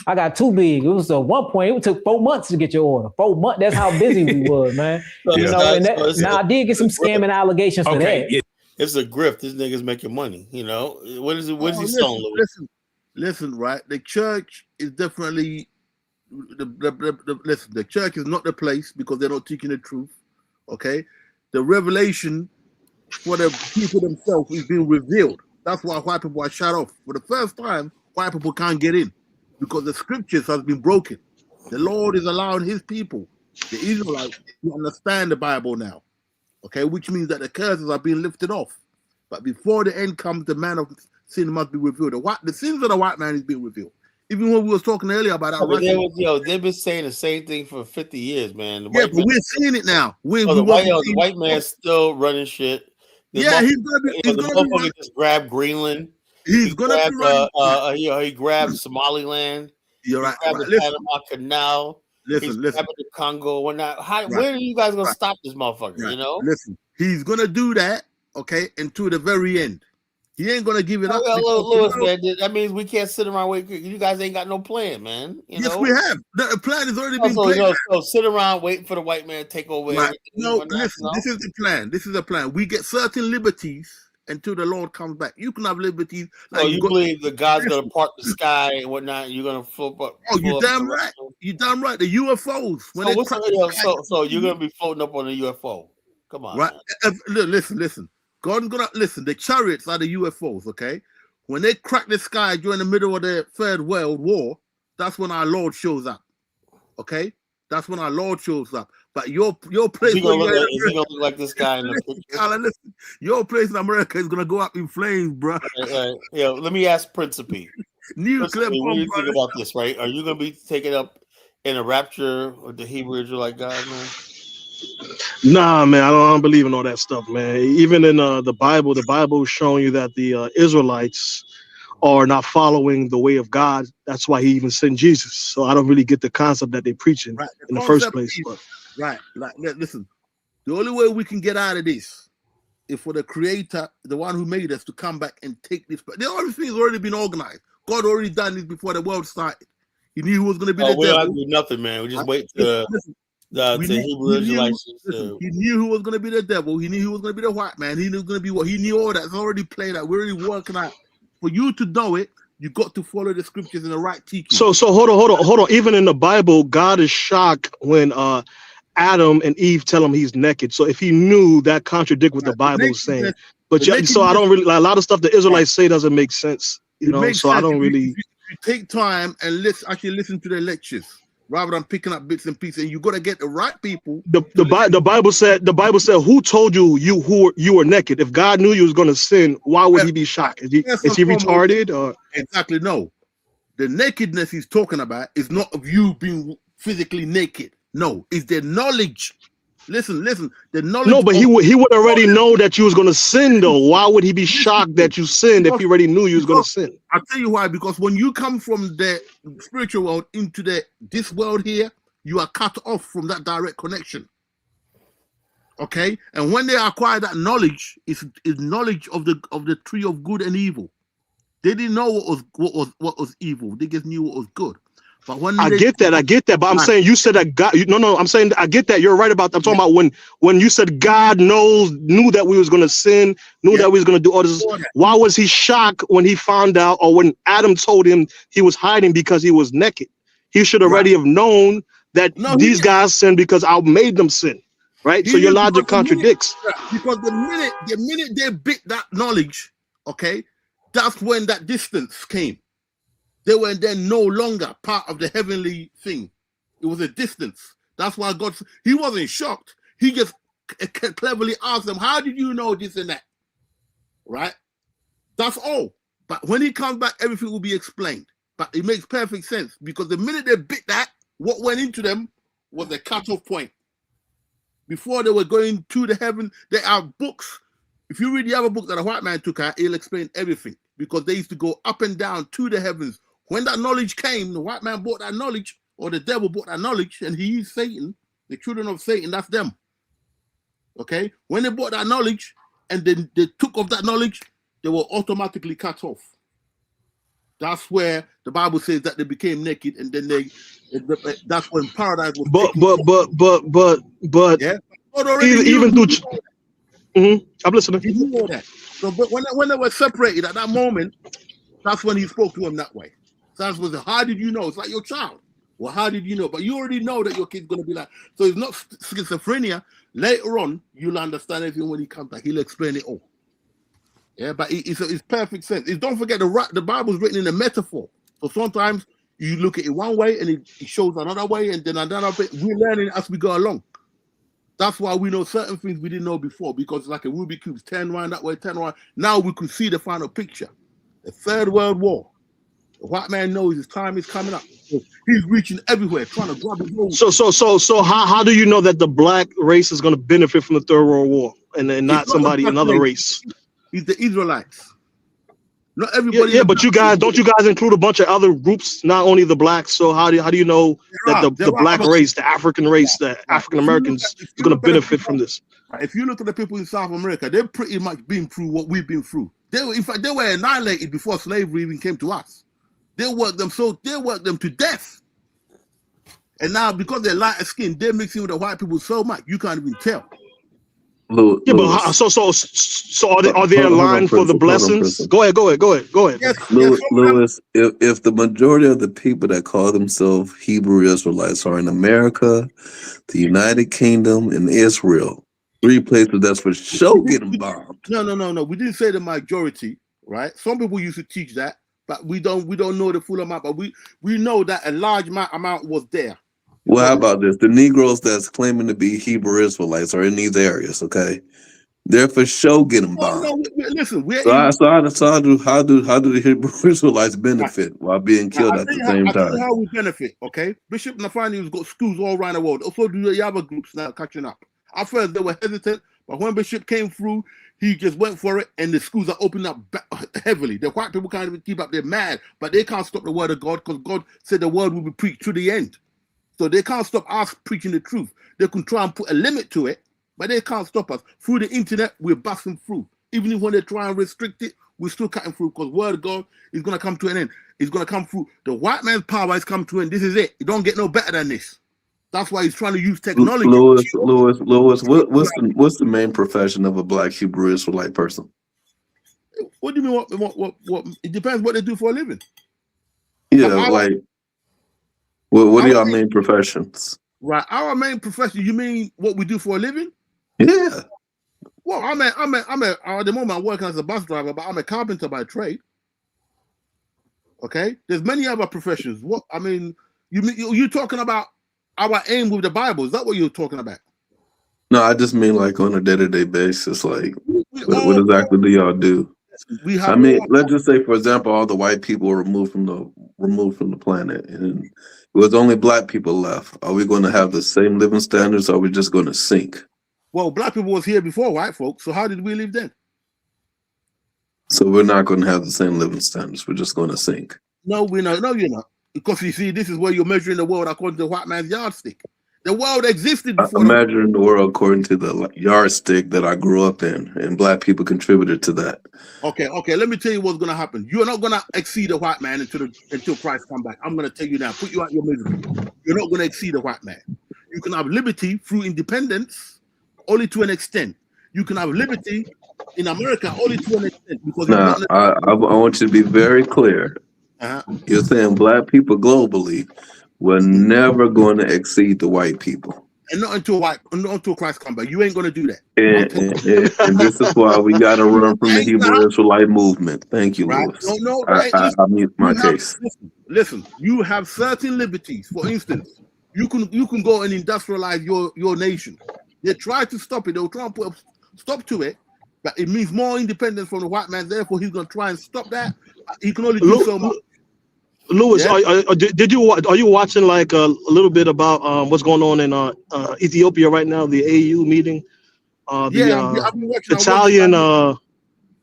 I got too big. It was at one point, it took 4 months to get your order. 4 months. That's how busy we was, man. You know, and now I did get some scamming allegations for that. Yeah. It's a grift. This nigga's making money. You know, what is it? What is he selling? Listen, right? The church is definitely the church is not the place because they're not teaching the truth. Okay, the revelation for the people themselves is being revealed. That's why white people are shut off. For the first time, white people can't get in because the scriptures have been broken. The Lord is allowing his people, the Israelites, to understand the Bible now. Okay, which means that the curses are being lifted off. But before the end comes, the man of sin must be revealed. The sins of the white man is being revealed. Even when we was talking earlier about that But Russian, they've been saying the same thing for 50 years, man. The yeah, white but man, we're seeing it now. We the wasn't seeing white it man's still running shit. The yeah, the motherfucker just grabbed Greenland. He's He gonna be grabbed, running. he grabbed Somaliland. You're He right. grabbed Right. the Listen, Panama Canal. He's listen. grabbing the Congo. Whatnot. Right. When are you guys gonna Right. stop this motherfucker? Right. You know? Listen, he's gonna do that, okay, until the very end. He ain't gonna give it up. Lewis, man, that means we can't sit around waiting. You guys ain't got no plan, man. You Yes, know? we have. The plan has already been played. So sit around waiting for the white man to take over Right. everything. No, listen, this is the plan. This is the plan. We get certain liberties until the Lord comes back. You can have liberties. Like so you believe that God's gonna part the sky and whatnot, and you're gonna float up. Oh, you're damn right. You're damn right. The UFOs. When so you're gonna be floating up on a UFO. Come on, right? Listen. God's gonna listen. The chariots are the UFOs, okay? When they crack the sky during the middle of the Third World War, that's when our Lord shows up. Okay? That's when our Lord shows up. But your place is he gonna look like this guy in the picture? Listen, your place in America is gonna go up in flames, bro. Yeah, let me ask Principe. Nuclear bomb. What do you think about this, right? Are you gonna be taken up in a rapture with the Hebrew Israelite God, man? Nah, man, I don't believe in all that stuff, man. Even in the Bible is showing you that the Israelites are not following the way of God. That's why he even sent Jesus. So I don't really get the concept that they're preaching in the first place. Right. Like, listen, the only way we can get out of this is for the Creator, the one who made us, to come back and take this. But the other thing has already been organized. God already done this before the world started. He knew who was going to be the devil. We don't have to do nothing, man. We just wait to Hebrew Israelites. He knew who was going to be the devil. He knew who was going to be the white man. He knew going to be what. He knew all that. It's already played out. We're already working out. For you to know it, you got to follow the scriptures in the right teaching. So hold on. Even in the Bible, God is shocked when Adam and Eve tell him he's naked. So if he knew, that contradict what the Bible is saying. But so I don't really like a lot of stuff the Israelites say doesn't make sense. You know, so I don't really. You take time and listen to the lectures rather than picking up bits and pieces. And you got to get the right people. The Bible said, who told you were naked? If God knew you was going to sin, why would he be shocked? Is he retarded or? Exactly. No, the nakedness he's talking about is not of you being physically naked. No, it's the knowledge. Listen, the knowledge. No, but he would already know that you was going to sin, though. Why would he be shocked that you sinned if he already knew you was going to sin? I'll tell you why. Because when you come from the spiritual world into this world here, you are cut off from that direct connection. Okay, and when they acquire that knowledge, it's knowledge of the tree of good and evil. They didn't know what was evil. They just knew what was good. But when I get that. But I'm saying you said that God. I'm saying I get that. You're right about that. I'm talking about when you said God knew that we was going to sin, that we was going to do all this. Why was he shocked when he found out, or when Adam told him he was hiding because he was naked? He should already have known that these guys sin because I made them sin, right? So your logic contradicts. Because the minute they bit that knowledge, okay, that's when that distance came. They were then no longer part of the heavenly thing. It was a distance. That's why he wasn't shocked. He just cleverly asked them, how did you know this and that? Right? That's all. But when he comes back, everything will be explained. But it makes perfect sense because the minute they bit that, what went into them was the cutoff point. Before they were going to the heaven, there are books. If you read the other book that a white man took out, he'll explain everything because they used to go up and down to the heavens. When that knowledge came, the white man brought that knowledge, or the devil brought that knowledge, and he used Satan, the children of Satan, that's them. Okay? When they brought that knowledge, and then they took off that knowledge, they were automatically cut off. That's where the Bible says that they became naked, and then that's when paradise was. But yeah, even through. I'm listening. He knew all that. So, but when they were separated at that moment, that's when he spoke to him that way. So that's what. How did you know? It's like your child. Well, how did you know? But you already know that your kid's gonna be like. So it's not schizophrenia. Later on, you'll understand everything when he comes back. He'll explain it all. Yeah, but it's perfect sense. Don't forget the Bible's written in a metaphor. So sometimes you look at it one way and it shows another way, and then another bit. We're learning as we go along. That's why we know certain things we didn't know before, because it's like a Rubik's Cube, 10 round that way, 10 round. Now we can see the final picture. The Third World War. The white man knows his time is coming up. He's reaching everywhere, trying to grab his hold. So how do you know that the black race is going to benefit from the Third World War and then not another race? It's the Israelites. Not everybody. Yeah, but don't you guys include a bunch of other groups, not only the blacks? So how do you know that the black race, the African race, the African Americans is going to benefit from this? If you look at the people in South America, they've pretty much been through what we've been through. In fact, they were annihilated before slavery even came to us. They worked them to death. And now because they're lighter skinned, they're mixing with the white people so much you can't even tell. Yeah, but so are they aligned for the blessings? Go ahead. Yes, Lewis, if the majority of the people that call themselves Hebrew Israelites are in America, the United Kingdom, and Israel, 3 places that's for sure getting bombed. No. We didn't say the majority, right? Some people used to teach that, but we don't know the full amount. But we know that a large amount was there. Well, how about this? The Negroes that's claiming to be Hebrew Israelites are in these areas, okay? They're for sure getting bombed. No, listen, how do the Hebrew Israelites benefit while being killed at the same time? I'll tell you how we benefit, okay? Bishop Nathaniel's got schools all around the world. Also, do the other groups now catching up. At first, they were hesitant, but when Bishop came through, he just went for it, and the schools are opening up heavily. The white people can't even keep up. They're mad, but they can't stop the word of God because God said the word will be preached to the end. So they can't stop us preaching the truth. They can try and put a limit to it, but they can't stop us. Through the internet, we're busting through. Even if when they try and restrict it, we're still cutting through because word of God is going to come to an end. It's going to come through. The white man's power has come to an end. This is it. It don't get no better than this. That's why he's trying to use technology. Lewis, what's the main profession of a black Hebrew Israelite person? What do you mean? What? It depends what they do for a living. Yeah, what are your main professions? Right, our main profession. You mean what we do for a living? Yeah. Well, I'm at the moment I'm working as a bus driver, but I'm a carpenter by trade. Okay, there's many other professions. What I mean, you talking about our aim with the Bible? Is that what you're talking about? No, I just mean like on a day-to-day basis. Like, what exactly do y'all do? Let's just say, for example, all the white people were removed from the planet, and it was only black people left. Are we going to have the same living standards, or are we just going to sink? Well, black people was here before white folks, so how did we live then? So we're not going to have the same living standards. We're just going to sink. No, we're not. No, you're not. Because you see, this is where you're measuring the world according to the white man's yardstick. The world existed before. I'm measuring the world according to the yardstick that I grew up in, and black people contributed to that. Okay. Let me tell you what's going to happen. You're not going to exceed the white man until Christ come back. I'm going to tell you now. Put you out your misery. You're not going to exceed the white man. You can have liberty through independence only to an extent. You can have liberty in America only to an extent. Because I want you to be very clear. You're saying black people globally were never going to exceed the white people. And not until Christ come back. You ain't going to do that. And this is why we got to run from the Hebrew Israelite movement. Thank you, Lewis. No, I mute my case. Listen, you have certain liberties. For instance, you can go and industrialize your nation. They try to stop it. They'll try and put a stop to it, but it means more independence from the white man. Therefore, he's going to try and stop that. He can only do so much. Lewis, yeah? Are you watching like a little bit about what's going on in Ethiopia right now? The AU meeting. I've been watching Italian. Go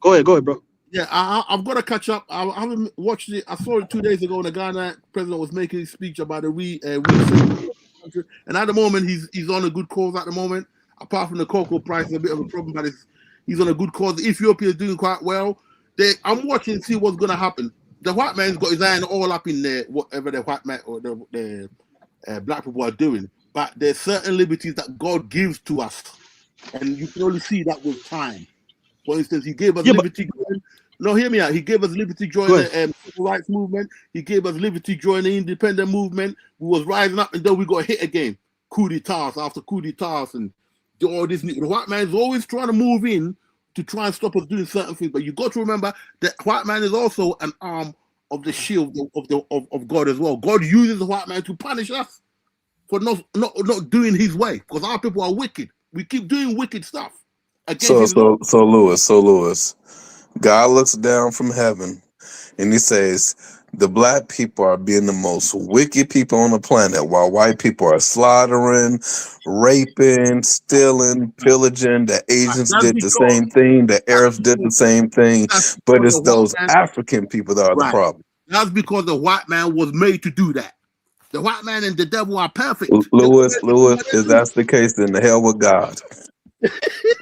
ahead, bro. Yeah, I've got to catch up. I haven't watched it. I saw it 2 days ago when the Ghana president was making his speech about the and at the moment he's on a good cause at the moment. Apart from the cocoa price, a bit of a problem, but he's on a good cause. Ethiopia is doing quite well. I'm watching to see what's going to happen. The white man's got his hand all up in there, whatever the white man or the black people are doing. But there's certain liberties that God gives to us, and you can only see that with time. For instance, he gave us liberty. No, hear me out. He gave us liberty during the civil rights movement. He gave us liberty during the independent movement. We was rising up, and then we got hit again. Coup d'etats after coup d'etats, and all this. The white man is always trying to move in to try and stop us doing certain things. But you got to remember that white man is also an arm of the shield of God as well. God uses the white man to punish us for not doing his way, because our people are wicked. We keep doing wicked stuff. So Lewis, God looks down from heaven and he says, the black people are being the most wicked people on the planet, while white people are slaughtering, raping, stealing, pillaging. The Asians That's did the because same thing. The Arabs did the same thing. that's But because it's the white those man, African people that are the right? problem. That's because the white man was made to do that. The white man and the devil are perfect. They were Lewis, made to do what if they do. that's the case, then the hell with God.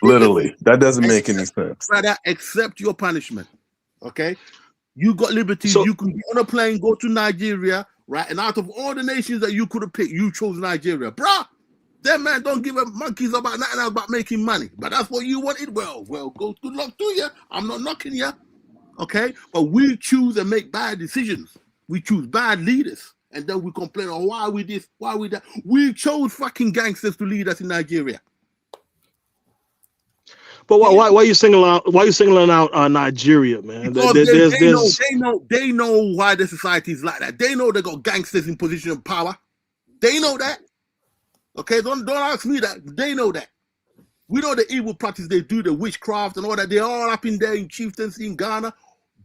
Literally, that doesn't make any sense. Brother, accept your punishment. Okay, you got liberties. So You can get on a plane, go to Nigeria, right? And out of all the nations that you could have picked, you chose Nigeria, bruh. That man don't give a monkeys about nothing else about making money. But that's what you wanted. Well, go good luck to you. I'm not knocking you. Okay, but we choose and make bad decisions. We choose bad leaders, and then we complain, oh, why we this, why we that. We chose fucking gangsters to lead us in Nigeria. but why are you singling out? Why are you singling out Nigeria, man? Because There's they know why the society is like that. They know they got gangsters in position of power. They know that. Okay, don't ask me that. They know that. We know the evil practice they do, the witchcraft and all that. They're all up in there in chieftaincy in Ghana,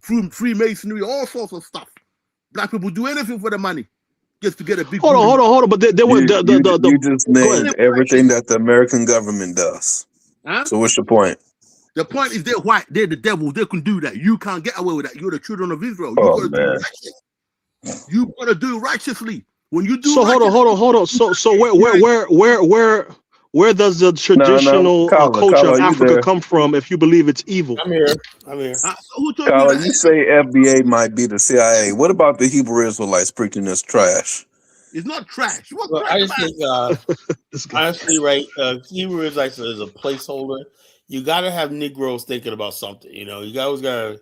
Freemasonry, all sorts of stuff. Black people do anything for the money, just to get a big. Hold on. But they were You just named everything that the American government does. Huh? So what's your point? The point is they're white. They're the devil. They can do that. You can't get away with that. You're the children of Israel. You gotta do righteously. When you do. So hold on. So where does the traditional culture of Africa come from if you believe it's evil? I'm here. Colin, you say FBA might be the CIA. What about the Hebrew Israelites preaching this trash? It's not trash. Well, I just think, honestly, right, Hebrew Israelites is a placeholder. You got to have Negroes thinking about something. You know, you always got to.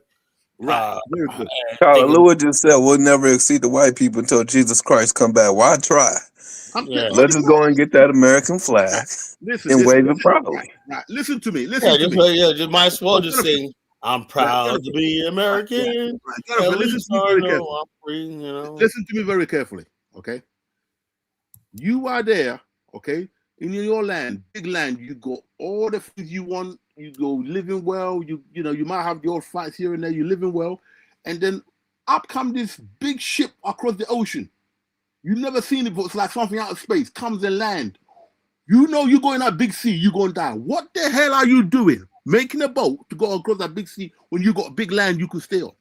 Right. Colin Lewis just said we'll never exceed the white people until Jesus Christ come back. Why try? Let's just go and get that American flag and wave it proudly. Right. Listen to me. Just might as well just sing, I'm proud to be American. Listen to me very carefully. Okay. You are there, okay, in your land, big land. You got all the things you want. You go living well. You know, you might have your fights here and there. You're living well, and then up come this big ship across the ocean. You've never seen it, but it's like something out of space comes and land. You know you go in that big sea, you're going to die. What the hell are you doing? Making a boat to go across that big sea when you got big land you can stay on.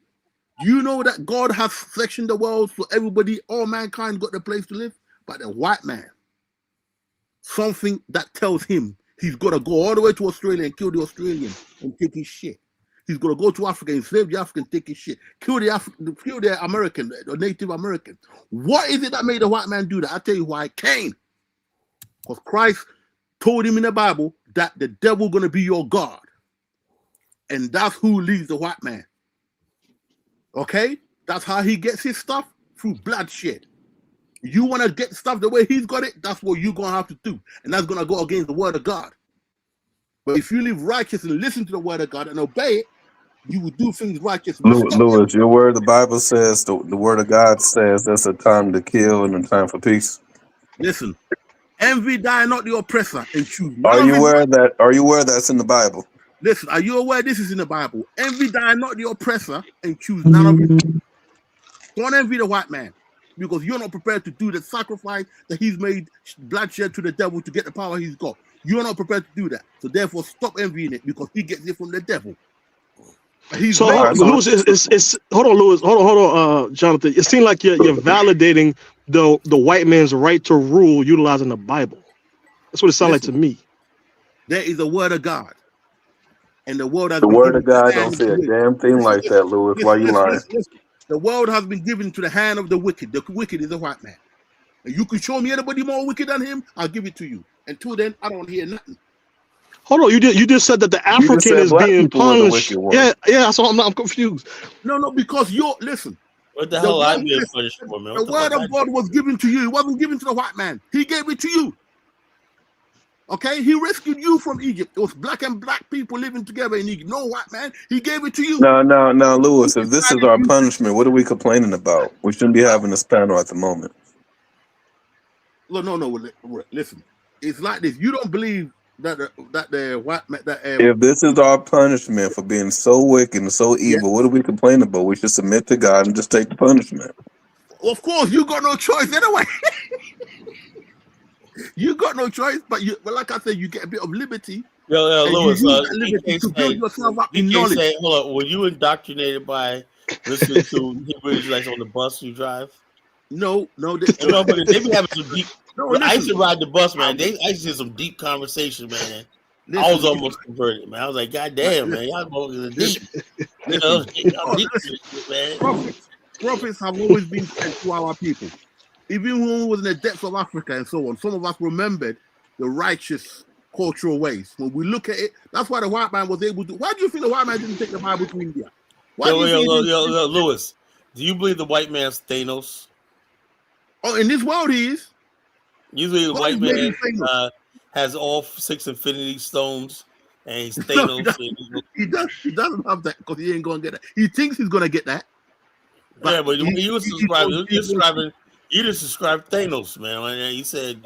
Do you know that God has sectioned the world so everybody, all mankind got the place to live? But the white man, something that tells him he's got to go all the way to Australia and kill the Australian and take his shit. He's going to go to Africa, enslave the African, take his shit, kill the American, the Native American. What is it that made the white man do that? I'll tell you why. Cain. Because Christ told him in the Bible that the devil going to be your God. And that's who leads the white man. Okay? That's how he gets his stuff, through bloodshed. You want to get stuff the way he's got it, that's what you're going to have to do. And that's going to go against the word of God. But if you live righteous and listen to the word of God and obey it, you will do things righteous. Lewis, your word, the Bible says, the word of God says there's a time to kill and a time for peace. Listen, envy die not the oppressor and choose. Are you aware that's in the Bible? Listen, are you aware this is in the Bible? Envy die not the oppressor and choose none of it. Don't envy the white man, because you're not prepared to do the sacrifice that he's made, bloodshed to the devil to get the power he's got. You're not prepared to do that. So therefore, stop envying it, because he gets it from the devil. Lewis, hold on, Lewis, hold on, Jonathan. It seems like you're validating the white man's right to rule utilizing the Bible. That's what it sounds like to me. There is a word of God, and the word of God don't say a damn thing like that, Lewis. Why you lying? The world has been given to the hand of the wicked. The wicked is a white man. And you can show me anybody more wicked than him, I'll give it to you. Until then, I don't hear nothing. Hold on, you just said that the African is being punished. Yeah. So I'm confused. No, because listen. What the hell I being punished for, man? The word of God was given to you. It wasn't given to the white man. He gave it to you. Okay, he rescued you from Egypt. It was black people living together in Egypt. No white man. He gave it to you. No, Lewis. If this is our punishment, what are we complaining about? We shouldn't be having this panel at the moment. No. Listen, it's like this. You don't believe the white man that If this is our punishment for being so wicked and so evil, what are we complaining about? We should submit to God and just take the punishment. Of course, you got no choice anyway. You got no choice, but like I said, you get a bit of liberty. Yo, and Lewis, you use that liberty to build yourself up in knowledge. Say, hold on, were you indoctrinated by listening to Hebrew Israelites on the bus you drive? No. But they be having some deep. No, I used to ride the bus, man. I used to hear some deep conversation, man. I was almost converted, man. I was like, God damn, man, y'all going deep. You know, deep man. Prophets have always been sent to our people. Even when we was in the depths of Africa and so on, some of us remembered the righteous cultural ways. When we look at it, that's why the white man was able to. Why do you think the white man didn't take the Bible to India? Lewis, do you believe the white man's Thanos? Oh, in this world he is. Usually the white man has all 6 infinity stones and he's Thanos. No, he doesn't have that because he ain't gonna get that. He thinks he's gonna get that. But you just described Thanos, man. You said,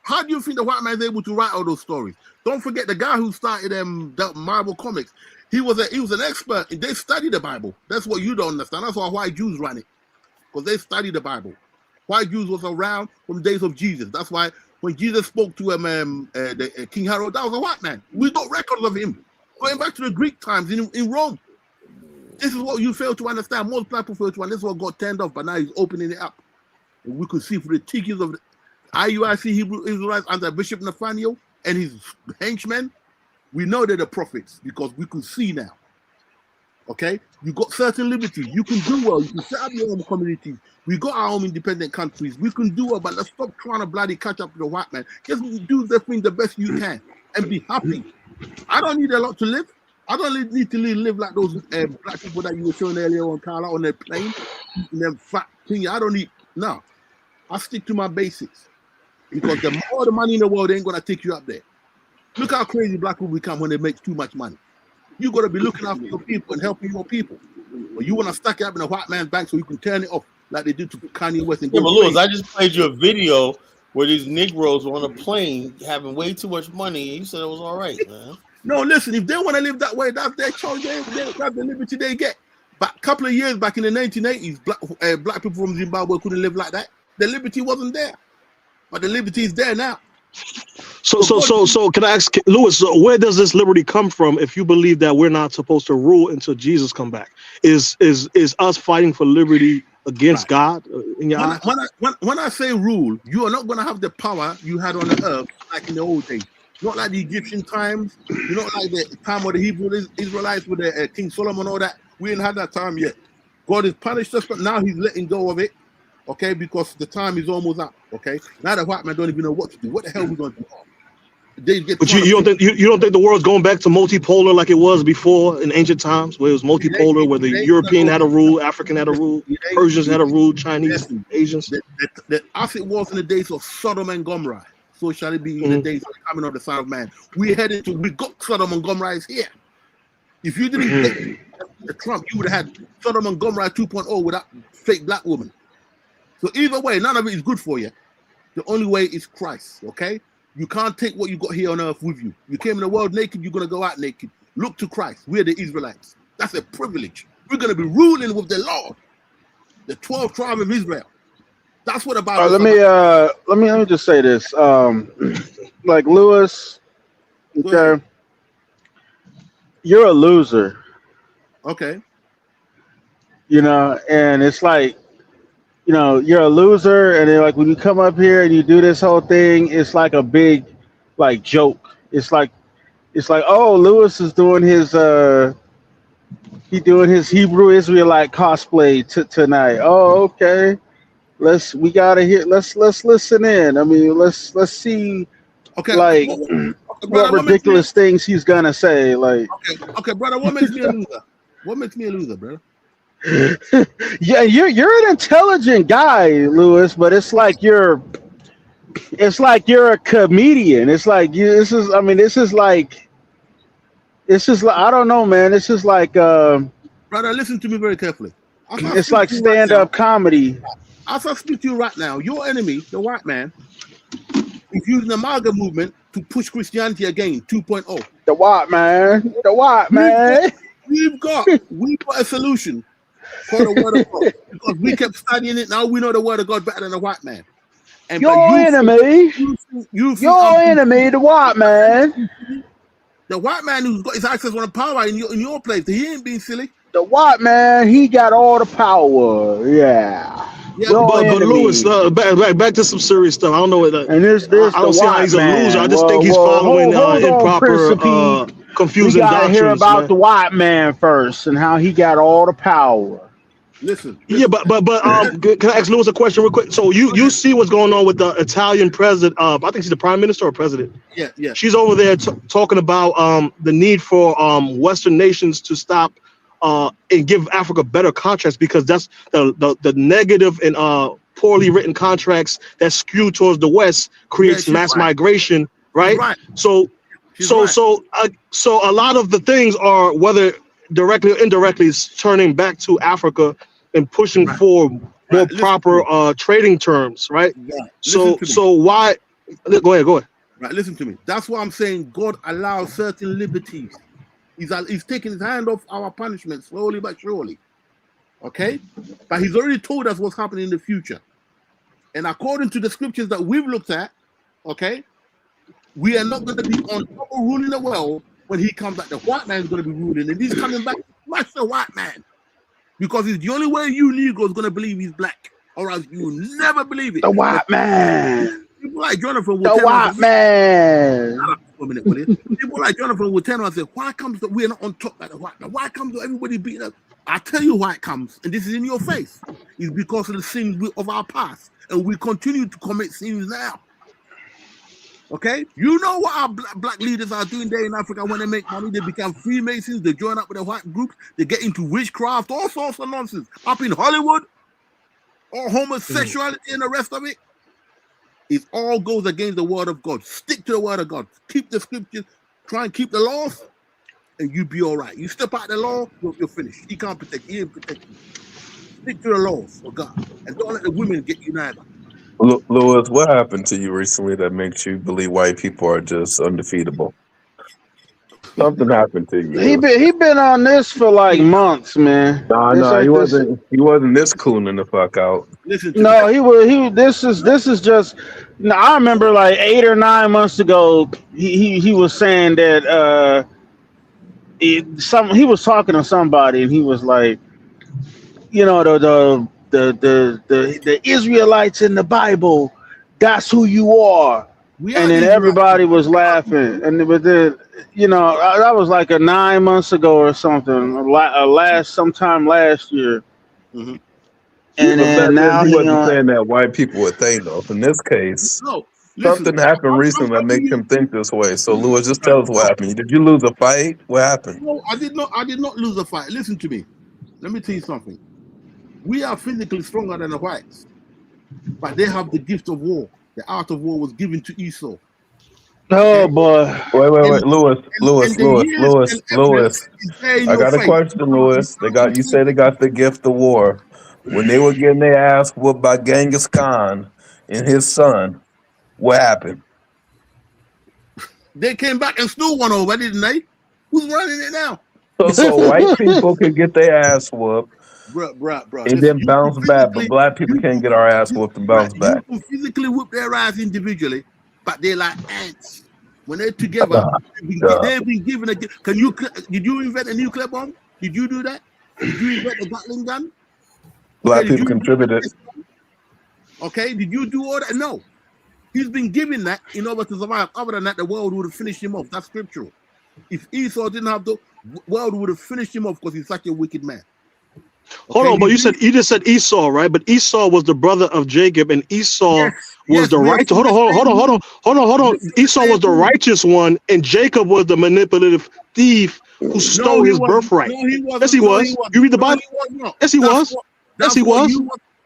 how do you think the white man is able to write all those stories? Don't forget the guy who started the Marvel comics. He was an expert. They studied the Bible. That's what you don't understand. That's why white Jews ran it, because they studied the Bible. White Jews was around from the days of Jesus. That's why when Jesus spoke to King Herod, that was a white man. We got records of him going back to the Greek times in Rome. This is what you fail to understand. Most people fail to understand. This is what got turned off, but now he's opening it up. And we could see through the tickets of the IUIC Hebrew Israelites under Bishop Nathaniel and his henchmen. We know they're the prophets because we could see now. Okay? You got certain liberties. You can do well. You can set up your own communities. We got our own independent countries. We can do well, but let's stop trying to bloody catch up to the white man. Just do the thing the best you can and be happy. I don't need a lot to live. I don't need to live like those black people that you were showing earlier on, Carla, on their plane, and them fat thing. I don't need, no. I stick to my basics because the more the money in the world ain't gonna take you up there. Look how crazy black people become when they make too much money. You gotta be looking after your people and helping your people. But you wanna stack it up in a white man's bank so you can turn it off like they did to Kanye West. And but Lewis, I just played you a video where these Negroes were on a plane having way too much money, and you said it was all right, man. No, listen, if they want to live that way, that's their choice. They have the liberty they get. But a couple of years back in the 1980s, black people from Zimbabwe couldn't live like that. The liberty wasn't there. But the liberty is there now. So can I ask Lewis, where does this liberty come from if you believe that we're not supposed to rule until Jesus come back? Is us fighting for liberty against God in your eyes? When I say rule, you are not going to have the power you had on the earth like in the old days. Not like the Egyptian times, not like the time of the Hebrew Israelites with the King Solomon, all that. We ain't had that time yet. God has punished us, but now he's letting go of it, okay, because the time is almost up, okay? Now the white man don't even know what to do. What the hell are we going to do? But you don't think the world's going back to multipolar like it was before in ancient times, where it was multipolar, where the European had a rule, African had a rule, Persians had a rule, Chinese, Asians? As it was in the days of Sodom and Gomorrah, so shall it be in the days of the coming of the Son of Man. We got Sodom and Gomorrah is here. If you didn't get the Trump, you would have had Sodom and Gomorrah 2.0 with that fake black woman. So either way, none of it is good for you. The only way is Christ, okay? You can't take what you got here on earth with you. You came in the world naked, you're going to go out naked. Look to Christ. We're the Israelites. That's a privilege. We're going to be ruling with the Lord, the 12 tribes of Israel. That's what the Bible let me just say this. Like Lewis, okay, you're a loser. Okay. And it's like, you're a loser, and then like when you come up here and you do this whole thing, it's like a big like joke. It's like, oh, Lewis is doing his Hebrew Israelite cosplay tonight. Oh, okay. Let's listen in. I mean, let's see, okay, what ridiculous things he's gonna say. Like, okay, brother, what makes me a loser? What makes me a loser, brother? Yeah, you're an intelligent guy, Lewis, but it's like you're a comedian. It's like this is like I don't know, man. This is like brother, listen to me very carefully. It's like stand-up comedy. As I speak to you right now, your enemy, the white man, is using the MAGA movement to push Christianity again, 2.0. The white man. The white man. We've got a solution called the Word of God because we kept studying it. Now we know the Word of God better than the white man. And Your enemy. Your enemy, the white man. The white man who's got his access on the power in your place. He ain't being silly. The white man, he got all the power. Yeah. But Lewis, back to some serious stuff. I don't know what. And this I don't see how he's a loser. I just think he's following improper, confusing we gotta doctrines. hear about man. the white man first and how he got all the power. Listen. Yeah, but can I ask Lewis a question real quick? So you see what's going on with the Italian president? I think she's the prime minister or president. Yeah. She's over there talking about the need for Western nations to stop and give Africa better contracts because that's the negative and poorly written contracts that skew towards the West creates mass migration, right? So a lot of the things are, whether directly or indirectly, is turning back to Africa and pushing for more proper trading terms, right? So why? Go ahead. Right, listen to me. That's why I'm saying God allows certain liberties. He's taking his hand off our punishment slowly but surely. Okay? But he's already told us what's happening in the future. And according to the scriptures that we've looked at, okay, we are not going to be on top of ruling the world when he comes back. The white man is going to be ruling, and he's coming back to smash the white man. Because it's the only way you Negroes going to believe he's black, or else you will never believe it. The white man. People like Jonathan will the white man. People like Jonathan will tell us, why comes that we're not on top like the white man? Why comes that everybody beating us? I tell you why it comes, and this is in your face. It's because of the sins of our past, and we continue to commit sins now. Okay, you know what our black leaders are doing there in Africa when they make money? They become Freemasons, they join up with a white group, they get into witchcraft, all sorts of nonsense. Up in Hollywood, or homosexuality and the rest of it. It all goes against the word of God. Stick to the word of God. Keep the scriptures, try and keep the laws, and you'll be all right. You step out the law, you're finished. He can't protect you, he ain't protect you. Stick to the laws of God, and don't let the women get you neither. Lewis, what happened to you recently that makes you believe white people are just undefeatable? Something happened to you. He been on this for like months, man. No, he wasn't this cooling the fuck out. No, he was. This is just. No, I remember like 8 or 9 months ago, he was saying that he was talking to somebody and he was like, you know, the Israelites in the Bible, that's who you are. And then everybody was laughing. And but then, you know, that was like 9 months ago or something, sometime last year. Mm-hmm. And then now he wasn't saying that white people were Thanos. In this case, something happened recently that makes him think this way. So, Lewis, just tell us what happened. Did you lose a fight? What happened? No, I did not lose a fight. Listen to me. Let me tell you something. We are physically stronger than the whites, but they have the gift of war. The art of war was given to Esau. Oh boy! Wait, Lewis. I got a question, Lewis. You say they got the gift of war. When they were getting their ass whooped by Genghis Khan and his son, what happened? They came back and stole one over, didn't they? Who's running it now? So white people can get their ass whooped. Bruh. And then bounce back, but black people can't get our ass whooped and bounce back. You can physically whoop their ass individually, but they're like ants. When they're together, they've been given a gift. Did you invent a nuclear bomb? Did you do that? Did you invent a Gatling gun? Black people contributed. Okay, did you do all that? No. He's been given that in order to survive. Other than that, the world would have finished him off. That's scriptural. If Esau didn't have the world would have finished him off because he's such a wicked man. Hold on, but you just said Esau, right? But Esau was the brother of Jacob, and Esau was the righteous. Hold on. Esau was the righteous one, and Jacob was the manipulative thief who stole his birthright. Yes, he was. You read the Bible? Yes, he was. Yes, he was.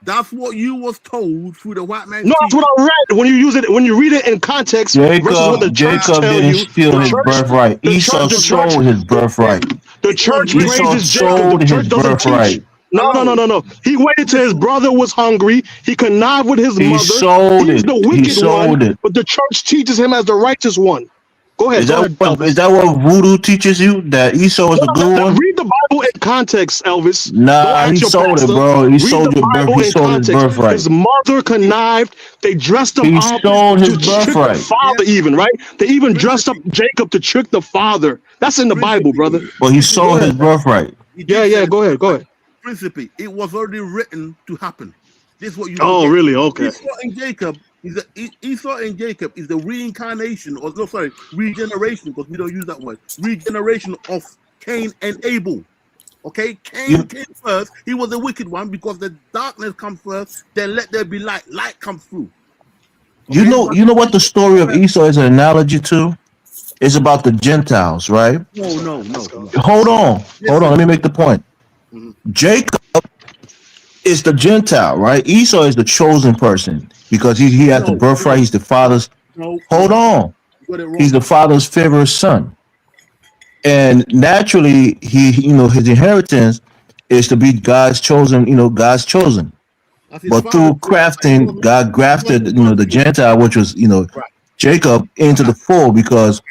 That's what you was told through the white man. No, that's what I read. When you read it in context, Jacob didn't steal his birthright. Esau sold his birthright. The church praises Jacob. The church doesn't teach. No. He waited till his brother was hungry. He connived with his He mother. sold He's it. the He wicked one, sold it. but the church teaches him as the righteous one. Go ahead, Elvis. Is that what voodoo teaches you? That Esau is the good one? Read the Bible in context, Elvis. Don't Nah, ask he your sold it, pastor. bro. He Read sold the your birth. Bible He in sold his context. birthright. His mother connived. They dressed him He up sold his to trick the birthright. father, even, right? They even dressed up Jacob to trick the father. That's in the Bible, brother. But he sold his birthright. Yeah. Go ahead. Principally, it was already written to happen. This is what you. Oh, forget. really? Okay. Esau and Jacob is the reincarnation, or no, sorry, regeneration, because we don't use that word. Regeneration of Cain and Abel. Okay, Cain came first. He was the wicked one because the darkness comes first. Then let there be light. Light comes through. You know what the story of Esau is an analogy to? It's about the Gentiles, right? No. Hold on. Let me make the point. Jacob is the Gentile, right? Esau is the chosen person because he has the birthright. He's the father's. Hold on. He's the father's favorite son, and naturally, his inheritance is to be God's chosen. God's chosen. But through crafting, God grafted, the Gentile, which was, Jacob, into the fold because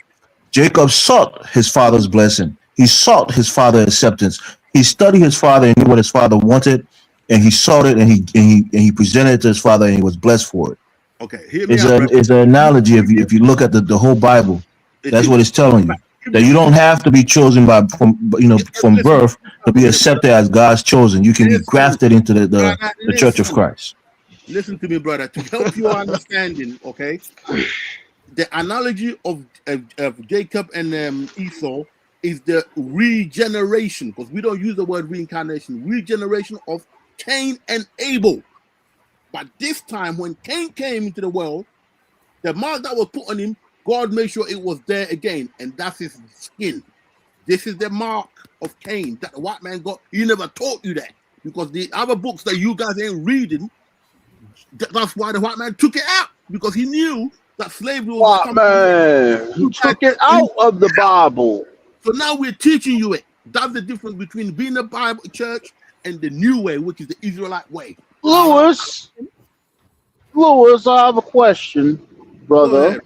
Jacob sought his father's blessing. He sought his father's acceptance. He studied his father and knew what his father wanted, and he sought it, and he presented it to his father, and he was blessed for it. Okay, It's an analogy. If you look at the whole Bible, that's what it's telling you. That you don't have to be chosen from birth to be accepted as God's chosen. You can be grafted into the Church of Christ. Listen to me, brother. To help your understanding, okay, the analogy of Jacob and Esau is the regeneration, because we don't use the word reincarnation. Regeneration of Cain and Abel. But this time, when Cain came into the world, the mark that was put on him, God made sure it was there again, and that's his skin. This is the mark of Cain that the white man got. He never taught you that, because the other books that you guys ain't reading, that's why the white man took it out, because he knew that slavery was coming. Man, you took it out of the Bible. So now we're teaching you it. That's the difference between being a Bible church and the new way, which is the Israelite way. Lewis, I have a question, brother.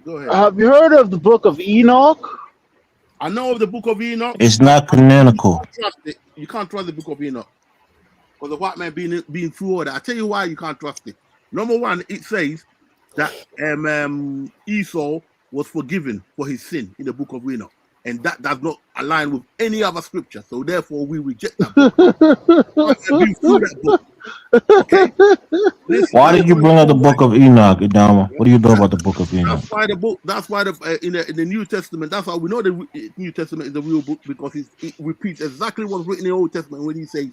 Go ahead. Have you heard of the book of Enoch? I know of the book of Enoch. It's not canonical. You can't trust the book of Enoch, because the white man being through all that. I tell you why you can't trust it. Number one, it says that Esau was forgiven for his sin in the book of Enoch, and that does not align with any other scripture. So therefore, we reject that book. Okay? Why did you bring up the book of Enoch, Idama? What do you know about the book of Enoch? That's why in the New Testament, that's how we know the New Testament is the real book, because it repeats exactly what's written in the Old Testament when he says,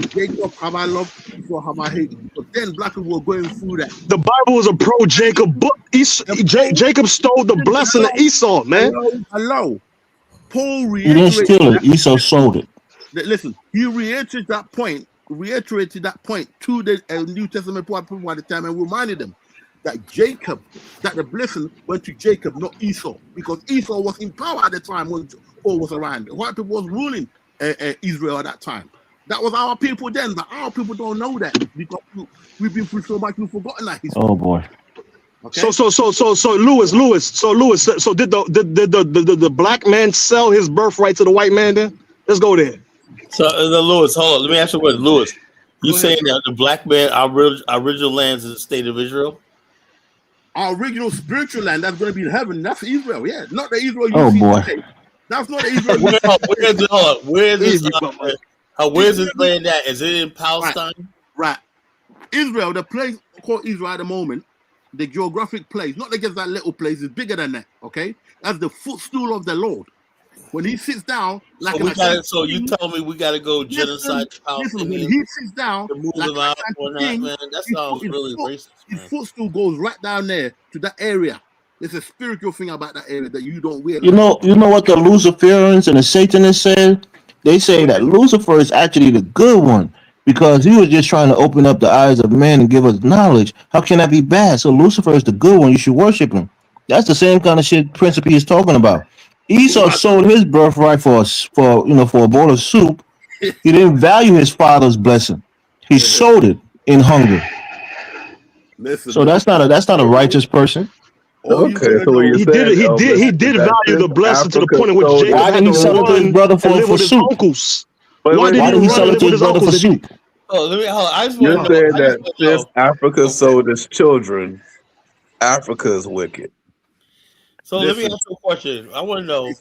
Jacob have I loved, Esau have I hated. But then black people were going through that. The Bible was a pro-Jacob book. Jacob stole the blessing of Esau, man. Hello. Paul He didn't steal it. Esau sold it. Listen, he reiterated that point to the New Testament people at the time, and reminded them that the blessing went to Jacob, not Esau, because Esau was in power at the time when Paul was around. The white people was ruling Israel at that time. That was our people then, but our people don't know that, because we've been through so much, we've forgotten that history. Oh boy. Okay. So Lewis, did the black man sell his birthright to the white man then? Let's go there. So, Lewis, hold on. Let me ask you a question. Lewis, you saying that the black man, our original lands is the state of Israel? Our original spiritual land, that's going to be in heaven. That's Israel, yeah. Not the Israel you see boy. Today. That's not the Israel Where's this land at? Is it in Palestine? Right. Israel, the place called Israel at the moment, the geographic place, not against that little place, is bigger than that, okay? That's the footstool of the Lord. When he sits down, so you tell me we got to go genocide Palestinians? When he sits down, that sounds really racist. His footstool goes right down there to that area. There's a spiritual thing about that area that you don't realize. You know what the Luciferians and the Satanists said? They say that Lucifer is actually the good one, because he was just trying to open up the eyes of men and give us knowledge. How can that be bad? So Lucifer is the good one. You should worship him. That's the same kind of shit Principe is talking about. Esau sold his birthright for a bowl of soup, He didn't value his father's blessing. He sold it in hunger. Listen, So that's not a righteous person. Okay, so what you're He saying, did. He did. Elvis, He is did that value since the blessing to the Africa point in which sold Jacob Why its did had he to sell it to his run brother and live for with his soup? uncles. Wait, Why wait, did Why he did he run sell and it live to with his his brother uncles? for If he, soup? Oh, let me. Hold on. I just want You're to know. saying I just that want to since know. Africa Okay. sold its children, Africa is wicked. So let me listen. ask you a question. I want to know.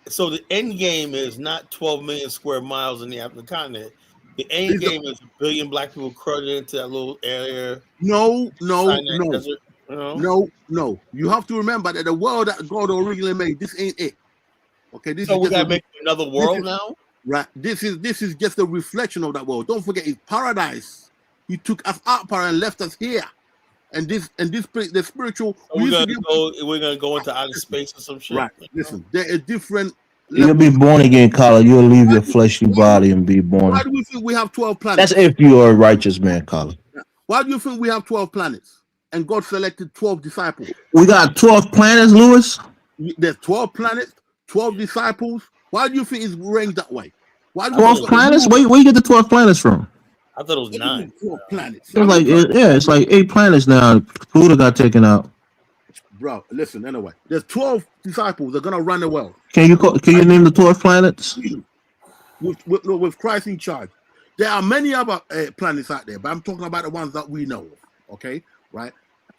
So the end game is not 12 million square miles in the African continent. The end game is 1 billion black people crowded into that little area. No. Sinai Desert. You know? No. You have to remember that the world that God originally made, this ain't it. Okay, this So is we just gotta make another world is, now. Right. This is just a reflection of that world. Don't forget, it's paradise. He took us out and left us here. And this the spiritual. So we're gonna go into outer space or some shit. Right. Listen, there are different You'll levels. be born again, Colin. You'll leave your fleshly body and be born. Why do we think we have 12 That's planets? if you are a righteous man, Colin. Why do you think we have 12 planets? And God selected 12 disciples. We got 12 planets, Lewis. There's 12 planets, 12 disciples. Why do you think it's ranked that way? Why do you 12 think planets? Where you get the 12 planets from? I thought it was 9. 12 planets? It's like it's like 8 planets now. Pluto got taken out. Bro, listen, anyway. There's 12 disciples that are gonna run the world. Can you name the 12 planets? With Christ in charge. There are many other planets out there, but I'm talking about the ones that we know of. Okay, right?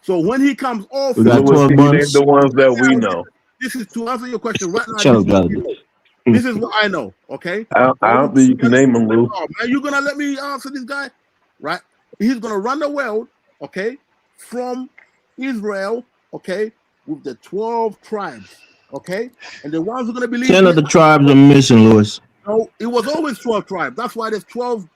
So when he comes off, We got Louis, 12 can you name months. the ones that we know? This is to answer your question right now. Shut up, brother. This is what I know. Okay, I don't think you can name them, Lou. Oh, man, you gonna let me answer this guy, right? He's gonna run the world, okay, from Israel, okay, with the 12 tribes, okay, and the ones who are gonna believe. 10 of the tribes are missing, Lewis. No, it was always 12 tribes. That's why there's 12.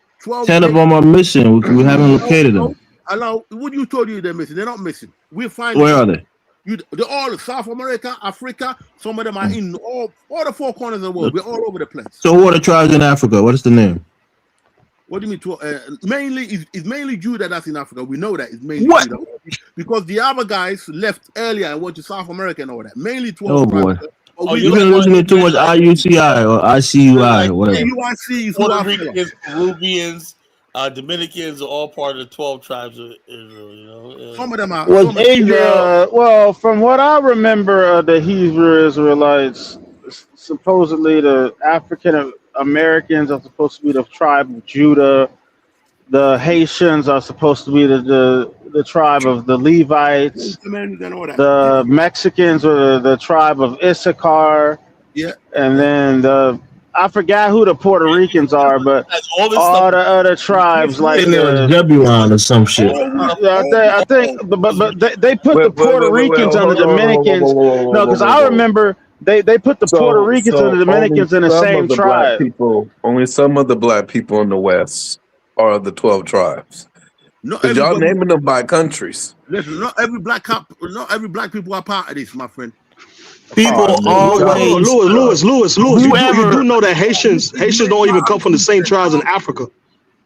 10 of them are missing. We haven't located them. Allow what you told you they're missing. They're not missing. We're finding. Where are they? They're all South America, Africa. Some of them are in all the 4 corners of the world. We're all over the place. So who are the tribes in Africa? What is the name? What do you mean? Mainly, it's mainly Judah that's in Africa. We know that it's mainly What? Judah because the other guys left earlier and went to South America and all that. Mainly 12 Oh boy. tribes. You've been listening to too much IUCI or ICUI or whatever. UIC is Puerto Ricans, Peruvians, Dominicans are all part of the 12 tribes of Israel. You know, some of them are. Was Israel? Well, from what I remember, the Hebrew Israelites, supposedly the African Americans are supposed to be the tribe of Judah. The Haitians are supposed to be the tribe of the Levites. The Mexicans are the tribe of Issachar. Yeah. And then I forgot who the Puerto Ricans are, but all the other tribes like Zebulon or some shit. I think, but they put the Puerto Ricans and the Dominicans. No, because I remember they put the Puerto Ricans and the Dominicans in the same tribe. Only some of the black people in the West are the 12 tribes. Because y'all naming them by countries. Listen, not every black people are part of this, my friend. People always. Lewis, you do know that Haitians don't even come from the same tribes in Africa.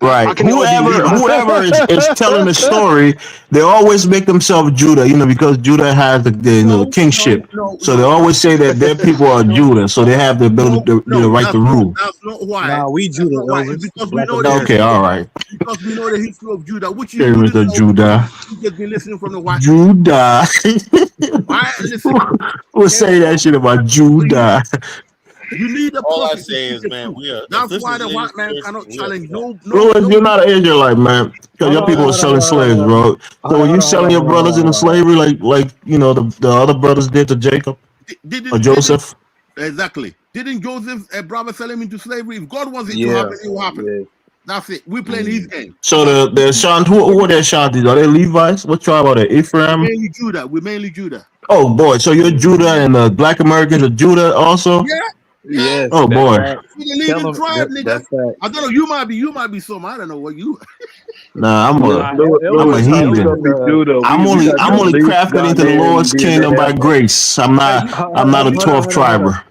Right. Whoever is telling the story, they always make themselves Judah, because Judah has the kingship. So they always say that their people are Judah, so they have the ability to right to rule. That's not why. Nah, we Judah. Because we know Okay, all right. Because we know the history of Judah, which Okay, Mr. Judah. You just been listening from the white. Judah. Listen. We'll say that shit about Judah. You need a all I say is, man, we are. That's why the white man cannot challenge no. Louis, you're not an Israelite, man. Because your people are selling slaves, bro. So when you selling your brothers into slavery, like the other brothers did to Jacob or Joseph. Exactly. Didn't Joseph brother sell him into slavery? If God wants it to happen, it will happen. Yeah. That's it. We're playing his game. So the Shant, who are their Shantis? Are they Levites? What tribe are they? Ephraim? Mainly Judah. We're mainly Judah. Oh boy, so you're Judah and the Black Americans are Judah also? Yeah. Yes. Oh boy. Tribe, nigga. I don't know. You might be some. I don't know what you. Nah, I'm a heathen. I'm only crafted into the Lord's kingdom by grace. I'm not a 12th triber.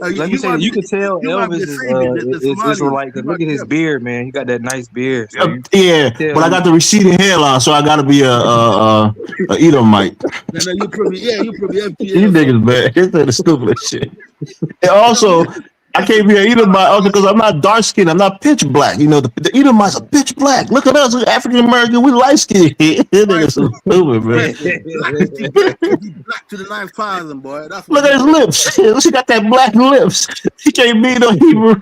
Let me say, you can tell Elvis is Israelite. Cause look at his beard, man. He got that nice beard. So but I got the receding hairline, so I got to be a Edomite. You probably empty. You niggas, man. It's the stupidest shit. And also, I can't be an Edomite also because I'm not dark skinned. I'm not pitch black. You know, the Edomites are pitch black. Look at us, African American. We light skinned. Niggas so stupid, man. Black to the 9,000, boy. That's what Look at his lips. She got that black lips. He can't be no Hebrew.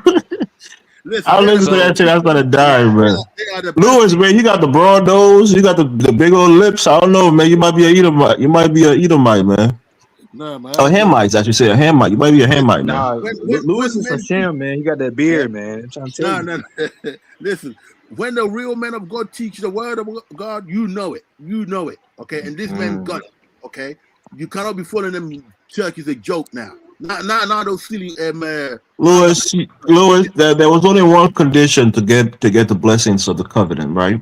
I'll listen to that shit. I'm gonna die, man. Lewis, man, you got the broad nose. You got the big old lips. I don't know, man. You might be a Edomite. You might be a Edomite, man. No, man. Oh, Hamites, I should say a Hamite. You might be a Hamite, man. Nah, Lewis is a sham, man. You got that beard, man. I'm trying to tell you. No. Listen, when the real men of God teach the word of God, you know it. You know it. Okay, and this man got it. Okay, you cannot be following them churches a joke now. Not those silly Lewis, there was only one condition to get the blessings of the covenant, right?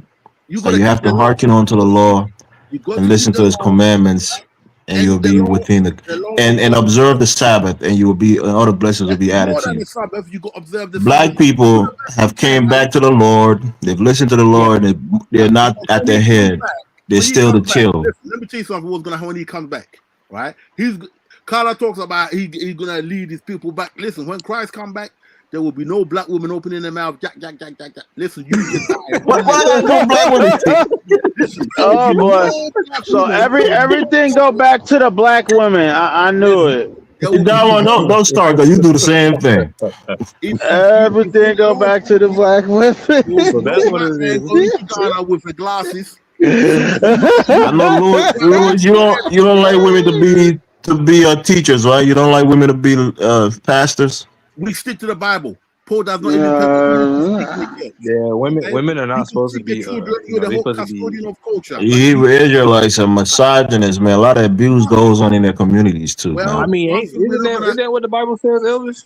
You have to hearken unto the law and listen to his commandments, and you'll be within the and observe the Sabbath, and you will be, and all the blessings will be added to you. Black people have came back to the Lord. They've listened to the Lord. They're not at their head. They're still the chill. Let me tell you something. What's gonna happen when he comes back? Right? Carla talks about he's gonna lead his people back. Listen, when Christ come back, there will be no black women opening their mouth. Jack. Listen, you can die. Why no black women? Oh boy! So everything go back to the black women. I knew it. Don't start though. You do the same thing. Everything go back to the black women. So that's what it is. With the glasses. I know, Louis. You don't like women to be teachers, right? You don't like women to be pastors. We stick to the Bible. Paul does not women are not supposed to be. They're supposed to be of culture. Hebrew Israelites are misogynists, man. A lot of abuse goes on in their communities too. Well, man. I mean, isn't that what the Bible says, Elvis?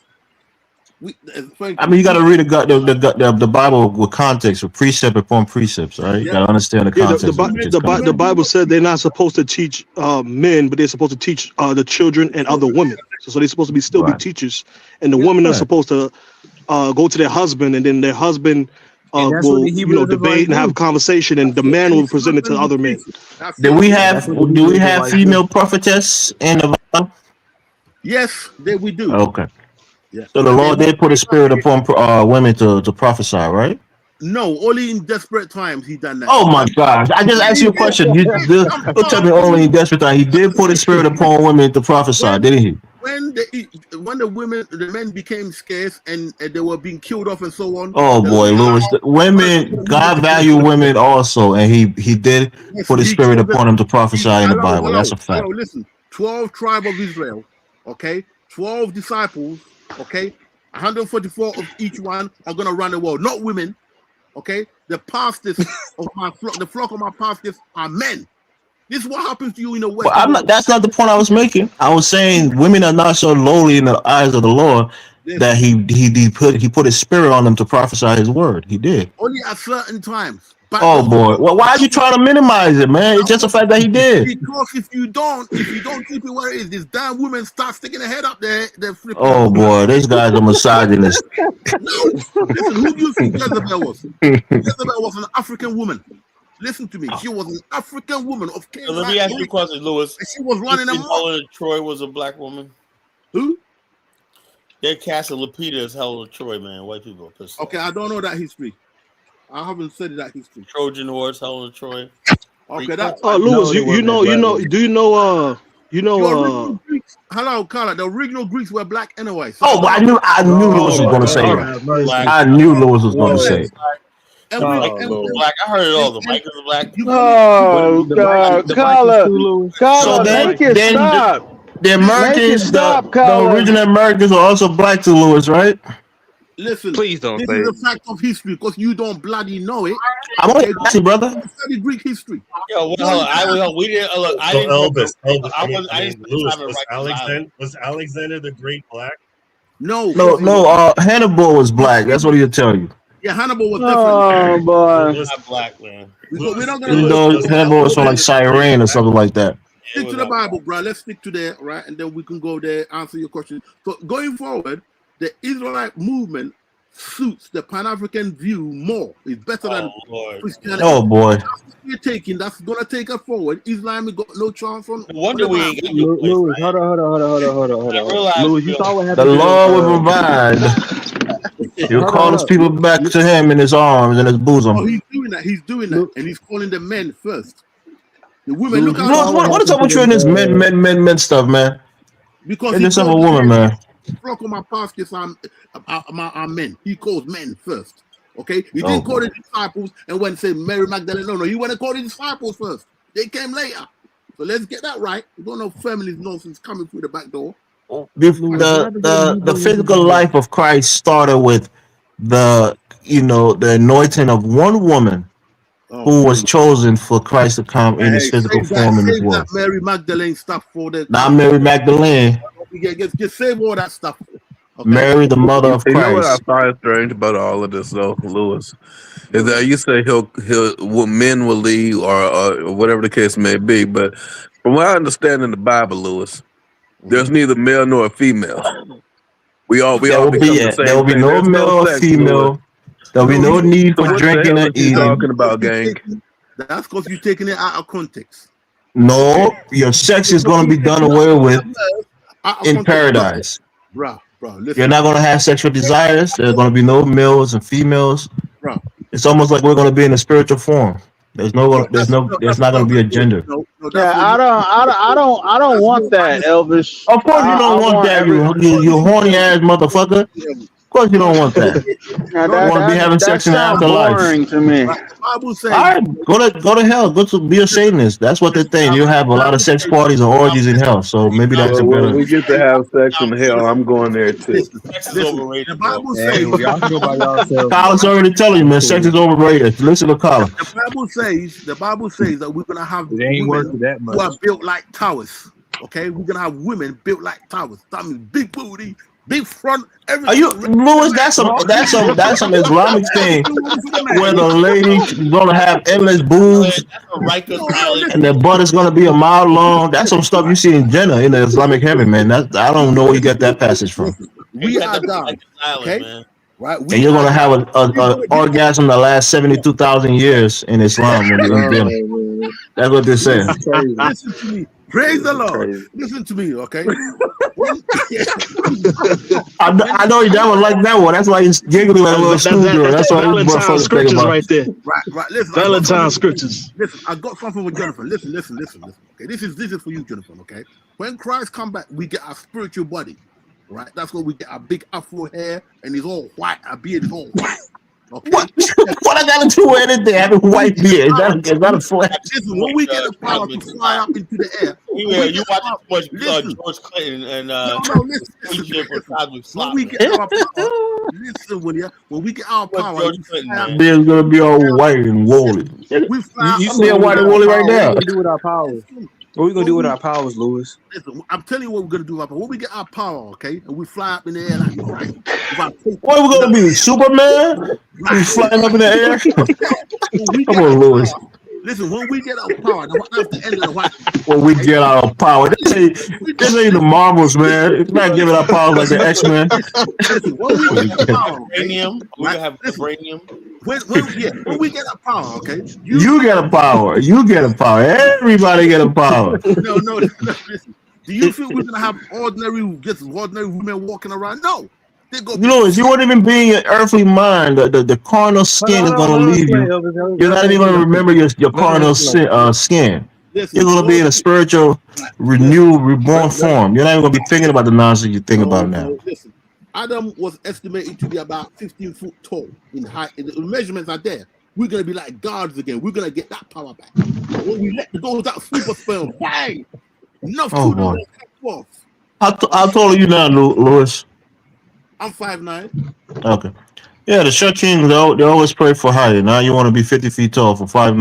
I mean, you got to read the Bible with context, with precept upon precepts, right? You got to understand the context. The Bible said they're not supposed to teach men, but they're supposed to teach the children and other women. So they're supposed to still be teachers, and the women are supposed to go to their husband, and then their husband will debate and have a conversation, and the man will present it to other men. Do we have female prophetess in the Bible? Yes, we do. Okay. Yeah. So the Lord did put a spirit upon women to prophesy, right? No, only in desperate times he done that. Oh my gosh! I just asked you a question. Don't tell me only in desperate times. He did put a spirit upon women to prophesy, didn't he? When the men became scarce and they were being killed off and so on. Oh boy, Louis, women, God value women also, and he did put a spirit upon them to prophesy in the Bible. That's a fact. Listen, 12 tribes of Israel, okay, 12 disciples. Okay, 144 of each one are gonna run the world, not women. Okay, the pastors of my flock, the flock of my pastors are men. This is what happens to you in the West. Well, that's not the point I was making. I was saying women are not so lowly in the eyes of the Lord that he put his spirit on them to prophesy his word. He did. Only at certain times. Oh boy! Well, why are you trying to minimize it, man? It's just the fact that he did. Because if you don't keep it where it is, this damn women start sticking their head up there. They're flipping. Oh boy, these guys are misogynist. Listen, who do you think Jezebel was? Jezebel was an African woman. Listen to me. She was an African woman of King. Let me ask you a question, Lewis. She was running them. Helen Troy was a black woman. Who? They're casting Lupita as Helen Troy, man. White people are pissed. Okay, I don't know that history. I haven't studied that history. Trojan horse, Helen Troy. Okay, that's Lewis, do you know hello, Carla. The original Greeks were black anyway. So I knew Lewis was going to say that. I knew Lewis was going to say it. Black. I heard it all. The Mike is black. Oh God, Carla, so make it stop. The Americans, the original Americans are also black to Lewis, right? Listen, please don't this say is it. a fact of history because you don't bloody know it. I'm only asking, brother. Study Greek history. Yo, we didn't look. I didn't. Elvis, Elvis. Was Alexander the Great black? No. Hannibal was black. That's what he'll tell you. Yeah, Hannibal was definitely. Oh boy, not black, man. We're not gonna. Hannibal was from like Cyrene or something like that. Stick to the Bible, bro. Let's stick to that, right? And then we can go there, answer your question. So going forward, the Israelite movement suits the Pan-African view more. It's better than Christianity. Oh boy. That's what we're taking. That's gonna take us forward. Islam got no chance on. Wonder we ain't got Louis, hold on. Louis, you saw what The happened Lord to will provide. He'll Hold call on, his people back to him in his arms and his bosom. Oh, he's doing that. He's doing that, and he's calling the men first. The women, look how What is up with you and this men stuff, man? because Get he yourself a calls woman, men. man. Flock of my pastors are men. He calls men first. Okay, he Oh, didn't call boy. the disciples and went and say Mary Magdalene. No, he went and called the disciples first. They came later. So let's get that right. We don't know feminist nonsense coming through the back door. The physical life of Christ started with the anointing of one woman who was chosen for Christ to come in his physical form in this Save world. that Mary Magdalene stuff for the. Not Mary Magdalene, Just save all that stuff. Okay? Mary, the mother of You know what I Christ. find strange about all of this, though, Lewis, is that you say men will lead or whatever the case may be, but from what I understand in the Bible, Lewis, there's neither male nor female. We all become the same There will be thing. no There's male no or sex, female. Lewis. There'll be no need So for what the drinking hell and is he eating. talking about, gang? That's because you're taking it out of context. No, your sex is going to be done away with in paradise. Bro, listen. You're not going to have sexual desires. There's going to be no males and females. Bro. It's almost like we're going to be in a spiritual form. There's not going to be a gender. Yeah, I don't want that, Elvis. Of course you don't want that, you horny ass motherfucker. Of course you don't want that. You want to be having sex in the afterlife. Boring to me. Bible says, all right, go to hell. Go to be a Satanist. That's what they think. You have a lot of sex parties and orgies in hell. So maybe that's a When better. we get to have sex in hell, I'm going there too. Sex is overrated. The Bible Hey, says, y'all can go by yourselves. Colin's already telling you, man, sex is overrated. Listen to Colin. the Bible says that we're gonna have It ain't worth it that much. who are built like towers. Okay, we're gonna have women built like towers. That means big booty, big front, everything. Are you, Louis? That's some Islamic thing where the lady's gonna have endless boobs and their butt is gonna be a mile long. That's some stuff you see in Jannah in the Islamic heaven, man. I don't know where you get that passage from. We are down, okay? Right? And you're gonna have an orgasm that lasts 72,000 years in Islam when you're in Jannah. That's what they're saying. Listen to me. Praise the Lord. Listen to me, okay? I know that one like that one. That's why he's giggling like a little schoolgirl. That's why he's Valentine scriptures right there. Right. Listen. Valentine scriptures. Listen, I got something with Jonathan. Listen. Okay, this is for you, Jonathan. Okay, when Christ come back, we get our spiritual body. Right, that's where we get our big afro hair, and it's all white. Our beard is all white. Okay. What I got to do with anything? Having white beard? Is that a flag? Listen, when we get the power to fly up into the air, you watch too much George Clinton and when we get our power, listen, William. When we get our power, Beard's gonna be all white and woolly. You see a white and woolly right now. What we gonna do with our powers? What we gonna do with our powers, Lewis? Listen, I'm telling you what we're gonna do with our power. When we get our power, okay, and we fly up in the air like Christ. What are we gonna be? Superman? He's flying up in the air? Come on, Louis. Listen, when we get our power, that's the end of the white. When we get our power, this ain't the Marvels, man. It's not giving our powers like the X-Men. Listen, when we get our power, vibranium, we have vibranium. When we get our power, okay. You get a power. You get a power. Everybody get a power. No. Listen. Do you feel we're gonna have ordinary women walking around? No. Louis, you won't even be in your earthly mind. The carnal skin is gonna leave you. You're not even gonna remember your carnal skin. You're gonna be in a spiritual, renewed, reborn form. You're not even gonna be thinking about the nonsense you think about now. Listen, Adam was estimated to be about 15 feet tall in height. The measurements are there. We're gonna be like gods again. We're gonna get that power back. When we let go of that super sperm, bang! Enough to How tall are you now, Louis? I'm 5'9". Okay. Yeah, the short kings, they always pray for height. Now you want to be 50 feet tall for 5'9".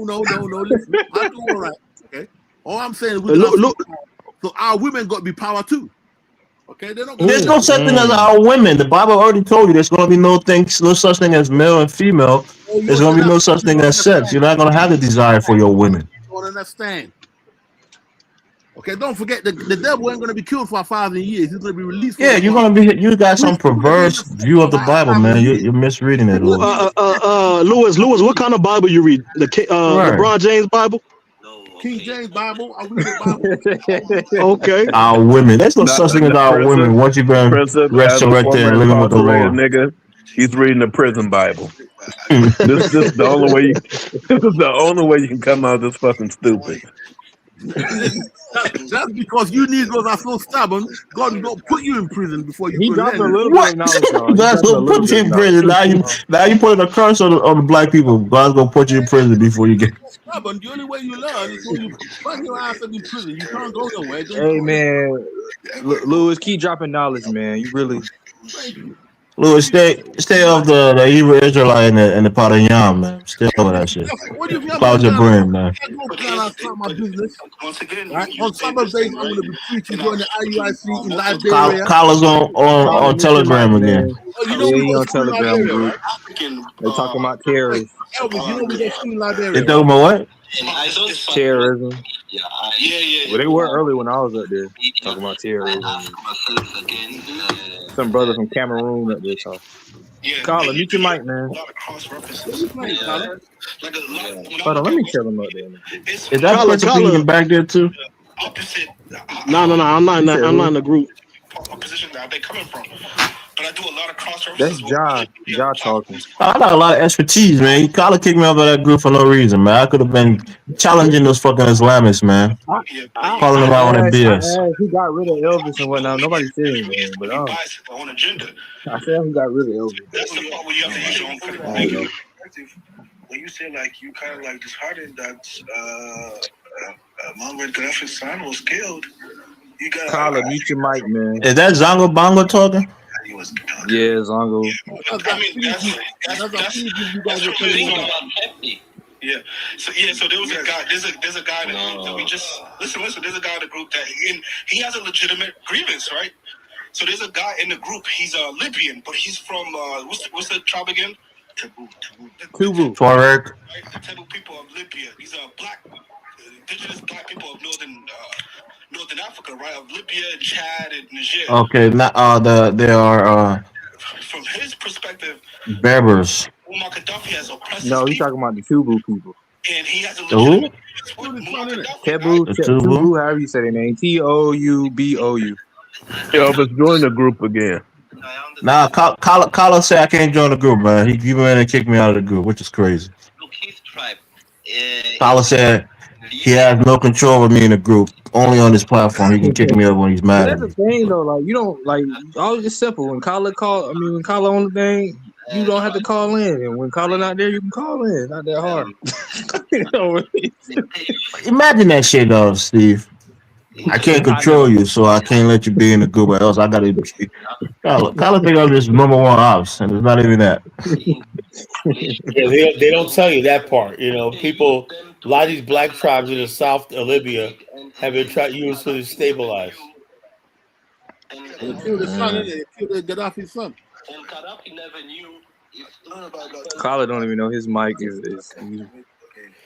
No. Listen, I do all right. Okay. All I'm saying is so our women got to be power too. Okay, there's no such thing as our women. The Bible already told you there's going to be no such thing as male and female. There's going to be no such thing as sex. You're not going to have the desire for your women. You don't understand. Okay, don't forget the devil ain't gonna be killed for 1,000 years. He's gonna be released. Yeah, you're gonna be. You got some perverse view of the Bible, man. You're misreading it, Louis. Lewis, what kind of Bible you read? The Right. LeBron James Bible? King James Bible. I read the Bible. Okay. Our women. There's no such thing as our women. Once you've been Princess, as resting a right there former and living with the incarcerated Lord. nigga, he's reading the prison Bible. This is the only way. This is the only way you can come out this fucking stupid. That's because you Negroes are so stubborn. God will put you in prison before you He can dropped learn. a little bit of knowledge, y'all. God's gonna put you in prison. Now you putting a curse on the black people. God's gonna put you in prison before you get. Stubborn. The only way you learn is when you run your ass up in prison. You can't go nowhere. Hey man, Lewis, keep dropping knowledge, man. You really. Louis, stay off the Hebrew Israelite and the pot of yam, man. Stay over that shit. What do you mean? Cloud your brain, man. I go plan and start my business. Right? On Sabbath days, I'm going to be preaching during the IUIC in Liberia. Collars on Telegram again. Oh, you know we on go school in Telegram Liberia, group. right? They talking about terrorists. Elvis, you know we go school in Liberia. They talking about what? Terrorism. Well, they were early when I was up there talking about terrorism. Some brother from Cameroon up there talking. Colin, mute your mic, man. Hold on, let me tell him up there. Is that Principal back there too? No. I'm not in the group. That's John talking. I got a lot of expertise, man. You Collar kicked me out of that group for no reason, man. I could have been challenging those fucking Islamists, man. Calling them out on their BS. He got rid of Elvis and whatnot. Nobody said anything, but I said he got rid of Elvis. That's the part where you have to use your own critical thinking. When you say like you kind of like disheartened that Muhammad Gaddafi's son was killed, you got Colin, mute your mic, man. Is that Zongo Bongo talking? Yeah, Zongo. I mean, that's what I'm thinking about. Yeah. So there was a guy. There's a guy in the group that we just listen. There's a guy in the group that he has a legitimate grievance, right? So there's a guy in the group. He's a Libyan, but he's from what's the tribe again? Tubu. Tuareg. Right? The Tebu people of Libya. These are indigenous black people of northern Africa, right? Of Libya, Chad, and Niger. Okay, they are From his perspective, Berbers. Muammar Gaddafi has oppressed No, he's talking about the Tubu people. and he has a Who? Tebu, however you say their name. Toubou. Elvis, join the group again. Nah, Collar said I can't join the group, man. He went and kicked me out of the group, which is crazy. Collar said he has no control over me in the group. Only on this platform, he can kick me out when he's mad at That's me. the thing though, like you don't like all it's simple. When Collar on the thing, you don't have to call in. And when Collar not there, you can call in. Not that hard. You know, Imagine that shit though, Steve. I can't control you, so I can't let you be in the group, or else I gotta be. Collar think I'm just number one ops, and it's not even that. Yeah, they don't tell you that part. You know, people, a lot of these black tribes in the south of Libya have been used to stabilize. They killed his son, innit? They killed Gaddafi's son. Collar don't even know his mic is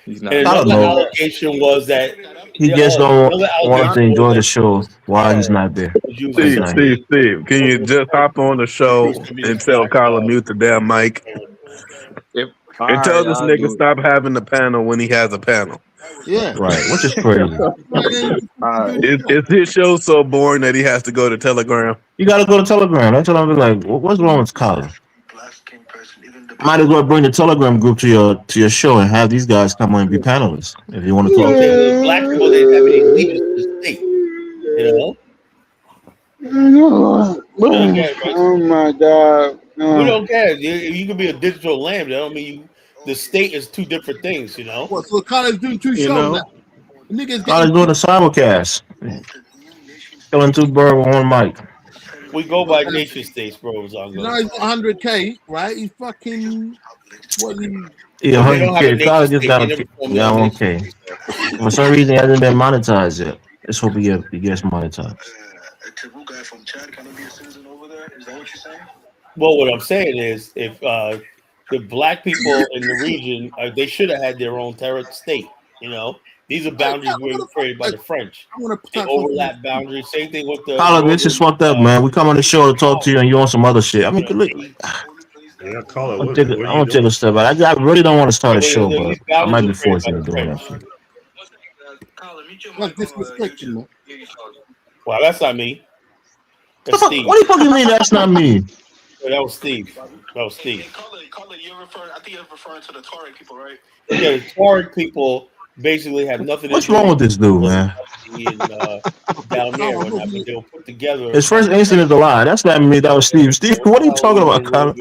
he's not. And another allegation was that He just don't want to enjoy the show while he's not there. Steve, can you just hop on the show and tell Carla mute the damn mic? And tell this nigga stop having the panel when he has a panel. Yeah. Right, which is crazy. Is his show so boring that he has to go to Telegram? You gotta go to Telegram. That's what I'm like. What's wrong with Collar? Might as well bring the Telegram group to your show and have these guys come on and be panelists if you want to talk. The black people didn't have any leaders to the state. You know? Oh my God. We don't care. You can be a digital lamb. That don't mean the state is two different things, you know? What, so Collar's doing two shows now? Niggas Collar's doing a simulcast. Killing two birds with one mic. We go by nation states, bro. Now he's 100K, right? He's fucking what? Yeah, 100K. Collar just got a 1K. For some reason, he hasn't been monetized yet. Let's hope he gets monetized. Well, what I'm saying is, if the black people in the region, they should have had their own state, you know. These are boundaries were created by the French. They overlap boundaries. Same thing with the Carla, this is fucked up, man. We come on the show to talk to you, and you on some other shit. I mean, look, Yeah, call it. I'm gonna take a step back. I really don't want to start a show, but these I might boundaries be are created forced by into the doing that French. shit. That's disrespectful, man. Well, that's not me. That's What Steve. do you fucking mean that's not me? Yeah, that was Steve. That was Steve. Carla, you're referring. I think you're referring to the Tuareg people, right? Yeah, the Tuareg people basically have nothing What's to do wrong with this dude, man? in, down there, whatnot, but they were put together. His first instinct is to lie. That's not me. That was Steve. Steve, what are you talking about, Carla?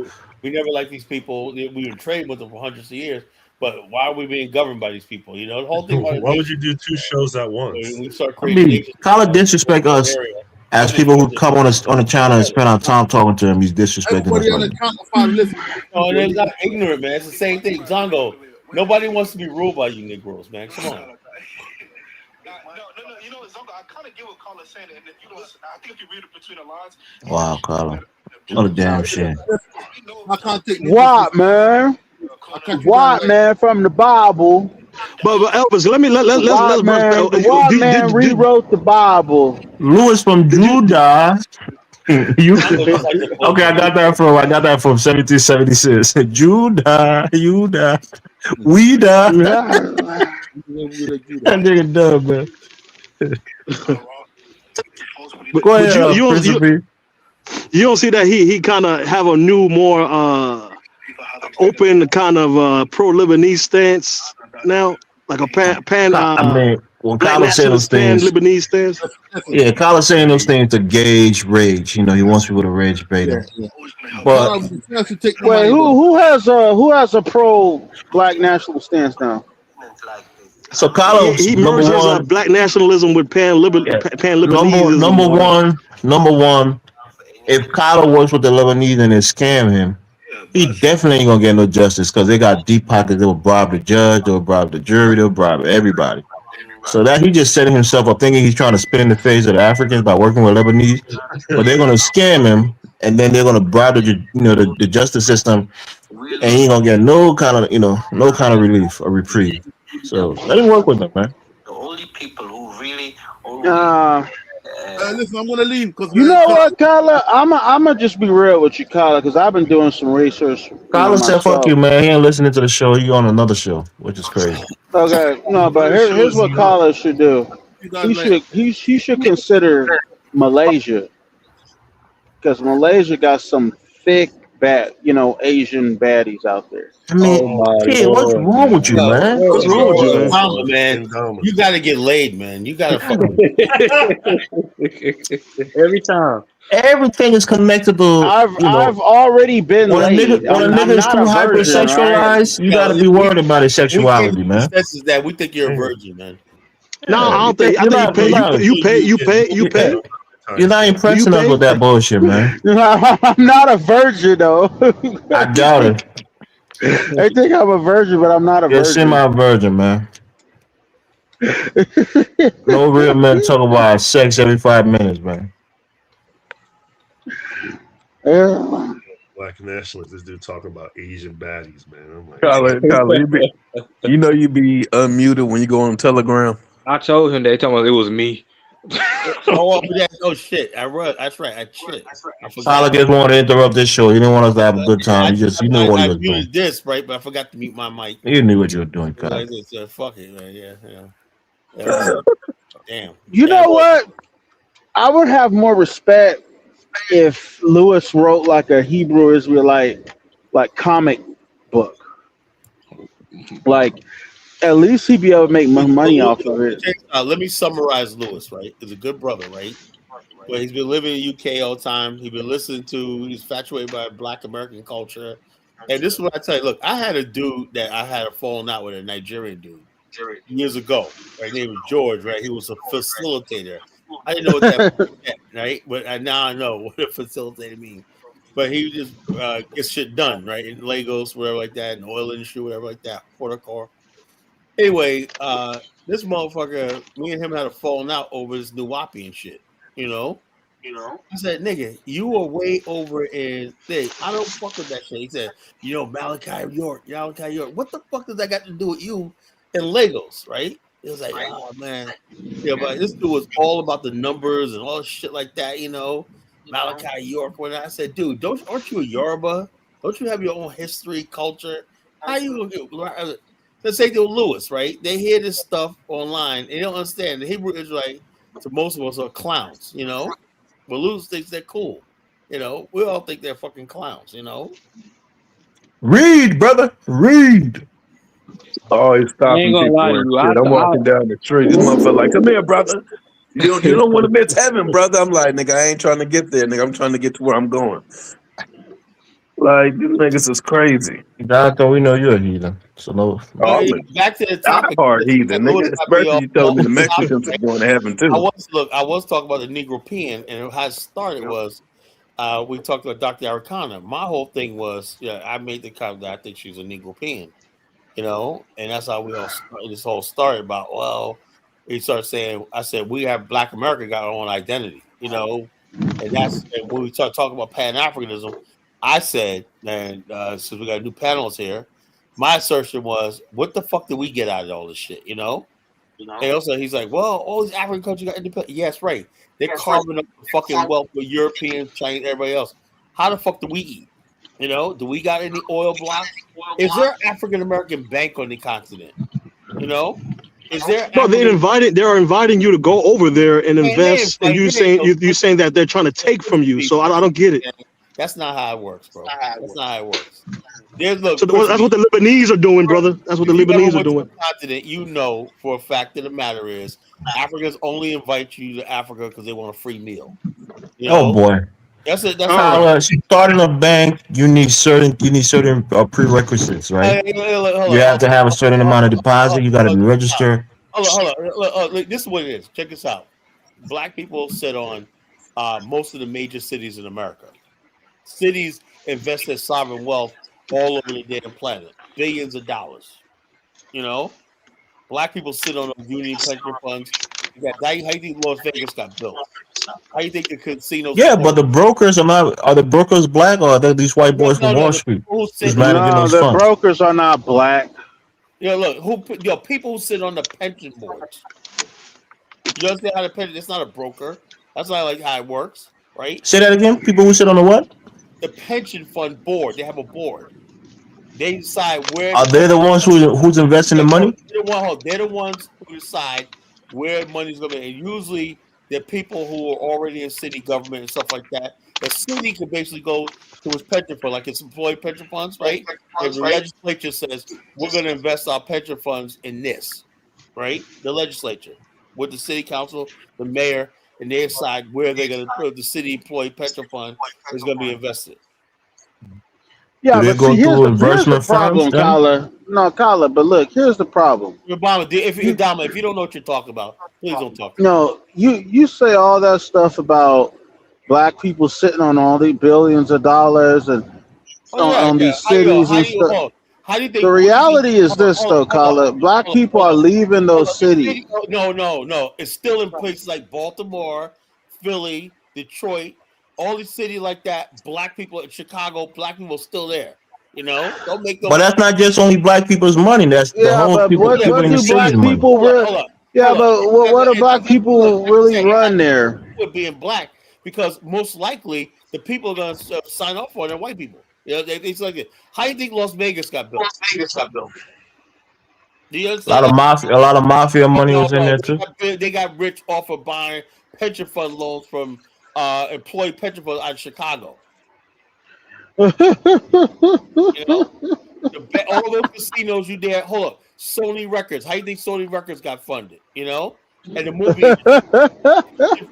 We never liked these people. We were trading with them for hundreds of years. But why are we being governed by these people? You know, the whole thing. Why would you do two shows at once? We start I creating mean, Carla disrespect us as people who come on the channel and spend our time talking to him. He's disrespecting us. Everybody on Right the count of five listen. No, they're not ignorant, man. It's the same thing. Zongo, nobody wants to be ruled by you Negroes, man. Come on. No. You know, Zongo, I kind of get what Carla's saying, and if you listen, I think if you read it between the lines. Wow, Carla. What a damn shame. I can't take What, man? What, man, from the Bible. But Elvis, let's the white man rewrote the Bible. Louis from Judah. Okay, I got that from 1776. Judah, Weeda. That nigga dumb, man. Go ahead, you don't see that he kind of have a new, more open kind of pro-Lebanese stance now, like a pan. I mean, when Kyle's saying those things, Lebanese stance. Yeah, Kyle's saying those things to gauge rage. You know, he wants people to rage bait him. But wait, who has a pro-black national stance now? So Carlos, he merges black nationalism with pan-Lebanese. Number one, if Kylo works with the Lebanese and they scam him, he definitely ain't gonna get no justice because they got deep pockets. They will bribe the judge, they'll bribe the jury, they'll bribe everybody. So that he just setting himself up, thinking he's trying to spit in the face of the Africans by working with Lebanese, but they're gonna scam him, and then they're gonna bribe the justice system, and he ain't gonna get no kind of relief or reprieve. So let him work with them, man. The only people who really. Listen, I'm gonna leave because you know what, Kyla? I'ma just be real with you, Kyla, because I've been doing some research. Kyla said, "Fuck you, man. He ain't listening to the show. He on another show, which is crazy." Okay, no, but here's what Kyla should do. He should consider Malaysia, because Malaysia got some thick Asian baddies out there. I mean, what's wrong with you, man? What's wrong with you, man? You gotta get laid, man. You gotta fucking every time. Everything is connected to. I've already been laid. When a nigga's too hypersexualized, you gotta be worried about his sexuality, man. This is that we think you're a virgin, man. No, I don't think. I think you pay. You're not impressing us with that bullshit, man. I'm not a virgin, though. I doubt it. I think I'm a virgin, but I'm not a You're virgin. semi-virgin, man. No real men talk about sex every 5 minutes, man. Yeah. Black nationalists, this dude talking about Asian baddies, man. I'm like, Kyla, you be unmuted when you go on Telegram. I told him they told me it was me. Oh shit! That's right. I forgot. Tyler just wanted to interrupt this show. You didn't want us to have a good time. You knew what you were doing. I this right, but I forgot to mute my mic. You knew what you were doing, Kyle. Fuck it, man. Yeah. Damn. You know what? I would have more respect if Lewis wrote like a Hebrew Israelite comic book. Like, at least he'd be able to make money off of it. Let me summarize Lewis, right? He's a good brother, right? But he's been living in the UK all the time. He's been listening to, he's infatuated by Black American culture. And this is what I tell you. Look, I had a dude that I had a falling out with, a Nigerian dude, years ago. Right? His name was George, right? He was a facilitator. I didn't know what that meant, right? But now I know what a facilitator means. But he just gets shit done, right? In Lagos, whatever like that, in the oil industry, whatever like that, Porticore. Anyway, this motherfucker, me and him had a falling out over this Negropean shit. You know. I said, nigga, you were way over in thing. I don't fuck with that shit. He said, Malachi York. What the fuck does that got to do with you in Lagos, right? It was like, oh man, yeah, but this dude was all about the numbers and all shit like that, you know. Malachi York. When I said, dude, aren't you a Yoruba? Don't you have your own history, culture? How you gonna get? Let's say to Lewis, right? They hear this stuff online and they don't understand. The Hebrew Israelite, to most of us, are clowns, you know. But Lewis thinks they're cool, you know. We all think they're fucking clowns, you know. Read, brother, read. Always I ain't stopping gonna people lie to and you. shit. I'm walking down the street. This motherfucker like, come here, brother. You don't want to miss heaven, brother. I'm like, nigga, I ain't trying to get there, nigga. I'm trying to get to where I'm going. Like, these niggas is crazy. God, though we know you're a heathen. So no. But back to the topic. Hard heathen, Lewis nigga. got me Especially you off told me the the topic, Mexicans are right? going to heaven too. I was talking about the Negropean, and how it started was we talked about Dr. Arikana. My whole thing was, I made the comment that I think she's a Negropean, you know, and that's how we all started, this whole started about. Well, he started saying, I said we have Black America got our own identity, you know, and when we start talking about Pan Africanism, I said, man, since we got new panels here, my assertion was, what the fuck did we get out of all this shit, you know? And also, he's like, well, all these African countries got independent. Yes, right. They're carving up the fucking wealth for Europeans, Chinese, everybody else. How the fuck do we eat? You know, do we got any oil blocks? Is there an African American bank on the continent? You know, is there? No, they're inviting you to go over there and invest, and you saying that they're trying to take from you. So I don't get it. That's not how it works, bro. That's not how it works. So that's what the Lebanese are doing, brother. That's what the Lebanese are doing. Continent, you know, for a fact of the matter is, Africans only invite you to Africa because they want a free meal. You know? Oh boy. That's it. That's how. Starting a bank, you need certain prerequisites, right? You have to have a certain amount of deposit. You got to be registered. Hold on. Look, this is what it is. Check this out. Black people sit on most of the major cities in America. Cities invest their sovereign wealth all over the damn planet, billions of dollars. You know, Black people sit on those union pension funds. How do you think Las Vegas got built? How do you think the casinos? Yeah, but the brokers are the brokers black, or are they these white boys from Wall Street who's managing those the funds? brokers are not black. Yeah, look, people who sit on the pension boards. You understand how the pension? It's not a broker. That's not like how it works, right? Say that again. People who sit on the what? The pension fund board. They have a board. They decide where. Are they the ones who's investing the money? They're the ones who decide where money's going to be. And usually, they're people who are already in city government and stuff like that. The city can basically go to its pension fund, like its employee pension funds, right? If the legislature says we're going to invest our pension funds in this, right? The legislature with the city council, the mayor, and they decide where they're going to put the city employee pension fund is going to be invested. Yeah, but see, here's the problem, Kala. No, Kala, but look, here's the problem. Obama, if you don't know what you're talking about, please don't talk. No, you say all that stuff about black people sitting on all these billions of dollars and on these cities and stuff. How do you think the reality is this, though, Kala? Black people are leaving those cities. No. It's still in places like Baltimore, Philly, Detroit. All these cities like that, black people in Chicago, black people still there. You know, don't make them. But that's not just only black people's money. That's the whole people in the city's money. What do black people really run there? With being black, because most likely the people are going to sign up for it are white people. You know, it's like it. How do you think Las Vegas got built? Do you understand? A lot of mafia money was in there too. They got rich off of buying pension fund loans from employee pension funds out of Chicago. You know, all those casinos you did. Hold up, Sony Records. How do you think Sony Records got funded? You know, and the movie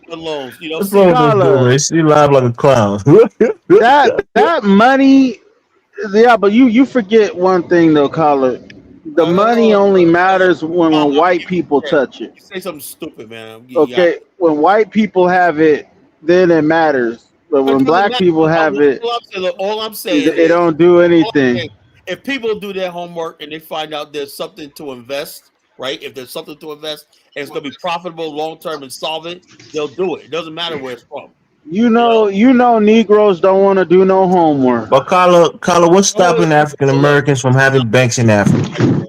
loans. You know, she laughed like a clown. that money. Yeah, but you forget one thing though, Kala. The money only matters when white people touch it. You say something stupid, man. Okay, when white people have it, then it matters. But when black people have it, all I'm saying it don't do anything. If people do their homework and they find out there's something to invest, right? If there's something to invest and it's going to be profitable, long term, and solvent, they'll do it. It doesn't matter where it's from. You know, Negroes don't want to do no homework. But Kala, what's stopping African Americans from having banks in Africa?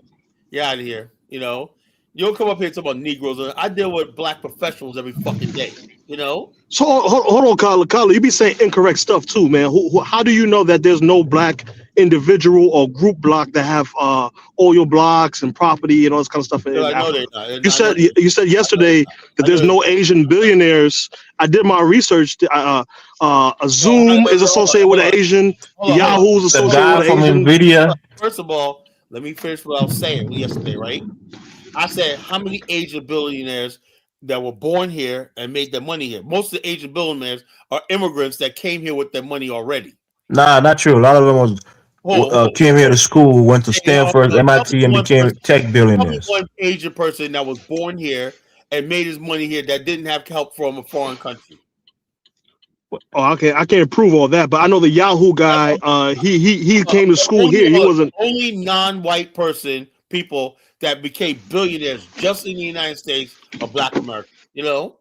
Get out of here. You know, You don't come up here and talk about Negroes. I deal with black professionals every fucking day. You know. So hold on, Carla. You be saying incorrect stuff too, man. How do you know that there's no black individual or group block that have oil blocks and property and all this kind of stuff in I know Africa? they're not. You said yesterday that there's no Asian billionaires. I did my research. Zoom is associated with an Asian. Yahoo is The associated guy with from an Asian. NVIDIA. First of all, let me finish what I was saying yesterday, right? I said, how many Asian billionaires that were born here and made their money here? Most of the Asian billionaires are immigrants that came here with their money already. Nah, not true. A lot of them came here to school, went to Stanford, MIT, and became tech billionaires. One Asian person that was born here and made his money here that didn't have help from a foreign country. Oh, okay. I can't prove all that, but I know the Yahoo guy. He came to school here. He wasn't only non-white people that became billionaires just in the United States are Black Americans. You know,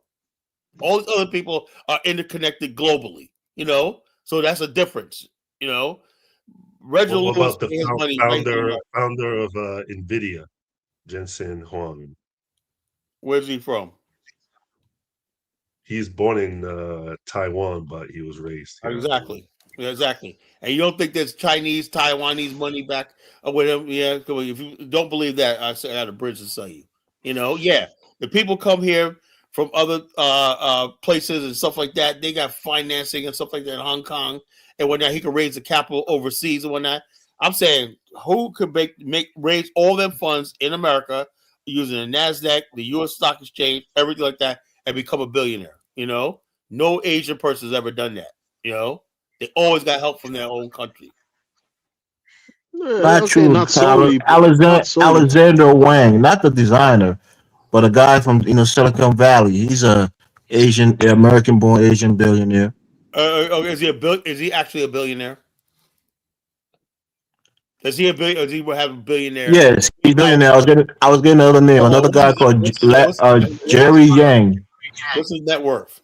all the other people are interconnected globally. You know, so that's a difference. You know, Reginald what about Lewis the money founder of NVIDIA, Jensen Huang? Where's he from? He's born in Taiwan, but he was raised here. Exactly. And you don't think there's Chinese, Taiwanese money back with him? Yeah. If you don't believe that, I got a bridge to sell you. You know, yeah. The people come here from other places and stuff like that. They got financing and stuff like that in Hong Kong and whatnot. He can raise the capital overseas and whatnot. I'm saying, who could raise all them funds in America using the NASDAQ, the U.S. Stock Exchange, everything like that, and become a billionaire? You know, no Asian person's ever done that. You know, they always got help from their own country. Not true. Not solely, Alexander Wang, not the designer, but a guy from Silicon Valley. He's a American-born Asian billionaire. Is he actually a billionaire? Does he have a billionaire? Yes, he's a billionaire. I was getting another name. Another guy called Jerry Yang. What's his net worth?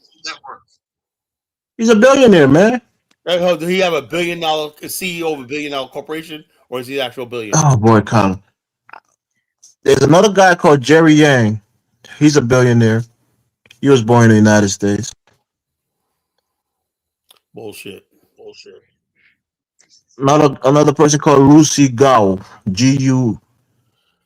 He's a billionaire, man. Does he have a $1 billion CEO of a $1 billion corporation, or is he an actual billionaire? Oh boy, Colin. There's another guy called Jerry Yang. He's a billionaire. He was born in the United States. Bullshit. Another person called Lucy Gao. G-U.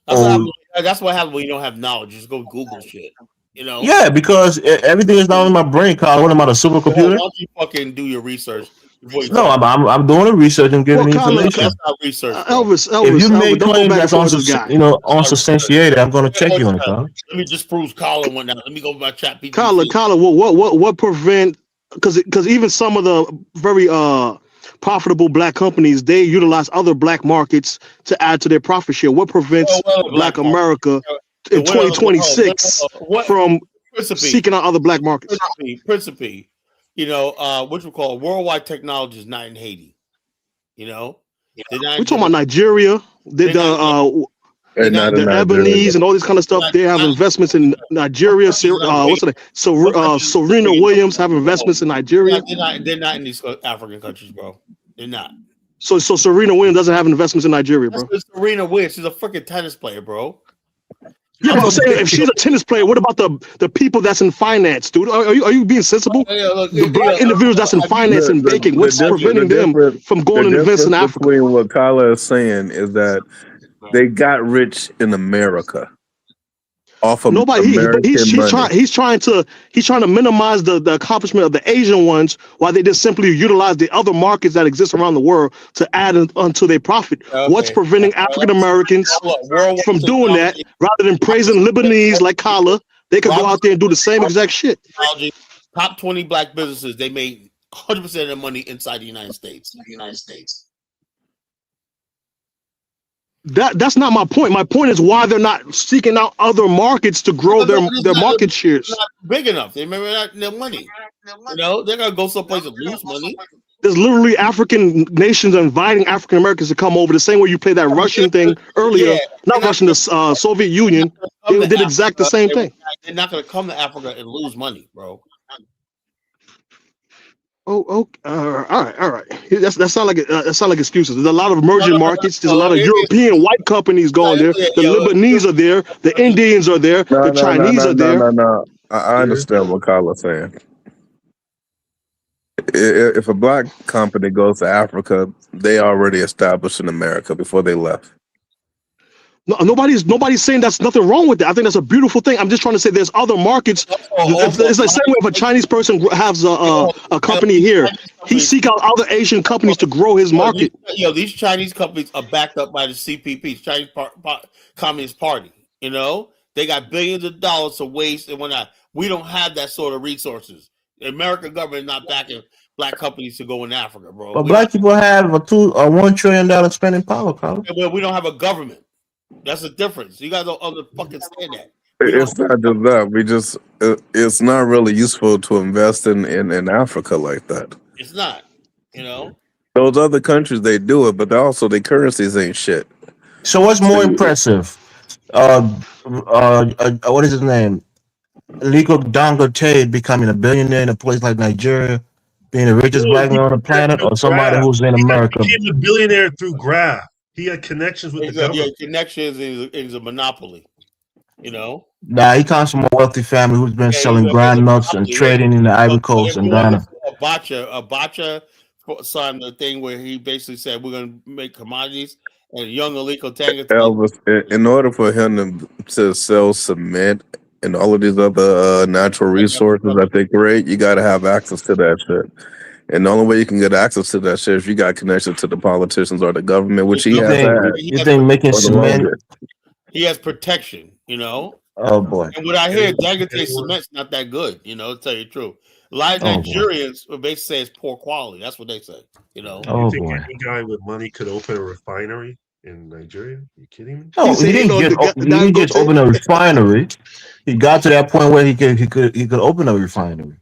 That's what happens when you don't have knowledge. You just go Google shit. You know? Yeah, because everything is down in my brain, Colin. What am I, a supercomputer? Why don't you fucking do your research? No, I'm doing the research and giving the information. That's not research. Elvis, if you make claims that's unsubstantiated, I'm going to check you on it, Colin. Let me just prove Colin one now. Let me go to my chat. Colin, what prevent? Because even some of the very profitable black companies, they utilize other black markets to add to their profit share. What prevents Black America in 2026 from seeking out other black markets? Principe, what we call worldwide technology is not in Haiti. You know, we're talking about Nigeria. The Ebonies and all this kind of stuff. They have investments in Nigeria. What's the name? Serena Williams have investments in Nigeria. They're not in these African countries, bro. They're not. So Serena Williams doesn't have investments in Nigeria, bro. Serena Williams, she's a freaking tennis player, bro. Yeah, but I'm saying, if she's a tennis player, what about the people that's in finance, dude? Are you being sensible? The black individuals that's in finance and banking, what's preventing them from going and investing in Africa? Between what Kyla is saying is that they got rich in America off of he's trying to minimize the accomplishment of the Asian ones while they just simply utilize the other markets that exist around the world to add onto their profit. Okay. What's preventing African Americans from doing that rather than praising Lebanese like Kala? They could go out there and do the same exact shit. Top 20 black businesses, they made 100% of their money inside the United States. That's not my point. My point is why they're not seeking out other markets to grow their market shares. Not big enough. They remember that their money. You know, they're gonna go someplace and lose money. There's literally African nations inviting African Americans to come over the same way you played that Russian thing earlier. Yeah, not Russian, the Soviet Union. They did exact the same thing. They're not gonna come to Africa and lose money, bro. All right. That sound like excuses. There's a lot of emerging markets. There's a lot of European white companies going there. The Lebanese are there. The Indians are there. No, The no, no, Chinese no, are no, there. no, no. I understand what Kyla's saying. If a black company goes to Africa, they already established in America before they left. No, nobody's saying that's nothing wrong with that. I think that's a beautiful thing. I'm just trying to say there's other markets. It's the same way if a Chinese person has a company here, he seek out other Asian companies to grow his market. These Chinese companies are backed up by the CPP, Chinese Communist Party. You know, they got billions of dollars to waste and whatnot. We don't have that sort of resources. The American government is not backing black companies to go in Africa, bro. But black people have a $1 trillion spending power, Carl. Well, we don't have a government. That's the difference. You guys don't fucking stand that. It's not just that. It's not really useful to invest in Africa like that. It's not. You know, those other countries, they do it, but also their currencies ain't shit. So what's more impressive? What is his name? Aliko Dangote becoming a billionaire in a place like Nigeria, being the richest black man on the planet, or somebody who's in America? He became a billionaire through graft. He had connections with the government. Yeah, connections is a monopoly. You know. Nah, he comes from a wealthy family who's been selling ground nuts and trading in the Ivory Coast and Ghana. Abacha signed the thing where he basically said we're going to make commodities, and young Aliko Dangote. Elvis, in order for him to sell cement and all of these other natural resources that they create, you got to have access to that shit. And the only way you can get access to that shit is you got connection to the politicians or the government, which he has had. You think making cement? He has protection, you know. Oh boy! And what I hear, Dangote cement's not that good, you know. To tell you the truth, a lot of Nigerians basically say it's poor quality. That's what they say, you know. You think any guy with money could open a refinery in Nigeria? Are you kidding me? No, he didn't just open a refinery. He got to that point where he could open a refinery.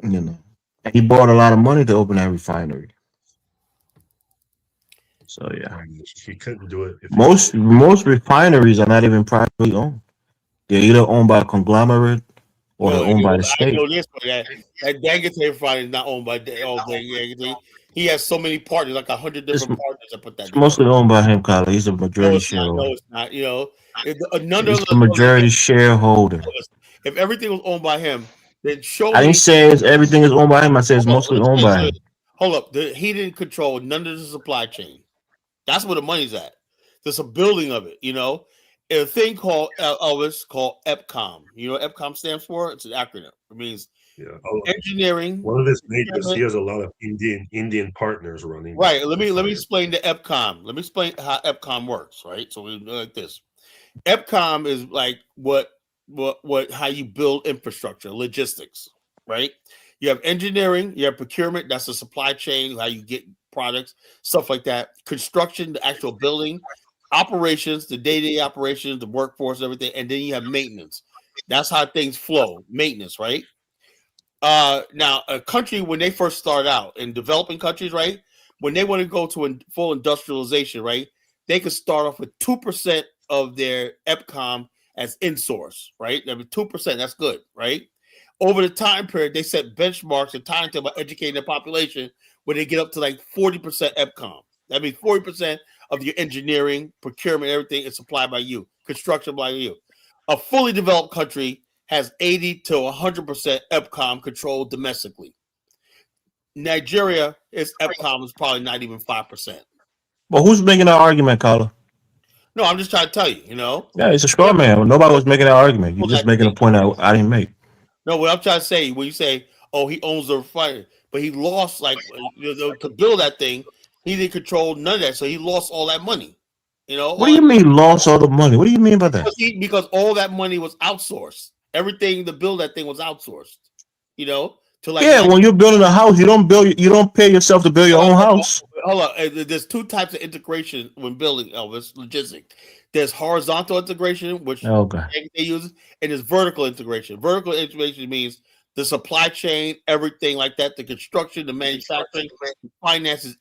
You know, and he bought a lot of money to open that refinery. So yeah, he couldn't do it. Most refineries are not even privately owned. They're either owned by a conglomerate or they're owned by the state. I know this, but that Dangote refinery is not owned by Dangote. He has so many partners, like 100 different partners that put that. It's mostly owned by him, Kyle. He's a majority shareholder. No, it's not. You know, He's the majority shareholder. If everything was owned by him, then show. I didn't say everything is owned by him. I said it's mostly owned by him. Hold up, he didn't control none of the supply chain. That's where the money's at. There's a building of it, you know. A thing called Elvis called EPCOM. You know what EPCOM stands for? It's an acronym. It means engineering. One of his neighbors, he has a lot of Indian partners running. Right. Let me explain the EPCOM. Let me explain how EPCOM works. Right. So we do like this. EPCOM is like how you build infrastructure, logistics. Right. You have engineering. You have procurement. That's the supply chain. How you get products, stuff like that. Construction, the actual building, operations, the day-to-day operations, the workforce, everything, and then you have maintenance. That's how things flow. Maintenance, right? Now, a country when they first start out in developing countries, right? When they want to go to full industrialization, right? They could start off with 2% of their EPCOM as in-source, right? 2%, that's good, right? Over the time period, they set benchmarks and time to educating the population where they get up to like 40% EPCOM. That means 40% of your engineering, procurement, everything is supplied by you, construction by you. A fully developed country has 80 to 100% EPCOM controlled domestically. Nigeria, its EPCOM is probably not even 5%. Well, who's making that argument, Carla? No, I'm just trying to tell you, you know. Yeah, it's a straw man. Nobody was making that argument. You're just making a point I didn't make. No, what I'm trying to say, when you say, oh, he owns the refinery, but he lost, like, to build that thing, he didn't control none of that, so he lost all that money. You know. What do you mean lost all the money? What do you mean by that? Because all that money was outsourced. Everything to build that thing was outsourced. You know. To like. Yeah, when you're building a house, you don't pay yourself to build your own house. Hold on. There's two types of integration when building, Elvis. Logistic. There's horizontal integration, which they use, and there's vertical integration. Vertical integration means the supply chain, everything like that, the construction, the manufacturing, the finances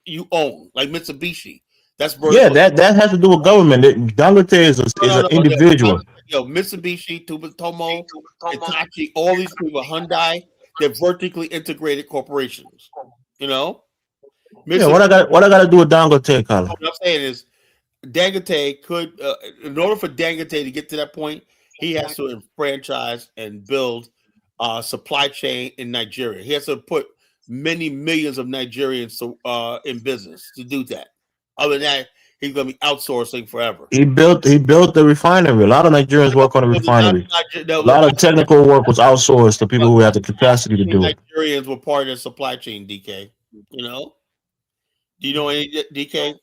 you own, like Mitsubishi. That's vertical. Yeah, that has to do with government. Dangote is an individual. Mitsubishi, Tomo, Hitachi, all these people, Hyundai, They're vertically integrated corporations. You know, Yeah, what I got to do with Dangote, Carla? what I'm saying is, Dangote could, in order for Dangote to get to that point, he has to enfranchise and build a supply chain in Nigeria. He has to put many millions of Nigerians in business to do that. Other than that, he's going to be outsourcing forever. He built the refinery. A lot of Nigerians work on the refinery. A lot of technical work was outsourced to people who had the capacity to do it. Nigerians were part of the supply chain, DK. You know? Do you know any, DK?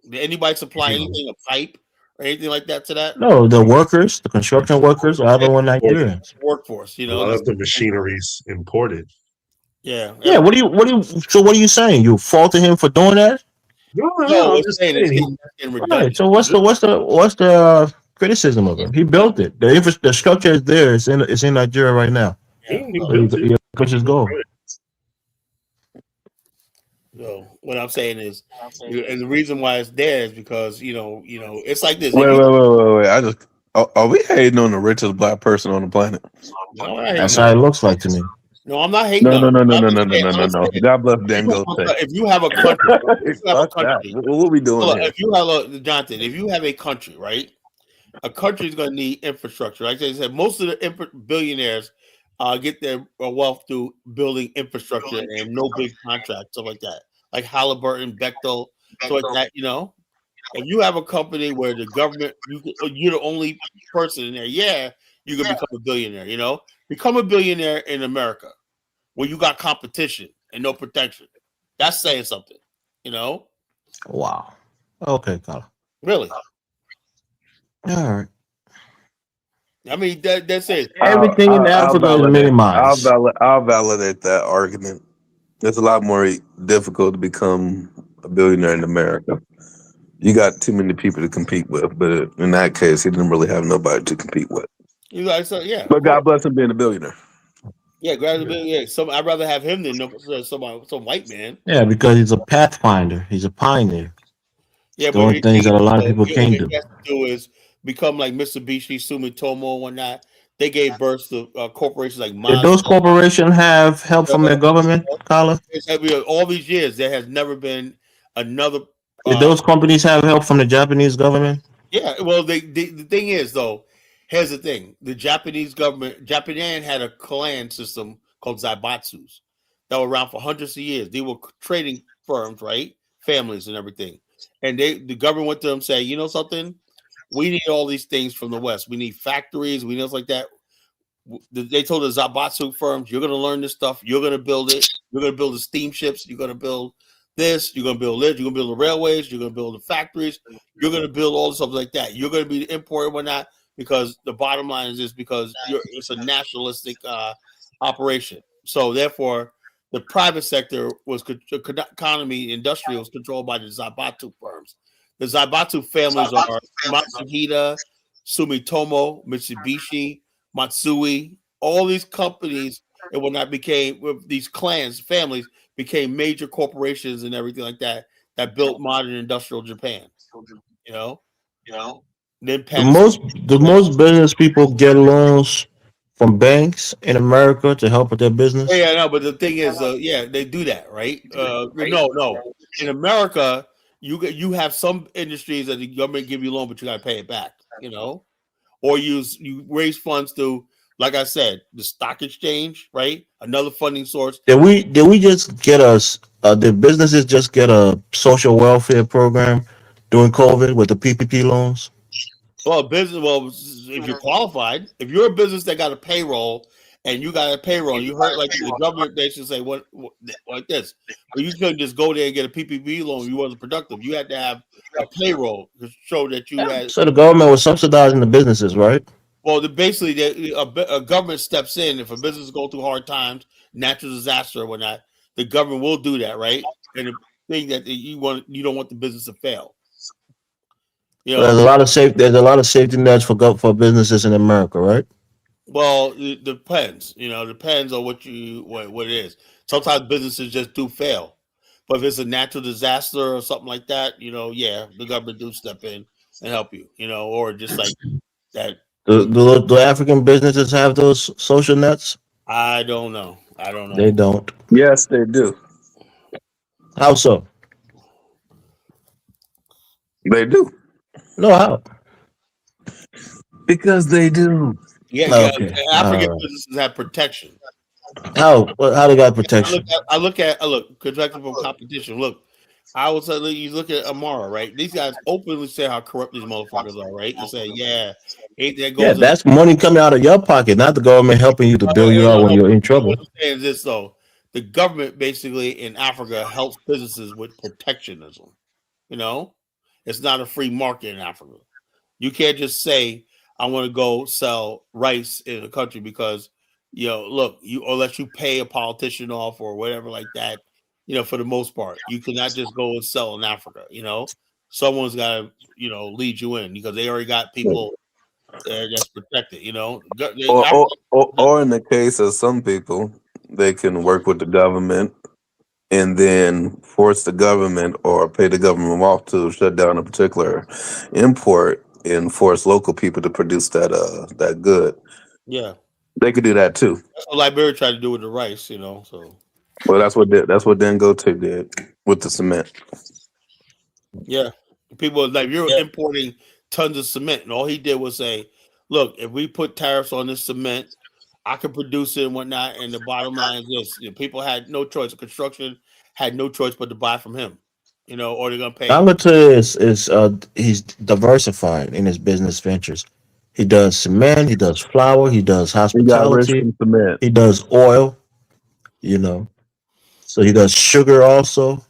Did anybody supply anything, a pipe or anything like that to that? No, the workers, the construction workers, are the one Nigerians. Workforce, you A know. lot of the machineries imported. Yeah. Yeah. What are you saying? You faulted him for doing that? No, I'm just saying it's Right. So what's the criticism of him? He built it. The structure is there. It's in Nigeria right now. He pushes gold. So what I'm saying is, and the reason why it's there is because you know, it's like this. Wait. I just are we hating on the richest black person on the planet? No, that's how it looks like to me. No, I'm not hating. No. No. God bless Dangote. If you have a country, what we doing here? If you have Jonathan, if you have a country, right? A country is going to need infrastructure. Like I said, most of the billionaires get their wealth through building infrastructure and no big contracts, stuff like that. Like Halliburton, Bechtel, so like that. You know, if you have a company where the government, you're the only person in there, you can become a billionaire. You know, become a billionaire in America where you got competition and no protection. That's saying something. You know. Wow. Okay, Carla. Really. All right. I mean, that's it. Everything in Africa is minimized. I'll validate that argument. It's a lot more difficult to become a billionaire in America. You got too many people to compete with, but in that case, he didn't really have nobody to compete with. You guys, yeah. But God bless him being a billionaire. Yeah, I'd rather have him than some white man. Yeah, because he's a pathfinder. He's a pioneer. Yeah, doing things that a lot of people can't do. What he has to do is become like Mitsubishi, Sumitomo, and whatnot. They gave birth to corporations like Mazda. Did those corporations have help from their government, Carla? All these years, there has never been another. Did those companies have help from the Japanese government? Yeah, well, the thing is, though, here's the thing: the Japanese government, Japan had a clan system called zaibatsus that were around for hundreds of years. They were trading firms, right? Families and everything. And the government went to them and say, you know something? We need all these things from the West. We need factories. We need stuff like that. They told the Zaibatsu firms, you're going to learn this stuff. You're going to build it. You're going to build the steamships. You're going to build this. You're going to build this. You're going to build the railways. You're going to build the factories. You're going to build all the stuff like that. You're going to be the importer and whatnot, because the bottom line is this, because it's a nationalistic operation. So therefore, the private sector was economy, industrial was controlled by the Zaibatsu firms. The Zaibatsu families are Matsuhita, Sumitomo, Mitsubishi, Matsui. All these companies and whatnot with these clans, families became major corporations and everything like that built modern industrial Japan. You know. Then the most business people get loans from banks in America to help with their business. Yeah, no, but the thing is, they do that, right? No. In America, you have some industries that the government give you a loan, but you got to pay it back, you know, or you raise funds to, like I said, the stock exchange, right? Another funding source. Did we just get did businesses just get a social welfare program during COVID with the PPP loans? Well, if you're qualified, if you're a business that got a payroll and you got a payroll, you heard like the government, they should say what like this. But you couldn't just go there and get a PPP loan. You wasn't productive. You had to have a payroll to show that you had. So the government was subsidizing the businesses, right? Well, basically, a government steps in if a business is going through hard times, natural disaster or whatnot. The government will do that, right? And the thing that you don't want the business to fail. You know, there's a lot of safety nets for businesses in America, right? Well, it depends. Depends on what it is. Sometimes businesses just do fail, but if it's a natural disaster or something like that, the government do step in and help you. Or just like that. Do African businesses have those social nets? I don't know. I don't know. They don't. Yes, they do. How so? They do. No, how? Because they do. Yeah, yeah. Okay. African All right. businesses have protection. How? How they got I protection? look, protection from competition. Look, I will tell you, look at Amara, right? These guys openly say how corrupt these motherfuckers are, right? And say, yeah, that Yeah, goes in. that's money coming out of your pocket, not the government helping you to bail you out when you're in trouble. What I'm saying is this though: the government basically in Africa helps businesses with protectionism. You know, it's not a free market in Africa. You can't just say I want to go sell rice in a country because look, you unless you pay a politician off or whatever like that. For the most part, you cannot just go and sell in Africa. Someone's got to lead you in because they already got people that's protected. Or in the case of some people, they can work with the government and then force the government or pay the government off to shut down a particular import and force local people to produce that good. Yeah, they could do that too. that's what Liberia tried to do with the rice. So Well, that's what Dangote did with the cement. yeah, people like you're importing tons of cement, and all he did was say, "Look, if we put tariffs on this cement, I can produce it and whatnot." And the bottom line is this: people had no choice. Construction had no choice but to buy from him, or they're gonna pay. Dangote is he's diversified in his business ventures. He does cement, he does flour, he does He got rich hospitality, from cement. he does oil, you know. So he does sugar also.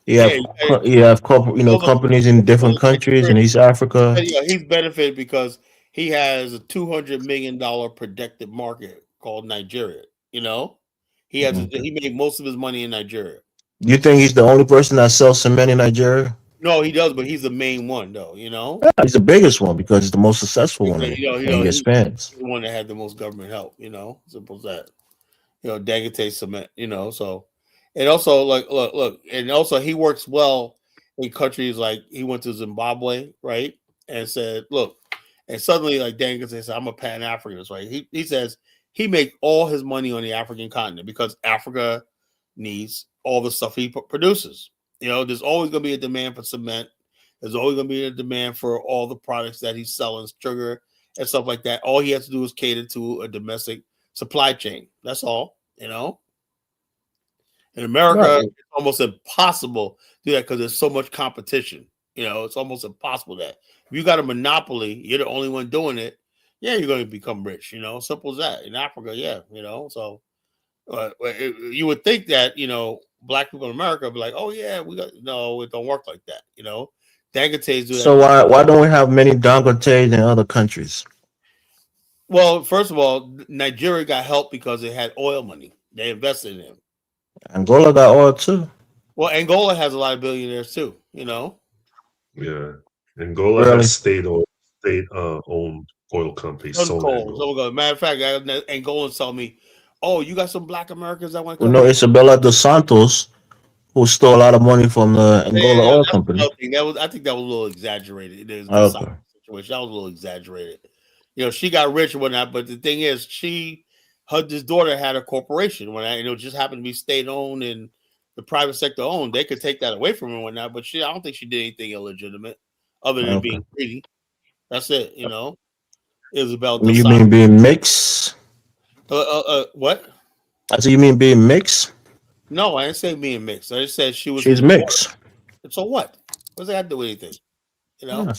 Yeah, You have companies in different countries in East Africa. he's benefited because he has a $200 million protected market called Nigeria. He has Okay. he made most of his money in Nigeria. You think he's the only person that sells cement in Nigeria? No, he does, but he's the main one though. Yeah, he's the biggest one because he's the most successful one, and he He's expands. the one that had the most government help. Simple as that. Dangote cement. So and also look, and also he works well in countries like he went to Zimbabwe, right, and said, look, and suddenly like Dangote said, I'm a Pan Africanist, right? He says he make all his money on the African continent because Africa needs all the stuff he produces. There's always going to be a demand for cement. There's always going to be a demand for all the products that he's selling, sugar and stuff like that. All he has to do is cater to a domestic supply chain. That's all. In America, Right. it's almost impossible to do that because there's so much competition. It's almost impossible that if you got a monopoly, you're the only one doing it. Yeah, you're going to become rich. Simple as that. In Africa, yeah. So you would think that black people in America would be like, oh yeah, no, it don't work like that. Dangote's do that. So why don't we have many Dangotes in other countries? Well, first of all, Nigeria got help because it had oil money. They invested in him. Angola got oil too. Well, Angola has a lot of billionaires too. Yeah, Angola Really? has state-owned oil companies. Matter of fact, Angolans tell me, "Oh, you got some Black Americans that want to We come." know Isabella dos Santos, who stole a lot of money from the Angola Oil Company. I think that was a little exaggerated. There's Okay. situation. That was a little exaggerated. She got rich and whatnot, but the thing is, his daughter had a corporation when it just happened to be state owned and the private sector owned. They could take that away from her and whatnot, but I don't think she did anything illegitimate other than being greedy. That's it. Isabel. You mean being mixed? What? I said you mean being mixed? No, I didn't say being mixed. I just said She's mixed. So what? What's that got to do with anything? Yeah.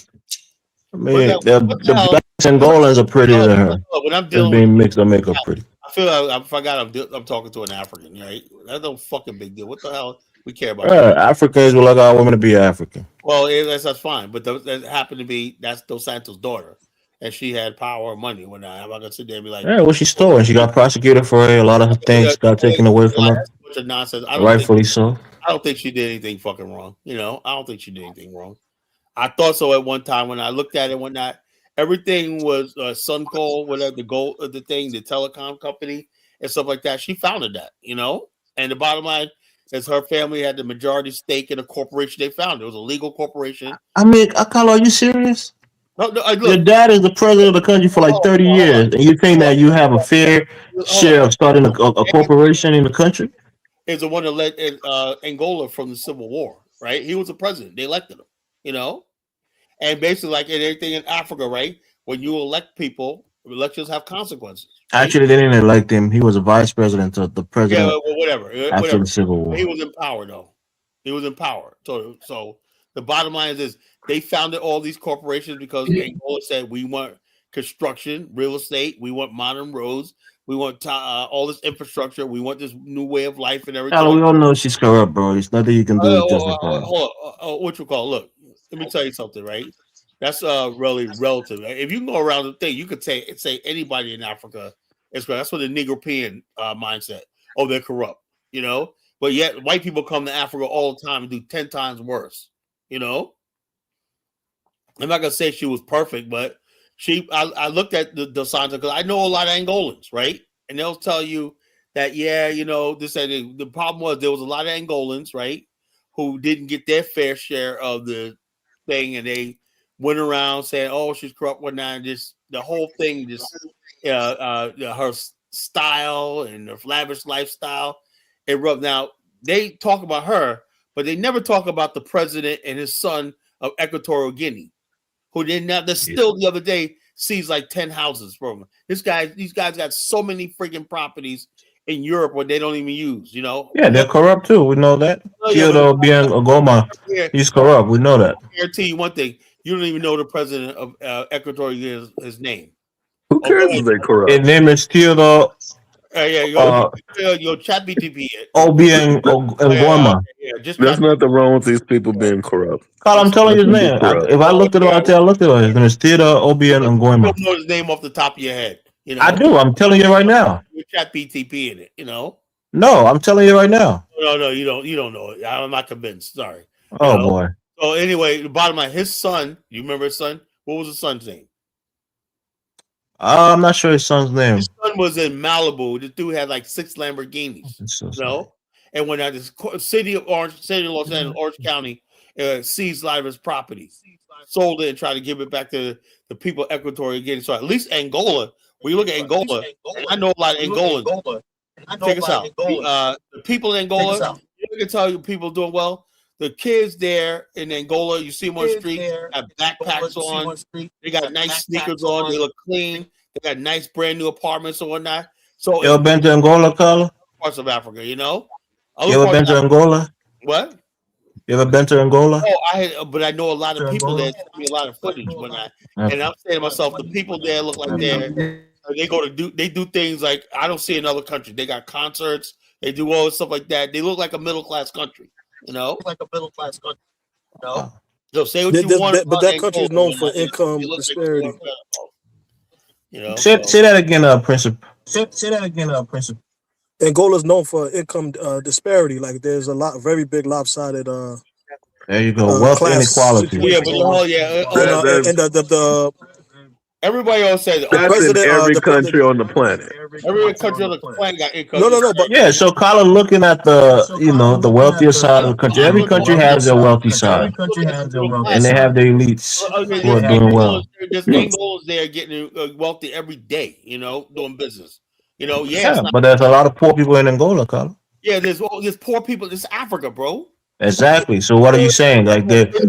I mean, the blacks and Angolans are prettier than her. When I'm Just dealing being with mixed don't make her pretty. I feel I forgot I'm talking to an African, right? That's no fucking big deal. What the hell we care about? Africans would like our women to be African. Well, that's fine, but that happened to be that's Dos Santos' daughter, and she had power and money. When I'm not gonna sit there and be like, Yeah, well, she stole and she got prosecuted for it. A lot of her things got taken away from her. That's a bunch of nonsense. Rightfully so. I don't think she did anything fucking wrong. I don't think she did anything wrong. I thought so at one time when I looked at it and whatnot. Everything was Sunco, whatever the goal of the thing, the telecom company and stuff like that. She founded that, And the bottom line is her family had the majority stake in a corporation they founded. It was a legal corporation. I mean, Akala, are you serious? Your dad is the president of the country for like 30 years, and you think that you have a fair share of starting a corporation in the country? Is the one that led Angola from the Civil War, right? He was the president. They elected him, and basically, like in anything in Africa, right? When you elect people, elections have consequences. Right? Actually, they didn't elect him. He was a vice president of the president. Yeah, well, whatever. After the Civil War, he was in power, though. He was in power. So the bottom line is they founded all these corporations because Angola said we want construction, real estate, we want modern roads, we want all this infrastructure, we want this new way of life and everything. we all know she's corrupt, bro. There's nothing you can do to justify. Hold on. What you call? Look, let me tell you something, right? That's really relative. If you can go around the thing, you could say anybody in Africa is corrupt. That's what the Negropean mindset. Oh, they're corrupt, But yet white people come to Africa all the time and do 10 times worse, I'm not gonna say she was perfect, but I looked at the signs because I know a lot of Angolans, right? And they'll tell you that, the problem was there was a lot of Angolans, right, who didn't get their fair share of the thing, and they went around saying, "Oh, she's corrupt," whatnot, and just the whole thing, just her style and her lavish lifestyle. Now they talk about her, but they never talk about the president and his son of Equatorial Guinea, who still the other day sees like 10 houses from him. These guys got so many freaking properties in Europe where they don't even use, Yeah, they're corrupt too. We know that. Theodore Bien Ogoma, he's corrupt. We know that. I guarantee you one thing: you don't even know the president of Equatorial Guinea his name. Who cares if they corrupt? His name is Theodore. Yo, chat BTP. Obien Ogoma. There's nothing wrong with these people being corrupt. Carl, I'm telling you his name. If I looked at him, I looked at him. His name is Theodore Obien Ogoma. You don't know his name off the top of your head. I do. I'm telling you right now. You chat BTP in it, No, I'm telling you right now. No, you don't. You don't know it. I'm not convinced. Sorry. Boy. So anyway, the bottom line, his son. You remember his son? What was his son's name? I'm not sure his son's name. His son was in Malibu. This dude had like 6 Lamborghinis. And when the city of Los Angeles, Orange County, seized a lot of his property, sold it, and tried to give it back to the people of Equatorial Guinea. So at least Angola. When you look at Angola, and I know a lot of Angolans. Check us out. The people in Angola, you can tell you people doing well. The kids there in Angola, you see them on the street, have backpacks on. They got nice sneakers on. They look clean. They got nice brand new apartments and whatnot. So you ever been to Angola, Carla? Parts of Africa, You ever been to Angola? What? You ever been to Angola? Oh, but I know a lot of people that send me a lot of footage and I'm saying to myself, the people there look like they do things like I don't see in other countries. They got concerts, they do all this stuff like that. They look like a middle class country, Like a middle class country, So say what you want, but that country is known for income disparity. Say that again, Principal. Say that again, Principal. Angola is known for income disparity. Like there's very big lopsided. There you go. Wealth inequality. Yeah, but the everybody else says that's in every country on the planet. Every country on the planet got income. No, but yeah. So, Carla, looking at the wealthier side of the country, every country has their wealthy side, and they have their elites who are doing well. There's Angolans there getting wealthy every day, doing business. But there's a lot of poor people in Angola, Carla. Yeah, there's poor people. It's Africa, bro. Exactly. So what are you saying? Like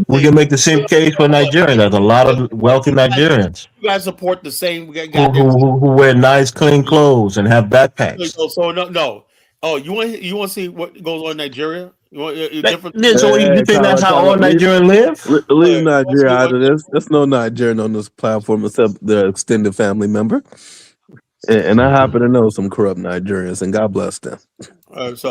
we can make the same case for Nigerians. There's a lot of wealthy Nigerians. You guys support the same who wear nice, clean clothes and have backpacks. So no. Oh, you want to see what goes on in Nigeria? You want different? So you think that's how all Nigerians live? Leave Nigeria out of this. There's no Nigerian on this platform except their extended family member. And I happen to know some corrupt Nigerians, and God bless them. Let's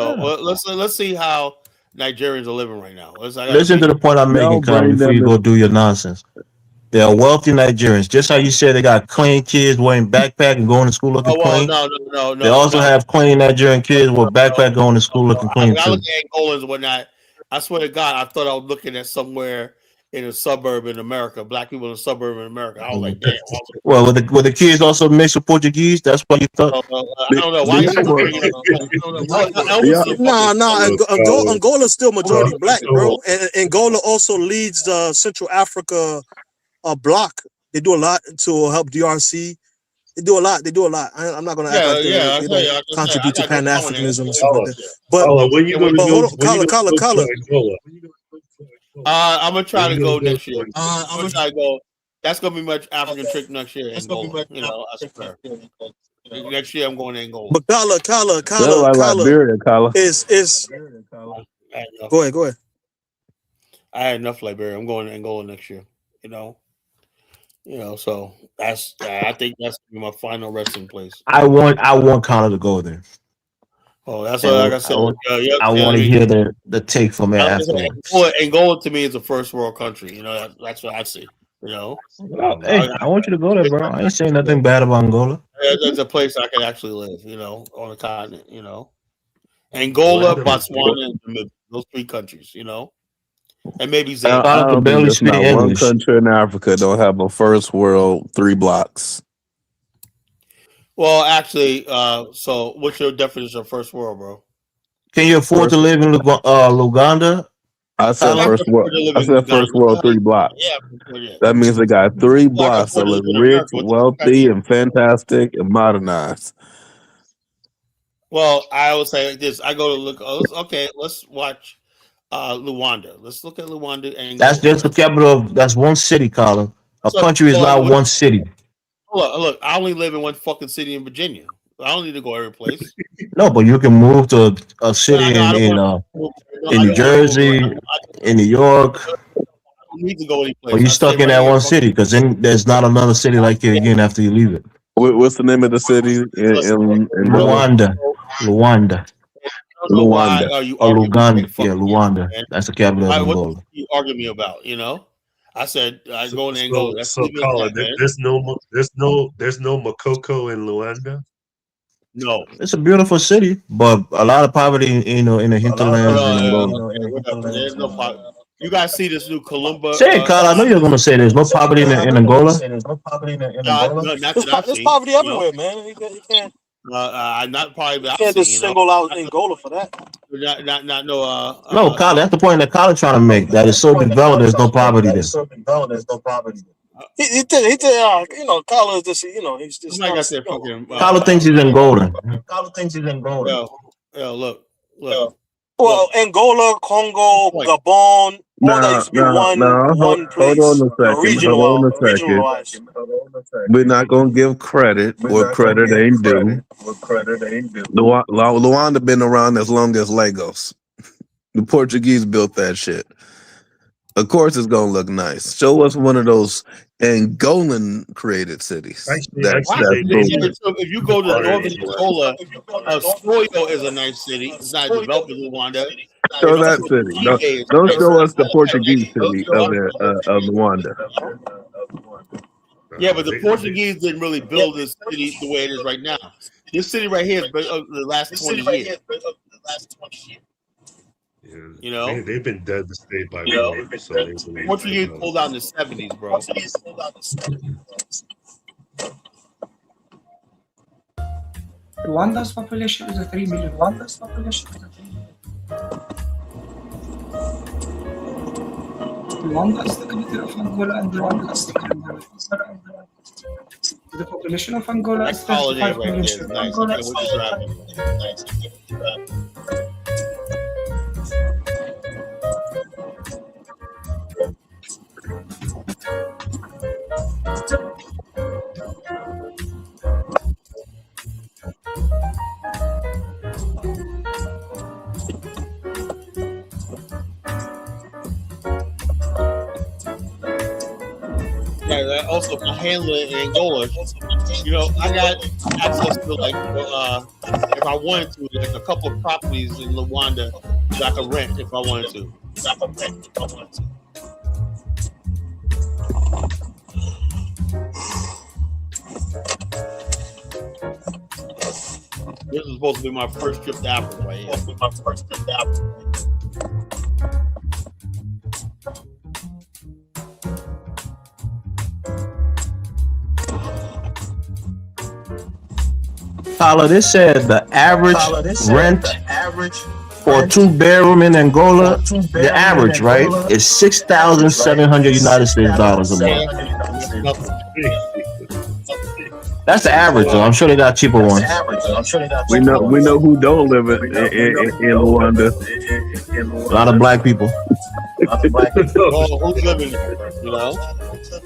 see how Nigerians are living right now. Listen to the point I'm making, Carl, before you go do your nonsense. They are wealthy Nigerians. Just how you said they got clean kids wearing backpack and going to school looking clean. No. They also have clean Nigerian kids with backpack going to school looking clean I too. look at Angolans and whatnot. I swear to God, I thought I was looking at somewhere in a suburb in America, black people in a suburb in America. I was like, damn. Well, were the kids also mixed with Portuguese? That's why you thought. I don't know. Why Angola's still majority black, bro. And Angola also leads the Central Africa bloc They do a lot to help DRC. They do a lot. I'm not gonna act like they don't contribute to Pan Africanism and stuff like that. But when you gonna hold on, when you Kala. gonna go to Angola? I'm gonna try When to you go gonna go next to year. Angola? I'm gonna try to go. That's gonna be my African trip next year. Angola. I swear. Next year I'm going to Angola. But Kala like Liberia, Kala. is go ahead. I had enough Liberia. I'm going to Angola next year. So that's I think that's gonna be my final resting place. I want Connor to go there. Oh, that's And like I said. I want to hear the take from it afterwards. Angola to me is a first world country. That's what I see. Hey, I want you to go there, bro. I ain't saying nothing bad about Angola. There's a place I can actually live. On the continent. Angola, Botswana, and Namibia, those 3 countries. And maybe Zambia. I don't think there's not one country in Africa don't have a first world 3 blocks. Well, actually, so what's your definition of first world, bro? Can you afford to live in Luganda? I said first world. I said first world 3 blocks. Yeah. That means they got 3 blocks that look rich, wealthy, and fantastic, and modernized. Well, I would say like this. I go to look. Okay, let's watch Luanda. Let's look at Luanda. And That's just the capital of. That's one city, Colin. A country is not one city. Look, I only live in one fucking city in Virginia. I don't need to go every place. No, but you can move to a city in New Jersey, in New York. I don't need to go any place. But you're stuck in that one city because then there's not another city like it again after you leave it. What's the name of the city in Luanda? Luanda. Luganda. Yeah, Luanda. That's the capital of Angola. What you argue me about? I said I go to Angola. So Colin, there's no Makoko in Luanda. No, it's a beautiful city, but a lot of poverty, in the hinterlands in Angola. There's no poverty. You guys see this new Columba? Say it, Carl. I know you're going to say there's no poverty in Angola. There's poverty everywhere, man. You can't. Not probably. You can't just single out Angola for that. No, Carl. That's the point that Carl trying to make. That is so developed, there's no poverty there. He did. Kala is just. He's just. Kala thinks he's Angolan. Yo, look. Well, Angola, Congo, Gabon, all that used to be one place. Hold on a second. We're not gonna give credit where credit ain't due. Luanda been around as long as Lagos. The Portuguese built that shit. Of course, it's gonna look nice. Show us one of those Angolan created cities. If you go to northern Angola, Soyo is a nice city. It's not developed as Luanda. Show that city. Don't show us the Portuguese city of Luanda. Yeah, but the Portuguese didn't really build this city the way it is right now. This city right here is built the last 20 years. They've been devastated by war. So Portuguese pulled out in the 70s, bro. Rwanda's population is 3 million. Rwanda's population is 3 million. Rwanda is the capital of Angola, and Rwanda is the capital of Angola. The population of Angola is 35 million. Angola is 35 million. Yeah, also my handler in Angola, I got access to if I wanted to, like a couple of properties in Luanda that I could rent if I wanted to. This is supposed to be my first trip to Africa right here. Tyler, this said the average rent for a 2-bedroom in Angola, the average, right, is $6,700 United States dollars a month. That's the average, though. I'm sure they got cheaper ones. We know who don't live in Rwanda. A lot of black people. Well, who's living there? You know,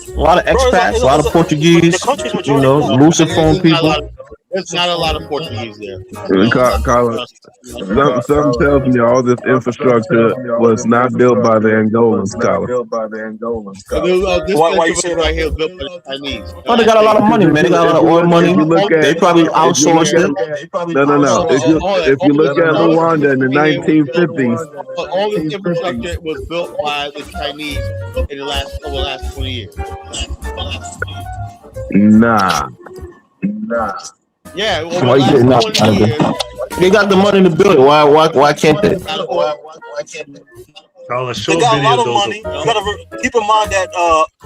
A lot of expats, a lot of Portuguese, you know, Lusophone people. There's not a lot of Portuguese there. Carla, something tells me all this infrastructure was not built by the Angolans, Carla. This Why you say that? right here was built by the Chinese. Oh, they got a lot of money, man. They got a lot of oil money. They probably outsourced it. No. If you look at Rwanda in the 1950s, all this infrastructure was built by the Chinese in the last 20 years. nah. Yeah, So why you getting out? They got the money to build it. Why can't they? Carla, show They got a lot of those money. You gotta keep in mind that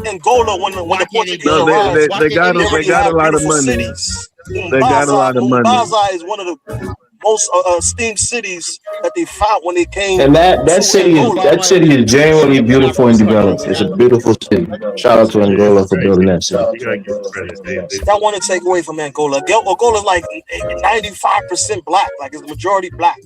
Angola, when the Portuguese No, arrived, they got a lot of money. cities. They got a lot of money. Mombasa is one of the most esteemed cities that they found when they came. And that city is genuinely beautiful and developed. It's a beautiful city. Shout out to Angola for building that city. That want to take away from Angola. Angola is like 95% black, like it's majority black.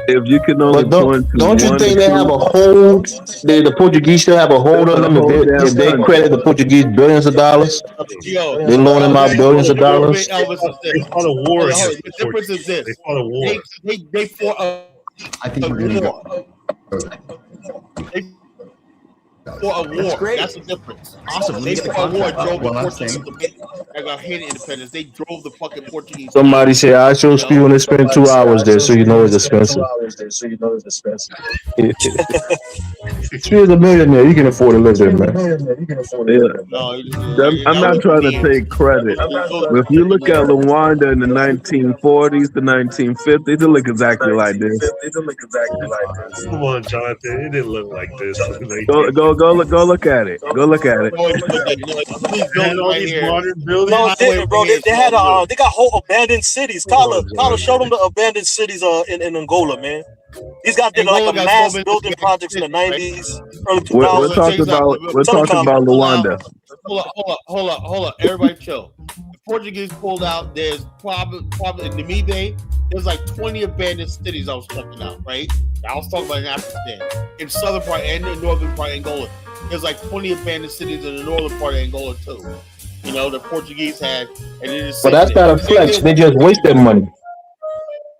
If you can only don't you think they have a hold? The Portuguese still have a hold on them if they credit the Portuguese billions of dollars? They loan them out billions of dollars. They fought a war. The difference is this: they fought a war. They fought a war. For a war, that's the difference. Awesome. They fought a war, drove the Portuguese and got hated independence. They drove the fucking Portuguese. Somebody said I chose for you and they spent 2 hours there, so you know it's expensive. She's a millionaire. You can afford to live there, man. I'm not trying to take credit. If you look at Rwanda in the 1940s, the 1950s, it looked exactly like this. Come on, Jonathan. It didn't look like this. Go look at it. Go look at it. All these modern buildings. No, bro. They got whole abandoned cities. Carla showed them the abandoned cities in Angola, man. These guys did like a mass building projects in the 90s, early 2000s. We're talking about Rwanda. Hold up. Everybody chill. The Portuguese pulled out. There's probably in Namibe, there's like 20 abandoned cities I was checking out, right? I was talking about in Afghanistan, in southern part and the northern part of Angola. There's like 20 abandoned cities in the northern part of Angola too. You know, the Portuguese had, and it is. But that's not a flex. They just wasted money.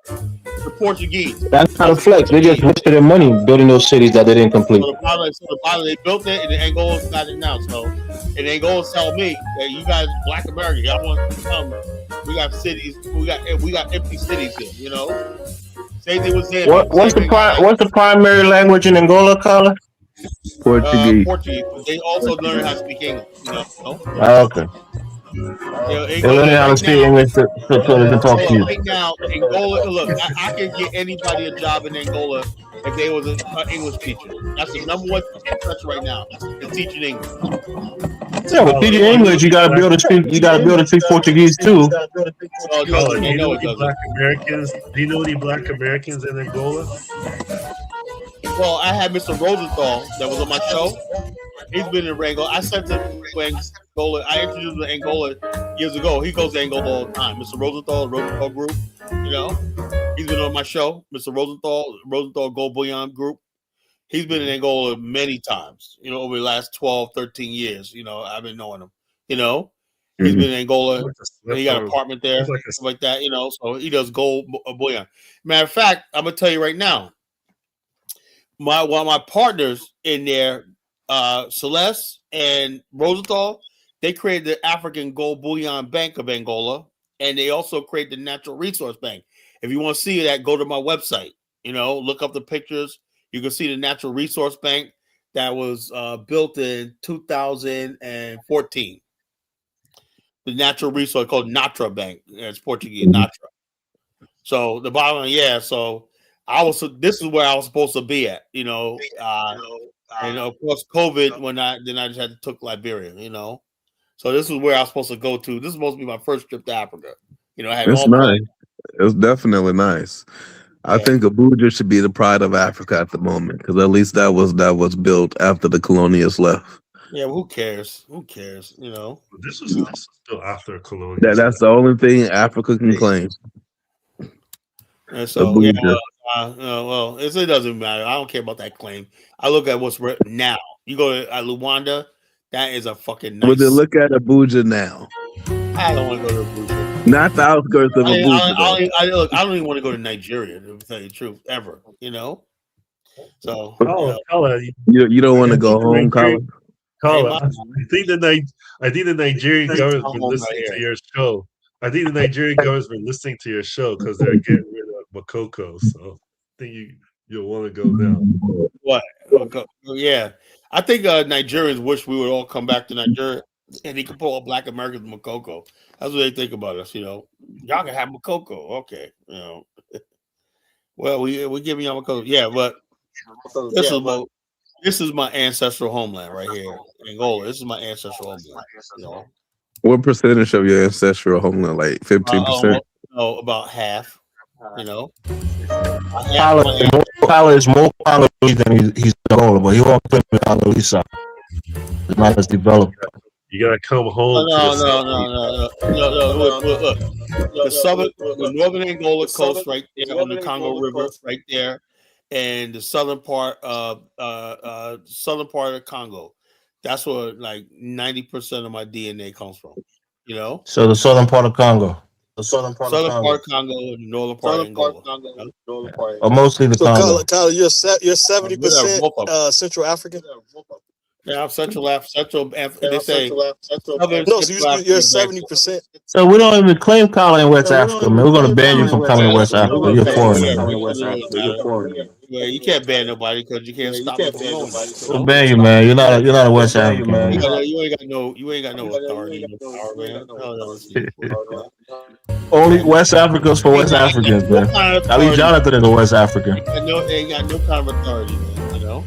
The Portuguese. That's not a flex. They just wasted their money building those cities that they didn't complete. So the bottom, they built it, and the Angola's got it now. So, and Angola's tell me that you guys, Black Americans, y'all want to come. We got cities. We got empty cities here. You know. Same thing with Zambia. What's the primary language in Angola, Carla? Portuguese. Portuguese. They also learn how to speak English. You know. Okay. They're learning how to speak English so they can talk to you. Right now, Angola. Look, I can get anybody a job in Angola if they was an English teacher. That's the number one touch right now. Is teaching English. Yeah, but teaching English, you gotta be able to speak. You gotta be able to speak Portuguese too. Do you know any Black Americans? Do you know any Black Americans in Angola? Well, I had Mr. Rosenthal that was on my show. He's been in Angola. I sent him to Angola. I introduced him to Angola years ago. He goes to Angola all the time. Mr. Rosenthal Group, you know. He's been on my show. Mr. Rosenthal Gold Bullion Group. He's been in Angola many times, you know, over the last 12, 13 years. You know, I've been knowing him, you know. He's been in Angola. And he got an apartment there, stuff like that, you know. So he does gold bullion. Matter of fact, I'm going to tell you right now, one of my partners in there, Celeste and Rosenthal, they created the African Gold Bullion Bank of Angola, and they also created the Natural Resource Bank. If you want to see that, go to my website. You know, look up the pictures. You can see the Natural Resource Bank that was built in 2014. The Natural Resource called Natra Bank. It's Portuguese, Natra. So the bottom line, so this is where I was supposed to be at, you know. And of course, COVID, then I just took Liberia, you know. So this is where I was supposed to go to. This is supposed to be my first trip to Africa. You know, I had That's nice. It's definitely nice. I think Abuja should be the pride of Africa at the moment because at least that was built after the colonials left. Yeah, well, who cares? Who cares? You know. This was still after colonial. That's the only thing Africa can claim. And so yeah, Abuja. well, it doesn't matter. I don't care about that claim. I look at what's now. You go to Luanda, that is a fucking nice. But then look at Abuja now. I don't want to go to Abuja. Not the outskirts of Abuja. I don't even want to go to Nigeria, to tell you the truth, ever. You know. So you don't want to go home, Colin. Colin, I think the Nigerian government's been listening to your show. I think the Nigerian government's been listening to your show because they're getting rid of Makoko. So I think you'll want to go now. What? Yeah, I think Nigerians wish we would all come back to Nigeria and they could put all Black Americans in Makoko. That's what they think about us. You know, y'all can have Makoko. Okay, you know. Well, we giving y'all Makoko. Yeah, but this is my ancestral homeland right here, Angola. This is my ancestral homeland. You know. What percentage of your ancestral homeland? Like 15%? No, about half. You know. Tyler is more Congolese than he's Angola, but he won't put him in Congolese. It's not as developed. You gotta come home. No. Look. The northern Angola coast right there on the Congo River, right there, and the southern part of Congo. That's where like 90% of my DNA comes from. You know. So the southern part of Congo. The southern part of Congo, and the northern part of Angola. Or mostly the Congo. So, Kyle, you're 70% Central African. Yeah, I'm Central African. They say no, so you're 70%. So we don't even claim Colin in West Africa, man. We're gonna ban you from coming to West Africa. You're foreign. Yeah, you can't ban nobody because you can't stop me from going. We'll ban you, man. You're not a West African. Man. You ain't got no authority, no power, man. Only West Africans for West Africans, man. Ali Jonathan is a West African. They ain't got no kind of authority, man. You know.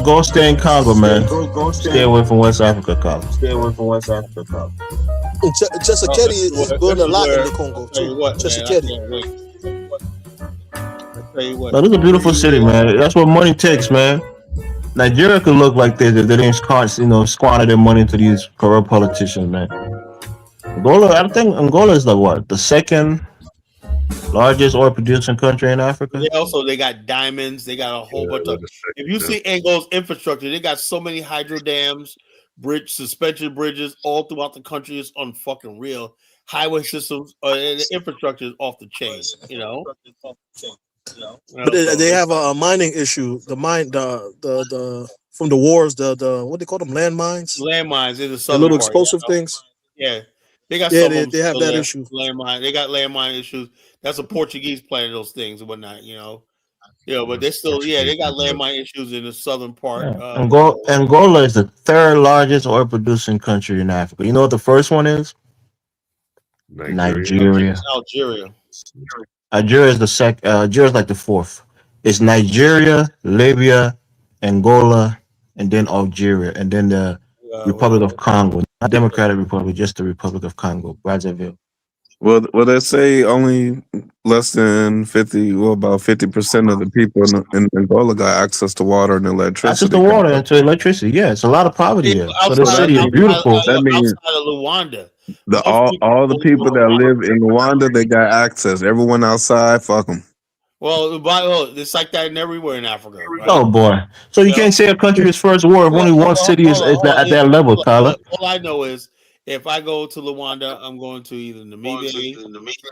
Go stay in Congo, man. Stay away from West Africa, Colin. Chesekedi is doing a lot in the Congo too. Chesekedi. No, this is a beautiful city, man. That's what money takes, man. Nigeria could look like this if they didn't squander their money to these corrupt politicians, man. I think Angola is the second largest oil producing country in Africa. They got diamonds. They got a whole bunch of. If you see Angola's infrastructure, they got so many hydro dams, suspension bridges all throughout the country. It's unfucking real. Highway systems, the infrastructure is off the chain. You know. But they have a mining issue. The from the wars, the what they call them, landmines. Landmines in the southern little explosive things. Yeah, they got. They have that issue. Landmine. They got landmine issues. That's a Portuguese planted those things and whatnot. You know. Yeah, but they still. Yeah, they got landmine issues in the southern part. Angola is the third largest oil producing country in Africa. You know what the first one is? Nigeria. Algeria is the second. Algeria is like the fourth. It's Nigeria, Libya, Angola, and then Algeria, and then the Republic of Congo. Not Democratic Republic, just the Republic of Congo, Brazzaville. Well, they say only less than 50% of the people in Angola got access to water and electricity. Access to water and to electricity. Yeah, it's a lot of poverty here. So the city is beautiful. That means outside of Luanda. All the people that live in Rwanda, they got access. Everyone outside, fuck them. Well, it's like that everywhere in Africa. Right? Oh boy! So you can't say a country is first world if only one city is at that level, Tyler. All I know is if I go to Luanda, I'm going to either Namibia,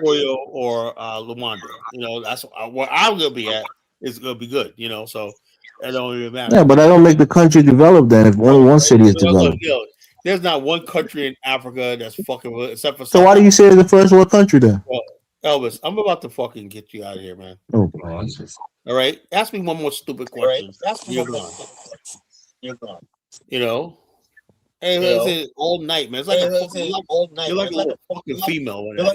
Koyo, or Luanda. You know, that's where I'm gonna be at. It's gonna be good. You know, so that don't even matter. Yeah, but that don't make the country developed. Then if only one city is developed. There's not one country in Africa that's fucking except for. So why do you say it's the first world country then? Well, Elvis, I'm about to fucking get you out of here, man. Oh God! All right, ask me one more stupid question. You're gone. You know, hey, listen, all night, man. It's like you're like a little fucking female. Not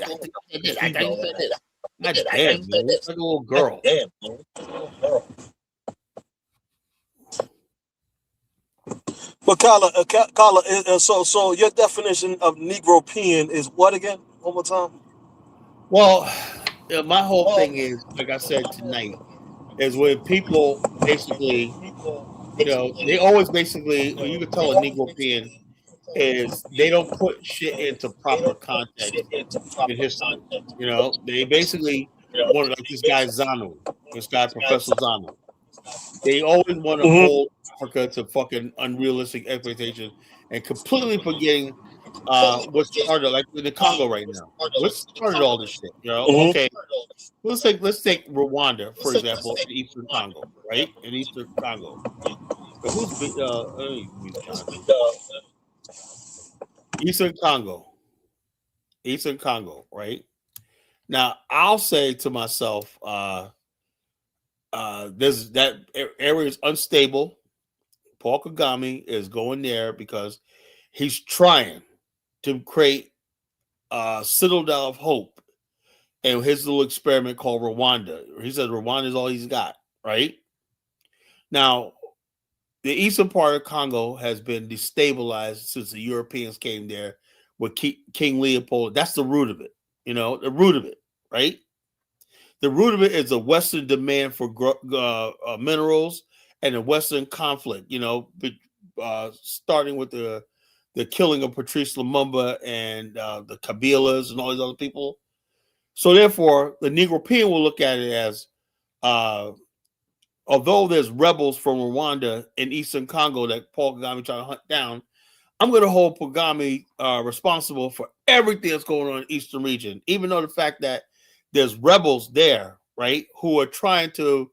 damn, man. It's like a little girl. But Carla, so your definition of Negropean is what again? One more time. Well, my whole thing is, like I said tonight, is when people basically, they always basically, you can tell a Negropean is they don't put shit into proper context in history. They basically want, like this guy Zano, this guy Professor Zano. They always want to Mhm. hold Africa to fucking unrealistic expectations and completely forgetting what started, like in the Congo right now. What started all this shit? Mhm. Okay. Let's take Rwanda for example, in Eastern Congo, right? In Eastern Congo. So who's let me mute Jonathan. Eastern Congo. Eastern Congo, right? Now I'll say to myself, there's that area is unstable. Paul Kagame is going there because he's trying to create a citadel of hope and his little experiment called Rwanda. He says Rwanda is all he's got, right? Now, the eastern part of Congo has been destabilized since the Europeans came there with King Leopold. That's the root of it, the root of it, right? The root of it is a Western demand for minerals and a Western conflict, starting with the killing of Patrice Lumumba and the Kabilas and all these other people. So therefore, the Negropean will look at it as, although there's rebels from Rwanda in Eastern Congo that Paul Kagame trying to hunt down, I'm going to hold Kagame responsible for everything that's going on in the Eastern region, even though the fact that there's rebels there, right, who are trying to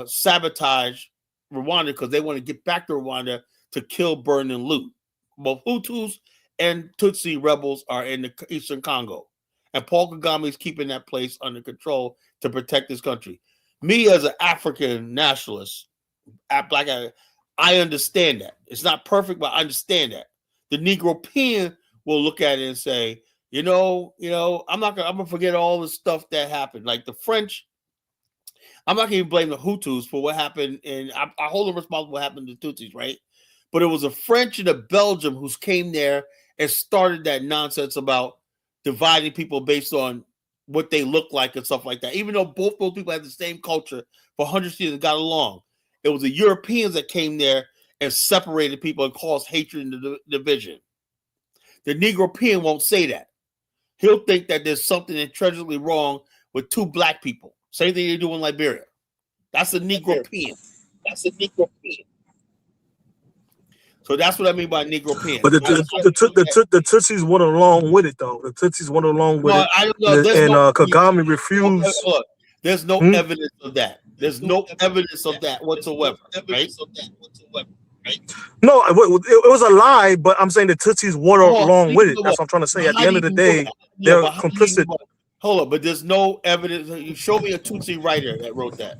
sabotage Rwanda because they want to get back to Rwanda to kill, burn, and loot. Both Hutus and Tutsi rebels are in the Eastern Congo. And Paul Kagame is keeping that place under control to protect his country. Me as an African nationalist, I understand that. It's not perfect, but I understand that. The Negropean will look at it and say, I'm gonna forget all the stuff that happened. Like the French, I'm not gonna even blame the Hutus for what happened, and I hold them responsible for what happened to the Tutsis, right? But it was the French and the Belgium who came there and started that nonsense about dividing people based on what they look like and stuff like that. Even though both those people had the same culture for hundreds of years and got along, it was the Europeans that came there and separated people and caused hatred and division. The Negropean won't say that. He'll think that there's something intrinsically wrong with two black people. Same thing they do in Liberia. That's the Negropean. So that's what I mean by Negropean. But the Tutsis went along with it, though. The Tutsis went along with it. I don't know. And Kagame refused. Look, there's no evidence of that. There's no evidence of that whatsoever, right? No, it was a lie, but I'm saying the Tutsis went along with it. That's what I'm trying to say. At the end of the day, they're complicit. Hold on, but there's no evidence. You show me a Tutsi writer that wrote that.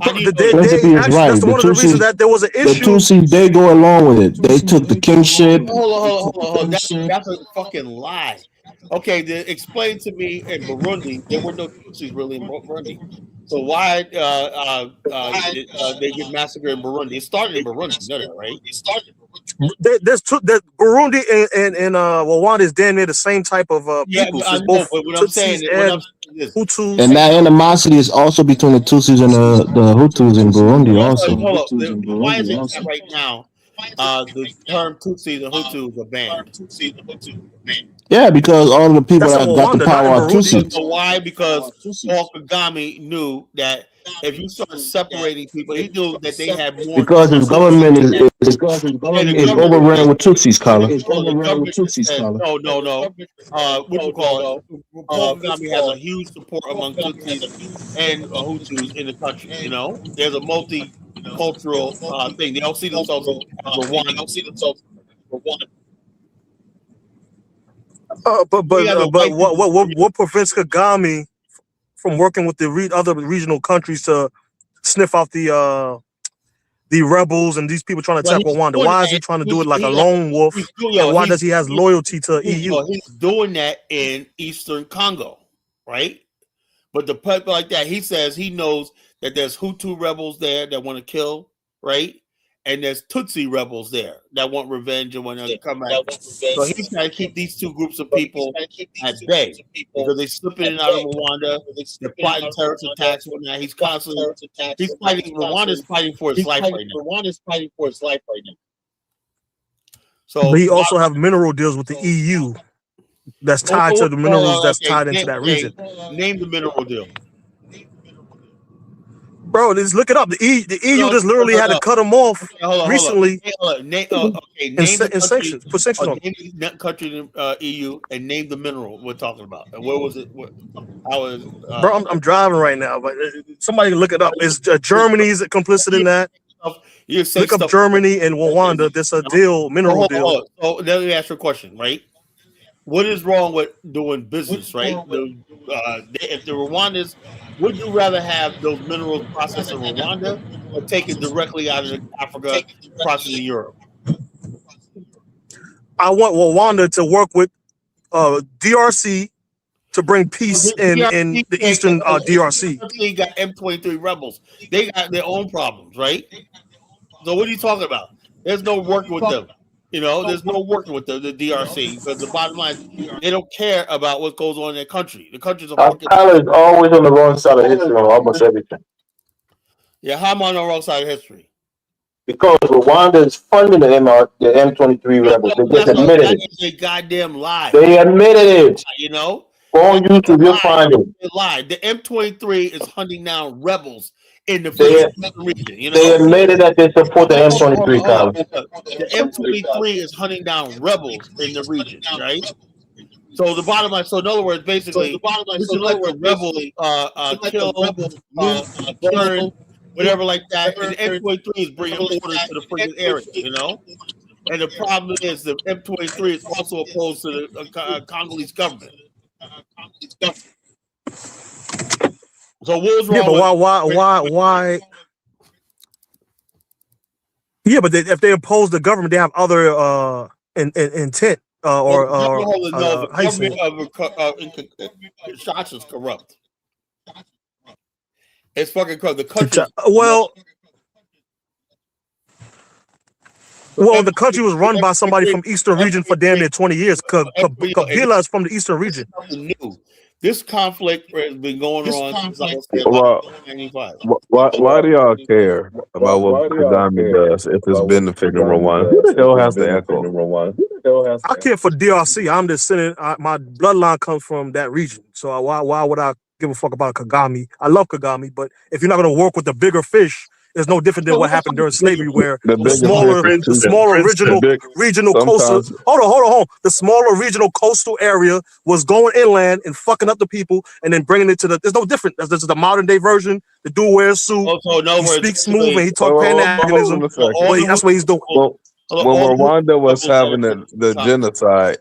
Principe is right. That's one of the reasons that there was an issue. The Tutsis, they go along with it. They took the kingship. Hold on. That's a fucking lie. Okay, explain to me in Burundi, there were no Tutsis really in Burundi. So why they get massacred in Burundi? It started in Burundi, you know that, right? There's Burundi and Rwanda is damn near the same type of people. Yeah, I know, but what I'm saying is Hutus. And that animosity is also between the Tutsis and the Hutus in Burundi also. Hold up. Why is it that right now the term Tutsi and Hutus are banned? Yeah, because all the people that got the power are Tutsis. So why? Because Paul Kagame knew that if you start separating people, he knew that they had more. Because his government is overrun with Tutsis, Colin. No. What you call it? Paul Kagame has a huge support among Tutsis and Hutus in the country. There's a multicultural thing. They don't see themselves as Rwanda. But what prevents Kagame from working with the other regional countries to sniff out the rebels and these people trying to attack Rwanda? Why is he trying to do it like a lone wolf? And why does he have loyalty to EU? He's doing that in Eastern Congo, right? But the people like that, he says he knows that there's Hutu rebels there that want to kill, right? and there's Tutsi rebels there that want revenge and want to come back. So he's trying to keep these two groups of people at bay because they slip in and out of Rwanda. They're plotting terrorist attacks and whatnot. He's fighting. Rwanda's fighting for its life right now. So, but he also have mineral deals with the EU that's tied to the minerals that's tied into that region. Name the mineral deal. Bro, just look it up. The EU just literally had to cut them off recently. Name the sanctions. Put sanctions on. Name the country in EU and name the mineral we're talking about. And where was it? Bro, I'm driving right now, but somebody can look it up. Is Germany's complicit in that? Look up Germany and Rwanda. There's a deal, mineral deal. So let me ask you a question, right? What is wrong with doing business, right? If the Rwandans, would you rather have those minerals processed in Rwanda or taken directly out of Africa, processed in Europe? I want Rwanda to work with DRC to bring peace in the eastern DRC. They got M23 rebels. They got their own problems, right? So what are you talking about? There's no working with them. There's no working with the DRC because the bottom line, they don't care about what goes on in their country. The country's a fucking. Tyler is always on the wrong side of history on almost everything. Yeah, how am I on the wrong side of history? Because Rwanda is funding the M23 rebels. They just admitted it. It's a goddamn lie. They admitted it. Go on YouTube, you'll find it. They lied. The M23 is hunting down rebels in the region. They admitted that they support the M23, Tyler. The M23 is hunting down rebels in the region, right? So the bottom line. So in other words, basically, we should let the rebels kill, burn, whatever like that. And the M23 is bringing order to the freaking area, And the problem is the M23 is also opposed to the Congolese government. So what was wrong? Yeah, but why? Yeah, but if they oppose the government, they have other intent or the government of shots is corrupt. It's fucking corrupt. The country. Well, the country was run by somebody from Eastern region for damn near 20 years. Kabila is from the Eastern region. This conflict has been going on since 1995. Why do y'all care about what Kagame does if it's benefiting Rwanda? Who the hell has to echo? I care for DRC. I'm just saying my bloodline comes from that region. So why would I give a fuck about Kagame? I love Kagame, but if you're not going to work with the bigger fish, it's no different than what happened during slavery, where the smaller regional coastal. Hold on. The smaller regional coastal area was going inland and fucking up the people, and then bringing it to the. There's no different. This is the modern day version. The dude wears a suit. He speaks smooth and he talks Pan-Africanism. That's what he's doing. When Rwanda was having the genocide,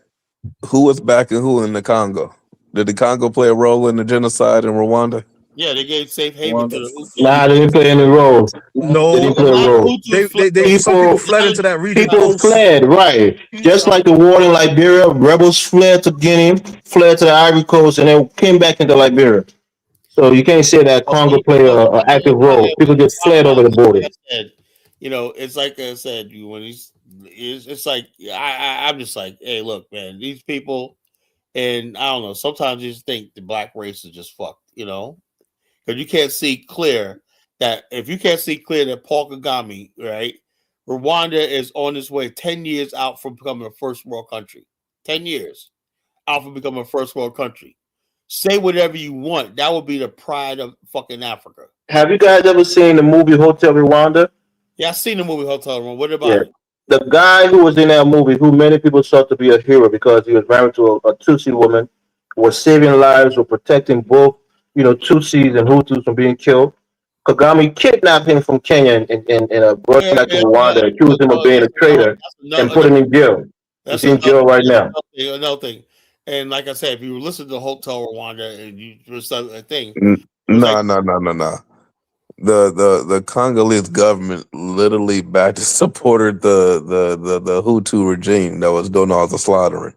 who was backing who in the Congo? Did the Congo play a role in the genocide in Rwanda? Yeah, they gave safe haven to the Hutus. Nah, they didn't play any role. No, they didn't play a role. Some people fled into that region. People fled, right? Just like the war in Liberia, rebels fled to Guinea, fled to the Ivory Coast, and then came back into Liberia. So you can't say that Congo played an active role. People just fled over the border. It's like I said, when it's like I'm just like, hey, look, man, these people, and I don't know. Sometimes you just think the black race is just fucked, Because you can't see clear that Paul Kagame, right? Rwanda is on its way 10 years out from becoming a first world country. 10 years out from becoming a first world country. Say whatever you want. That would be the pride of fucking Africa. Have you guys ever seen the movie Hotel Rwanda? Yeah, I've seen the movie Hotel Rwanda. What about it? The guy who was in that movie, who many people saw to be a hero because he was married to a Tutsi woman, was saving lives, was protecting both Tutsis and Hutus from being killed. Kagame kidnapped him from Kenya and brought him back to Rwanda, accused him of being a traitor, and put him in jail. He's in jail right now. Another thing. And like I said, if you listen to Hotel Rwanda and you just a thing. No. The Congolese government literally backed and supported the Hutu regime that was doing all the slaughtering.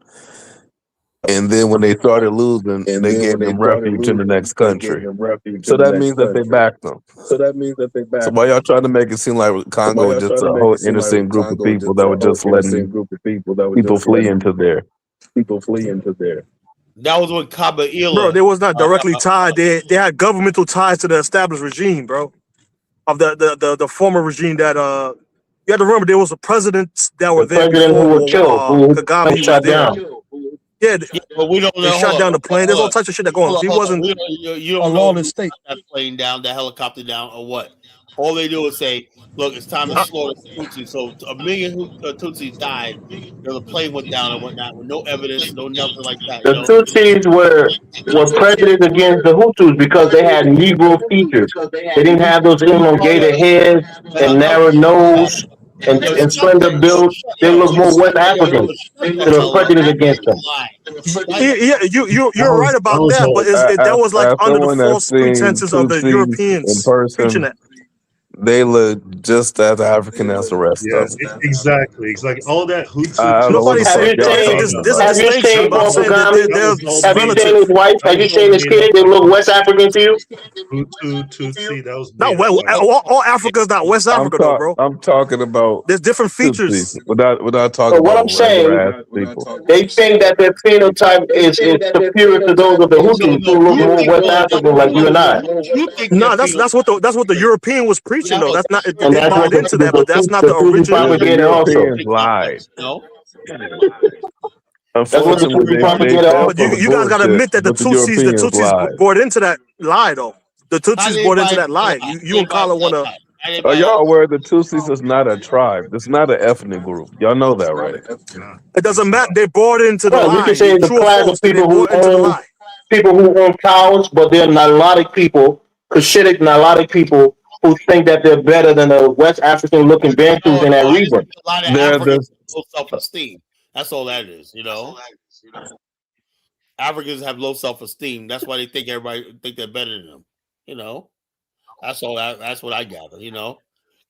And then when they started losing, And they then when gave they them started refuge in the losing, next they gave country. them refuge So in the that next means that they country. backed them. So that means that they So backed why them. y'all trying to make it seem like So why Congo is y'all just trying to a make whole it seem like innocent group of Congo is people just that a were whole just innocent letting group of people that were people just flee letting into there? people flee into there? That was when Bro, Kabila. they was not directly tied. They had governmental ties to the established regime, bro, of the former regime that you have to remember there was a presidents that were The there president who before was killed, who Kagame was shot there. down. Yeah, Yeah, but we don't they know. shot down the plane. There's all types of shit that going on. So he Hold on. wasn't You a don't know who lawless state. shot that plane down, that helicopter down, or what. All they do is say, "Look, it's time to slaughter Tutsis." So 1 million Tutsis died. The plane went down and whatnot with no evidence, no nothing like that. You The know. Tutsis were prejudiced against the Hutus because they had Negro features. They didn't have those elongated heads and narrow nose and slender build. They look more West African. Shut the They were hell up. prejudiced against them. Yeah, you're right about that, but that was like As under the someone that's false seen pretenses of the Tutsis in Europeans preaching person, that. they look just as African as the rest Yeah, of them. exactly. It's like all that Hutu. I don't know what the Nobody's Have fuck you saying y'all seen? talking there's a about. Have you distinction, seen but I'm Paul saying that Kagame? That was all Have you made. seen his wife? That Have was you all seen his made up kids? They by look them. West African to you? Hutu, Tutsi. That was not made up by them. all Africa's not West Africa though, bro. I'm talking about There's different Tutsis features. without So talking what about I'm regular saying, ass people. they think that their phenotype is superior to those of the Hutus who look more West African like you and I. You think No, that's what the European was preaching though. That's not And they that's what bought into that, but that's not the the Tutsi original. The propagated also. Europeans lied. No. That's what the Unfortunately, Tutsi they propagated fell But for also. the you guys got to bullshit, admit that the but the Europeans Tutsis lied. bought into that lie though. The How Tutsis they bought into buy that lie. that? You and Kala want to. How they Are buy y'all aware the Tutsis is not a tribe? It's not an ethnic group. Y'all know that, right? It doesn't matter. They bought into the Well, you lie. can say it's a True or class of false? They people bought into the lie. who own cows, but they're Nilotic people, Cushitic Nilotic people who think that they're better than the West African looking Bantus in that I just region. think a lot of They're Africans the have low self-esteem. That's all that is. You know. Africans have low self-esteem. That's why they think everybody think they're better than them. You know. That's all. That's what I gather. You know.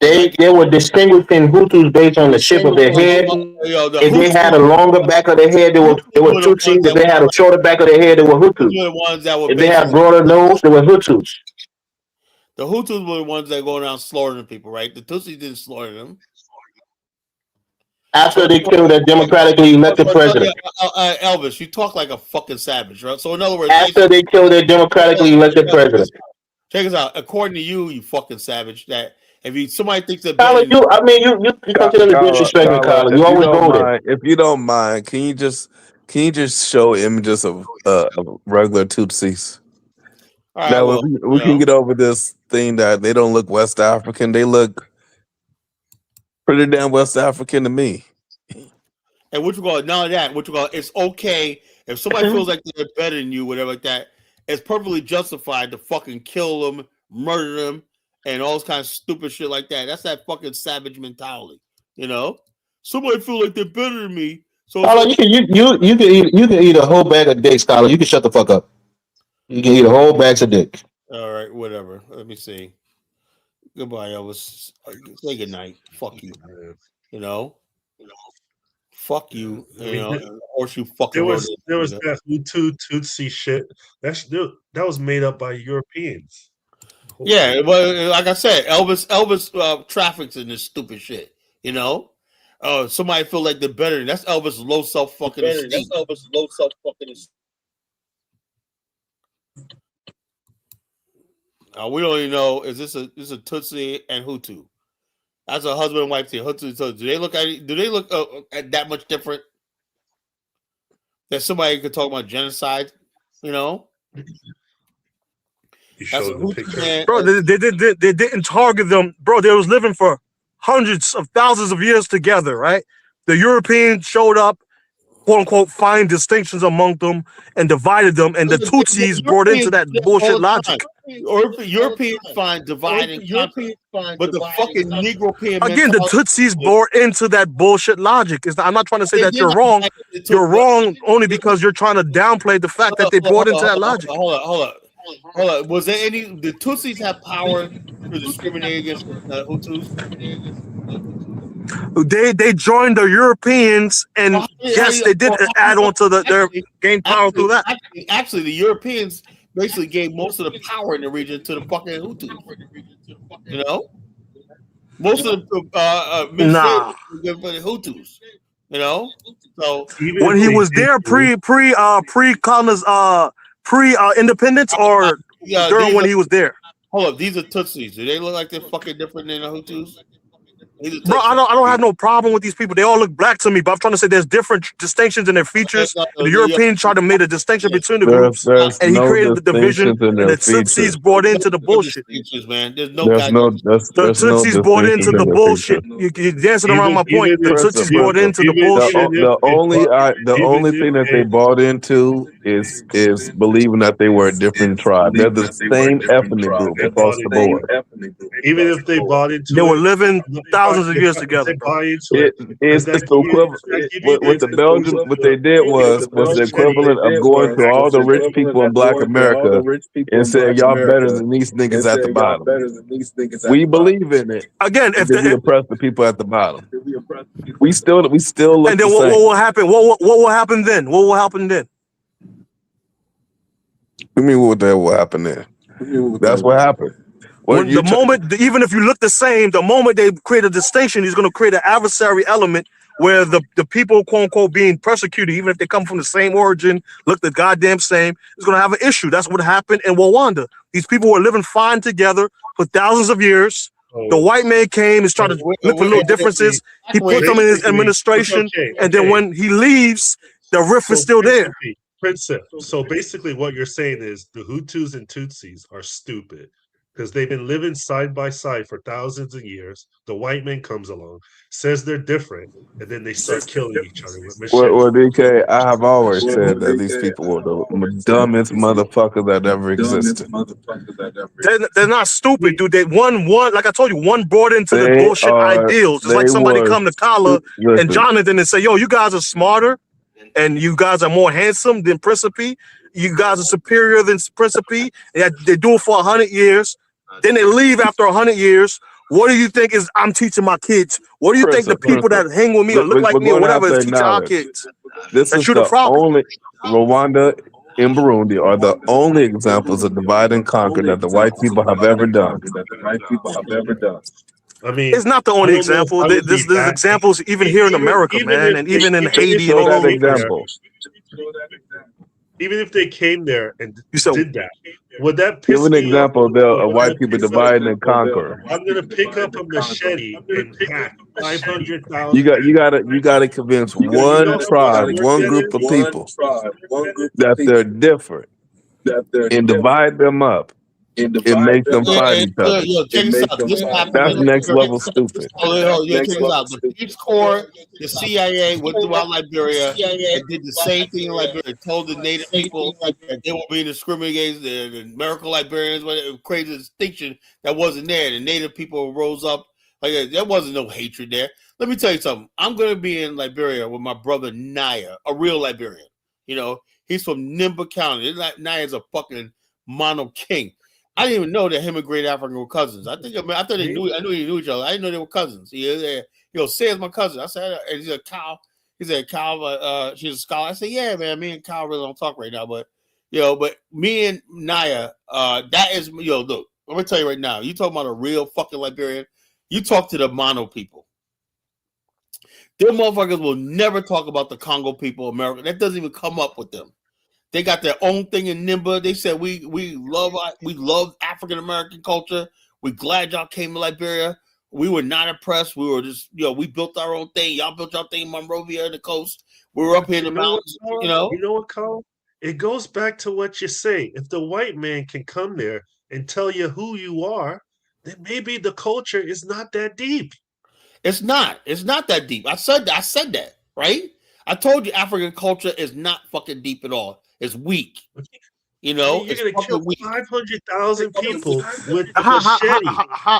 They were distinguishing Hutus based on the shape of their head. The If they had a Hutus longer back of their head, they were were the ones Tutsis. If that they had a shorter back of their head, they were Hutus. were the ones that were If they had basically broader nose, they were Hutus. the Hutus were the ones that go around slaughtering people, right? The Tutsis didn't slaughter them. After they killed their democratically elected president. Elvis, you talk like a fucking savage, right? So in other words, After they killed their democratically elected president. Check us out. According to you, you fucking savage, that if somebody thinks they're better Colin, you consider the disrespect me, Kala, Colin. You always go there. if you don't mind, can you just show images of regular Tutsis? All right, Now well, we can get over this thing that they don't look West African. They look pretty damn West African to me. And what you call it? None of that. What you call it? It's okay if somebody feels like they're better than you, whatever like that. It's perfectly justified to fucking kill them, murder them, and all this kind of stupid shit like that. That's that fucking savage mentality. You know, somebody feel like they're better than me. So Colin, you can eat a whole bag of dicks, Colin. You can shut the fuck up. You can eat a whole bag of dicks. All right, whatever. Let me see. Goodbye, Elvis. Say good night. Fuck you. You know. Fuck you. You know. Or you fucking. There was that Hutu Tutsi shit. That was made up by Europeans. Yeah, well, like I said, Elvis traffics in this stupid shit. You know. Somebody feel like they're better. That's Elvis' low self fucking esteem. That's Elvis' low self fucking esteem. We don't even know. Is this a Tutsi and Hutu? That's a husband and wife team. Hutu. So do they look at that much different? That somebody could talk about genocide, you know? That's a Hutu man. Bro, they didn't target them. Bro, they was living for hundreds of thousands of years together, right? The Europeans showed up, quote unquote, find distinctions among them and divided them, and the Tutsis brought into that bullshit logic. Europeans find dividing, but the fucking Negropean again, the Tutsis brought into that bullshit logic. I'm not trying to say that you're wrong. You're wrong only because you're trying to downplay the fact that they brought into that logic. Hold on. Was there any? Did Tutsis have power to discriminate against Hutus? They joined the Europeans, and yes, they did add on to their gain power through that. Actually, the Europeans basically gave most of the power in the region to the fucking Hutus. You know, most of the administration was given for the Hutus. You know, so when he was there independence or during when he was there. Hold up, these are Tutsis. Do they look like they're fucking different than the Hutus? Bro, I don't have no problem with these people. They all look black to me, but I'm trying to say there's different distinctions in their features. The Europeans tried to make a distinction between the groups, and he created the division. And the Tutsis brought into the bullshit. The Tutsis brought into the bullshit. You're dancing around my point. The Tutsis brought into the bullshit. The only thing that they bought into is believing that they were a different tribe. They're the same ethnic group across the board. Even if they bought into they were living thousands of years together. It's the equivalent. What the Belgians, what they did was the equivalent of going to all the rich people in Black America and saying, "Y'all better than these niggas at the bottom." We believe in it again. If we oppress the people at the bottom, we still look. And then what will happen? What will happen then? What will happen then? I mean, what the hell will happen then? That's what happened. When the moment, even if you look the same, the moment they create a distinction, he's going to create an adversary element where the people, quote unquote, being persecuted, even if they come from the same origin, look the goddamn same, is going to have an issue. That's what happened in Rwanda. These people were living fine together for thousands of years. The white man came and started to look for little differences. He put them in his administration, and then when he leaves, the rift is still there. Princess. So basically, what you're saying is the Hutus and Tutsis are stupid because they've been living side by side for thousands of years. The white man comes along, says they're different, and then they start killing each other with machetes. Well, DK, I have always said that these people were the dumbest motherfuckers that ever existed. They're not stupid, dude. They one like I told you, one brought into the bullshit ideals. It's like somebody come to Kala and Jonathan and say, "Yo, you guys are smarter, and you guys are more handsome than Principe. You guys are superior than Principe. They do it for 100 years. Then they leave after 100 years. What do you think is I'm teaching my kids? What do you think the people that hang with me or look like me or whatever is teaching our kids?" This is the only Rwanda and Burundi are the only examples of divide and conquer that the white people have ever done. I mean, it's not the only example. There's examples even here in America, man, and even in Haiti and all over. Even if they came there and did that, would that piss Give an me example off? of white people dividing and conquer. I'm gonna pick up a machete and hack 500,000. You gotta convince one tribe, one group of people that they're different, and divide them up. It makes them fight each other. That's next level stupid. Check this out. The Peace Corps, the CIA went throughout Liberia and did the same thing in Liberia. Told the native people that they were being discriminated against. The American Liberians, created a distinction that wasn't there. The native people rose up. Like there wasn't no hatred there. Let me tell you something. I'm going to be in Liberia with my brother Naya, a real Liberian. You know, he's from Nimba County. Naya's a fucking mono king. I didn't even know that him and Great African were cousins. I thought they knew. I knew they knew each other. I didn't know they were cousins. Say's my cousin. I said, and he's a Kyle. He said, Kyle, she's a scholar. I said, yeah, man. Me and Kyle really don't talk right now, but but me and Naya, that is, look. Let me tell you right now. You talking about a real fucking Liberian? You talk to the Mono people. Them motherfuckers will never talk about the Congo people, America. That doesn't even come up with them. They got their own thing in Nimba. They said we love African American culture. We're glad y'all came to Liberia. We were not impressed. We were just we built our own thing. Y'all built your thing in Monrovia, the coast. We were up here in the mountains. You know what, Carl? It goes back to what you say. If the white man can come there and tell you who you are, then maybe the culture is not that deep. It's not. It's not that deep. I said that, right? I told you African culture is not fucking deep at all. It's weak. You're going to kill 500,000 people with a machete.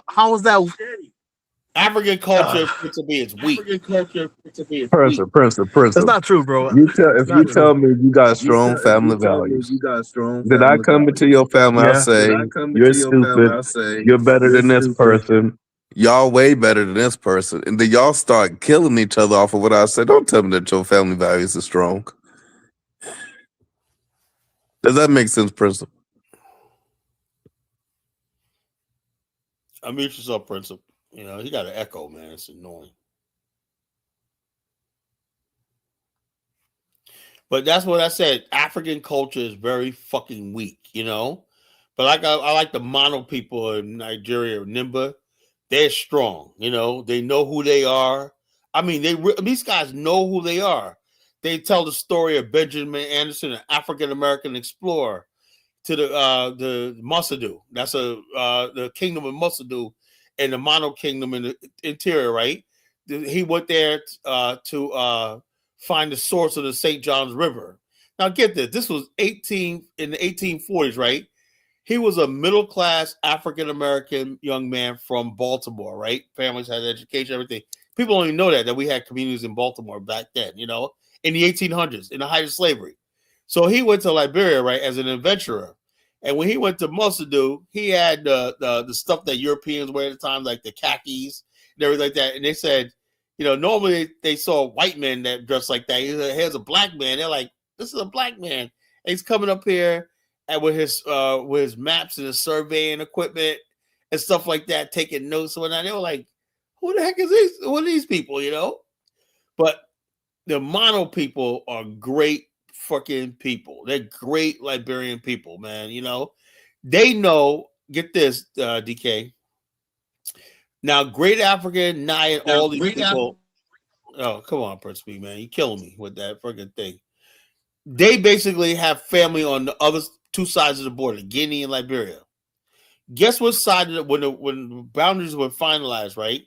How is that? African culture to be it's weak. Person. That's not true, bro. If you tell me you got strong family values, then I come into your family, I say, you're stupid, you're better than this person, Y'all way better than this person, and then y'all start killing each other off of what I said. Don't tell me that your family values are strong. Does that make sense, Principal? Unmute yourself, Principal. You know, he got an echo, man. It's annoying. But that's what I said. African culture is very fucking weak, you know? But like I like the Mono people in Nigeria, Nimba. They're strong, you know? They know who they are. I mean, these guys know who they are. They tell the story of Benjamin Anderson, an African-American explorer, to the Musadu. That's the kingdom of Musadu and the Mono kingdom in the interior, right? He went there to find the source of the St. John's River. Now get this. This was in the 1840s, right? He was a middle-class African-American young man from Baltimore, right? Families had education, everything. People don't even know that we had communities in Baltimore back then, you know, in the 1800s, in the height of slavery. So he went to Liberia, right, as an adventurer. And when he went to Musadu, he had the stuff that Europeans wear at the time, like the khakis and everything like that. And they said, you know, normally they saw white men that dressed like that. He said, here's a black man. They're like, this is a black man. And he's coming up here and with his maps and his surveying equipment and stuff like that, taking notes and whatnot. They were like, who the heck is these? Who are these people, you know? But the Mono people are great fucking people. They're great Liberian people, man. You know, they know, get this, DK. Now, Great African, Naya, and all these people. Oh, come on, Prince B, man. You're killing me with that freaking thing. They basically have family on the other two sides of the border, Guinea and Liberia. Guess what side of when the boundaries were finalized, right?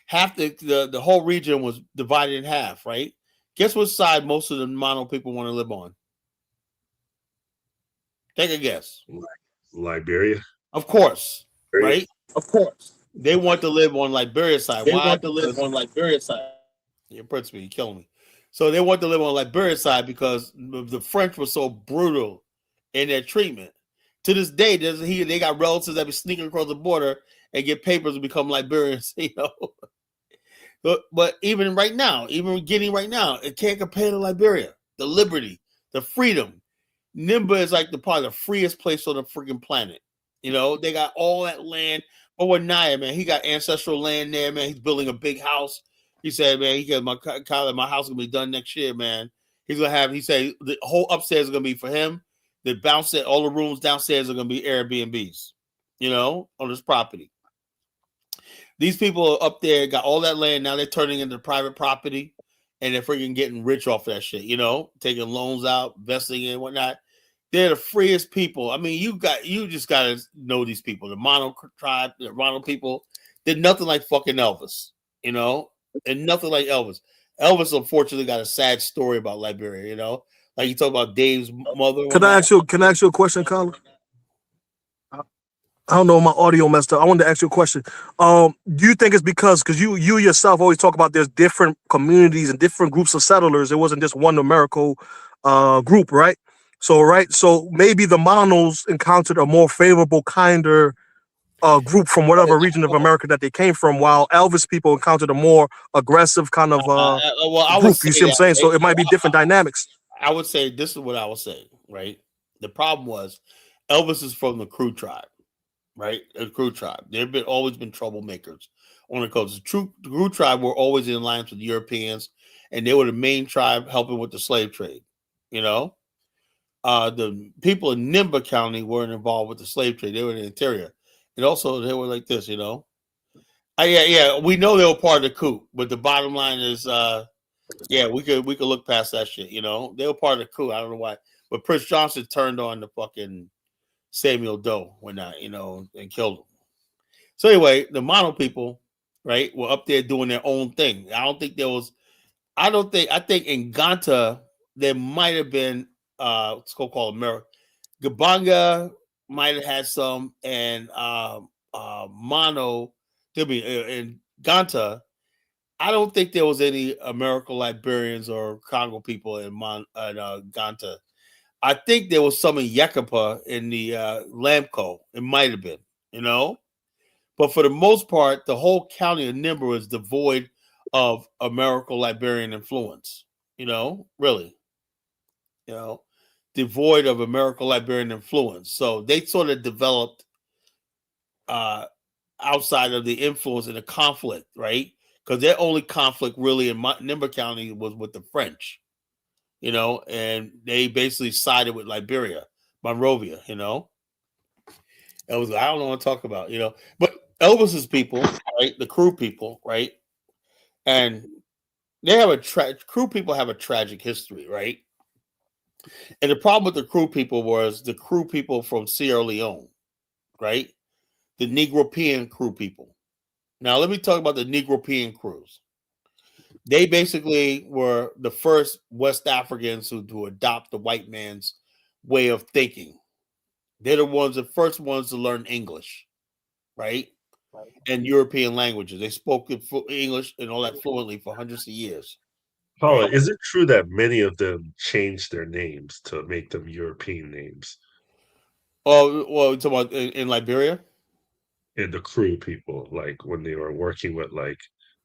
Half the whole region was divided in half, right? Guess what side most of the Mono people want to live on? Take a guess. Liberia. Of course, right? Of course. They want to live on Liberia side. They Why? want to live on Liberia side. You're Prince, you're killing me. So they want to live on Liberia side because the French were so brutal in their treatment. To this day, they got relatives that be sneaking across the border and get papers and become Liberians, you know. But even right now, even Guinea right now, it can't compare to Liberia. The liberty, the freedom. Nimba is like probably the freest place on the freaking planet. You know, they got all that land. Oh, with Naya, man, he got ancestral land there, man. He's building a big house. He said, man, he got my house gonna be done next year, man. He's gonna have. He said the whole upstairs is gonna be for him. The downstairs, all the rooms downstairs are gonna be Airbnbs. You know, on this property. These people up there got all that land. Now they're turning into private property, and they're freaking getting rich off of that shit. You know, taking loans out, investing in whatnot. They're the freest people. I mean, you just gotta know these people. The Mono tribe, the Mono people, they're nothing like fucking Elvis, you know, and nothing like Elvis. Elvis unfortunately got a sad story about Liberia, you know, like you talk about Dave's mother. Can I ask you a question, Colin? I don't know, my audio messed up. I wanted to ask you a question. Do you think it's because you yourself always talk about there's different communities and different groups of settlers? It wasn't just one numerical group, right? So maybe the Monos encountered a more favorable, kinder group from whatever region of America that they came from, while Elvis people encountered a more aggressive kind of group. You see what I'm saying? So it might be different dynamics. I would say this is what I would say, right? The problem was Elvis is from the Crew tribe, right? The Crew tribe. They've always been troublemakers on the coast. The Crew tribe were always in alliance with the Europeans, and they were the main tribe helping with the slave trade, you know? The people in Nimba County weren't involved with the slave trade. They were in the interior. And also they were like this, you know. Yeah, we know they were part of the coup, but the bottom line is we could look past that shit, you know. They were part of the coup. I don't know why. But Prince Johnson turned on the fucking Samuel Doe you know, and killed him. So anyway, the Mono people, right, were up there doing their own thing. I think in Ganta there might have been it's called America. Gabanga might have had some, and Mono, there'll be in Ganta. I don't think there was any American Liberians or Congo people in Ganta. I think there was some in Yakapa in the Lamco. It might have been, you know, But for the most part, the whole county of Nimba is devoid of Americo-Liberian influence. Really. Devoid of Americo-Liberian influence. So they sort of developed outside of the influence in the conflict, right? Because their only conflict really in Nimba County was with the French, and they basically sided with Liberia, Monrovia, It was I don't know what to talk about, but Elvis's people, right? The crew people, right? And they have crew people have a tragic history, right? And the problem with the crew people was the crew people from Sierra Leone, right? The Negropean crew people. Now, let me talk about the Negropean crews. They basically were the first West Africans to adopt the white man's way of thinking. They're the first ones to learn English, right? And European languages. They spoke English and all that fluently for hundreds of years. Paula, is it true that many of them changed their names to make them European names? Oh, well, talking about in Liberia? And the crew people, like when they were working with like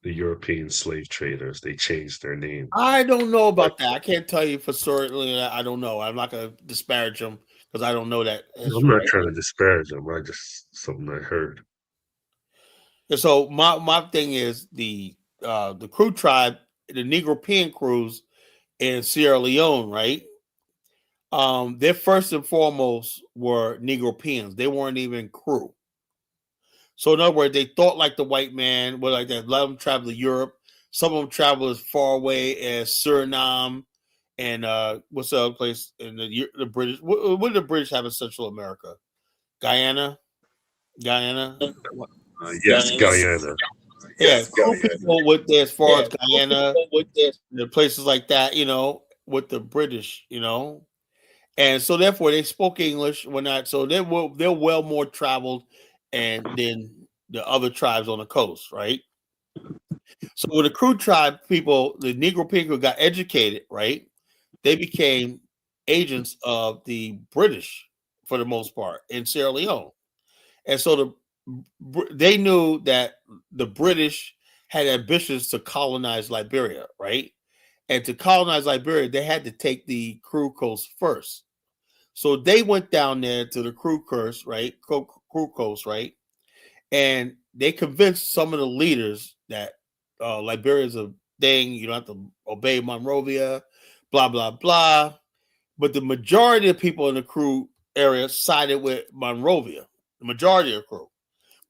the European slave traders, they changed their name. I don't know about that. I can't tell you for certainly. I don't know. I'm not going to disparage them because I don't know that history. I'm not trying to disparage them. I just something I heard. And so my thing is the crew tribe, the Negropean crews in Sierra Leone, right? Their first and foremost were Negropeans. They weren't even crew. So in other words, they thought like the white man, were like that. A lot of them traveled to Europe. Some of them traveled as far away as Suriname and what's the other place in the British? What do the British have in Central America? Guyana. Yes, Guyana. Yeah, crew people went there as far as Guyana, the places like that, with the British, and so therefore they spoke English. So they're well more traveled and than the other tribes on the coast, right? So when the crew tribe people, the Negro people got educated, right? They became agents of the British for the most part in Sierra Leone, and so they knew that the British had ambitions to colonize Liberia, right? And to colonize Liberia, they had to take the crew coast first. So they went down there to the crew coast, right? Crew coast, right? And they convinced some of the leaders that Liberia is a thing. You don't have to obey Monrovia, blah, blah, blah. But the majority of people in the crew area sided with Monrovia, the majority of the crew.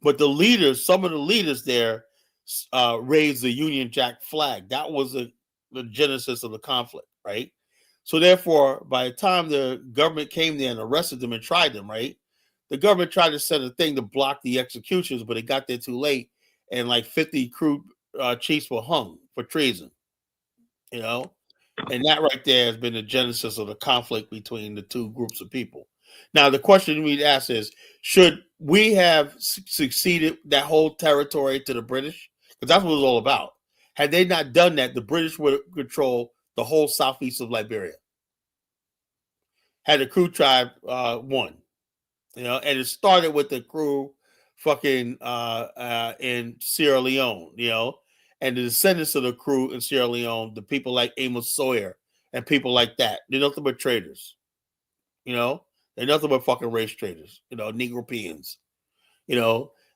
But the leaders, some of the leaders there raised the Union Jack flag. That was the genesis of the conflict, right? So therefore, by the time the government came there and arrested them and tried them, right? The government tried to set a thing to block the executions, but it got there too late. And like 50 crew chiefs were hung for treason, And that right there has been the genesis of the conflict between the two groups of people. Now, the question we'd ask is, should we have succeeded that whole territory to the British? Because that's what it was all about. Had they not done that, the British would control the whole southeast of Liberia. Had the crew tribe won, and it started with the crew fucking in Sierra Leone, and the descendants of the crew in Sierra Leone, the people like Amos Sawyer and people like that, they're nothing but traders, they're nothing but fucking race traders, Negropeans,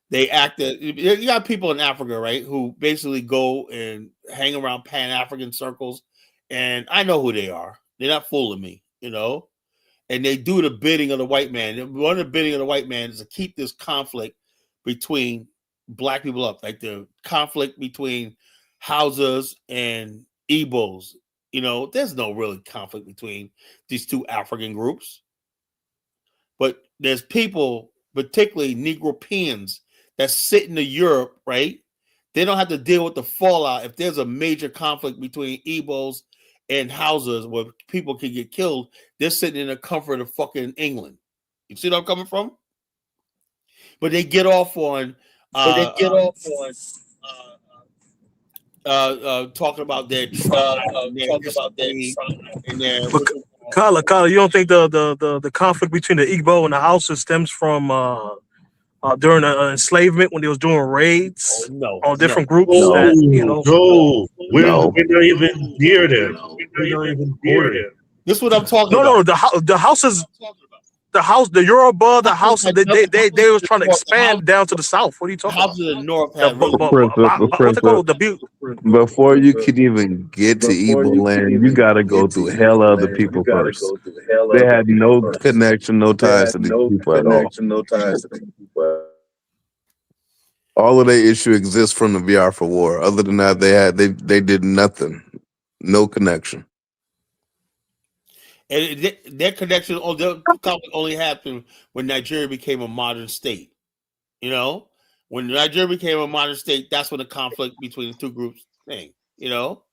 they acted. You got people in Africa, right, who basically go and hang around Pan-African circles, and I know who they are. They're not fooling me, and they do the bidding of the white man. One of the bidding of the white man is to keep this conflict between black people up, like the conflict between Hausas and Igbos. There's no really conflict between these two African groups. But there's people, particularly Negropeans, that sit in Europe, right? They don't have to deal with the fallout if there's a major conflict between Igbos and Hausas where people can get killed. They're sitting in the comfort of fucking England. You see what I'm coming from? But they get off on talking about their Kala, you don't think the conflict between the Igbo and the Hausa stems from during enslavement when they was doing raids on different groups No, that, you know. no, we're No. not even near them. We're not even near them. This is what I'm talking No, about. the houses, the Yoruba, the houses, they was trying to expand down to the south. What are you talking about? Houses in the north The, had really what's it called? Before you can even get to Igbo land, you got to go through hell other people first. They had no connection, no ties to these people at all. All of their issue exists from the Biafra War. Other than that, they did nothing, no connection. And their connection, their conflict only happened when Nigeria became a modern state. You know, when Nigeria became a modern state, that's when the conflict between the two groups thing. You know,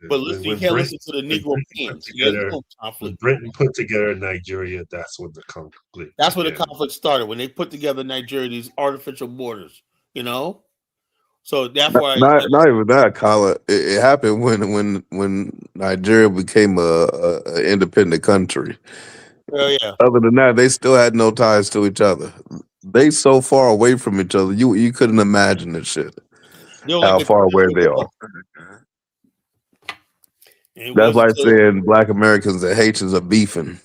but listen, you can't listen to the Negropeans. There's no When conflict. Britain put together Nigeria, that's when the conflict. That's when the conflict started, when they put together Nigeria, these artificial borders. You know, so that's why. Not even that, Kala. It happened when Nigeria became a independent country. Yeah. Other than that, they still had no ties to each other. They so far away from each other, you couldn't imagine this shit. How far away they are. That's like saying Black Americans and Haitians are beefing.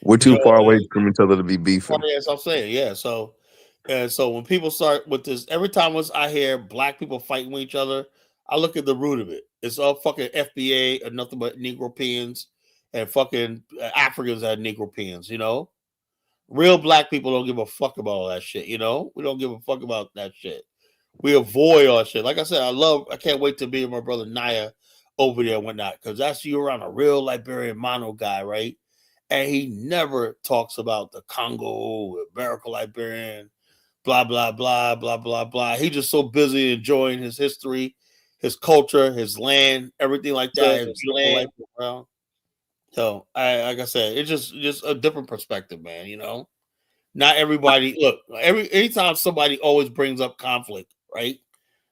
We're too far away from each other to be beefing. As I'm saying, yeah. So when people start with this, every time I hear Black people fighting with each other, I look at the root of it. It's all fucking FBA and nothing but Negropeans and fucking Africans that are Negropeans. You know, real Black people don't give a fuck about all that shit. You know, we don't give a fuck about that shit. We avoid all that shit. Like I said, I can't wait to be with my brother Naya over there and whatnot, because that's you around a real Liberian mono guy, right? And he never talks about the Congo, American Liberian, blah, blah, blah, blah, blah, blah. He's just so busy enjoying his history, his culture, his land, everything like that. His beautiful life around. So, like I said, it's just a different perspective, man. You know, not everybody. Look, anytime somebody always brings up conflict, right?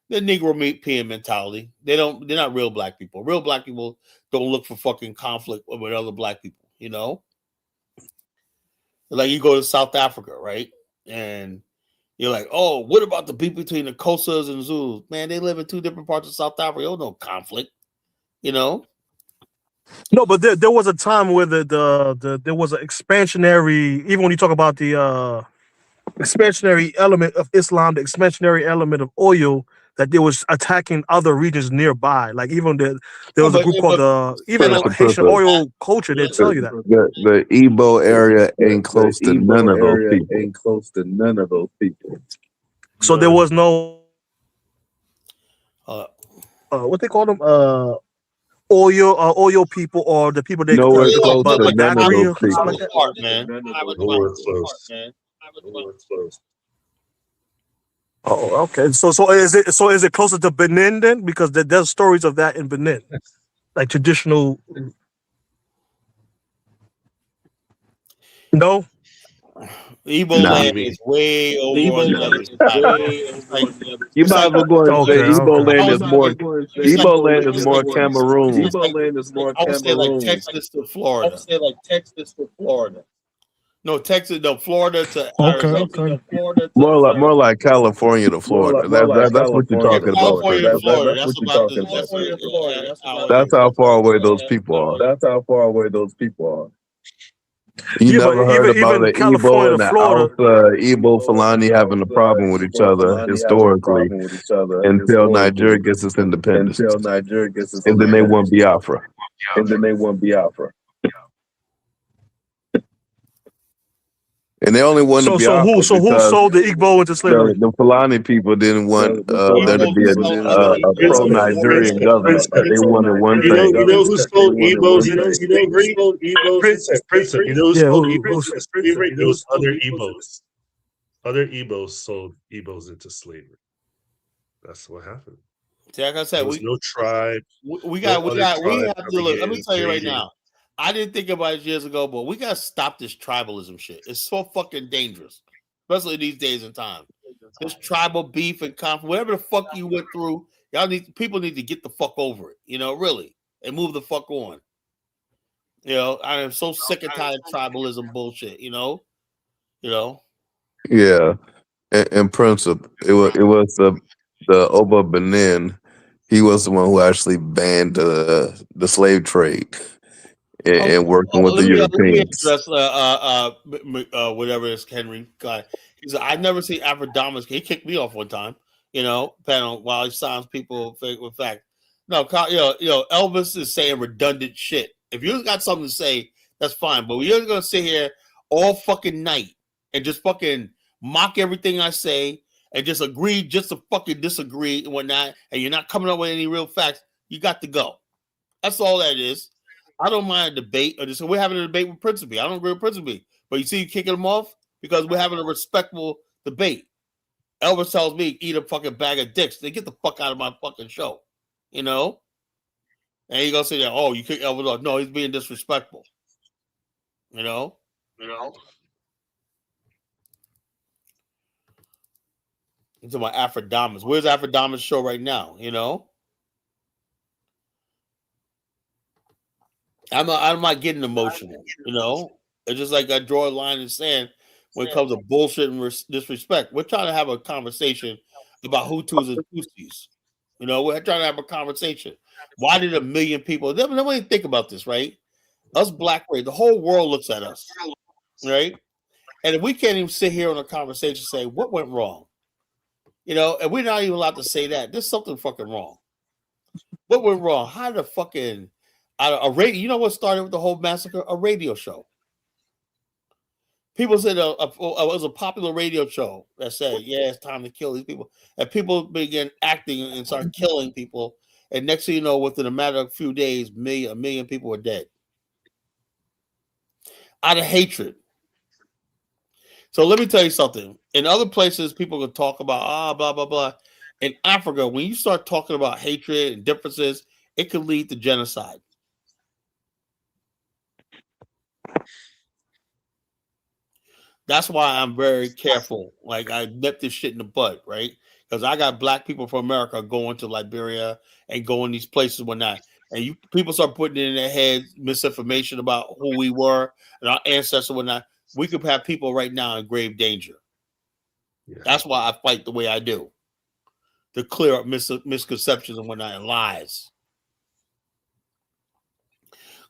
The Negropean mentality. They're not real Black people. Real Black people don't look for fucking conflict with other Black people. You know, like you go to South Africa, right? And you're like, oh, what about the beef between the Xhosas and Zulus? Man, they live in two different parts of South Africa. There's no conflict, you know. No, but there was a time where there was an expansionary. Even when you talk about the expansionary element of Islam, the expansionary element of oil, that they was attacking other regions nearby. Like even there was a group called even Haitian oil culture. They tell you that the Igbo area ain't close to none of those people. So there was no what they call them oil people, or the people they nowhere close to none of those people. Nowhere close. Oh, okay. So is it closer to Benin then? Because there's stories of that in Benin, like traditional. No. Igbo land is way over on the other side. You might as well go and say Igbo land is more. Igbo land is more Cameroon. I would say like Texas to Florida. No, Texas, no, Florida to Arizona. Okay. More like California to Florida. That's what you're talking about. California to Florida. That's about That's how far away those people are. You never heard about the Igbo and the Alpha Igbo Fulani having a problem with each other historically until Nigeria gets its independence. And then they want Biafra. And they only wanted Biafra. Who sold the Igbo into slavery? The Fulani people didn't want there to be a pro-Nigerian government. They wanted one thing. You know who sold Igbos into slavery? Prince. You know who sold Igbos into slavery? It was other Igbos. Other Igbos sold Igbos into slavery. That's what happened. See, like I said, no tribe. We have to look. Let me tell you right now. I didn't think about it years ago, but we gotta stop this tribalism shit. It's so fucking dangerous, especially these days and times. This tribal beef and conflict, whatever the fuck you went through, people need to get the fuck over it. You know, really, and move the fuck on. You know, I am so sick and tired of tribalism bullshit. You know. Yeah, in principle, it was the Oba Benin. He was the one who actually banned the slave trade and working with the Let me Europeans. address whatever it is Henry guy. He said I never see Afrodamus. He kicked me off one time. Panel while he signs people with fact. No, Elvis is saying redundant shit. If you got something to say, that's fine. But you're gonna sit here all fucking night and just fucking mock everything I say and just agree just to fucking disagree and whatnot, and you're not coming up with any real facts, you got to go. That's all that is. I don't mind a debate. We're having a debate with Principe. I don't agree with Principe. But you see you kicking him off because we're having a respectful debate. Elvis tells me, eat a fucking bag of dicks. They get the fuck out of my fucking show. And you gonna say that, oh, you kick Elvis off. No, he's being disrespectful. Into my Afrodamas. Where's Afrodamas show right now? I'm not getting emotional. It's just like I draw a line in the sand when it comes to bullshit and disrespect. We're trying to have a conversation about Hutus and Tutsis. We're trying to have a conversation. Why did 1 million people? Nobody think about this, right? Us black race, the whole world looks at us, right? And if we can't even sit here on a conversation and say what went wrong, and we're not even allowed to say that, there's something fucking wrong. What went wrong? How the fucking a radio? You know what started with the whole massacre? A radio show. People said it was a popular radio show that said, "Yeah, it's time to kill these people," and people began acting and started killing people. And next thing you know, within a matter of a few days, a million people were dead out of hatred. So let me tell you something. In other places, people can talk about blah blah blah. In Africa, when you start talking about hatred and differences, it could lead to genocide. That's why I'm very careful. Like I nip this shit in the bud, right? Because I got black people from America going to Liberia and going these places and whatnot. And people start putting in their heads misinformation about who we were and our ancestors and whatnot. We could have people right now in grave danger. Yeah. That's why I fight the way I do. To clear up misconceptions and whatnot and lies.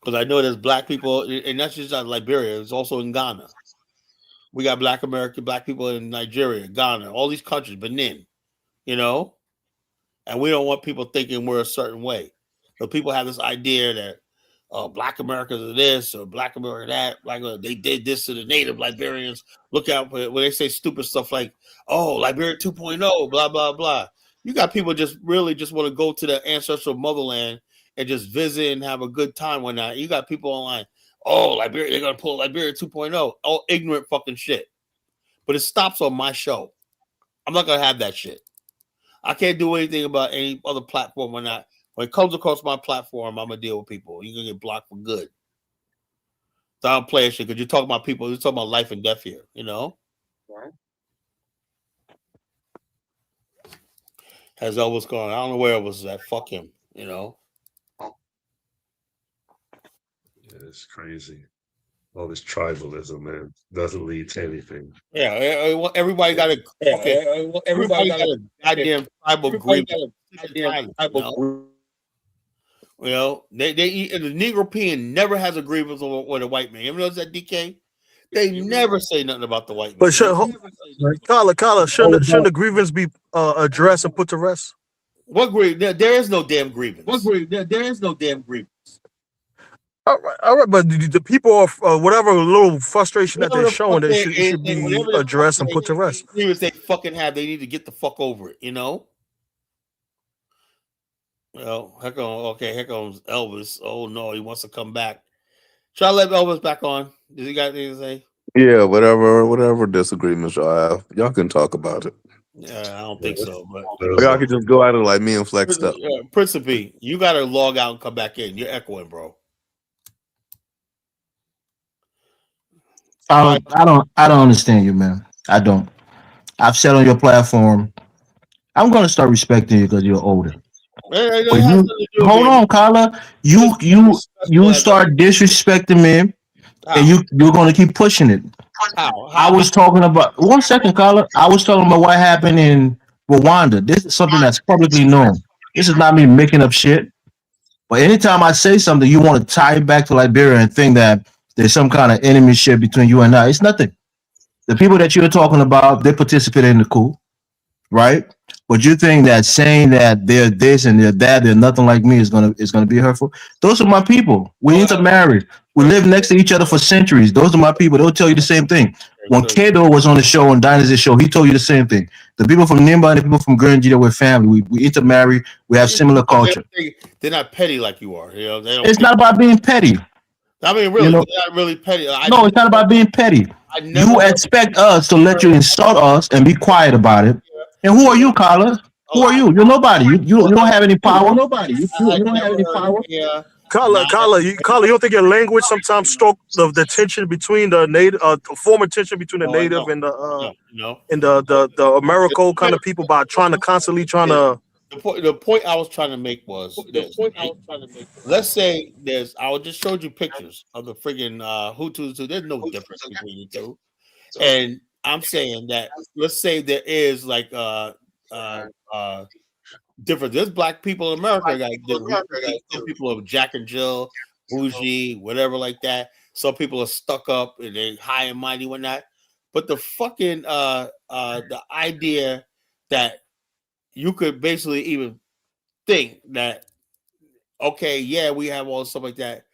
Because I know there's black people, and that's just not Liberia, it's also in Ghana. We got black people in Nigeria, Ghana, all these countries, Benin, and we don't want people thinking we're a certain way. So people have this idea that black Americans are this or black America that, they did this to the native Liberians. Look out when they say stupid stuff like, oh, Liberia 2.0, blah, blah, blah. You got people just want to go to their ancestral motherland and just visit and have a good time one night. You got people online. Oh, Liberia, they're going to pull Liberia 2.0. Oh, ignorant fucking shit. But it stops on my show. I'm not going to have that shit. I can't do anything about any other platform or not. When it comes across my platform, I'm going to deal with people. You're going to get blocked for good. So I don't play that shit because you're talking about people. You're talking about life and death here, Right. Has Elvis gone? I don't know where Elvis is at. Fuck him, Yeah, it's crazy. All this tribalism, man, doesn't lead to anything. Yeah, everybody got a everybody got a goddamn tribal grievance. The Negropean never has a grievance with a white man. You ever notice that, DK? They never say nothing about the white man. But Kala, shouldn't the grievance be addressed and put to rest? What grievance? There is no damn grievance. There is no damn grievance. All right, but the people are whatever little frustration that they're showing, it should be addressed and put to rest. Grievance they fucking have, they need to get the fuck over it. Well, here comes Elvis. Oh no, he wants to come back. Should I let Elvis back on? Does he got anything to say? Yeah, whatever disagreements y'all have, y'all can talk about it. Yeah, I don't think so. But y'all can just go at it like me and Flex up. Principe, you got to log out and come back in. You're echoing, bro. I don't understand you, man. I don't. I've said on your platform, I'm gonna start respecting you because you're older. Hold on, Kyla. You start disrespecting me, and you're gonna keep pushing it. I was talking about 1 second, caller. I was talking about what happened in Rwanda. This is something that's publicly known. This is not me making up shit. But anytime I say something, you want to tie it back to Liberia and think that there's some kind of enemy shit between you and I. It's nothing. The people that you're talking about, they participated in the coup, right? But you think that saying that they're this and they're that, they're nothing like me is gonna be hurtful. Those are my people. We intermarried. We lived next to each other for centuries. Those are my people. They'll tell you the same thing. When Kato was on the show, on Dynasty show, he told you the same thing. The people from Nimba and the people from Guernsey, we're family. We intermarry. We have similar culture. They're not petty like you are. You know, they don't It's not about being petty. I mean, really, You know, they're not really petty. no, it's not about being petty. You expect us to let you insult us and be quiet about it. And who are you, Carla? Who are you? You're nobody. You don't have any power. Nobody. You don't have any power. Yeah. Carla, you don't think your language sometimes struck the tension between the native, former tension between the native and the Americo kind of people by constantly trying to. The point I was trying to make was this. Let's say I just showed you pictures of the friggin' Hutus. There's no difference between the two. And I'm saying that let's say there is like different. There's black people in America. Some people are Jack and Jill, bougie, whatever like that. Some people are stuck up and they high and mighty, whatnot. But the fucking the idea that you could basically even think that, okay, yeah, we have all stuff like that,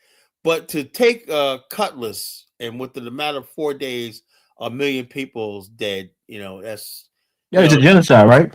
but to take Cutlass and within the matter of 4 days, 1 million people's dead. You know, that's it's a genocide, right?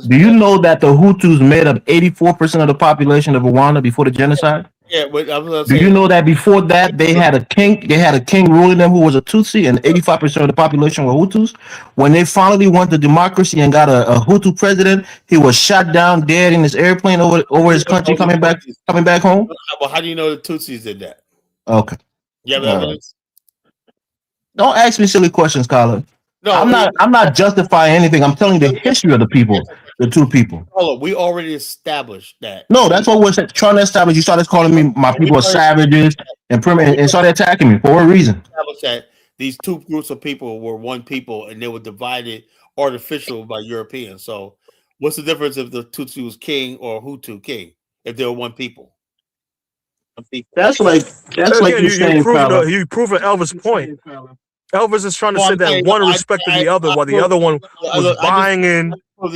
Do you know that the Hutus made up 84% of the population of Rwanda before the genocide? Yeah, but do you know that before that they had a king ruling them who was a Tutsi, and 85% of the population were Hutus? When they finally went to democracy and got a Hutu president, he was shot down dead in his airplane over his country coming back home. Well, how do you know the Tutsis did that? Okay. You have evidence? Don't ask me silly questions, Colin. No, I'm not justifying anything. I'm telling you the history of the people, the two people. Hold on, we already established that. No, that's what we're trying to establish. You started calling me my people are savages and started attacking me for what reason? Established that these two groups of people were one people and they were divided artificial by Europeans. So what's the difference if the Tutsi was king or Hutu king if they were one people? That's like you saying you proving Elvis' point. Elvis is trying to say that one respected the other, while the other one was buying in. Look,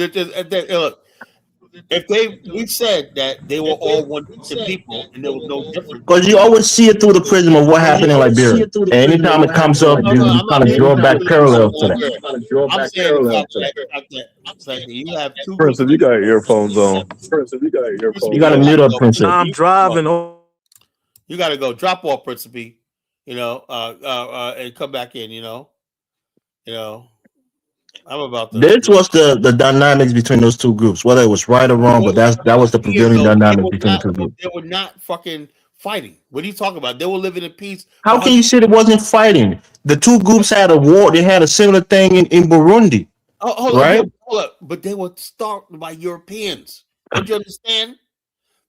we said that they were all one people and there was no difference. Because you always see it through the prism of what happened in Liberia. And anytime it comes up, you kind of draw back parallels to that. I'm saying that you have two. Prince, if you got earphones on. You got to mute up, Prince. I'm driving. You got to go drop off, Principe. You know, and come back in. You know, I'm about to. This was the dynamics between those two groups, whether it was right or wrong, but that was the prevailing dynamic between the two groups. They were not fucking fighting. What are you talking about? They were living in peace. How can you say it wasn't fighting? The two groups had a war. They had a similar thing in Burundi. Hold up. But they were started by Europeans. Don't you understand?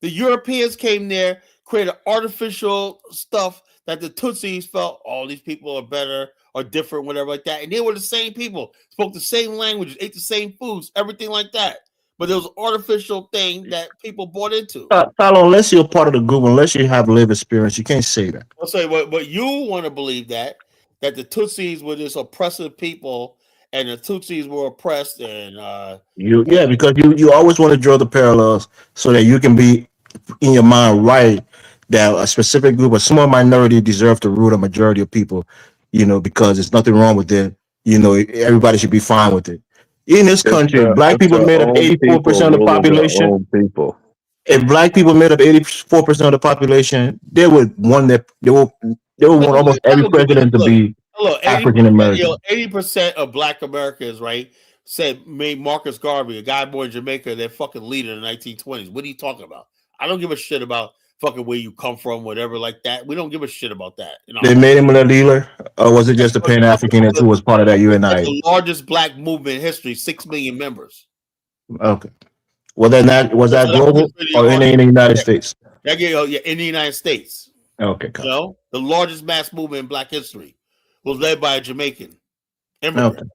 The Europeans came there, created artificial stuff that the Tutsis felt, these people are better or different, whatever like that. And they were the same people, spoke the same languages, ate the same foods, everything like that. But there was an artificial thing that people bought into. Tyler, unless you're part of the group, unless you have lived experience, you can't say that. I'll say, but you want to believe that the Tutsis were this oppressive people and the Tutsis were oppressed. And because you always want to draw the parallels so that you can be in your mind right that a specific group, a small minority, deserve to rule the majority of people, because there's nothing wrong with it. Everybody should be fine with it. In this country, black people made up 84% of the population. If black people made up 84% of the population, they would want almost every president to be African American. 80% of black Americans, right, made Marcus Garvey, a guy born in Jamaica, their fucking leader in the 1920s. What are you talking about? I don't give a shit about fucking where you come from, whatever like that. We don't give a shit about that. They made him a leader, or was it just a Pan-Africanist who was part of that UNI? The largest black movement in history, 6 million members. Okay. Well, then was that global or in the United States? In the United States. Okay. The largest mass movement in black history. was led by a Jamaican immigrant. Okay.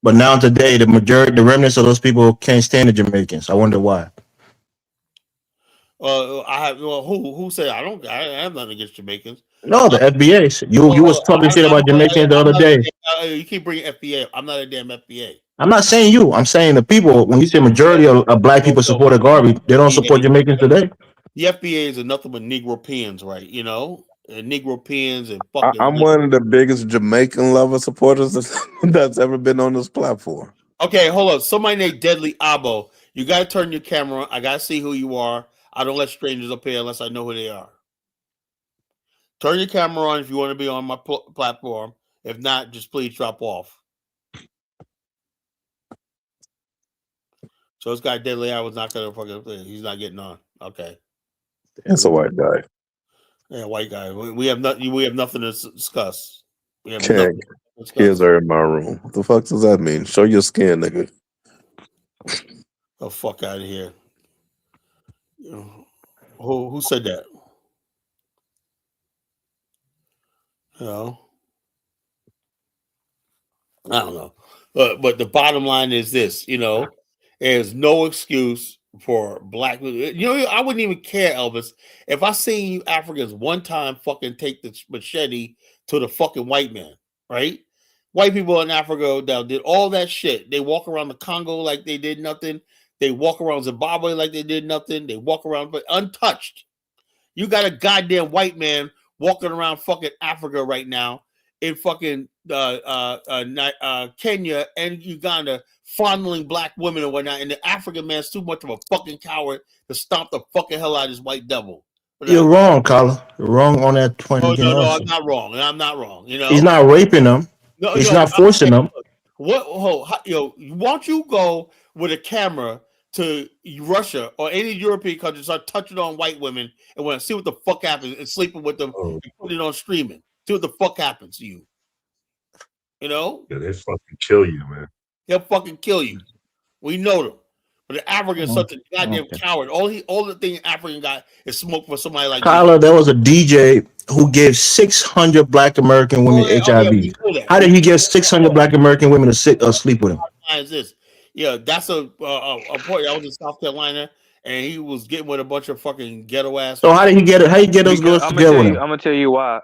But now today, the remnants of those people can't stand the Jamaicans. I wonder why. Who said I have nothing against Jamaicans. No, the FBA. You was talking shit about Jamaicans the other day. You keep bringing FBA. I'm not a damn FBA. I'm not saying you. I'm saying the people. When you say majority of black people support Garvey, they don't support Jamaicans today. The FBAs are nothing but Negropeans, right? You know, and Negropeans and fucking. I'm one of the biggest Jamaican lover supporters that's ever been on this platform. Okay, hold on. Somebody named Deadly Abo. You got to turn your camera on. I got to see who you are. I don't let strangers up here unless I know who they are. Turn your camera on if you want to be on my platform. If not, just please drop off. So this guy Deadly Abo was not going to fucking. He's not getting on. Okay. It's a white guy. Yeah, white guy. We have nothing. We have nothing to discuss. We have King, nothing to discuss. kids are in my room. What the fuck does that mean? Show your skin, nigga. Oh, fuck out of here. Who said that? You know, I don't know. But the bottom line is this, you know, there's no excuse for black people. You know, I wouldn't even care, Elvis, if I seen you Africans one time fucking take the machete to the fucking white man, right? White people in Africa that did all that shit. They walk around the Congo like they did nothing. They walk around Zimbabwe like they did nothing. They walk around but untouched. You got a goddamn white man walking around fucking Africa right now in fucking Kenya and Uganda, fondling black women and whatnot. And the African man's too much of a fucking coward to stomp the fucking hell out of this white devil. You're wrong, Carla. You're wrong on that point. No, I'm not wrong. And I'm not wrong. You know, he's not raping them. No, he's not forcing them. Won't you go with a camera to Russia or any European country, start touching on white women and want to see what the fuck happens and sleeping with them and put it on streaming? See what the fuck happens to you. You know? Yeah, they fucking kill you, man. They'll fucking kill you. We know them. But the African is such a goddamn coward. All the thing African got is smoke for somebody like Kyla, there was a DJ who gave 600 black American women HIV. How did he get 600 black American women to sleep with him? Is this? Yeah, that's a point. I was in South Carolina, and he was getting with a bunch of fucking ghetto ass. So how did he get it? How you get those girls to get with him? I'm gonna tell you why.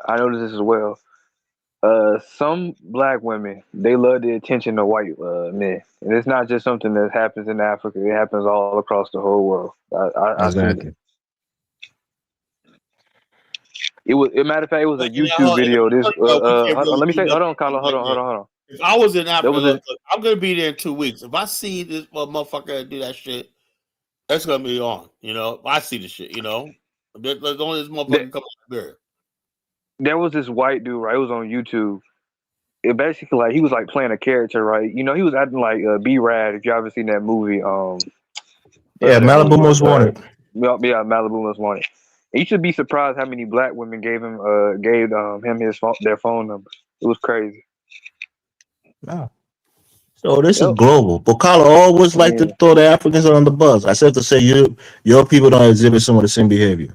I know this as well. Some black women, they love the attention of white men, and it's not just something that happens in Africa. It happens all across the whole world. I see it. It was, a matter of fact, it was a YouTube video. Let me say, hold on, Carla, hold on. If I was in Africa, I'm gonna be there in 2 weeks. If I see this motherfucker do that shit, that's gonna be on. You know, if I see the shit. You know, there's only this motherfucker coming there. There was this white dude, right? It was on YouTube. It basically like he was like playing a character, right? You know, he was acting like B-Rad. If you ever seen that movie, Malibu Most Wanted. Yeah, Malibu Most Wanted. And you should be surprised how many black women gave him their phone number. It was crazy. Wow. So this is global. But Carla always like to throw the Africans on the bus. I said to say your people don't exhibit some of the same behavior.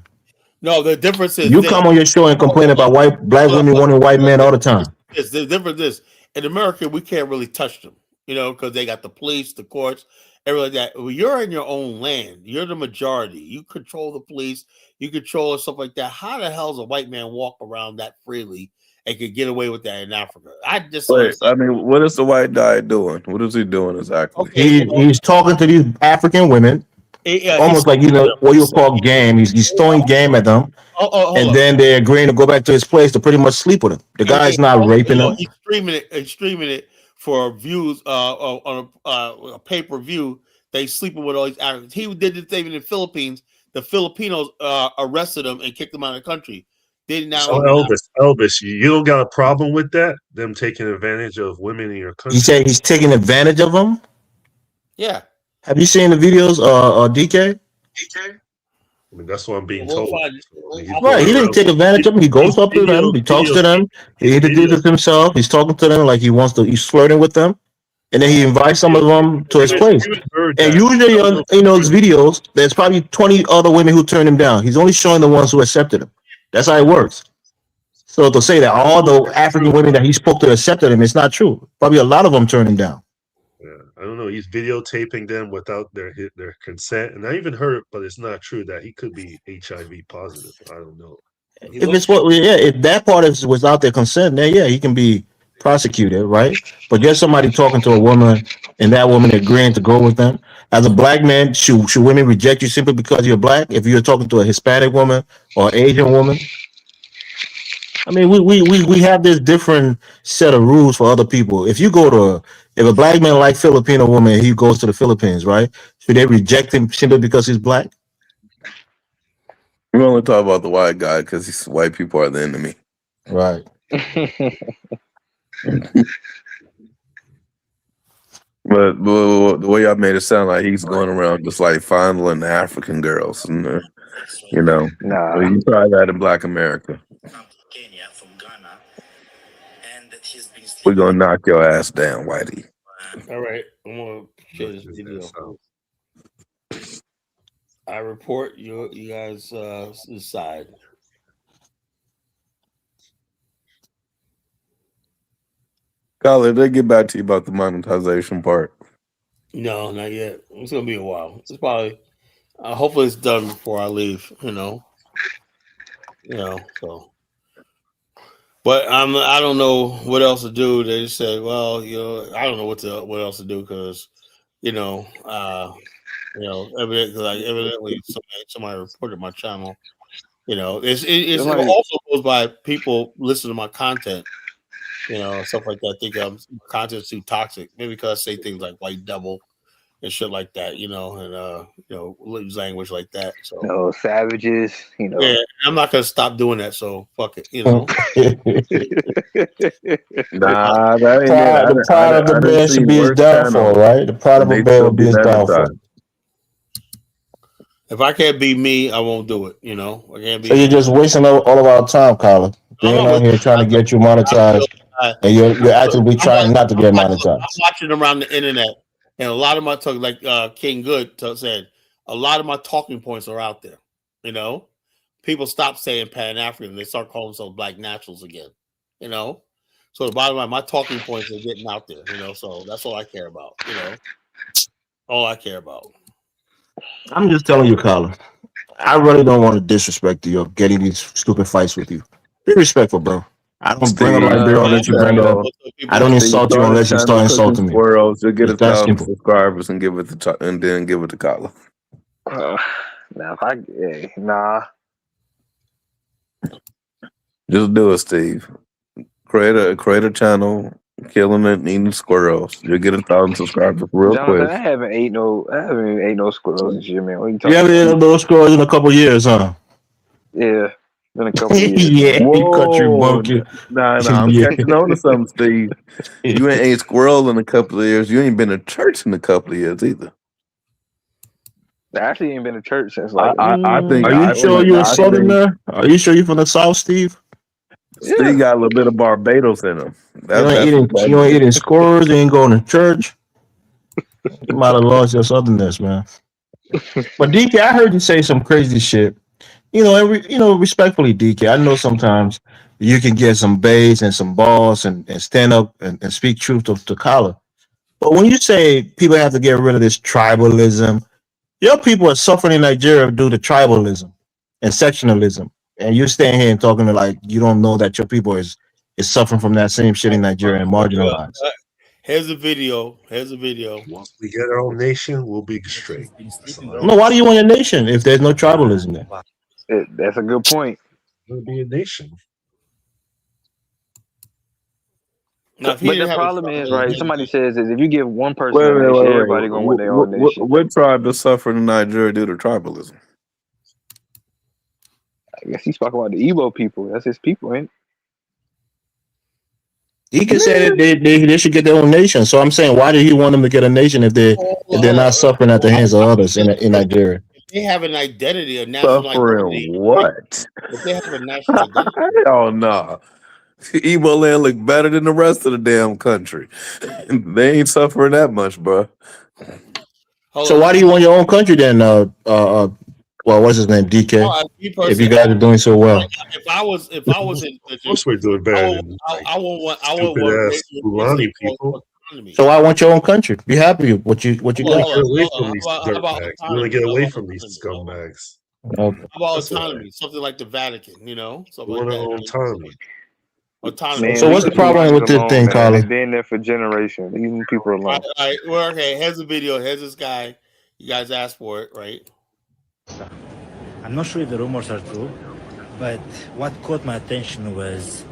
No, the difference is you come on your show and complain about black women wanting white men all the time. The difference is in America we can't really touch them, you know, because they got the police, the courts, everything like that. Well, you're in your own land. You're the majority. You control the police. You control stuff like that. How the hell does a white man walk around that freely and could get away with that in Africa? What is the white guy doing? What is he doing exactly? Okay, he's talking to these African women. Almost like, you know, what you call game. He's throwing game at them. And then they're agreeing to go back to his place to pretty much sleep with him. The guy's not raping them. He's streaming it for views on a pay-per-view. They sleeping with all these Africans. He did the thing in the Philippines. The Filipinos arrested him and kicked him out of the country. So Elvis, you don't got a problem with that? Them taking advantage of women in your country? You say he's taking advantage of them? Yeah. Have you seen the videos, DK? I mean, that's what I'm being told. Right, he didn't take advantage of them. He goes up to them, he talks to them, he introduces himself, he's talking to them like he's flirting with them, and then he invites some of them to his place. And usually on those videos, there's probably 20 other women who turned him down. He's only showing the ones who accepted him. That's how it works. So to say that all the African women that he spoke to accepted him, it's not true. Probably a lot of them turned him down. Yeah, I don't know. He's videotaping them without their consent, and I even heard, but it's not true that he could be HIV positive. I don't know. If it's what, yeah, if that part is without their consent, then yeah, he can be prosecuted, right? But just somebody talking to a woman and that woman agreeing to go with them. As a black man, should women reject you simply because you're black? If you're talking to a Hispanic woman or Asian woman, I mean, we have this different set of rules for other people. If you go to if a black man like Filipino woman, he goes to the Philippines, right? Should they reject him simply because he's black? We only talk about the white guy because white people are the enemy. Right. But the way y'all made it sound like he's going around just like fondling the African girls, and you know, Nah. you try that in Black America. We're gonna knock your ass down, Whitey. All right, I'm gonna share this video. I report you guys decide. Colin, they get back to you about the monetization part. No, not yet. It's gonna be a while. It's probably hopefully it's done before I leave. You know. So. But I don't know what else to do. They just said, well, I don't know what else to do because, evidently somebody reported my channel. It also goes by people listen to my content, stuff like that. Think content's too toxic, maybe because I say things like white devil and shit like that, lose language like that. So savages, Yeah, I'm not gonna stop doing that. So fuck it, Nah, that ain't it. The pride of the bear should be his downfall, right? The pride of a bear would be his downfall. If I can't be me, I won't do it. I can't be. So you're just wasting all of our time, Colin. Being out here trying to get you monetized, and you're actively trying not to get monetized. I'm watching around the internet, and a lot of my talk, like King Good said, a lot of my talking points are out there. People stop saying Pan African; they start calling themselves Black Naturals again. So the bottom line, my talking points are getting out there. So that's all I care about. All I care about. I'm just telling you, Colin. I really don't want to disrespect you or get in these stupid fights with you. Be respectful, bro. I don't bring up my beer unless you bring it up. I don't insult you unless you start insulting me. Squirrels, you'll get 1,000 subscribers and give it to and then give it to Colin. Nah. Just do it, Steve. Create a channel, killing it, eating squirrels. You'll get 1,000 subscribers real Jonathan, quick. I haven't ate no squirrels this year, man. What are you talking You haven't about? eaten those squirrels in a couple of years, huh? Yeah, been a couple years. Yeah, you country Whoa. monkey. Nah, I'm Yeah. catching on to something, Steve. You ain't ate squirrel in a couple of years. You ain't been to church in a couple of years either. I actually ain't been to church since like. I think. Are you sure you're a southerner? Are you sure you're from the South, Steve? Steve got a little bit of Barbados in him. You ain't eating squirrels. You ain't going to church. You might have lost your southernness, man. But DK, I heard you say some crazy shit. Respectfully, DK, I know sometimes you can get some bass and some balls and stand up and speak truth to collar. But when you say people have to get rid of this tribalism, your people are suffering in Nigeria due to tribalism and sectionalism. And you're staying here and talking to like you don't know that your people is suffering from that same shit in Nigeria and marginalized. Here's a video. Once we get our own nation, we'll be straight. No, why do you want your nation if there's no tribalism there? That's a good point. We'll be a nation. But the problem is, right? Somebody says that if you give one person a nation, everybody gonna want their own nation. What tribe is suffering in Nigeria due to tribalism? I guess he's talking about the Igbo people. That's his people, ain't it? He can say that they should get their own nation. So I'm saying, why did he want them to get a nation if they're not suffering at the hands of others in Nigeria? They have an identity, a national identity. What? If they have a national identity. Oh no. Igbo land look better than the rest of the damn country. They ain't suffering that much, bro. So why do you want your own country then, Well, what's his name? DK. Me If you personally, guys are doing so well. if I was in Of course, we're doing better than I would want stupid ass Fulani people. So I want your own country. Be happy with what you got. Get away from these dirtbags. You want to get away from these scumbags. Okay. How about That's autonomy? right. Something like the Vatican, you know? We Something want like our own that. autonomy. Autonomy. Man, So what's the leave problem these with this alone, thing, man. Carla? They've been there for generations. Leave them people alone. All right, well, okay, here's the video. Here's this guy. You guys asked for it, right? I'm not sure if the rumors are true, but what caught my attention was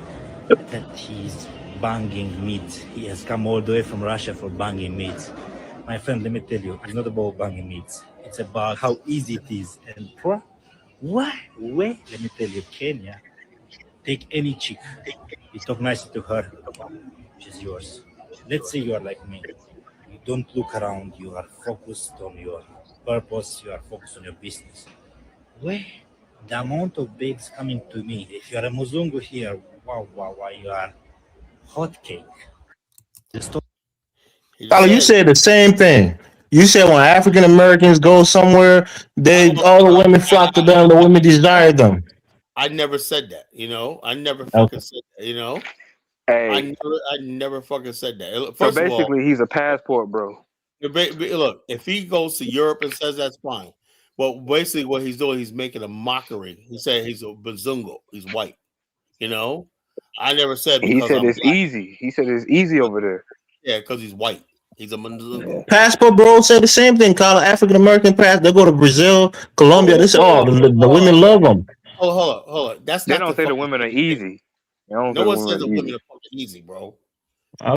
that he's banging meat. He has come all the way from Russia for banging meat. My friend, let me tell you, it's not about banging meat. It's about how easy it is. And why? Let me tell you, Kenya, take any chick, you talk nicely to her, she's yours. Let's say you are like me. You don't look around, you are focused on your purpose, you are focused on your business. Where the amount of babes coming to me, if you are a Muzungu here, wow, you are hot cake. Carla, you said the same thing. You said when African Americans go somewhere, all the women flock to them, the women desire them. I never said that, you know? I never Okay. fucking said that, you know? Hey. I never fucking said that. So First of all, basically, he's a passport, bro. look, if he goes to Europe and says that's fine. Well, basically what he's doing, he's making a mockery. He said he's a Bazungo. He's white, you know? I never said because He said I'm it's black. easy. He said it's easy over there. Yeah, because he's white. He's a Bazungo. Passport bro said the same thing. Carla, African American passport. They go to Brazil, Colombia. They say, the women love them. Hold on. That's they not don't say the women are easy. No one says the women are fucking easy, bro.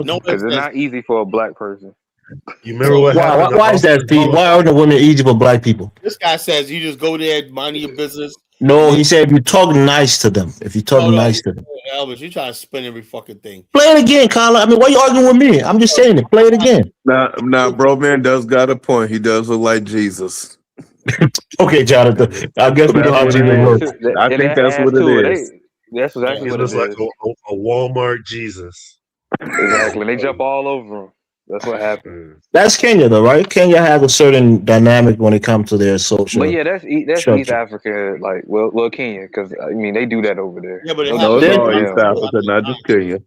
No, because it's not easy for a black person. You remember what happened? Why is that, Steve? Why are the women easy for black people? This guy says you just go there, mind your business. No, he said if you talk nice to them. If you talk nice to them. Elvis, you trying to spin every fucking thing. Play it again, Carla. I mean, why are you arguing with me? I'm just saying it. Play it again. Now, bro, man does got a point. He does look like Jesus. Okay, Jonathan. I guess we know how Jesus works. I think that's what it is. That's exactly what it looks is. like a Walmart Jesus. Exactly. They jump all over him. That's what happened. That's Kenya, though, right? Kenya has a certain dynamic when it comes to their social. But yeah, that's structure. East Africa, like well, Kenya, because I mean they do that over there. Yeah, but No, it's all East Africa, not just Kenya.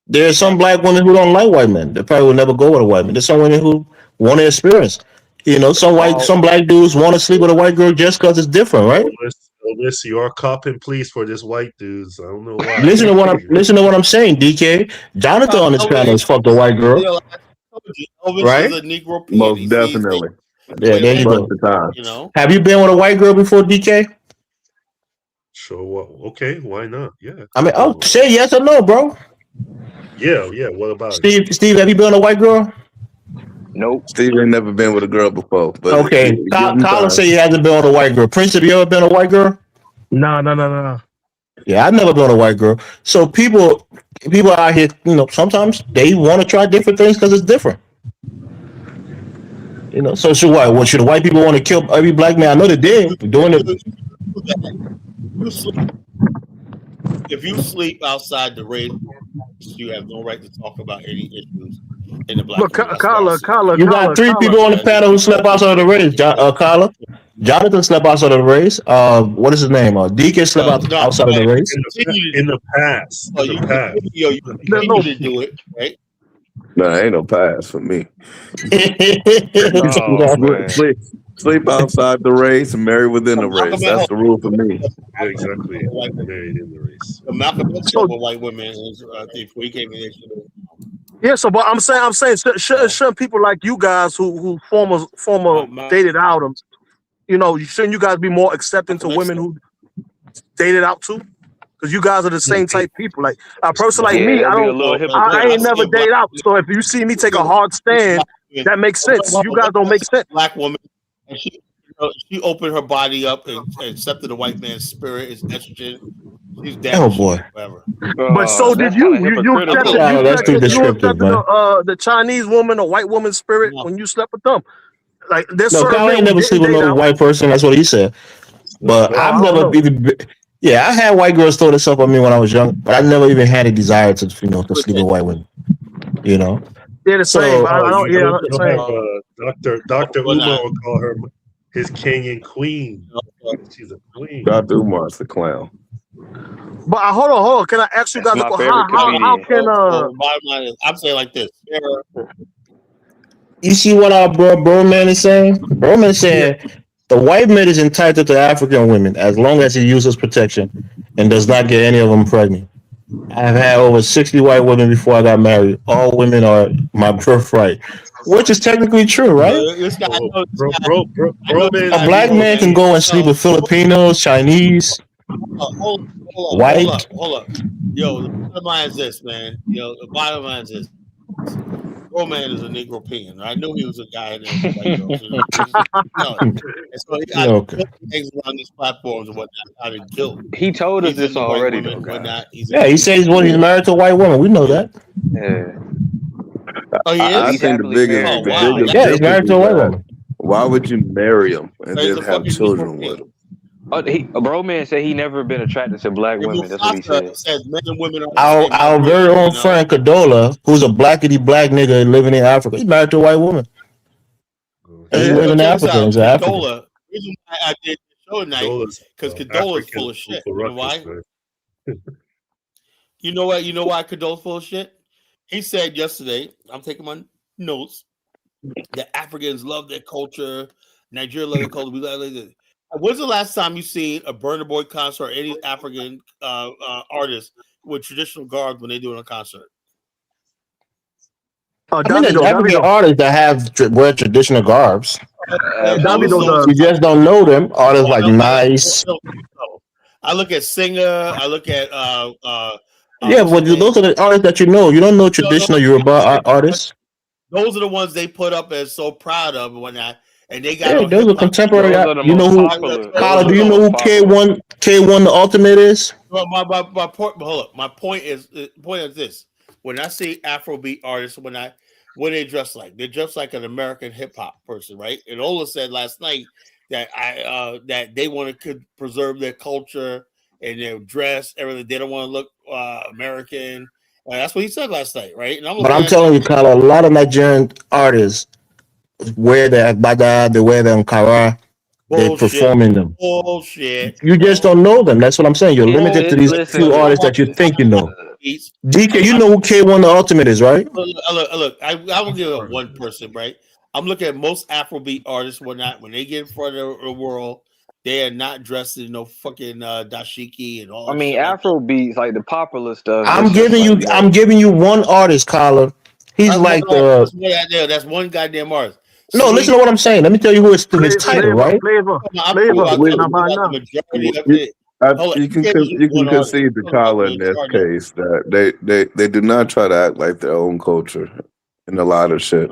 There are some black women who don't like white men. They probably will never go with a white man. There's some women who want to experience. You know, some black dudes want to sleep with a white girl just because it's different, right? Elvis, you are copping pleas for this white dudes. I don't know why. Listen to what I'm saying, DK. Jonathan on this panel has fucked a white girl. Elvis Right? is a Negropean. Most definitely. Yeah, there you go. The time. You know? Have you been with a white girl before, DK? Sure. What? Okay. Why not? Yeah. I mean, say yes or no, bro. Yeah. What about Steve, have you been with a white girl? Nope. Steve ain't never been with a girl before. But Okay. Colin say he hasn't been with a white girl. Prince, have you ever been with a white girl? No. Yeah, I've never been with a white girl. So people out here, you know, sometimes they want to try different things because it's different. You know, so should what? What should white people want to kill every black man? I know they did. Doing it. If you sleep outside the race, you have no right to talk about any issues in the black community. Carla, You got three people on the panel who slept outside of the race. Carla, Jonathan slept outside of the race. What is his name? DK slept outside of the race. In the past. You continue to do it, right? No, ain't no pass for me. Sleep outside the race and marry within the race. That's the rule for me. Yeah, exactly. Married in the race. Malcolm X with white women. Before he came in, yeah. So, but I'm saying, shouldn't people like you guys who former dated out them, you know, shouldn't you guys be more accepting to women who dated out too? Because you guys are the same type people. Like a person like me, I ain't never dated out. So if you see me take a hard stand, that makes sense. You guys don't make sense. Black woman, and she opened her body up and accepted the white man's spirit, his estrogen. She's Oh boy. But so did you. You accepted the Chinese woman or white woman's spirit when you slept with them. Like there's Kyle ain't never sleep with no white person. That's what he said. But I've never even. Yeah, I had white girls throw this up on me when I was young, but I never even had a desire to sleep with white women. You know. They're the same. Dr. Umar will call her his Kenyan queen. She's a queen. Dr. Umar's the clown. But hold on. Can I ask you That's guys? my How favorite how comedian. can Bottom line is, I'm saying like this. You see what our bro man is saying? Bro man said the white man is entitled to African women as long as he uses protection and does not get any of them pregnant. I've had over 60 white women before I got married. All women are my birthright, which is technically true, right? This guy, Bro, man. A black man can go and sleep with Filipinos, Chinese, hold white. up. Yo, the bottom line is this, man. The bottom line is this. Roman is a Negropean. I knew he was a guy that white girls. And so he got Okay. things around these platforms and whatnot out of guilt. He told us He's this into white already, women though, and guys. whatnot. He says he's married to a white woman. We know that. Yeah. Oh, he I is? think the biggest, Oh, the wow. biggest Yeah, he's married difference to a is white that woman. why would you marry him and He's then a have fucking children Negropean. with him? Bro man said he never been attracted to black And women. That's what he said. Mufasa says men and women are the Our same. our very own friend Kadola, who's a blackity black nigga living in Africa, he's married to a white woman. And he lives in Check this Africa. out. He's an African. Kadola. The reason why I did the show tonight because Kadola's full of shit. You know why? You know what? You know why Kadola's full of shit? He said yesterday, I'm taking my notes, that Africans love their culture, Nigeria love their culture. We love it. When's the last time you seen a Burna Boy concert or any African artist with traditional garb when they do a concert? I mean, there's African artists that wear traditional garbs. You just don't know them. Artists like Nice. I look at Singer. I look at Yeah, but those are the artists that you know. You don't know traditional Yoruba artists. Those are the ones they put up as so proud of and whatnot. And they got Yeah, those are contemporary. Those are the You know most who? popular. Carla, do you know who K1 the Ultimate is? Well, my point. Hold up. My point is this: when I see Afrobeat artists, when they dress like, they dress like an American hip hop person, right? And Ola said last night that that they want to preserve their culture and their dress, everything. They don't want to look American. That's what he said last night, right? And But I'm telling you, Carla, a lot of Nigerian artists wear the agbada, they wear the Ankara, they're performing them. Bullshit. You just don't know them. That's what I'm saying. You're limited to these few artists that you think you know. DK, you know who K1 the Ultimate is, right? Look, I will give it one person, right? I'm looking at most Afrobeat artists when they get in front of the world, they are not dressed in no fucking dashiki and all. I mean, Afrobeats, like the popular stuff. I'm giving you one artist, Carla. He's that's one goddamn artist. No, listen to what I'm saying. Let me tell you who his title, right? You can concede to Carla in this case that they do not try to act like their own culture in a lot of shit.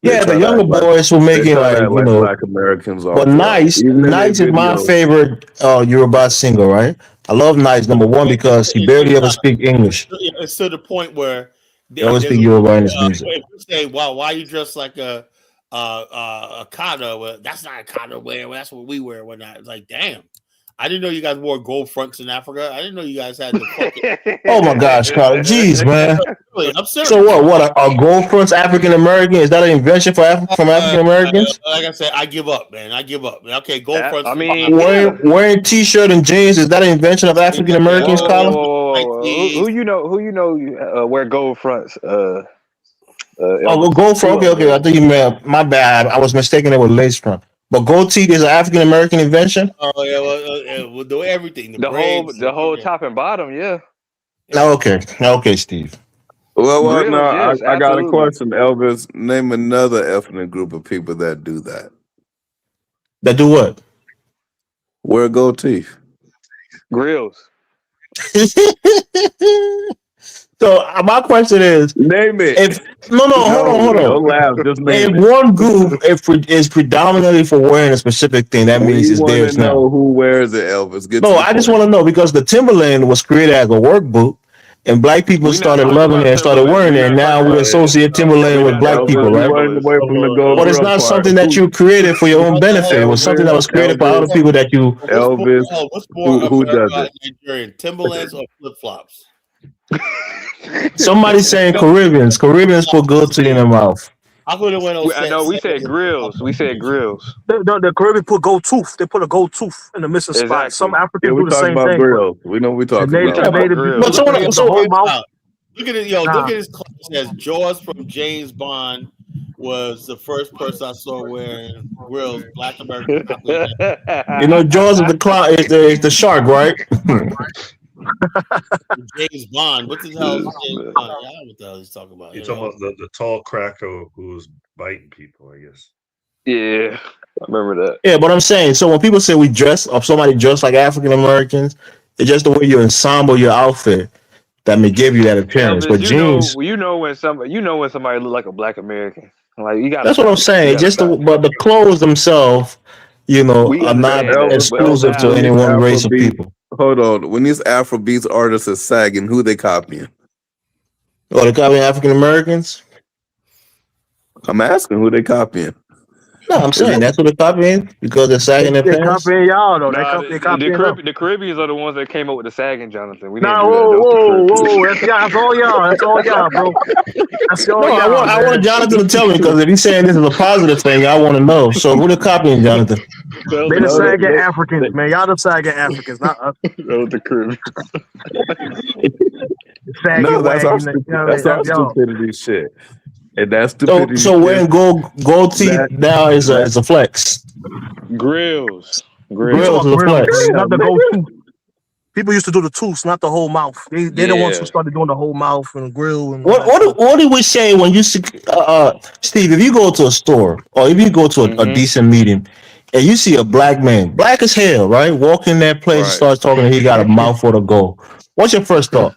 Yeah, the younger boys who making Black Americans. But Nice is my favorite Yoruba singer, right? I love Nice, number one, because he barely ever speak English. It's to the point where they always speak Yoruba in his music. If you say, "Wow, why you dressed like a Kada?" Well, that's not a Kada wear. Well, that's what we wear. Whatnot. It's like, damn. I didn't know you guys wore gold fronts in Africa. I didn't know you guys had the fucking. Oh my gosh, Carla. Jeez, man. I'm serious. So what? Are gold fronts African American? Is that an invention from African Americans? Like I said, I give up, man. I give up. Okay, gold fronts. I mean, wearing t-shirt and jeans, is that an invention of African Americans, Carla? Who you know wear gold fronts? Gold front. Okay. I think you meant, my bad. I was mistaken it with lace front. But gold teeth is an African American invention. Oh yeah, we'll do everything. The whole top and bottom, yeah. Okay, Steve. Well, no, I got a question, Elvis. Name another ethnic group of people that do that. That do what? Wear gold teeth. Grills. So my question is, name it. Hold on. Don't laugh. Just name if one group is predominantly for wearing a specific thing, that means it's theirs now. Know who wears it, Elvis? I just want to know, because the Timberland was created as a work boot, and black people started loving it and started wearing it, and now we associate Timberland with black people, right? But it's not something that you created for your own benefit. It was something that was created by other people that you. Elvis, who does it? Nigerian Timberlands or flip flops? Somebody's saying Caribbeans. Caribbeans put gold tea in their mouth. I could have went on. I know we said grills. We said grills. The Caribbean put gold tooth. They put a gold tooth in the missing spot. Some Exactly. Africans we do the talking same about thing. grills. We know what we The talking native, about. the native grills. people look at the whole mouth. Look at it, yo. Nah. Look at his clothes. It says Jaws from James Bond was the first person I saw wearing grills. Black American. You know, Jaws of the cloud is the shark, right? James Bond. What the hell is James Bond? Yeah, what the hell he's talking about? You're talking about the tall cracker who was biting people, I guess. Yeah, I remember that. Yeah, but I'm saying, so when people say we dress or somebody dressed like African Americans, it's just the way you ensemble your outfit that may give you that appearance. Elvis, But jeans, you know when somebody look like a black American. Like you got. that's what I'm saying. But the clothes themselves, you know, We are not understand that, exclusive but to any one race of Afrobeat- people. Hold on. When these Afrobeats artists are sagging, who they copying? Or they copying African Americans? I'm asking who they copying. No, I'm saying that's what they're copying because they're sagging their They pants. copying y'all though. Nah, They copying us. the Caribbeans are the ones that came up with the sagging, Jonathan. We didn't Nah, do that. whoa. That's all y'all. That's all y'all, bro. That's all No, y'all. I want man. Jonathan to tell me because if he's saying this is a positive thing, I want to know. So who they copying, Jonathan? They the sagging Africans, man. Y'all the sagging Africans, not us. The Caribbeans. No, that's our y'all. stupidity shit. And that's stupidity. So wearing gold teeth now is a flex. Grills is a flex. Not the gold tooth. People used to do the tooth, not the whole mouth. They're the ones who started doing the whole mouth and grill. And What did we say when you see Steve? If you go to a store or if you go to a decent meeting and you see a black man, black as hell, right, walk in that place and starts talking, and he got a mouthful of gold. What's your first thought?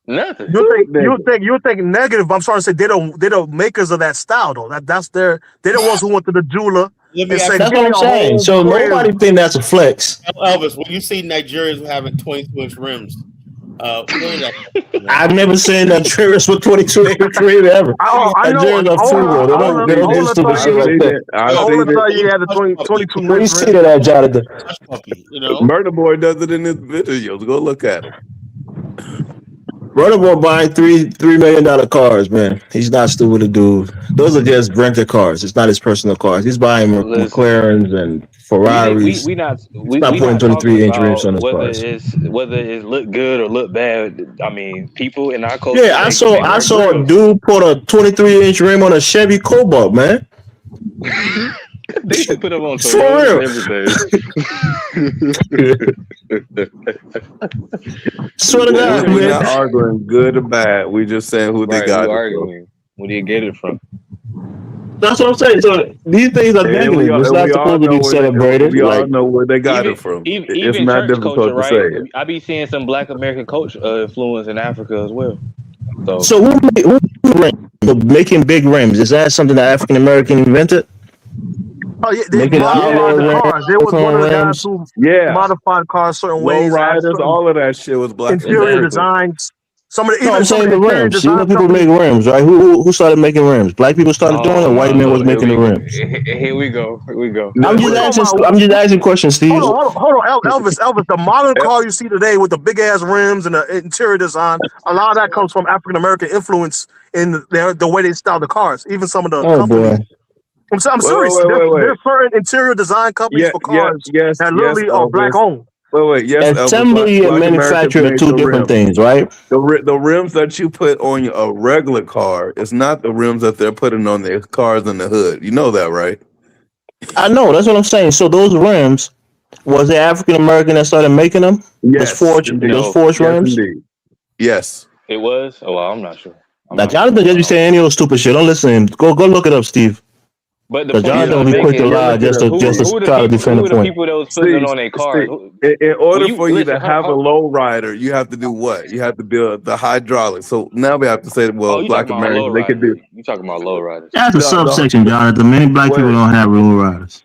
Nothing. You think negative. I'm sorry to say they're the makers of that style though. They're the ones who went to the jeweler. That's what I'm saying. So nobody think that's a flex. Elvis, when you see Nigerians having 22-inch rims, what is that? I've never seen Nigerians with 22-inch rims ever. Nigerians are frugal. They don't do stupid shit like that. I see you had the 22 Where you see that at, Jonathan? Murder Boy does it in his videos. Go look at it. Brother Boy buying $3 million cars, man. He's not stupid to do. Those are just rented cars. It's not his personal cars. He's buying McLarens and Ferraris. We not putting 23-inch rims on his cars. Whether it's look good or look bad. I mean, people in our culture. Yeah, I saw a dude put a 23-inch rim on a Chevy Cobalt, man. They should put them on For real. everything. Swear to God, We're man. not arguing good or bad. We just saying who they got. Where do you get it from? That's what I'm saying. So these things are negative. It's not supposed to be celebrated. We all know where they got it from. It's not difficult culture, to say it. I be seeing some Black American culture influence in Africa as well. So who making big rims? Is that something that African American invented? Oh yeah, they modified the cars. They was one of the guys who modified cars certain ways. Riders, all of that shit was black. Interior designs. Some of the I'm saying the rims. You know, people make rims, right? Who started making rims? Black people started doing it. Or white men was making the rims. Here we go. I'm just asking questions, Steve. Hold on, Elvis. The modern car you see today with the big ass rims and the interior design, a lot of that comes from African American influence in the way they style the cars. Even some of the companies. Boy. I'm serious. There's certain interior design companies for cars that literally are black owned. Yes. Assembly and manufacturing are two different things, right? The rims that you put on a regular car is not the rims that they're putting on their cars in the hood. You know that, right? I know. That's what I'm saying. So those rims, was it African American that started making them? Yes. Those forged rims? Indeed. Yes. It was? Oh, well, I'm not sure. Now, Jonathan just be saying any old stupid shit. Don't listen to him. Go look it up, Steve. But the Jonathan will be quick to lie just to try to defend the point. Who are the people that was putting it on their cars? In order for you to have a low rider, you have to do what? You have to build the hydraulics. So now we have to say, well, Black Americans, they can do. You talking about low riders? That's a subsection, Jonathan. Many black people don't have low riders.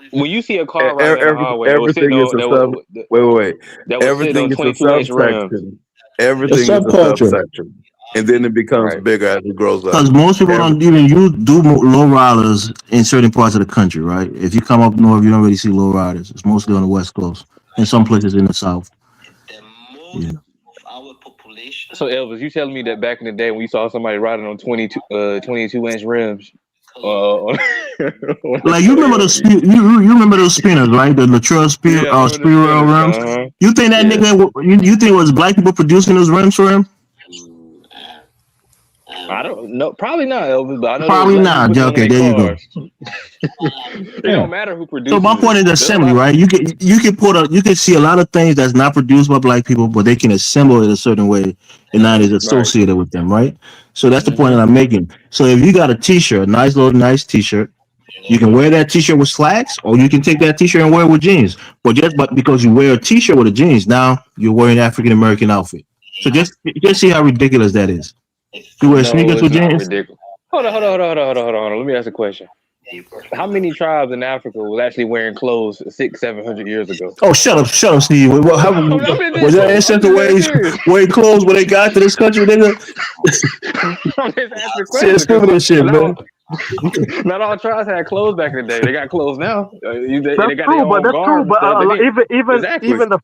When you see a car riding on the highway, everything is a everything is a subsection. Everything is a subsection. And then it becomes bigger as it grows up. Because most people don't even do low riders in certain parts of the country, right? If you come up north, you don't really see low riders. It's mostly on the West Coast and some places in the South. So Elvis, you telling me that back in the day when you saw somebody riding on 22-inch rims, like you remember you remember those spinners, right? The Latrell yeah, I remember the Speedwell spinners. rims. Uh-huh. You think that nigga? You think it was black people producing those rims for him? I don't know. Probably not, Elvis, but I know there was Probably black people not. putting them on Okay, their there you go. cars. It don't matter who produces So my point is it. assembly, right? You can see a lot of things that's not produced by black people, but they can assemble it a certain way, and that is associated with them, right? So that's the point that I'm making. So if you got a T-shirt, nice T-shirt, you can wear that T-shirt with slacks, or you can take that T-shirt and wear it with jeans. But because you wear a T-shirt with a jeans, now you're wearing an African American outfit. So just see how ridiculous that is. You wear sneakers with not jeans. ridiculous. Hold on. Let me ask a question. How many tribes in Africa was actually wearing clothes 600-700 years ago? Oh, shut up, Steve. Was there ancestral ways wearing clothes when they got to this country, nigga? I'm just asking Shit, questions. shit, man. Not all tribes had clothes back in the day. They got clothes now. They got That's their true, own but garb and stuff. even the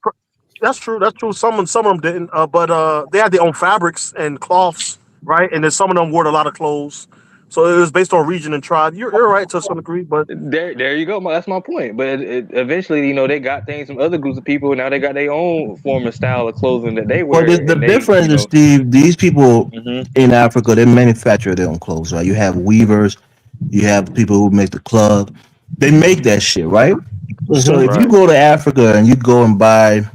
that's true. Some of them didn't, but they had their own fabrics and cloths, right? And then some of them wore a lot of clothes. So it was based on region and tribe. You're right to some degree, but there you go. That's my point. But eventually, they got things from other groups of people. Now they got their own form of style of clothing that they wear. Well, the difference is, Steve, these people in Africa, they manufacture their own clothes, right? You have weavers, you have people who make the cloth. They make that shit, right? So if you go to Africa and you go and buy an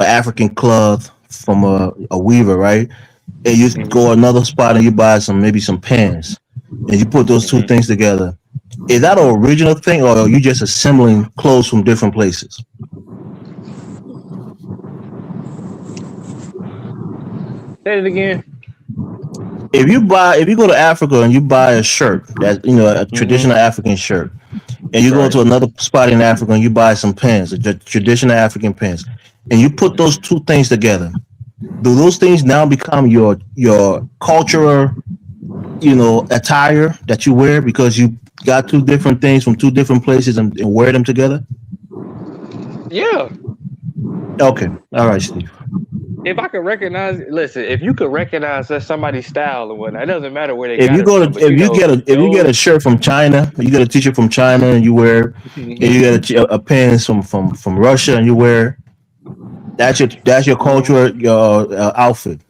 African cloth from a weaver, right? And you go another spot and you buy maybe some pants, and you put those two things together. Is that an original thing, or are you just assembling clothes from different places? Say it again. If you go to Africa and you buy a shirt that's a traditional African shirt, and you go to another spot in Africa and you buy some pants, traditional African pants, and you put those two things together, do those things now become your cultural, attire that you wear because you got two different things from two different places and wear them together? Yeah. Okay. All right, Steve. If I could recognize, if you could recognize somebody's style and whatnot, it doesn't matter where they If got you it go from. to if you get a shirt from China, you get a T-shirt from China and you wear, and you get a pants from Russia and you wear, that's your cultural outfit.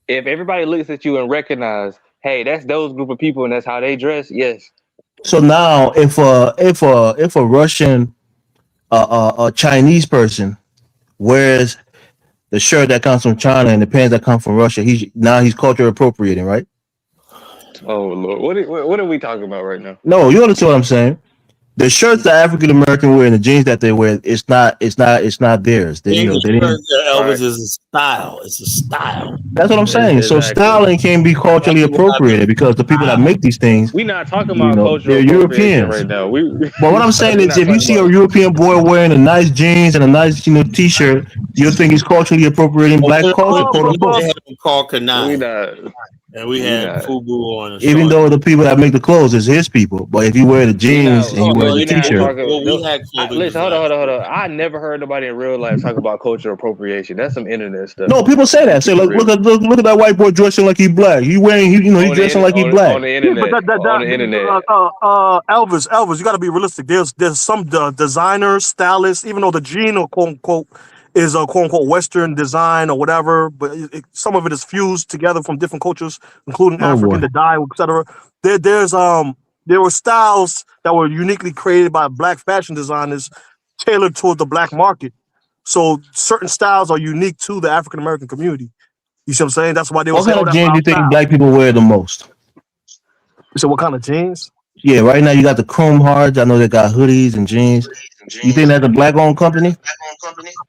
If everybody looks at you and recognize, hey, that's those group of people and that's how they dress, yes. So now, if a Russian, a Chinese person wears the shirt that comes from China and the pants that come from Russia, he's culture appropriating, right? Oh Lord, what are we talking about right now? No, you understand what I'm saying. The shirts that African American wear and the jeans that they wear, it's not theirs. They didn't. Elvis is a style. It's a style. That's what I'm saying. So styling can be culturally appropriated because the people that make these things, we're not talking about cultural they're appropriation Europeans right now. But what I'm saying is, if you see a European boy wearing a nice jeans and a nice T-shirt, you think he's culturally appropriating black culture, quote unquote. They had him called Kanai. And we had Fubu on. Even though the people that make the clothes is his people, but if you wear the jeans and you wear the T-shirt, listen, hold on. I never heard nobody in real life talk about cultural appropriation. That's some internet stuff. no, people say that. Say, look at that white boy dressing like he black. He wearing, he dressing like he black. On the internet. On the internet. Elvis, you got to be realistic. There's some designers, stylists, even though the jean or quote unquote is a quote unquote Western design or whatever, but some of it is fused together from different cultures, including African, the dye, etc. There were styles that were uniquely created by black fashion designers tailored toward the black market. So certain styles are unique to the African American community. You see what I'm saying? That's why they What say, kind of jeans do you think black people wear the most? You said what kind of jeans? Yeah, right now you got the Chrome Hearts. I know they got hoodies and jeans. You think that's a black-owned company?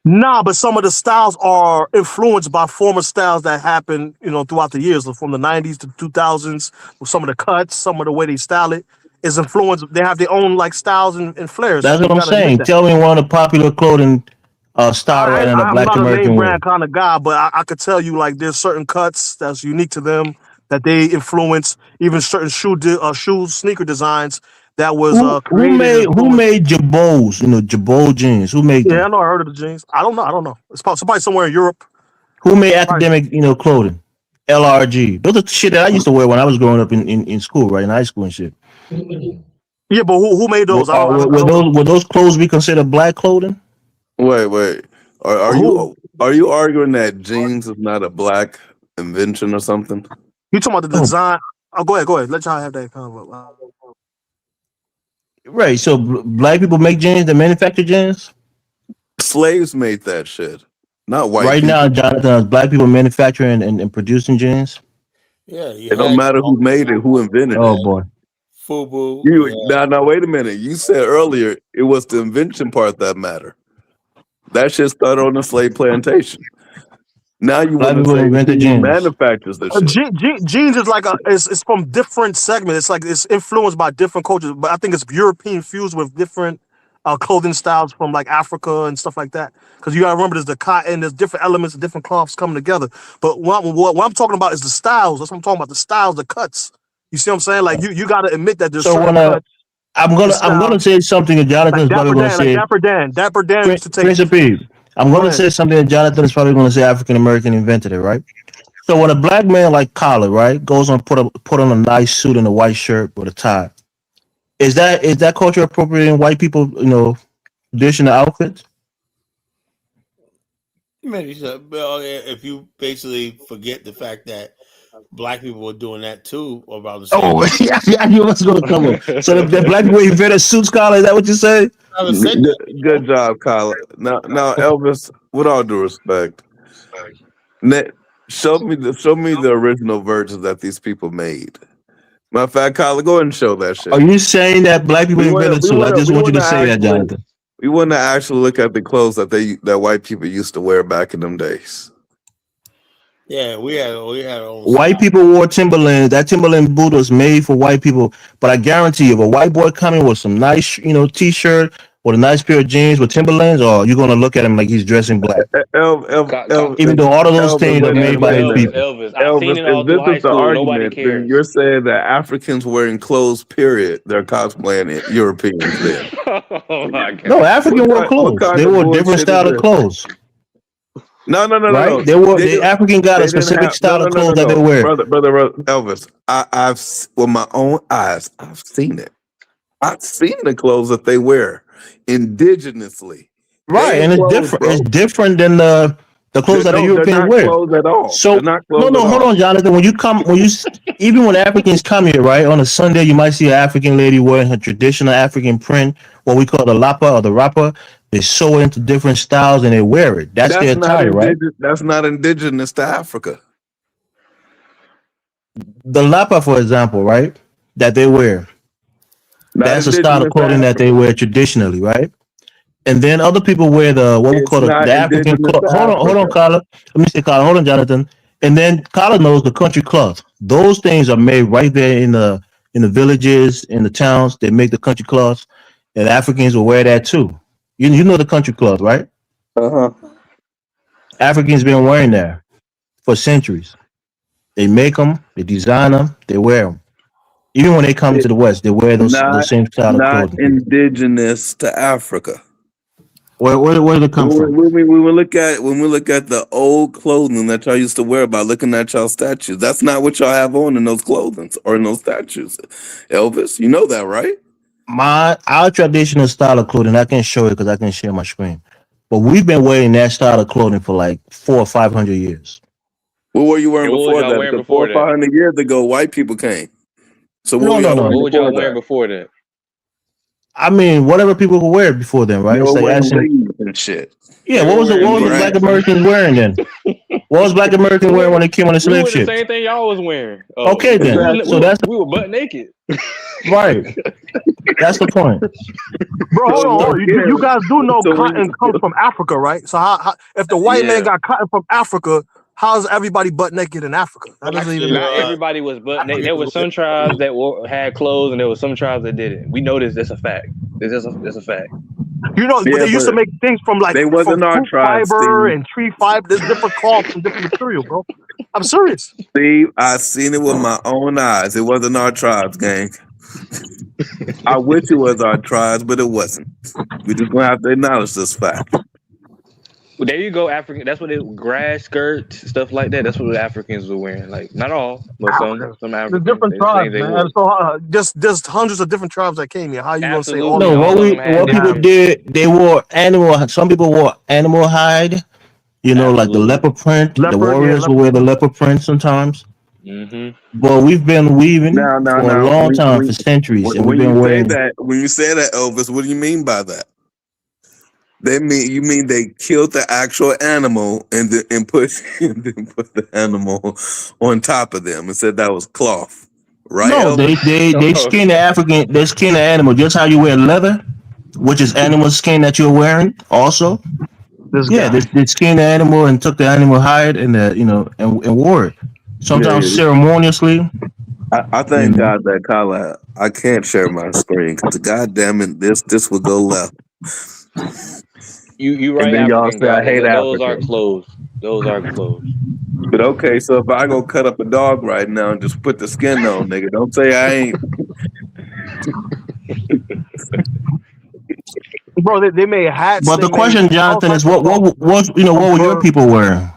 Nah, but some of the styles are influenced by former styles that happened, throughout the years, from the 90s to 2000s. With some of the cuts, some of the way they style it is influenced. They have their own styles and flares. That's what I'm saying. Tell me one of the popular clothing style right now, the black American I'm not a name wear. brand kind of guy, but I could tell you there's certain cuts that's unique to them that they influence. Even certain sneaker designs that was created. Who made Jabos? Jabot jeans. Who made them? Yeah, I know. I heard of the jeans. I don't know. It's probably somebhere in Europe. Who made academic, clothing? LRG. Those are shit that I used to wear when I was growing up in school, right, in high school and shit. Yeah, but who made those? Would those clothes be considered black clothing? Wait. Are you arguing that jeans is not a black invention or something? You talking about the design? Oh, go ahead. Let y'all have that convo. Right. So black people make jeans. They manufacture jeans. Slaves made that shit, not white Right people. now, Jonathan, black people manufacturing and producing jeans. Yeah, you It don't matter who made it, who invented it. Oh boy. FUBU. Now, wait a minute. You said earlier it was the invention part that mattered. That shit started on the slave plantation. Now you want to say who manufactures the shit? Jeans is like it's from different segments. It's like it's influenced by different cultures, but I think it's European fused with different clothing styles from like Africa and stuff like that. Because you gotta remember, there's the cotton, there's different elements, different cloths coming together. But what I'm talking about is the styles. That's what I'm talking about. The styles, the cuts. You see what I'm saying? Like you gotta admit that there's certain cuts. I'm gonna say something that Jonathan's probably gonna say. Dapper Dan used to take. Prince of Peace. I'm gonna say something that Jonathan is probably gonna say African American invented it, right? So when a black man like Collar, right, goes on put on a nice suit and a white shirt with a tie, is that culture appropriating white people, traditional outfits? Maybe so. Well, if you basically forget the fact that black people were doing that too about the same. Oh, yeah, I knew what's going to come up. So the black people invented suits, Collar. Is that what you say? Good job, Kyle. Now, Elvis, with all due respect, show me the original versions that these people made. Matter of fact, Kyle, go ahead and show that shit. Are you saying that black people invented suits? I just want you to say that, Jonathan. We want to actually look at the clothes that white people used to wear back in them days. Yeah, we had our white people wore Timberlands. That Timberland boot was made for white people. But I guarantee you, if a white boy coming with some nice, t-shirt or a nice pair of jeans with Timberlands, or you're gonna look at him like he's dressing black. Even though all of those things are made by his people. Elvis, I've seen it all through high school. Nobody cares. You're saying that Africans wearing clothes, period, they're cosplaying it. Europeans then. Oh my God. No, African wore clothes. They wore different style of clothes. No. Right? The African got a specific style of clothes that they wear. Brother Elvis, I've with my own eyes, I've seen it. I've seen the clothes that they wear indigenously. Right, and it's different. Bro. It's different than the clothes that the Europeans wear. Clothes at all. So hold on, Jonathan. Even when Africans come here, right, on a Sunday, you might see an African lady wearing her traditional African print, what we call the lapa or the rapa. They sew into different styles and they wear it. That's their attire, right? That's not indigenous to Africa. The lapa, for example, right, that they wear. That's a style of clothing that they wear traditionally, right? And then other people wear what we call the African cloth. Hold on, Carla. Let me say, Carla. Hold on, Jonathan. And then Carla knows the country cloth. Those things are made right there in the villages, in the towns. They make the country cloths, and Africans will wear that too. You know the country cloth, right? Africans been wearing that for centuries. They make them, they design them, they wear them. Even when they come to the West, they wear the same style of clothing. Not indigenous to Africa. Where did it come from? When we look at the old clothing that y'all used to wear by looking at y'all statues, that's not what y'all have on in those clothing or in those statues. Elvis, you know that, right? Our traditional style of clothing, I can show it because I can share my screen. But we've been wearing that style of clothing for like 400 or 500 years. What were you wearing before that? 400 or 500 years ago, white people came. So what were y'all wearing before that? I mean, whatever people would wear before then, right? It's like asking, and shit. Yeah, what was the Black Americans wearing then? What was Black American wearing when they came on the slave ship? The same thing y'all was wearing. Okay, then. We were butt naked. Right. That's the point. Bro, hold on. You guys do know cotton comes from Africa, right? So how if the white man got cotton from Africa, how's everybody butt naked in Africa? That doesn't even Not everybody was butt naked. There were some tribes that had clothes, and there were some tribes that didn't. We know this. That's a fact. That's a fact. You know, but they used to make things from like from fiber and tree fiber. There's different cloths and different material, bro. I'm serious. Steve, I seen it with my own eyes. It wasn't our tribes, gang. I wish it was our tribes, but it wasn't. We just gonna have to acknowledge this fact. Well, there you go, African. That's what grass skirts, stuff like that. That's what the Africans were wearing. Like not all, but some Africans. There's Africans. different They saying tribes, they man. would. So there's hundreds of different tribes that came here. How you gonna say all of Absolutely, No, them? all of them had what people different. did, they wore animal. Some people wore animal hide. You know, like the Absolutely. leopard print. The Leopard, yeah, warriors will leopard wear the print. leopard print sometimes. Mm-hmm. But we've been weaving for a Now, long time, for centuries, and we've when you been say wearing. that, Elvis, what do you mean by that? You mean they killed the actual animal and put and then put the animal on top of them and said that was cloth, right, No, Elvis? they skin the African. They skin the animal just how you wear leather, which is animal skin that you're wearing. Also, This yeah, guy. they skinned the animal and took the animal hide and and wore it. Sometimes Yeah, ceremoniously. I You thank know. God that Kyle, I can't share my screen because goddamn it, this would go left, You and right, then y'all African say I got hate it. Those are Africa. clothes. Those are clothes. But okay, so if I go cut up a dog right now and just put the skin on, nigga, don't say I ain't. Bro, they made hats. But They the made question, all Jonathan, is types of stuff what from were your birds. people wearing?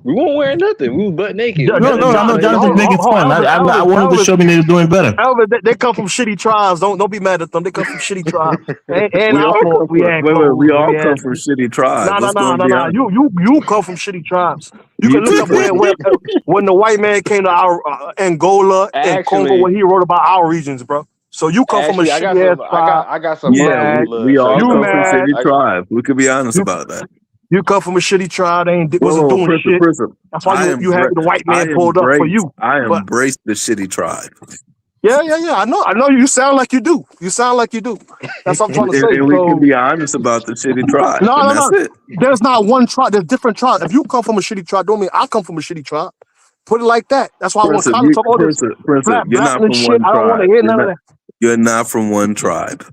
We weren't wearing nothing. We was butt naked. We No, got a no, I know Negropean. Jonathan's making fun. I wanted to show me they were doing better. Elvis, they come from shitty tribes. Don't be mad at them. They come from shitty tribes. And We our all fault. come We from had we clothes. all We come had from shitty tribes. Let's go and be nah. honest. You come from shitty tribes. You You can look too, up Christopher. when the white man came to our Angola and Congo, Actually, when he wrote about our regions, bro. So you come from a actually, I got shitty ass some. tribe. I got some You Yeah, Malian mad? we blood. So all you You come know, from mad? shitty tribes. We could be honest You about that. you come from a shitty tribe. They wasn't Whoa, doing shit. Prism. That's why you had the white man pulled up for you. I But embrace the shitty tribe. yeah. I know. You sound like you do. You sound like you do. That's what I'm trying to say. And we can So be honest about the shitty tribe, and no. that's it. There's not one tribe. There's different tribes. If you come from a shitty tribe, don't mean I come from a shitty tribe. Put it like that. That's why when Colin talk all this Prism, flat you're not and from shit, one I don't want to tribe. hear none of that. You're not from one tribe.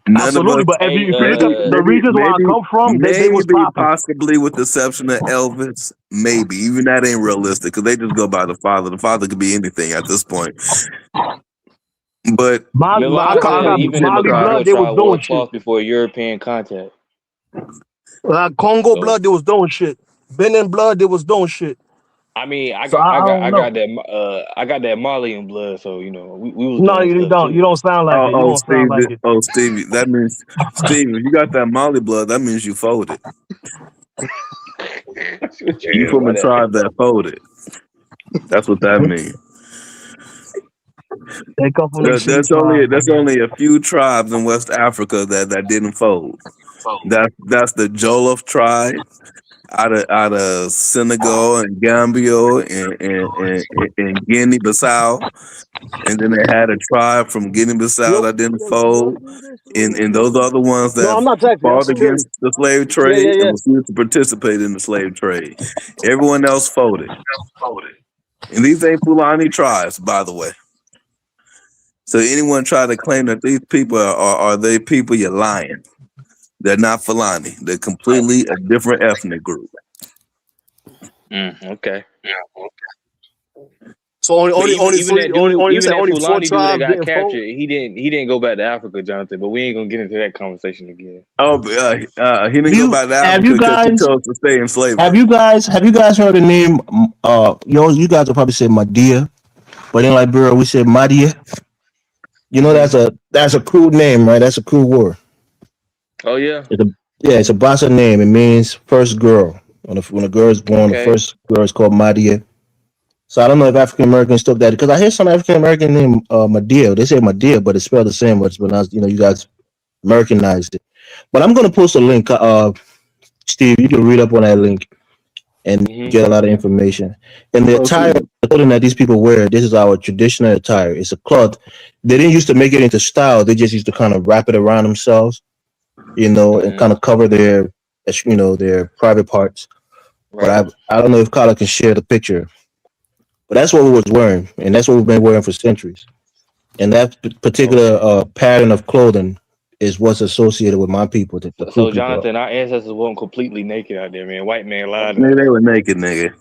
None of Absolutely, us. but if Hey, you look at the regions where I come from, they was Maybe, popping. possibly, with the exception of Elvis, maybe even that ain't realistic because they just go by the father. The father could be anything at this point. But I Milan said got even the Mali Macondo blood, they was tribe wore doing shit. cloth before European contact. Congo So blood, they was doing shit. Benin blood, they was doing shit. I mean, So I don't know. I got that Malian blood. So you know, we was No, doing you stuff don't. You too. don't sound like it. You don't sound like it. Stevie, that means Stevie, if you got that Molly blood, that means you folded. You from a tribe that folded. That's what that means. They come from them shitty That's only a few tribes in West Africa that didn't fold. That's the Jollof tribe out of Senegal and Gambia and Guinea Bissau. And then they had a tribe from Guinea-Bissau that didn't fold, and those are the ones No, that I'm not texting. I'm fought serious. against the slave trade and refused to participate in the slave trade. Everyone else folded. And these ain't Fulani tribes, by the way. So anyone try to claim that these people are they people, you're lying. They're not Fulani. They're completely a different ethnic group. Okay. So only Even that dude, you said only four Fulani dude that tribes got didn't fold. captured, he didn't go back to Africa, Jonathan. But we ain't gonna get into that conversation again. Oh, he didn't go back to Africa because he chose to stay in slavery. Have you guys heard the name? You guys will probably say Madia, but in Liberia we say Madia. You know that's a cool name, right? That's a cool word. Oh yeah. It's a Bassa name. It means first girl. When a girl is born, the first girl is called Madia. So I don't know if African Americans took that because I hear some African American name Madia. They say Madia, but it's spelled the same. But it's pronounced, you guys Americanized it. But I'm gonna post a link. Steve, you can read up on that link and get a lot of information. And the attire, the clothing that these people wear, this is our traditional attire. It's a cloth. They didn't used to make it into style. They just used to kind of wrap it around themselves, and kind of cover their private parts. Right. But I don't know if Carla can share the picture. But that's what we was wearing, and that's what we've been wearing for centuries. And that particular pattern of clothing is what's associated with my people. So Jonathan, our ancestors weren't completely naked out there, man. White man lied. Nigga, they were naked, nigga.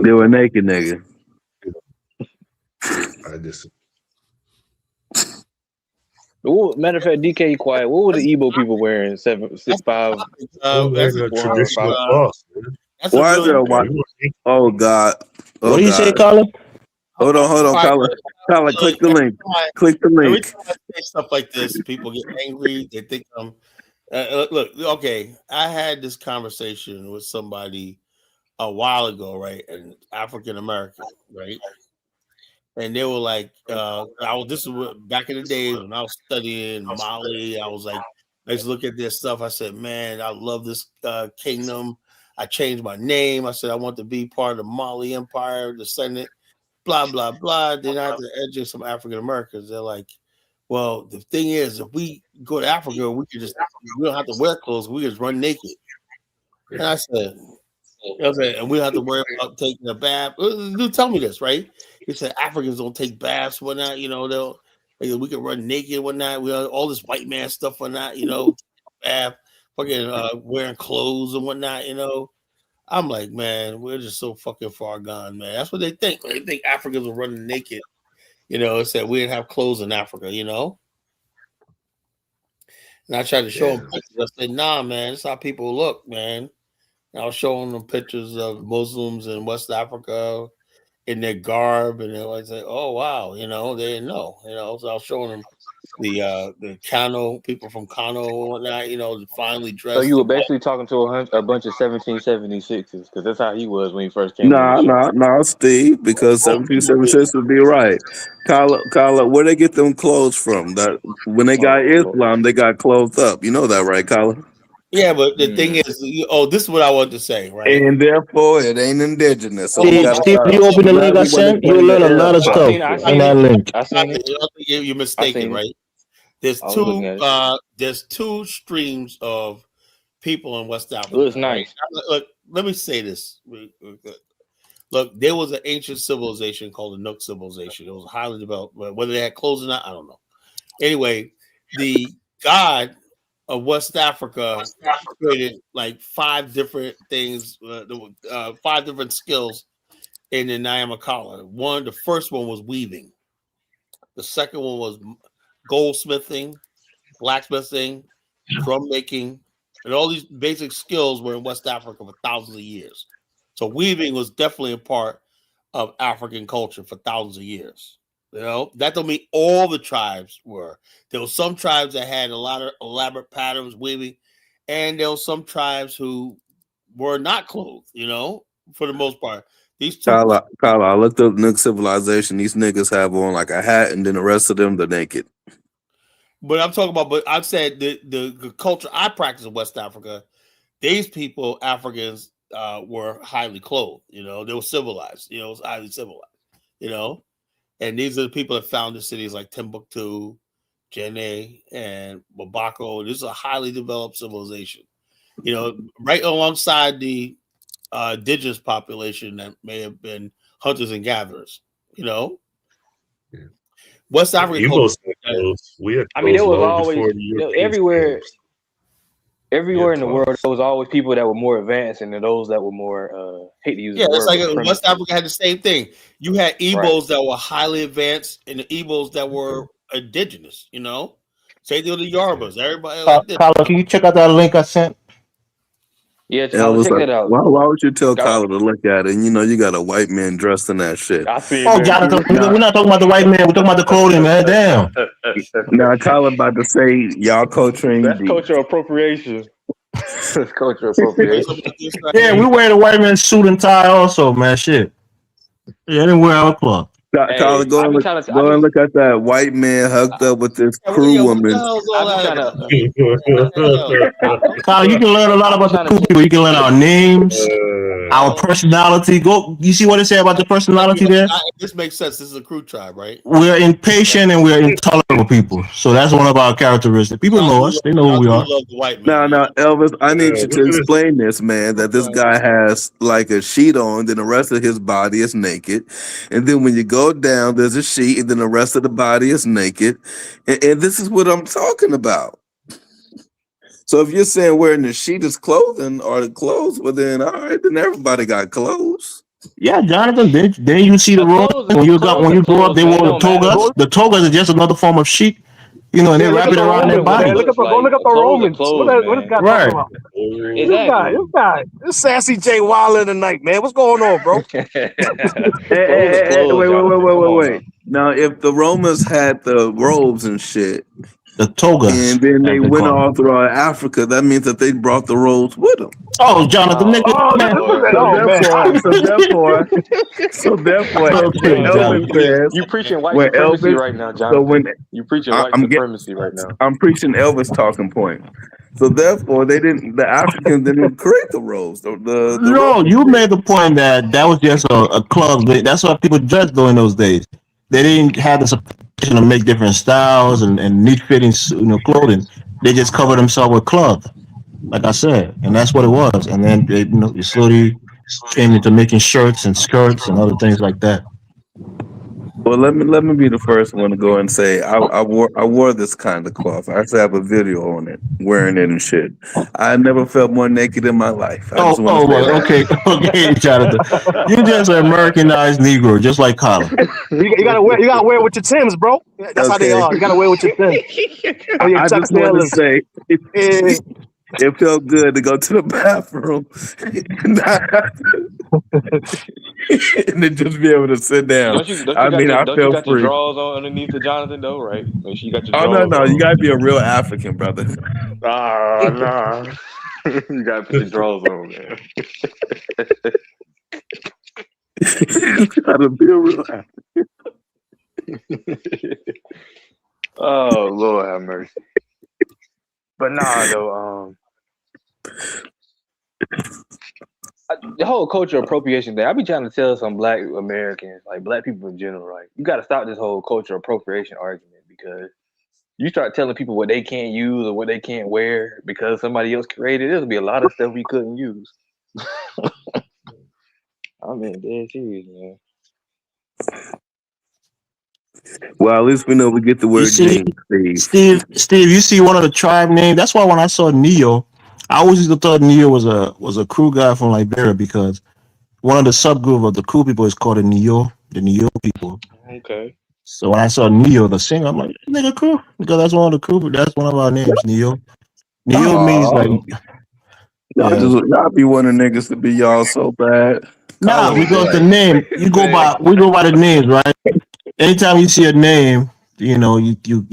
They were naked, nigga. Matter of fact, DK quiet. What were the Igbo people wearing? 765. That's a traditional cloth. That's Why a is there a real. white? Oh God. Oh What do you say, God. Colin? Hold on, Colin. Colin, click the link. Click the Every link. time I say stuff like this, people get angry. They think I'm. Look, okay. I had this conversation with somebody a while ago, right? And African American, right? And they were like, this was back in the days when I was studying Mali. I was like, I used to look at this stuff. I said, man, I love this kingdom. I changed my name. I said, I want to be part of the Mali Empire, descendant, blah, blah, blah. Then I had to educate some African Americans. They're like, well, the thing is, if we go to Africa, we don't have to wear clothes. We just run naked. And I said, and we don't have to worry about taking a bath. Dude, tell me this, right? He said Africans don't take baths, whatnot. You know, we can run naked, whatnot. We have all this white man stuff, whatnot. You know, bath, fucking wearing clothes and whatnot. You know, I'm like, man, we're just so fucking far gone, man. That's what they think. They think Africans are running naked. You know, said we didn't have clothes in Africa. You know. And I tried to show them pictures. I said, nah, man, that's how people look, man. And I was showing them pictures of Muslims in West Africa in their garb, and they were like, oh, wow, you know, they didn't know, you know. So I was showing them the Kano, people from Kano and whatnot, you know, finely dressed. So you were basically talking to a bunch of 1776s, because that's how he was when he first came on the show. Nah, Steve, because 1776 would be right. Kala, where they get them clothes from? That when they got Islam, they got clothed up. You know that, right, Kala? Yeah, but the thing is, this is what I want to say, right? And therefore, it ain't indigenous. So Steve, you open the link I sent, you'll learn a lot of stuff on that link. I seen it. You're mistaken, right? There's two streams of people in West Africa. It was nice. Right? Look, let me say this. Look, there was an ancient civilization called the Nook civilization. It was highly developed. Whether they had clothes or not, I don't know. Anyway, the god of West Africa created like 5 different things, 5 different skills in the Nyamakala. The first one was weaving. The second one was goldsmithing, blacksmithing, drum making, and all these basic skills were in West Africa for thousands of years. So weaving was definitely a part of African culture for thousands of years. You know, that don't mean all the tribes were. There were some tribes that had a lot of elaborate patterns weaving, and there were some tribes who were not clothed, you know, for the most part. These two. Kala, I looked up Nook civilization. These niggas have on like a hat, and then the rest of them, they're naked. But I'm talking about, I've said the culture I practice in West Africa, these people, Africans, were highly clothed, you know, they were civilized, you know, it was highly civilized, you know. And these are the people that founded cities like Timbuktu, Jenne, and Bamako. This is a highly developed civilization, you know, right alongside the indigenous population that may have been hunters and gatherers, you know. Yeah. West African culture. I mean, there was always everywhere in the world, there was always people that were more advanced and those that were more hate to use the word. It's like West Africa had the same thing. You had Igbos that were highly advanced and the Igbos that were indigenous, you know. Same thing with the Yorubas. Everybody like this. Colin, can you check out that link I sent? Yeah, check that out. Why would you tell Colin to look at it? And you know, you got a white man dressed in that shit. I see. Oh, Jonathan, we're not talking about the white man. We're talking about the clothing, man. Damn. Now, Colin about to say y'all culture. That's cultural appropriation. That's cultural appropriation. Yeah, we wear the white man's suit and tie also, man. Shit. Yeah, they wear our cloth. Colin, go and look at that white man hugged up with this crew woman. Colin, you can learn a lot about the crew people. You can learn our names, our personality. You see what it said about the personality there? This makes sense. This is a crew tribe, right? We're impatient and we're intolerant people. So that's one of our characteristics. People know us. They know who we are. Now, Elvis, I need you to explain this, man, that this guy has like a sheet on, then the rest of his body is naked. And then when you go down, there's a sheet, and then the rest of the body is naked. And this is what I'm talking about. So if you're saying wearing the sheet is clothing or the clothes, well then all right, then everybody got clothes. Yeah, Jonathan. Then you see the room when you grow up. They wore the togas. The togas are just another form of sheet. You know, and they Yeah, look wrap at it the around their Romans, body. man. Look at the go look at the Clothes are Romans. clothes, What this man. guy talking Right. about? Exactly. This sassy Jay Wilder tonight, man. What's going on, bro? Clothes are clothes, Jonathan. Come on now. Wait. Now, if the Romans had the robes and shit, The togas, and then as they they went call it. all throughout Africa, that means that they brought the robes with them. Oh, Jonathan, nigga, Oh, man. So therefore, when Okay, Elvis Jonathan. says, You preaching white when supremacy Elvis, right now, so Jonathan. when You preaching white I'm supremacy right now. I'm preaching Elvis talking point. So therefore, the Africans didn't create the robes. The No, Romans you did. made the point that that was just a club. That's why people dressed during those days. They didn't have the sophistication to make different styles and neat fitting, clothing. They just covered themselves with cloth, like I said, and that's what it was. And then they slowly came into making shirts and skirts and other things like that. Well, let me be the first one to go and say I wore this kind of cloth. I actually have a video on it, wearing it and shit. I never felt more naked in my life. I just want to say Well, that. okay, Jonathan. You just an Americanized Negro, just like Colin. You gotta wear it with your Timbs, bro. That's how they Okay. are. You gotta wear it with your Timbs. Or your I Chuck just want to Taylors. say it felt good to go to the bathroom and then just be able to sit down. Don't you I got mean, your I don't you felt got your free. drawers on underneath the Jonathan though, right? Make sure you got your Oh no, drawers no, you on. gotta be a real African, brother. Ah, nah. You gotta put your drawers on, man. You gotta be a real African. Oh Lord have mercy. But nah, though. The whole cultural appropriation thing. I be trying to tell some Black Americans, like Black people in general, right? You got to stop this whole cultural appropriation argument because you start telling people what they can't use or what they can't wear because somebody else created. There'll be a lot of stuff we couldn't use. I mean, dead serious, man. Well, at least we know we get the You word see, jeans, Steve. Steve, you see one of the tribe names. That's why when I saw Neo, I always used to thought Neo was a crew guy from Liberia because one of the subgroup of the crew people is called the Neo people. Okay. So when I saw Neo, the singer, I'm like, nigga, crew, because that's one of the crew. That's one of our names, Neo. Neo means like, yeah. Y'all be wanting niggas to be y'all so bad. Nah, Call because the them name we go by the names, right? Anytime you see a name, you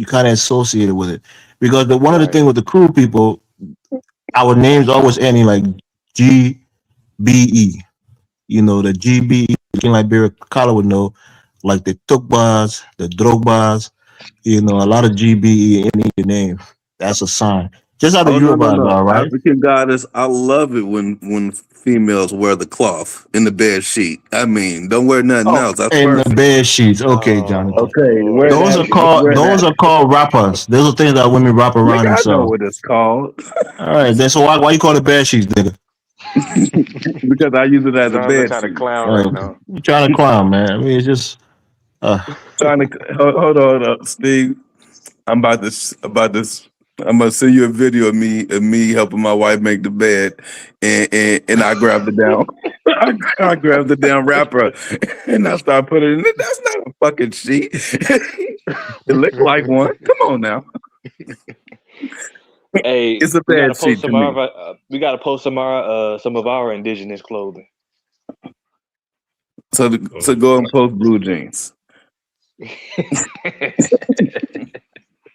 kind of associate it with it. Because one of the things with the crew people, our names always ending like GBE. The GBE, in Liberia, Kala would know, like the Tukbas, the Drogbas, a lot of GBE in your name. That's a sign. Just how the Oh no, Yorubas are, right? African goddess, I love it when females wear the cloth in the bed sheet. I mean, don't wear nothing else. That's In the perfect. bed sheets. Okay, Jonathan. Okay, Those are called rappers. Those are things that women wrap around Nigga, I know themselves. what it's called. All right, then so why you call it bed sheets, nigga? Because I use it as a Jonathan bed trying to sheet. clown right now. You trying to clown, man. I mean, it's just Trying to hold on, Steve. I'm about this. I'm gonna send you a video of me helping my wife make the bed, and I grab the down, I grab the down wrapper, and I start putting it in. That's not a fucking sheet. It looks like one. Come on now. Hey, It's a we gotta bad post sheet to some me. of our, we gotta post some of our indigenous clothing. So go and post blue jeans.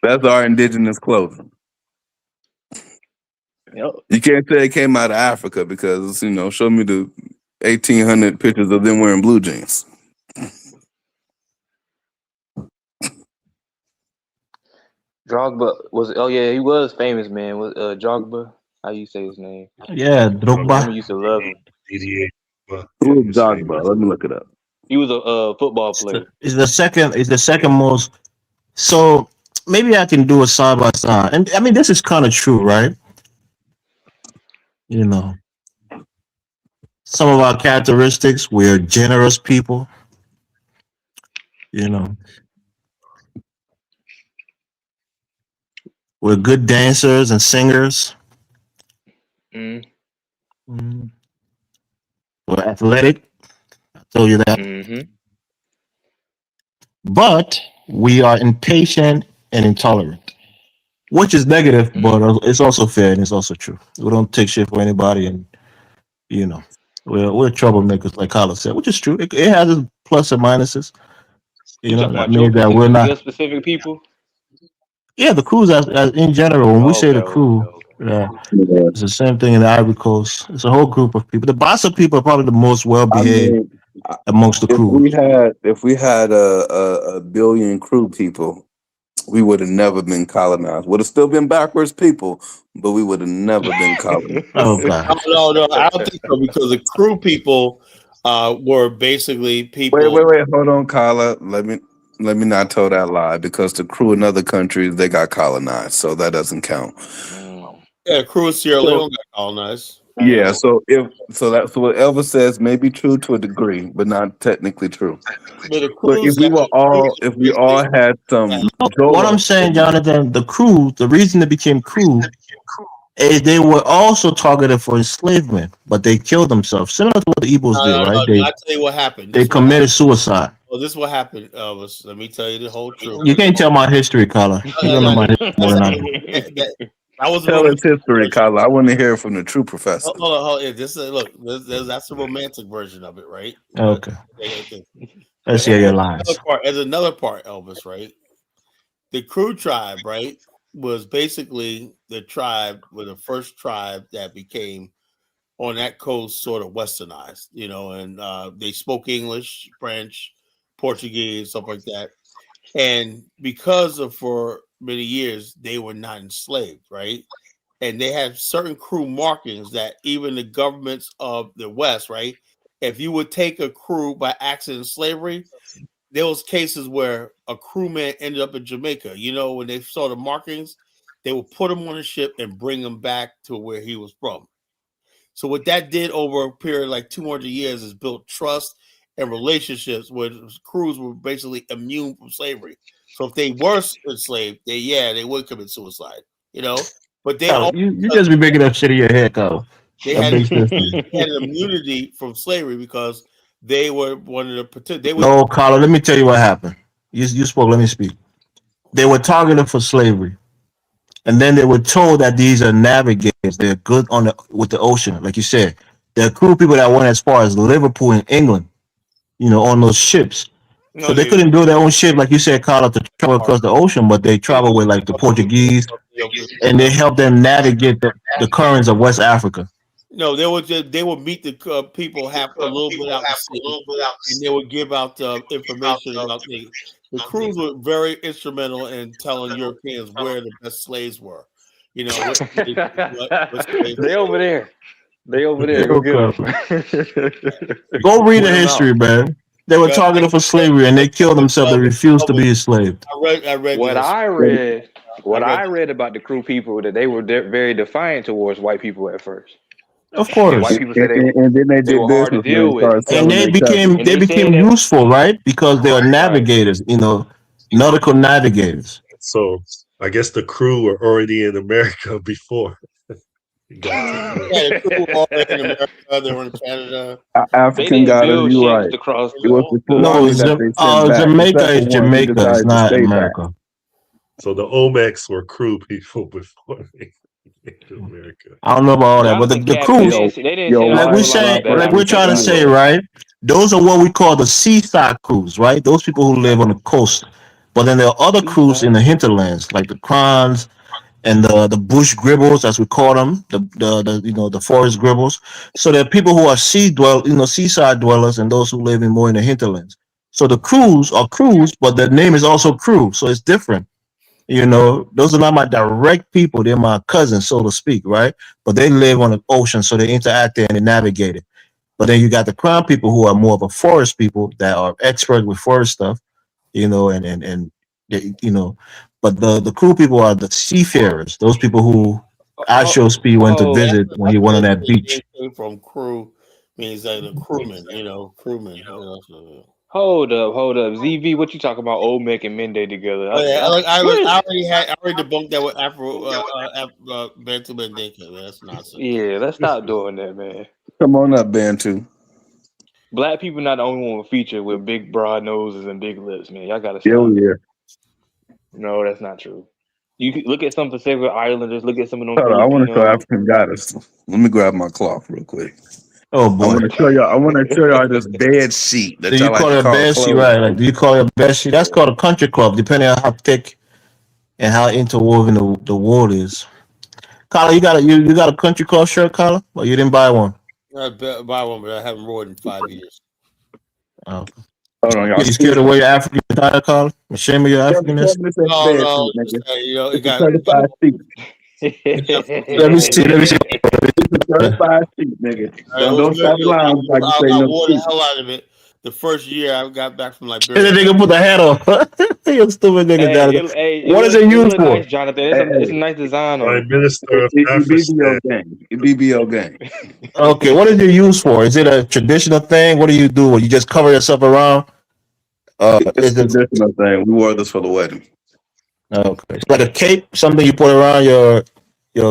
That's our indigenous clothing. Yep. You can't say it came out of Africa because show me the 1800 pictures of them wearing blue jeans. Drogba he was famous, man. Was Drogba? How you say his name? yeah, Drogba. Women used to love him. Who is Dogba? Let me look it up. He was a football player. It's the second most. So maybe I can do a side by side, and I mean this is kind of true, right? Some of our characteristics. We're generous people. We're good dancers and singers. Mm. We're athletic. I told you that. Mm-hmm. But we are impatient and intolerant, which is negative, but it's also fair and it's also true. We don't take shit for anybody, and you know, we're troublemakers, like Carlos said, which is true. It has its plus and minuses. You talking That about your means that we're your not. specific people? Yeah, the crews as in general. When we say Okay, the crew, Yeah. it's the same thing in the Ivory Coast. It's a whole group of people. The Bassa people are probably the most well I behaved mean, amongst the crews. if we had a billion crew people, we would have never been colonized. Would have still been backwards people, but we would have never been colonized. Oh God. No, I don't think so because the crew people were basically people. Wait. Hold on, Kyla. Let me not tell that lie because the crew in other countries they got colonized, so that doesn't count. Yeah, crew of Sierra So Leone got colonized. yeah, so what Elvis says may be true to a degree, but not technically true. But the But crews got if we all had some What I'm Jolo, saying, Jonathan, the crew, the reason they became crew is they were also targeted for enslavement, but they killed themselves, similar to what the Igbos did, right? no. I tell you what happened. They committed suicide. Well, this is what happened, Elvis. Let me tell you the whole truth. You can't tell my history, Carla. You don't know my history more than I do. I was tell us history, Kyla. I want to hear from the true professor. Hold on. Yeah, that's the romantic version of it, right? Okay. Okay. Let's hear your lies. There's another part, Elvis, right? The crew tribe, right, was basically the first tribe that became on that coast sort of westernized, and they spoke English, French, Portuguese, stuff like that. And because of for many years they were not enslaved, right? And they had certain crew markings that even the governments of the West, right? If you would take a crew by accident slavery, there was cases where a crewman ended up in Jamaica. When they saw the markings, they would put him on a ship and bring him back to where he was from. So what that did over a period of like 200 years is built trust and relationships where crews were basically immune from slavery. So if they were enslaved, they would commit suicide, But they Oh, you just be making up shit in your head, Carla. they That had, makes sense. they had an immunity from slavery because they were one of the protect. They were No, Carla, let me tell you what happened. You spoke, let me speak. They were targeted for slavery. And then they were told that these are navigators. They're good with the ocean, like you said. There are crew people that went as far as Liverpool in England, on those ships. So they couldn't build their own ship, like you said, Carla, to travel across the ocean, but they traveled with like the Portuguese, and they helped them navigate the currents of West Africa. No, they would meet the people half a little bit out to sea, and they would give out information about the crews were very instrumental in telling Europeans where the best slaves were. What slaves They over there. They over there. Go get them. Go read the history, man. They were targeted for slavery, and they killed themselves. They refused to be enslaved. I read what I read about the crew people that they were very defiant towards white people at first. Of course, and white people said and then they did were hard to business deal with, and they became useful, right? Because they are navigators, nautical navigators. So I guess the crew were already in America before. The crew were already in America. They were in Canada. African got it. You right. It was the Fulani that they sent back. Jamaica is Except for one who Jamaica. It's decided to not stay America. back. So the Olmecs were crew people before they came to America. I don't know about all that, but the crew, like we're trying to say, right? Those are what we call the seaside crews, right? Those people who live on the coast. But then there are other crews in the hinterlands, like the Krans and the bush gribbles, as we call them, the forest gribbles. So there are people who are seaside dwellers, and those who live in more in the hinterlands. So the crews are crews, but their name is also crew, so it's different. Those are not my direct people; they're my cousins, so to speak, right? But they live on the ocean, so they interact there and they navigate it. But then you got the crown people who are more of a forest people that are experts with forest stuff, and they, but the cool people are the seafarers, those people who Astro Speed went to visit when he went on that beach. Came from crew means like the crewman, crewman. Hold up. ZV, what you talking about? Olmec and Mende together? I already debunked that with Afro Bantu Mandinka. That's nonsense. Yeah, let's stop doing that, man. Come on up, Bantu. Black people not the only one featured with big broad noses and big lips, man. Y'all gotta stop. Yeah. No, that's not true. You can look at some Pacific Islanders. Look at some of them Hold on, I want to show Filipinos. African goddess. Let me grab my cloth real quick. Oh I boy. want to show y'all. I want to show y'all this bed sheet that Do you y'all like call to it a call bed sheet, clothes. right? Like, do you call it a bed sheet? That's called a country club, depending on how thick and how interwoven the wool is. Carla, you got a country club shirt, Carla? Or you didn't buy one? I buy one, but I haven't worn it in 5 years. Oh. Hold on, y'all. You scared of wear your African attire, Carla? Ashamed of your Africanness? No, you know, it got. certified sheet. Let me see. It's a certified sheet, nigga. It was Don't good. stop lying like you say I no wore the sheet. hell out of it the first year I got back from And Liberia. then nigga put the hat on. You stupid nigga, Jonathan. What is it used look for? nice, Jonathan. Hey, It's a nice design on Prime it. Minister of it BBO Afghanistan. gang. It BBO gang. Okay, what is it used for? Is it a traditional thing? What do you do? You just cover yourself around? It's Is a it traditional thing. We wore this for the wedding. okay? It's like a cape, something you put around your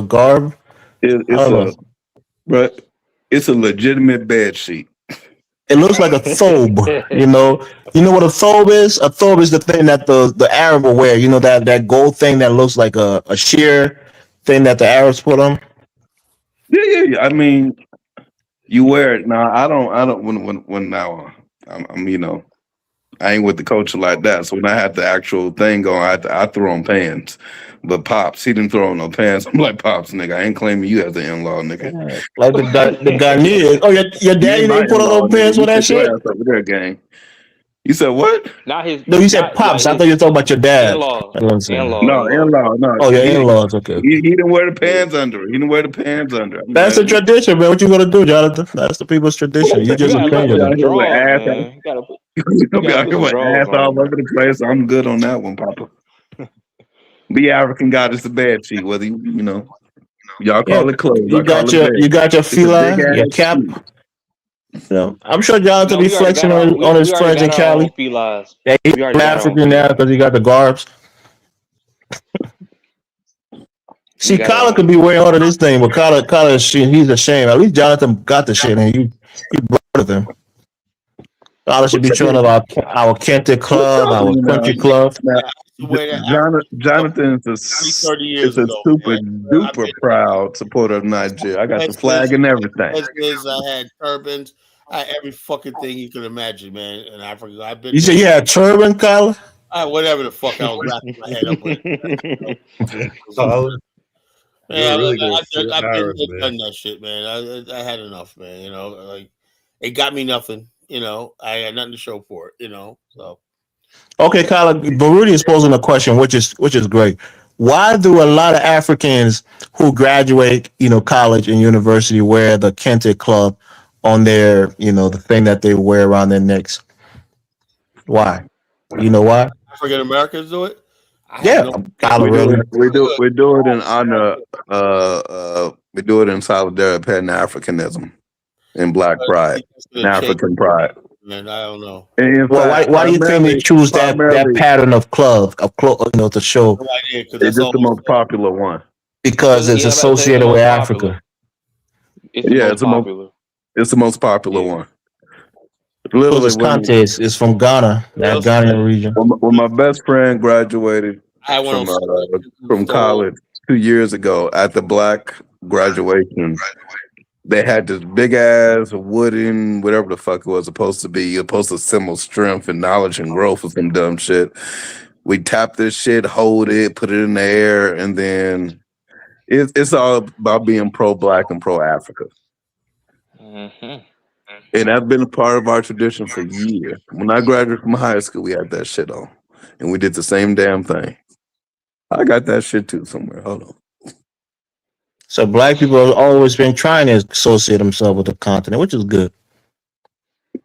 garb. I It's don't know. but it's a legitimate bed sheet. It looks like a thobe. You know what a thobe is? A thobe is the thing that the Arab will wear. You know that gold thing that looks like a sheer thing that the Arabs put on. Yeah. I mean, you wear it now. I don't. When now, I'm I ain't with the culture like that. So when I had the actual thing going, I threw on pants. But Pops, he didn't throw on no pants. I'm like, Pops, nigga, I ain't claiming you as an in-law, nigga. Yeah, like the Ghanaians. Oh, your You daddy ain't my didn't put on in-law, no nigga. pants You with that sit your shit. ass over there, gang. You said what? Not his. No, you said Not like pops. I his thought you were talking about your dad. in-laws. That's what I'm saying. No, in-law, no. Oh, your He in-laws. Okay. he didn't wear the pants under it. He didn't wear the pants under it. I'm That's the like, tradition, man. What you gonna do, Jonathan? That's the people's tradition. You You just a gotta stranger put then. some out here with drawers, ass. man. You gotta You be out put here some with drawers ass all on. over the place. I'm good on that one, Papa. Be African goddess the bed sheet, whether y'all Yeah, call it clothes, you I call got it your bed. you got your It's a big feline, your ass cap. sheet. I'm sure Jonathan No, be we already flexing got our on we his already friends got in our own Cali. felines. Yeah, he's We already got our own African now felines. because he got the garbs. We See, got our Kyler own could be felines. wearing all of this thing, but Kyler he's ashamed. At least Jonathan got the shit and he brought it with him. Kyler should be showing up our Kente club, our country club. Now, The way that Jonathan Africa 30 is years a ago, super man. I've duper been proud supporter of Nigeria. I got the headsets, flag and everything. I had turbans, I had every fucking thing you can imagine, man. In Africa, I've been You said there. you had a turban, Kyler? Whatever the fuck I was wrapping my head up with. Colin, Man, you're really gonna feel I've been Arab, there, man. done that shit, man. I had enough, man. Like it got me nothing. I had nothing to show for it. So Okay, Kyler, Baruti is posing a question, which is great. Why do a lot of Africans who graduate, college and university wear the Kente club on their, the thing that they wear around their necks? Why? You know why? African Americans do it. I have Yeah, no idea. Kyler, really. We do it in honor. We do it in solidarity of Pan Africanism and Black Pride It's and gonna change, African pride. man. I don't know. And in Well, fact, why do you think they choose that primarily, pattern of to show? No idea because it's that's just the almost most popular one. Because it's Yeah, I'm about to say it's the associated with most popular. Africa. It's the Yeah, most popular. it's the most popular Yeah. one. Because Literally, it's Kante is from Ghana, that Ghanaian region. when my best friend graduated I had one of those from college 2 years ago at the Black graduation, they had this big ass wooden whatever the fuck it was supposed to be. You're supposed to symbol strength and knowledge and growth or some dumb shit. We tap this shit, hold it, put it in the air, and then it's all about being pro-Black and pro-Africa. Mm-hmm. And that's been a part of our tradition for years. When I graduated from high school, we had that shit on. And we did the same damn thing. I got that shit too somewhere. Hold on. So Black people have always been trying to associate themselves with the continent, which is good.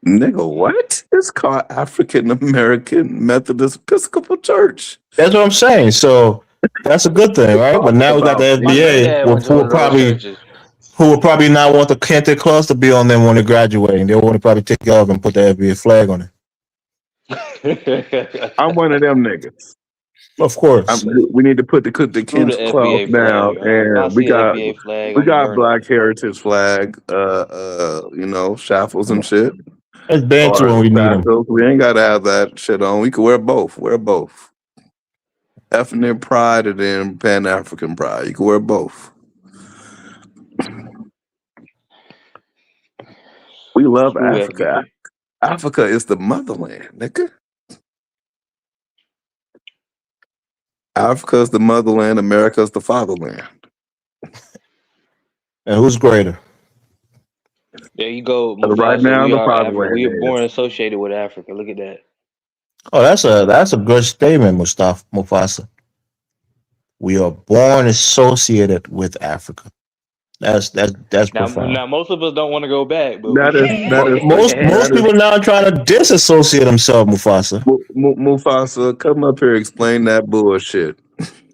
Nigga, what? It's called African American Methodist Episcopal Church. That's what I'm saying. So that's a good thing, right? But now we got the My granddad went FBA, to one of those churches. who will probably not want the Kente clubs to be on them when they graduate. And they'll want to probably take it off and put the FBA flag on it. I'm one of them niggas. Of course. We need to put the King's cloth FBA down, flag. I and we see an got FBA flag. I'm burning Black Heritage flag, shackles and shit. It's Bantu when we need them. We ain't gotta have that shit on. We can wear both. Wear both. ethnic pride and then Pan African pride. You can wear both. We love Screw Africa. ethnic. Africa is the motherland, nigga. Africa is the motherland. America is the fatherland. And who's greater? There you go, Right Mufasa. now, We the are Africa. fatherland We are born is. associated with Africa. Look at that. Oh, that's a good statement, Mufasa. We are born associated with Africa. That's profound. Now, most of us don't want to go back, but we That is Most people now trying to disassociate themselves, Mufasa. Mufasa, come up here, explain that bullshit.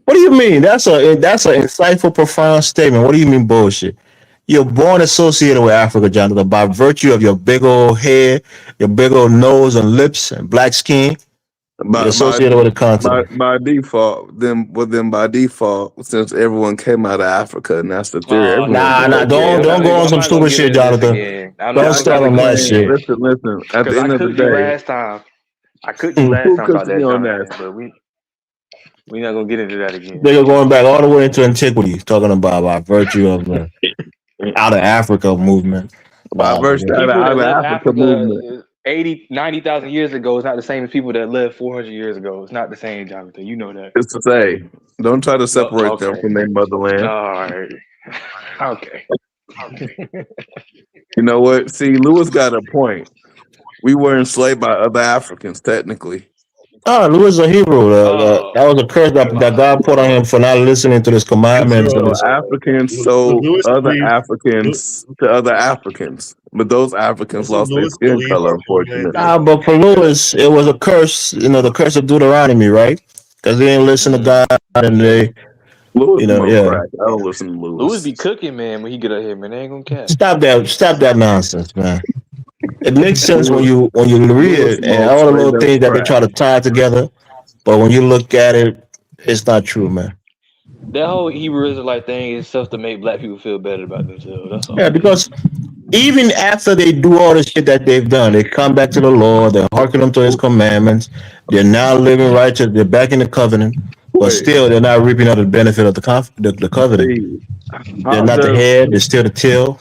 What do you mean? That's an insightful, profound statement. What do you mean bullshit? You're born associated with Africa, Jonathan, by virtue of your big old head, your big old nose and lips and black skin. You're associated with the continent. By default, then by default, since everyone came out of Africa, and that's the theory, Oh everyone's no, Nah, associated. don't go on I'm some not gonna stupid get shit, into this Jonathan. again. I'm Don't not start gonna on get that into it shit. again. Listen. At Because the I end of the cooked you day, last time. I cooked you last who time cooks about me that, on that? Jonathan. But we not gonna get into that again. They're going back all the way into antiquity, talking about by virtue of the out of Africa movement. By virtue The of people that the left Africa movement, Africa 90,000 years ago is not the same as people that lived 400 years ago. It's not the same, Jonathan. You know that. it's to say, don't try to separate them Okay. from their motherland. All right. Okay. You know what? See, Lewis got a point. We were enslaved by other Africans, technically. Oh, Louis is a Hebrew. Oh. That was a curse that God put on him for not listening to this commandment. So Africans sold Lewis other believes Africans to other Africans, but those Africans doesn't lost their Lewis skin believe color, our homeland unfortunately. is But for Louis, it was a curse. The curse of Deuteronomy, right? Because they didn't listen to God, and they, Lewis smoke yeah. crack. I don't listen to Louis Lewis. be cooking, man, when he get up here, man. They ain't gonna cap. Stop that nonsense, man. It makes sense when Lewis, you read Lewis it and smokes all the straight little up things that they crack. try to tie together. But when you look at it, it's not true, man. That whole Hebrew Israelite thing is stuff to make black people feel better about themselves. That's all Yeah, it is. because even after they do all the shit that they've done, they come back to the Lord, they hearken unto his commandments, they're now living righteous, they're back in the covenant, but Wait, still they're not reaping out the benefit of the covenant. see, They're how not the does head, they're still the tail.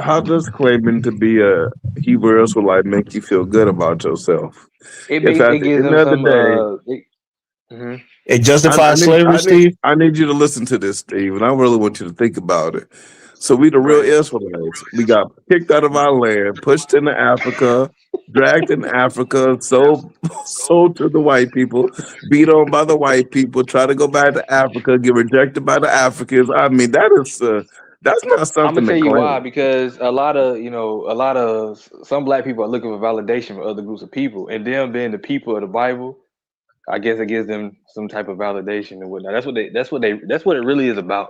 how does claiming to be a Hebrew Israelite make you feel good about yourself? If at It the gives end them of the some day, mhm. It justifies slavery, Steve. I need you to listen to this, Steve, and I really want you to think about it. So we the real Right. Israelites. We got kicked out of our land, pushed into Africa, dragged in Africa, sold to the white people, beat on by the white people, try to go back to Africa, get rejected by the Africans. I mean, that's not I'm something gonna to tell you why, claim. because a lot of some black people are looking for validation from other groups of people, and them being the people of the Bible, I guess it gives them some type of validation and whatnot. That's what it really is about.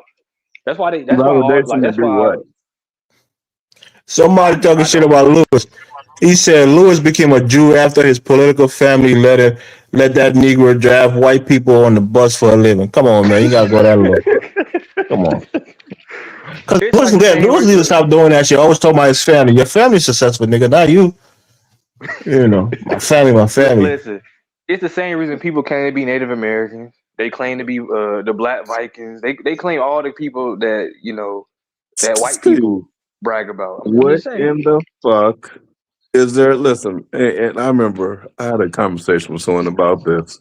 That's why Validation to do what? Somebody talking I shit don't. about Lewis. He said Lewis became a Jew after his political family let that Negro drive white people on the bus for a living. Come on, man, you gotta go that low. Come on. Because It's like the same Lewis need to reason. stop doing that shit. Always talking about his family. Your family's successful, nigga, not you. My family, my family. Listen, it's the same reason people claim to be Native Americans. They claim to be the Black Vikings. They claim all the people that that white Steve, people brag about. I'm what just saying. in the fuck is there? Listen, and I remember I had a conversation with someone about this.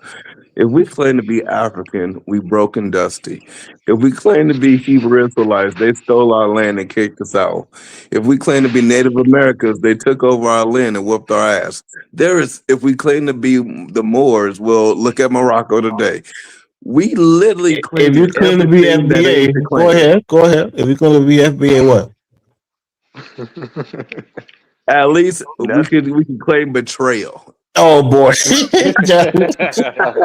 If we claim to be African, we broke and dusty. If we claim to be Hebrew Israelites, they stole our land and kicked us out. If we claim to be Native Americans, they took over our land and whooped our ass. If we claim to be the Moors, well, look at Morocco today. We literally If you claiming claim to be everything that ain't to FBA, go claim. ahead. Go ahead. If you claim to be FBA, what? At least Nothing. we can claim betrayal. Oh boy.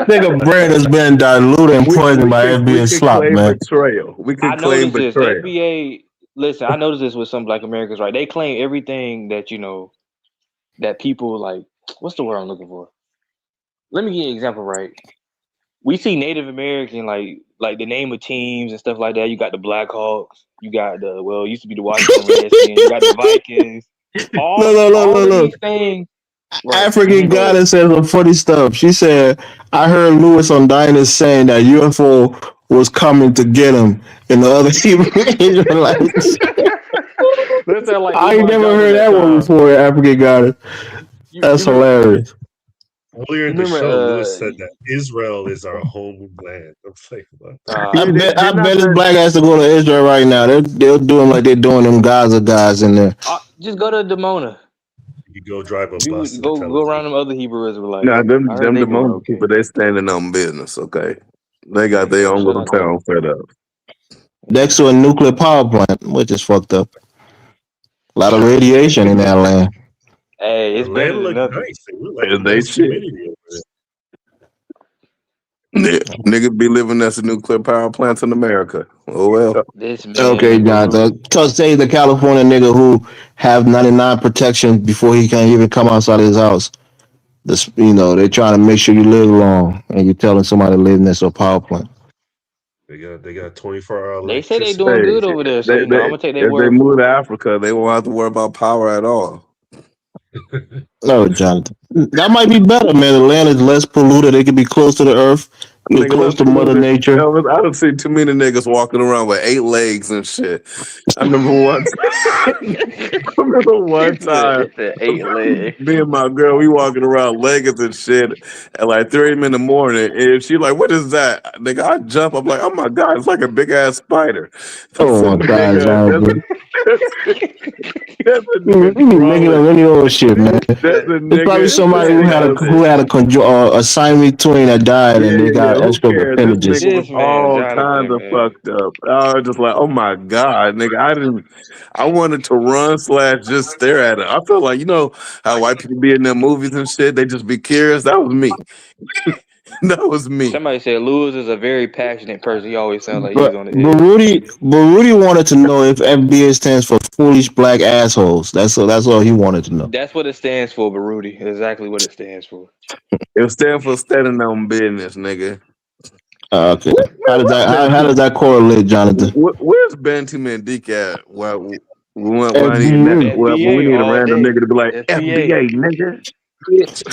Nigga brain has been diluted and poisoned by We FBA can slop, claim man. betrayal. We I can claim noticed this. betrayal. FBA. Listen, I noticed this with some Black Americans. Right? They claim everything that that people like. What's the word I'm looking for? Let me give you an example. Right? We see Native American like the name of teams and stuff like that. You got the Blackhawks. You got it used to be the Washington Redskins. You got the Vikings. Look. All of these things. Right. African Go ahead. goddess said some funny stuff. She said, I heard Lewis on Diners saying that UFO was coming to get him and the other Hebrew Israelites. That sound like I ain't Umar never Johnson heard that that one time. before, African goddess. You That's remember? hilarious. Earlier You in the remember? show, Lewis said that Israel is our homeland. I'm like, what? I Yeah, bet they're I not bet his that. black ass to go to Israel right now. They're doing like they're doing them Gaza guys in there. Just go to Demona. You go drive a Be bus with, in go Tel go Aviv. around them other Hebrew Israelites. Nah, I them heard them they the doing moment okay. people they standing on business. Okay, they got Man, their y'all own shut little out there. town set up. Next to a nuclear power plant, which is fucked up. A lot of radiation in that land. Hey, The it's better land than looked nothing. nice. It looked like the And they most shit. humidity over Nigga be living next to nuclear power plants in America. Oh well. This Okay, man, Jonathan. Baruch. So say the California nigga who have 99 protection before he can even come outside his house. This, they're trying to make sure you live long, and you're telling somebody to live next to a power plant. there. They got 24-hour They say they electricity. doing Hey, good over there, so they I'm gonna take their if they word move for to it. Africa, they won't have to worry about power at all. No, Jonathan. That might be better, man. The land is less polluted. They can be close to the earth, be Nigga, close let's to move Mother it. Nature. Elvis, I don't see too many niggas walking around with 8 legs and shit. I remember one. I remember one time, It's a 8 leg. me and my girl, we walking around leggings and shit at like 3 in the morning, and she like, "What is that?" Nigga, I jump. I'm like, "Oh my god, it's like a big ass spider." I Oh said, my God, "Nigga, Jonathan. that's a You nigga be making crawling. up any old shit, man. That's a It's probably nigga. somebody who Hey, had Elvis. a Siamese twin that died, and they Yeah. got Who extra cares? This appendages. nigga was This man, all kinds Jonathan, of man. fucked up. I was just like, oh my god, nigga. I wanted to run / just stare at it. I feel like how white people be in their movies and shit. They just be curious. That was me. That was me. Somebody said Lewis is a very passionate person. He always sounds like he's But on the but edge. Rudy wanted to know if FBA stands for foolish black assholes. That's all he wanted to know. That's what it stands for, Baruti. Exactly what it stands for. It stands for standing on business, nigga. Okay. Where's How does that correlate, Jonathan? Where's Bantu Mendick at? Well, when FBA. we FBA need a all random day. nigga to be like FBA. FBA, nigga. Bitch.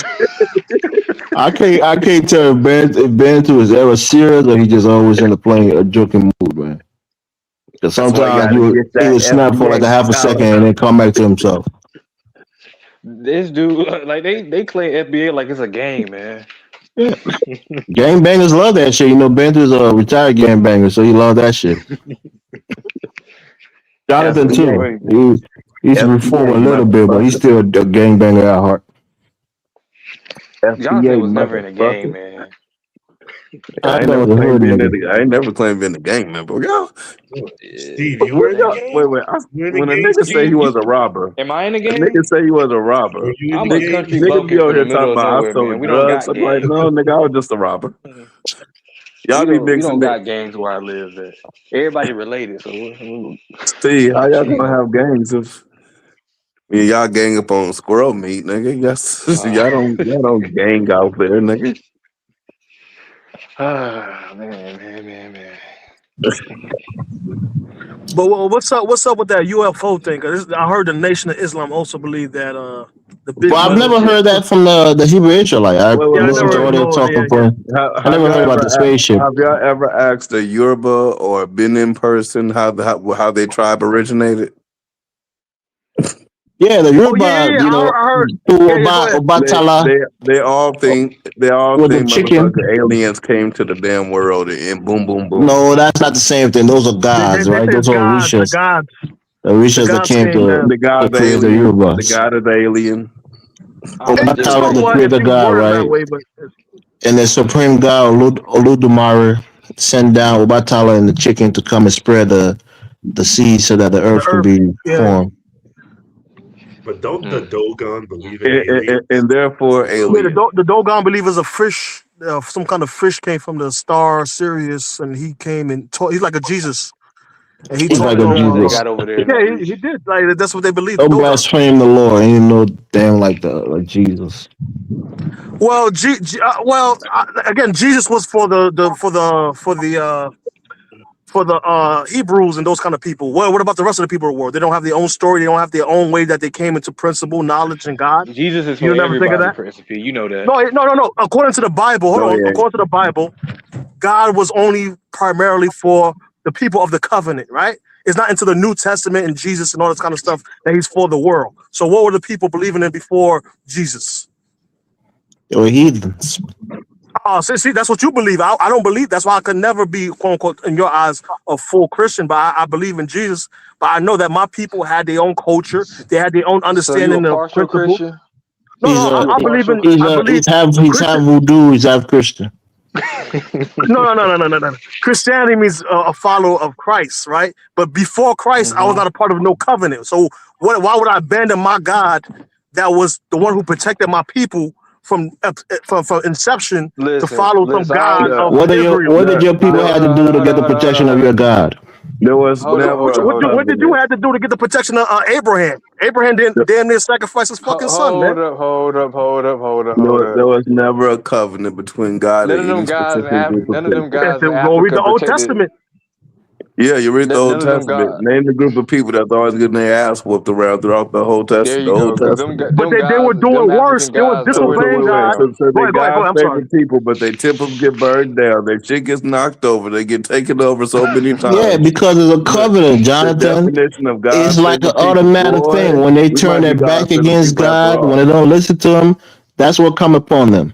I can't tell if Bantu is ever serious or he just always in a playing a joking mood, man. Because That's why you sometimes gotta get he that would snap for like FBA a half a scholar. second and then come back to himself. This dude, like they claim FBA like it's a game, man. Yeah. Gangbangers love that shit. Bantu's a retired gangbanger, so he love that shit. Jonathan That's FBA. too. funny. He's reformed a FBA, little bit, but he's motherfucker. still a gangbanger at heart. Jonathan FBA, was never in a gang, motherfucker. man. I I ain't know never the claimed hood being nigga. I ain't never claimed being a gang member. Y'all, Steve, you were in a gang? wait. You in a When a gang, nigga say Steve? he was a robber, Am I in a a nigga gang? say he was a Were robber. you in I'm the a gang, country Niggas be bumpkin over from the here middle talking of about I nowhere, man. sold We don't drugs. got I'm like, gangs. no, nigga, I was just a robber. Y'all be We mixing don't it. got gangs where I live. At. Everybody related, so See, how stop y'all cheating gonna on have gangs if y'all gang up on squirrel meat, nigga? Yes, me. y'all don't gang out there, nigga. Man. But what's up? What's up with that UFO thing? 'Cause I heard the Nation of Islam also believe that the Well, I've Bigfoot never is. heard that from the Hebrew Israelite. I Wait, Yeah, I listened to never all their know. talking Yeah. points. I Have never y'all heard about the spaceship. asked a Yoruba or a Benin person how their tribe originated? Yeah, the Oh yeah. Yoruba, I heard. Yeah. Go ahead. Obatala They all think with the chicken. motherfucker aliens came to the damn world and boom boom boom. No, that's not the same thing. Those are gods, They right? say Those it's are gods. The Orishas. gods. The The Orishas that gods came came to, down. The to God's create the alien. The Yorubas. God is alien. Just Obatala, the saying. If creator you god, word that right? way, but And the supreme god, Oludumare, sent down Obatala and the chicken to come and spread the seed so that the the earth can earth. be Yeah. formed. But don't the Dogon believe in And, aliens and therefore as well? Yeah. alien. The Dogon believers a fish. Some kind of fish came from the star Sirius, and he came and taught. He's like a Jesus, and he He's What taught like a them. religion they Jesus. got over there in the Yeah, East? he did. Like that's what they believe. The Don't Dogon. blaspheme the Lord. Ain't no damn like Jesus. Well, again, Jesus was for the for the Hebrews and those kind of people. What about the rest of the people of the world? They don't have their own story. They don't have their own way that they came into principle, knowledge, and God. Jesus is You for never think of everybody, that? Prince P. You know that. No. According to the Bible, hold No, on. he ain't. According to the Bible, God was only primarily for the people of the covenant, right? It's not into the New Testament and Jesus and all this kind of stuff that he's for the world. So what were the people believing in before Jesus? They were heathens. Oh, see, that's what you believe. I don't believe. That's why I could never be, quote unquote, in your eyes, a full Christian. But I believe in Jesus. But I know that my people had their own culture. They had their own So you a understanding of partial principle. Christian? No, He's I believe in. I believe he's half voodoo. He's half Christian. No. Christianity means a follower of Christ, right? But before Christ, I was not a part of no covenant. So why would I abandon my God that was the one who protected my people from inception to follow some God of What Israel? did your people have to do to get the protection of your God? There was never a What did you covenant. have to do to get the protection of Abraham? Abraham didn't damn near sacrifice his fucking son, man. Hold up. There was never a covenant between God None and of them any guys in specific group of None of them people. guys in Go read Africa the Old protected. Testament. Yeah, you read the None Old of them Testament. guys. Name the group of people that's always getting their ass whooped around throughout the whole There the you Old go. Because them Testament. But them they were guys, them doing worse. African They were guys know where disobeying Jesus God. from. So Go they ahead. God's I'm sorry. favorite people, but their temples get burned down. Their shit gets knocked over. They get taken over so many Yeah, times. because it's a covenant, The Jonathan. definition of It's God's like an favorite people, automatic boy, thing. When they we turn might be their God's back favorite against people after God, when all. they don't listen to him, that's what come upon them.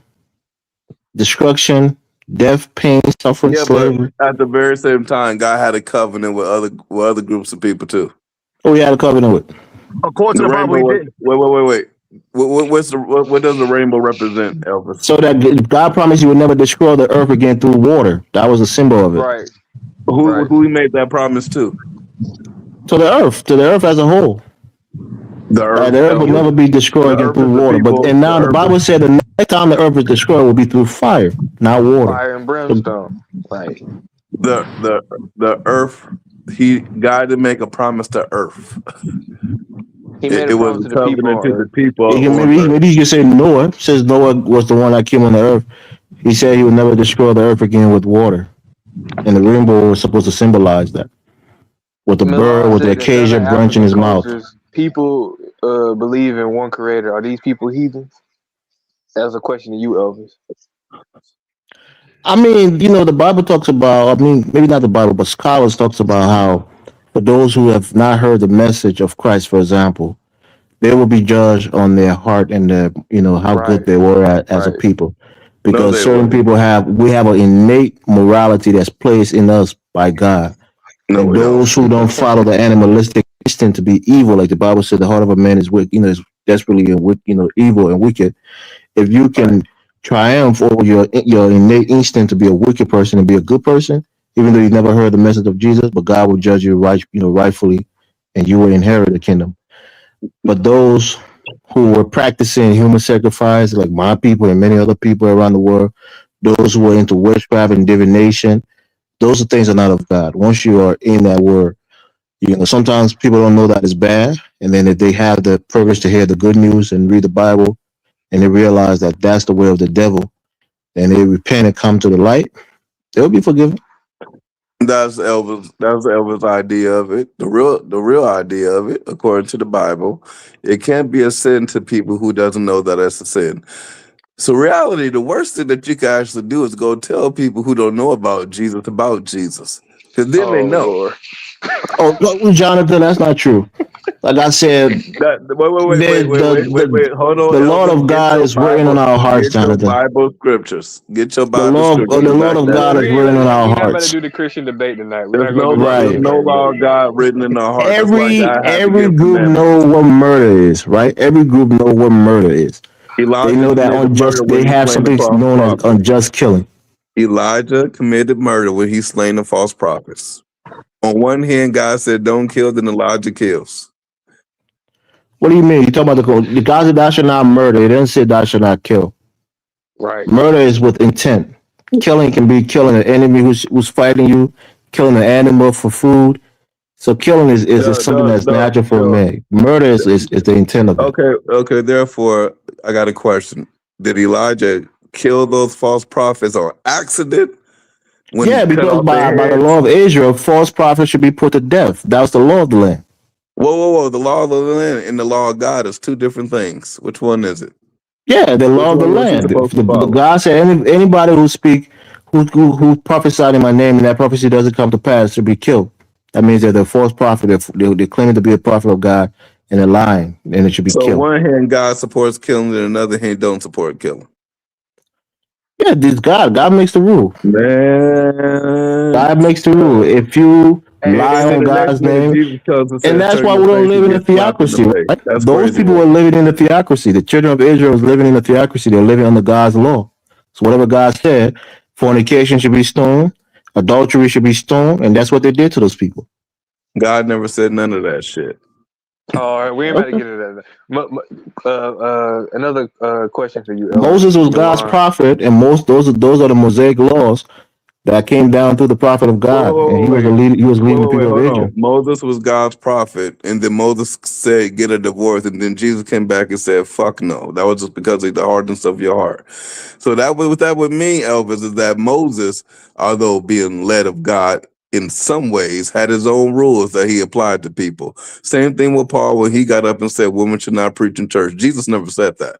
Destruction, death, pain, suffering, Yeah, but slavery. at the very same time, God had a covenant with other groups of people too. Oh, we had a covenant with. According to The the Bible, rainbow he was didn't. wait. What does the rainbow represent, Elvis? So that God promised he would never destroy the earth again through water. That was a symbol of it. Right. Who he made that promise to? To the earth as a whole. The earth, The earth will Elvis. never be destroyed The again earth is through the water. But people. and The now the earth Bible is said the next time the earth is destroyed will be through fire, not water. Fire and brimstone. Right. the earth. God didn't make a promise to earth. He made a It was promise a to the people covenant on to the earth. people on earth. Maybe you can say Noah. Says Noah was the one that came on the earth. He said he would never destroy the earth again with water. And the rainbow was supposed to symbolize that. With the bird, Milan with the said that none acacia of branch in African his mouth. cultures, people believe in one creator. Are these people heathens? That was a question to you, Elvis. I mean, the Bible talks about, maybe not the Bible, but scholars talks about how for those who have not heard the message of Christ, for example, they will be judged on their heart and how good they were as a Right. people. No, Because they certain wouldn't. people have an innate morality that's placed in us by God. No, And we don't. those who don't follow the animalistic instinct to be evil, like the Bible said, the heart of a man is wicked, is desperately evil and wicked. If you can triumph over your innate instinct to be a wicked person and be a good person, even though you never heard the message of Jesus, but God will judge you rightfully, and you will inherit the kingdom. But those who were practicing human sacrifice, like my people and many other people around the world, those who were into witchcraft and divination, those are things are not of God. Once you are in that word, sometimes people don't know that it's bad, and then if they have the privilege to hear the good news and read the Bible, and they realize that that's the way of the devil, and they repent and come to the light, they'll be forgiven. That's Elvis' idea of it. The real idea of it, according to the Bible, it can't be a sin to people who doesn't know that it's a sin. So reality, the worst thing that you can actually do is go tell people who don't know about Jesus, because then they know. Lord. Oh, Jonathan, that's not true. Like I said, Wait. Hold on, the Lord Elvis. of Get God your is written on Bible. our hearts, Get your Jonathan. Bible scriptures. Get your The Bible Lord, scriptures. the to Lord back of that God up. is written on our We're not about to hearts. do the Christian debate tonight. We're There's not going to do no the there's Christian no debate. law of God written in our heart. That's why God had to Every give group commandments. know what murder is, right? Every group know what murder is. They Elijah know that committed murder when they he have slain the something false known as prophet. unjust killing. Elijah committed murder when he slain the false prophets. On one hand, God said, "Don't kill," then Elijah kills. What do you mean? You talking about the God said thou shalt not murder. It didn't say thou shalt not kill. Right. Murder is with intent. Killing can be killing an enemy who's fighting you, killing an animal for food. So killing is something that's natural for a man. Murder is the intent of it. Okay. Therefore, I got a question: did Elijah kill those false prophets on accident, when Yeah, he cut because off their by the heads. law of Israel, false prophets should be put to death. That was the law of the land. Whoa. The law of the land and the law of God is two different things. Which one is it? Yeah, the Which law of the one was he land. supposed to The follow? God said anybody who prophesied in my name and that prophecy doesn't come to pass should be killed. That means that they're a false prophet. They're claiming to be a prophet of God and they're lying, and it should be So killed. one hand God supports killing, and another hand don't support killing. Yeah, this God makes the rule. Man, God makes the rule. If you lie and then on the next God's minute name, Jesus comes and and says, that's "Turn why your we don't face," live and in a gets slapped in the theocracy, face. right? That's Those crazy people work. were living in a theocracy. The children of Israel was living in a theocracy. They're living under God's law. So whatever God said, fornication should be stoned, adultery should be stoned, and that's what they did to those people. God never said none of that shit. All right, we ain't about to Okay. get into that. Another question for you, Elder Moses was God's Dewan. prophet, and those are the Mosaic laws that came down through the prophet of God, and he was the leader. He was leading the people of Hold Israel. on. Moses was God's prophet, and then Moses said, "Get a divorce," and then Jesus came back and said, "Fuck no." That was just because of the hardness of your heart. So that what that would mean, Elvis, is that Moses, although being led of God in some ways, had his own rules that he applied to people. Same thing with Paul when he got up and said, "Women should not preach in church." Jesus never said that.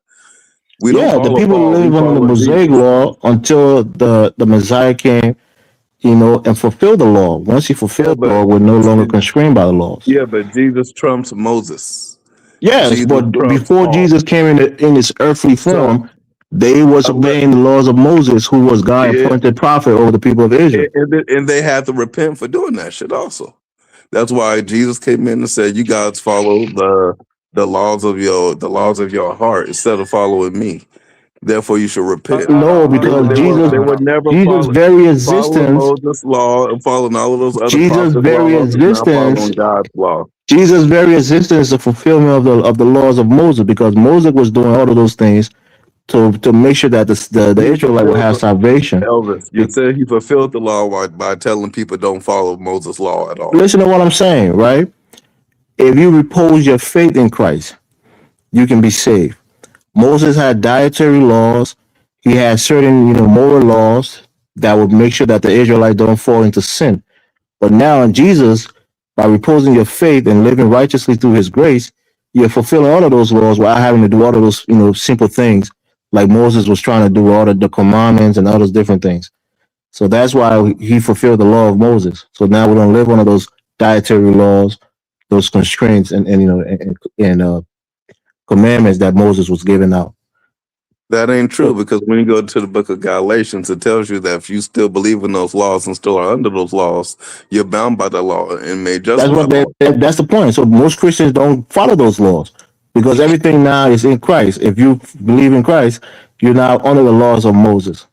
We don't Yeah, the follow people Paul; we live under the follow Mosaic Jesus. law until the Messiah came, and fulfilled the law. Once he Yeah, fulfilled the but law, we're no longer constrained by the laws. Jesus trumps Moses. Yes, Jesus but trumps before Paul. Jesus came in his earthly So form, they was obeying the laws of Moses, who was God yeah, appointed prophet over the people of Israel. and they had to repent for doing that shit also. That's why Jesus came in and said, "You guys follow the laws of your heart instead of following me. Therefore, you should repent." No, They because would they would never Jesus' very following existence, Moses' law and following all of those other Jesus' prophets' very laws is not existence, following God's law. Jesus' very existence is a fulfillment of the laws of Moses, because Moses was doing all of those things to make sure that the He Israelite would fulfilled have salvation. Elvis. You said he fulfilled the law by telling people don't follow Moses' law at all. Listen to what I'm saying, right? If you repose your faith in Christ, you can be saved. Moses had dietary laws. He had certain, moral laws that would make sure that the Israelites don't fall into sin. But now in Jesus, by reposing your faith and living righteously through his grace, you're fulfilling all of those laws without having to do all of those, simple things like Moses was trying to do, all of the commandments and all those different things. So that's why he fulfilled the law of Moses. So now we don't live under those dietary laws, those constraints and commandments that Moses was giving out. That ain't true, because when you go to the book of Galatians, it tells you that if you still believe in those laws and still are under those laws, you're bound by the law and made just That's by what law. that's the point. So most Christians don't follow those laws because everything now is in Christ. If you believe in Christ, you're now under the laws of Moses.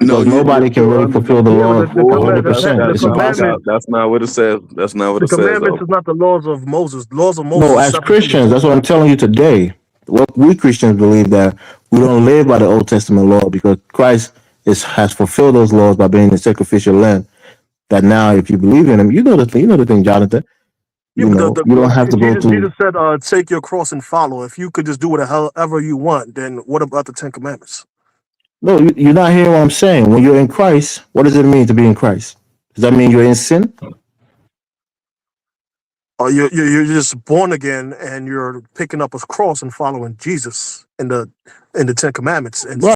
No, Because you're nobody can still really under the fulfill the Yeah, law but the command, the, 100%. the It's commandment, impossible. That's not what it says. That's not what the it says, commandments though. is not the laws of Moses. The laws of Moses No, is as separate from the Christians, that's what I'm commandments. telling you today. What we Christians believe, that we don't live by the Old Testament law because Christ has fulfilled those laws by being the sacrificial lamb. That now, if you believe in him, you know the thing, Jonathan. Yeah, but You don't have to go Jesus through. said, "Take your cross and follow." If you could just do whatever you want, then what about the Ten Commandments? No, you're not hearing what I'm saying. When you're in Christ, what does it mean to be in Christ? Does that mean you're in sin? You're just born again, and you're picking up a cross and following Jesus in the Ten Commandments. And Right.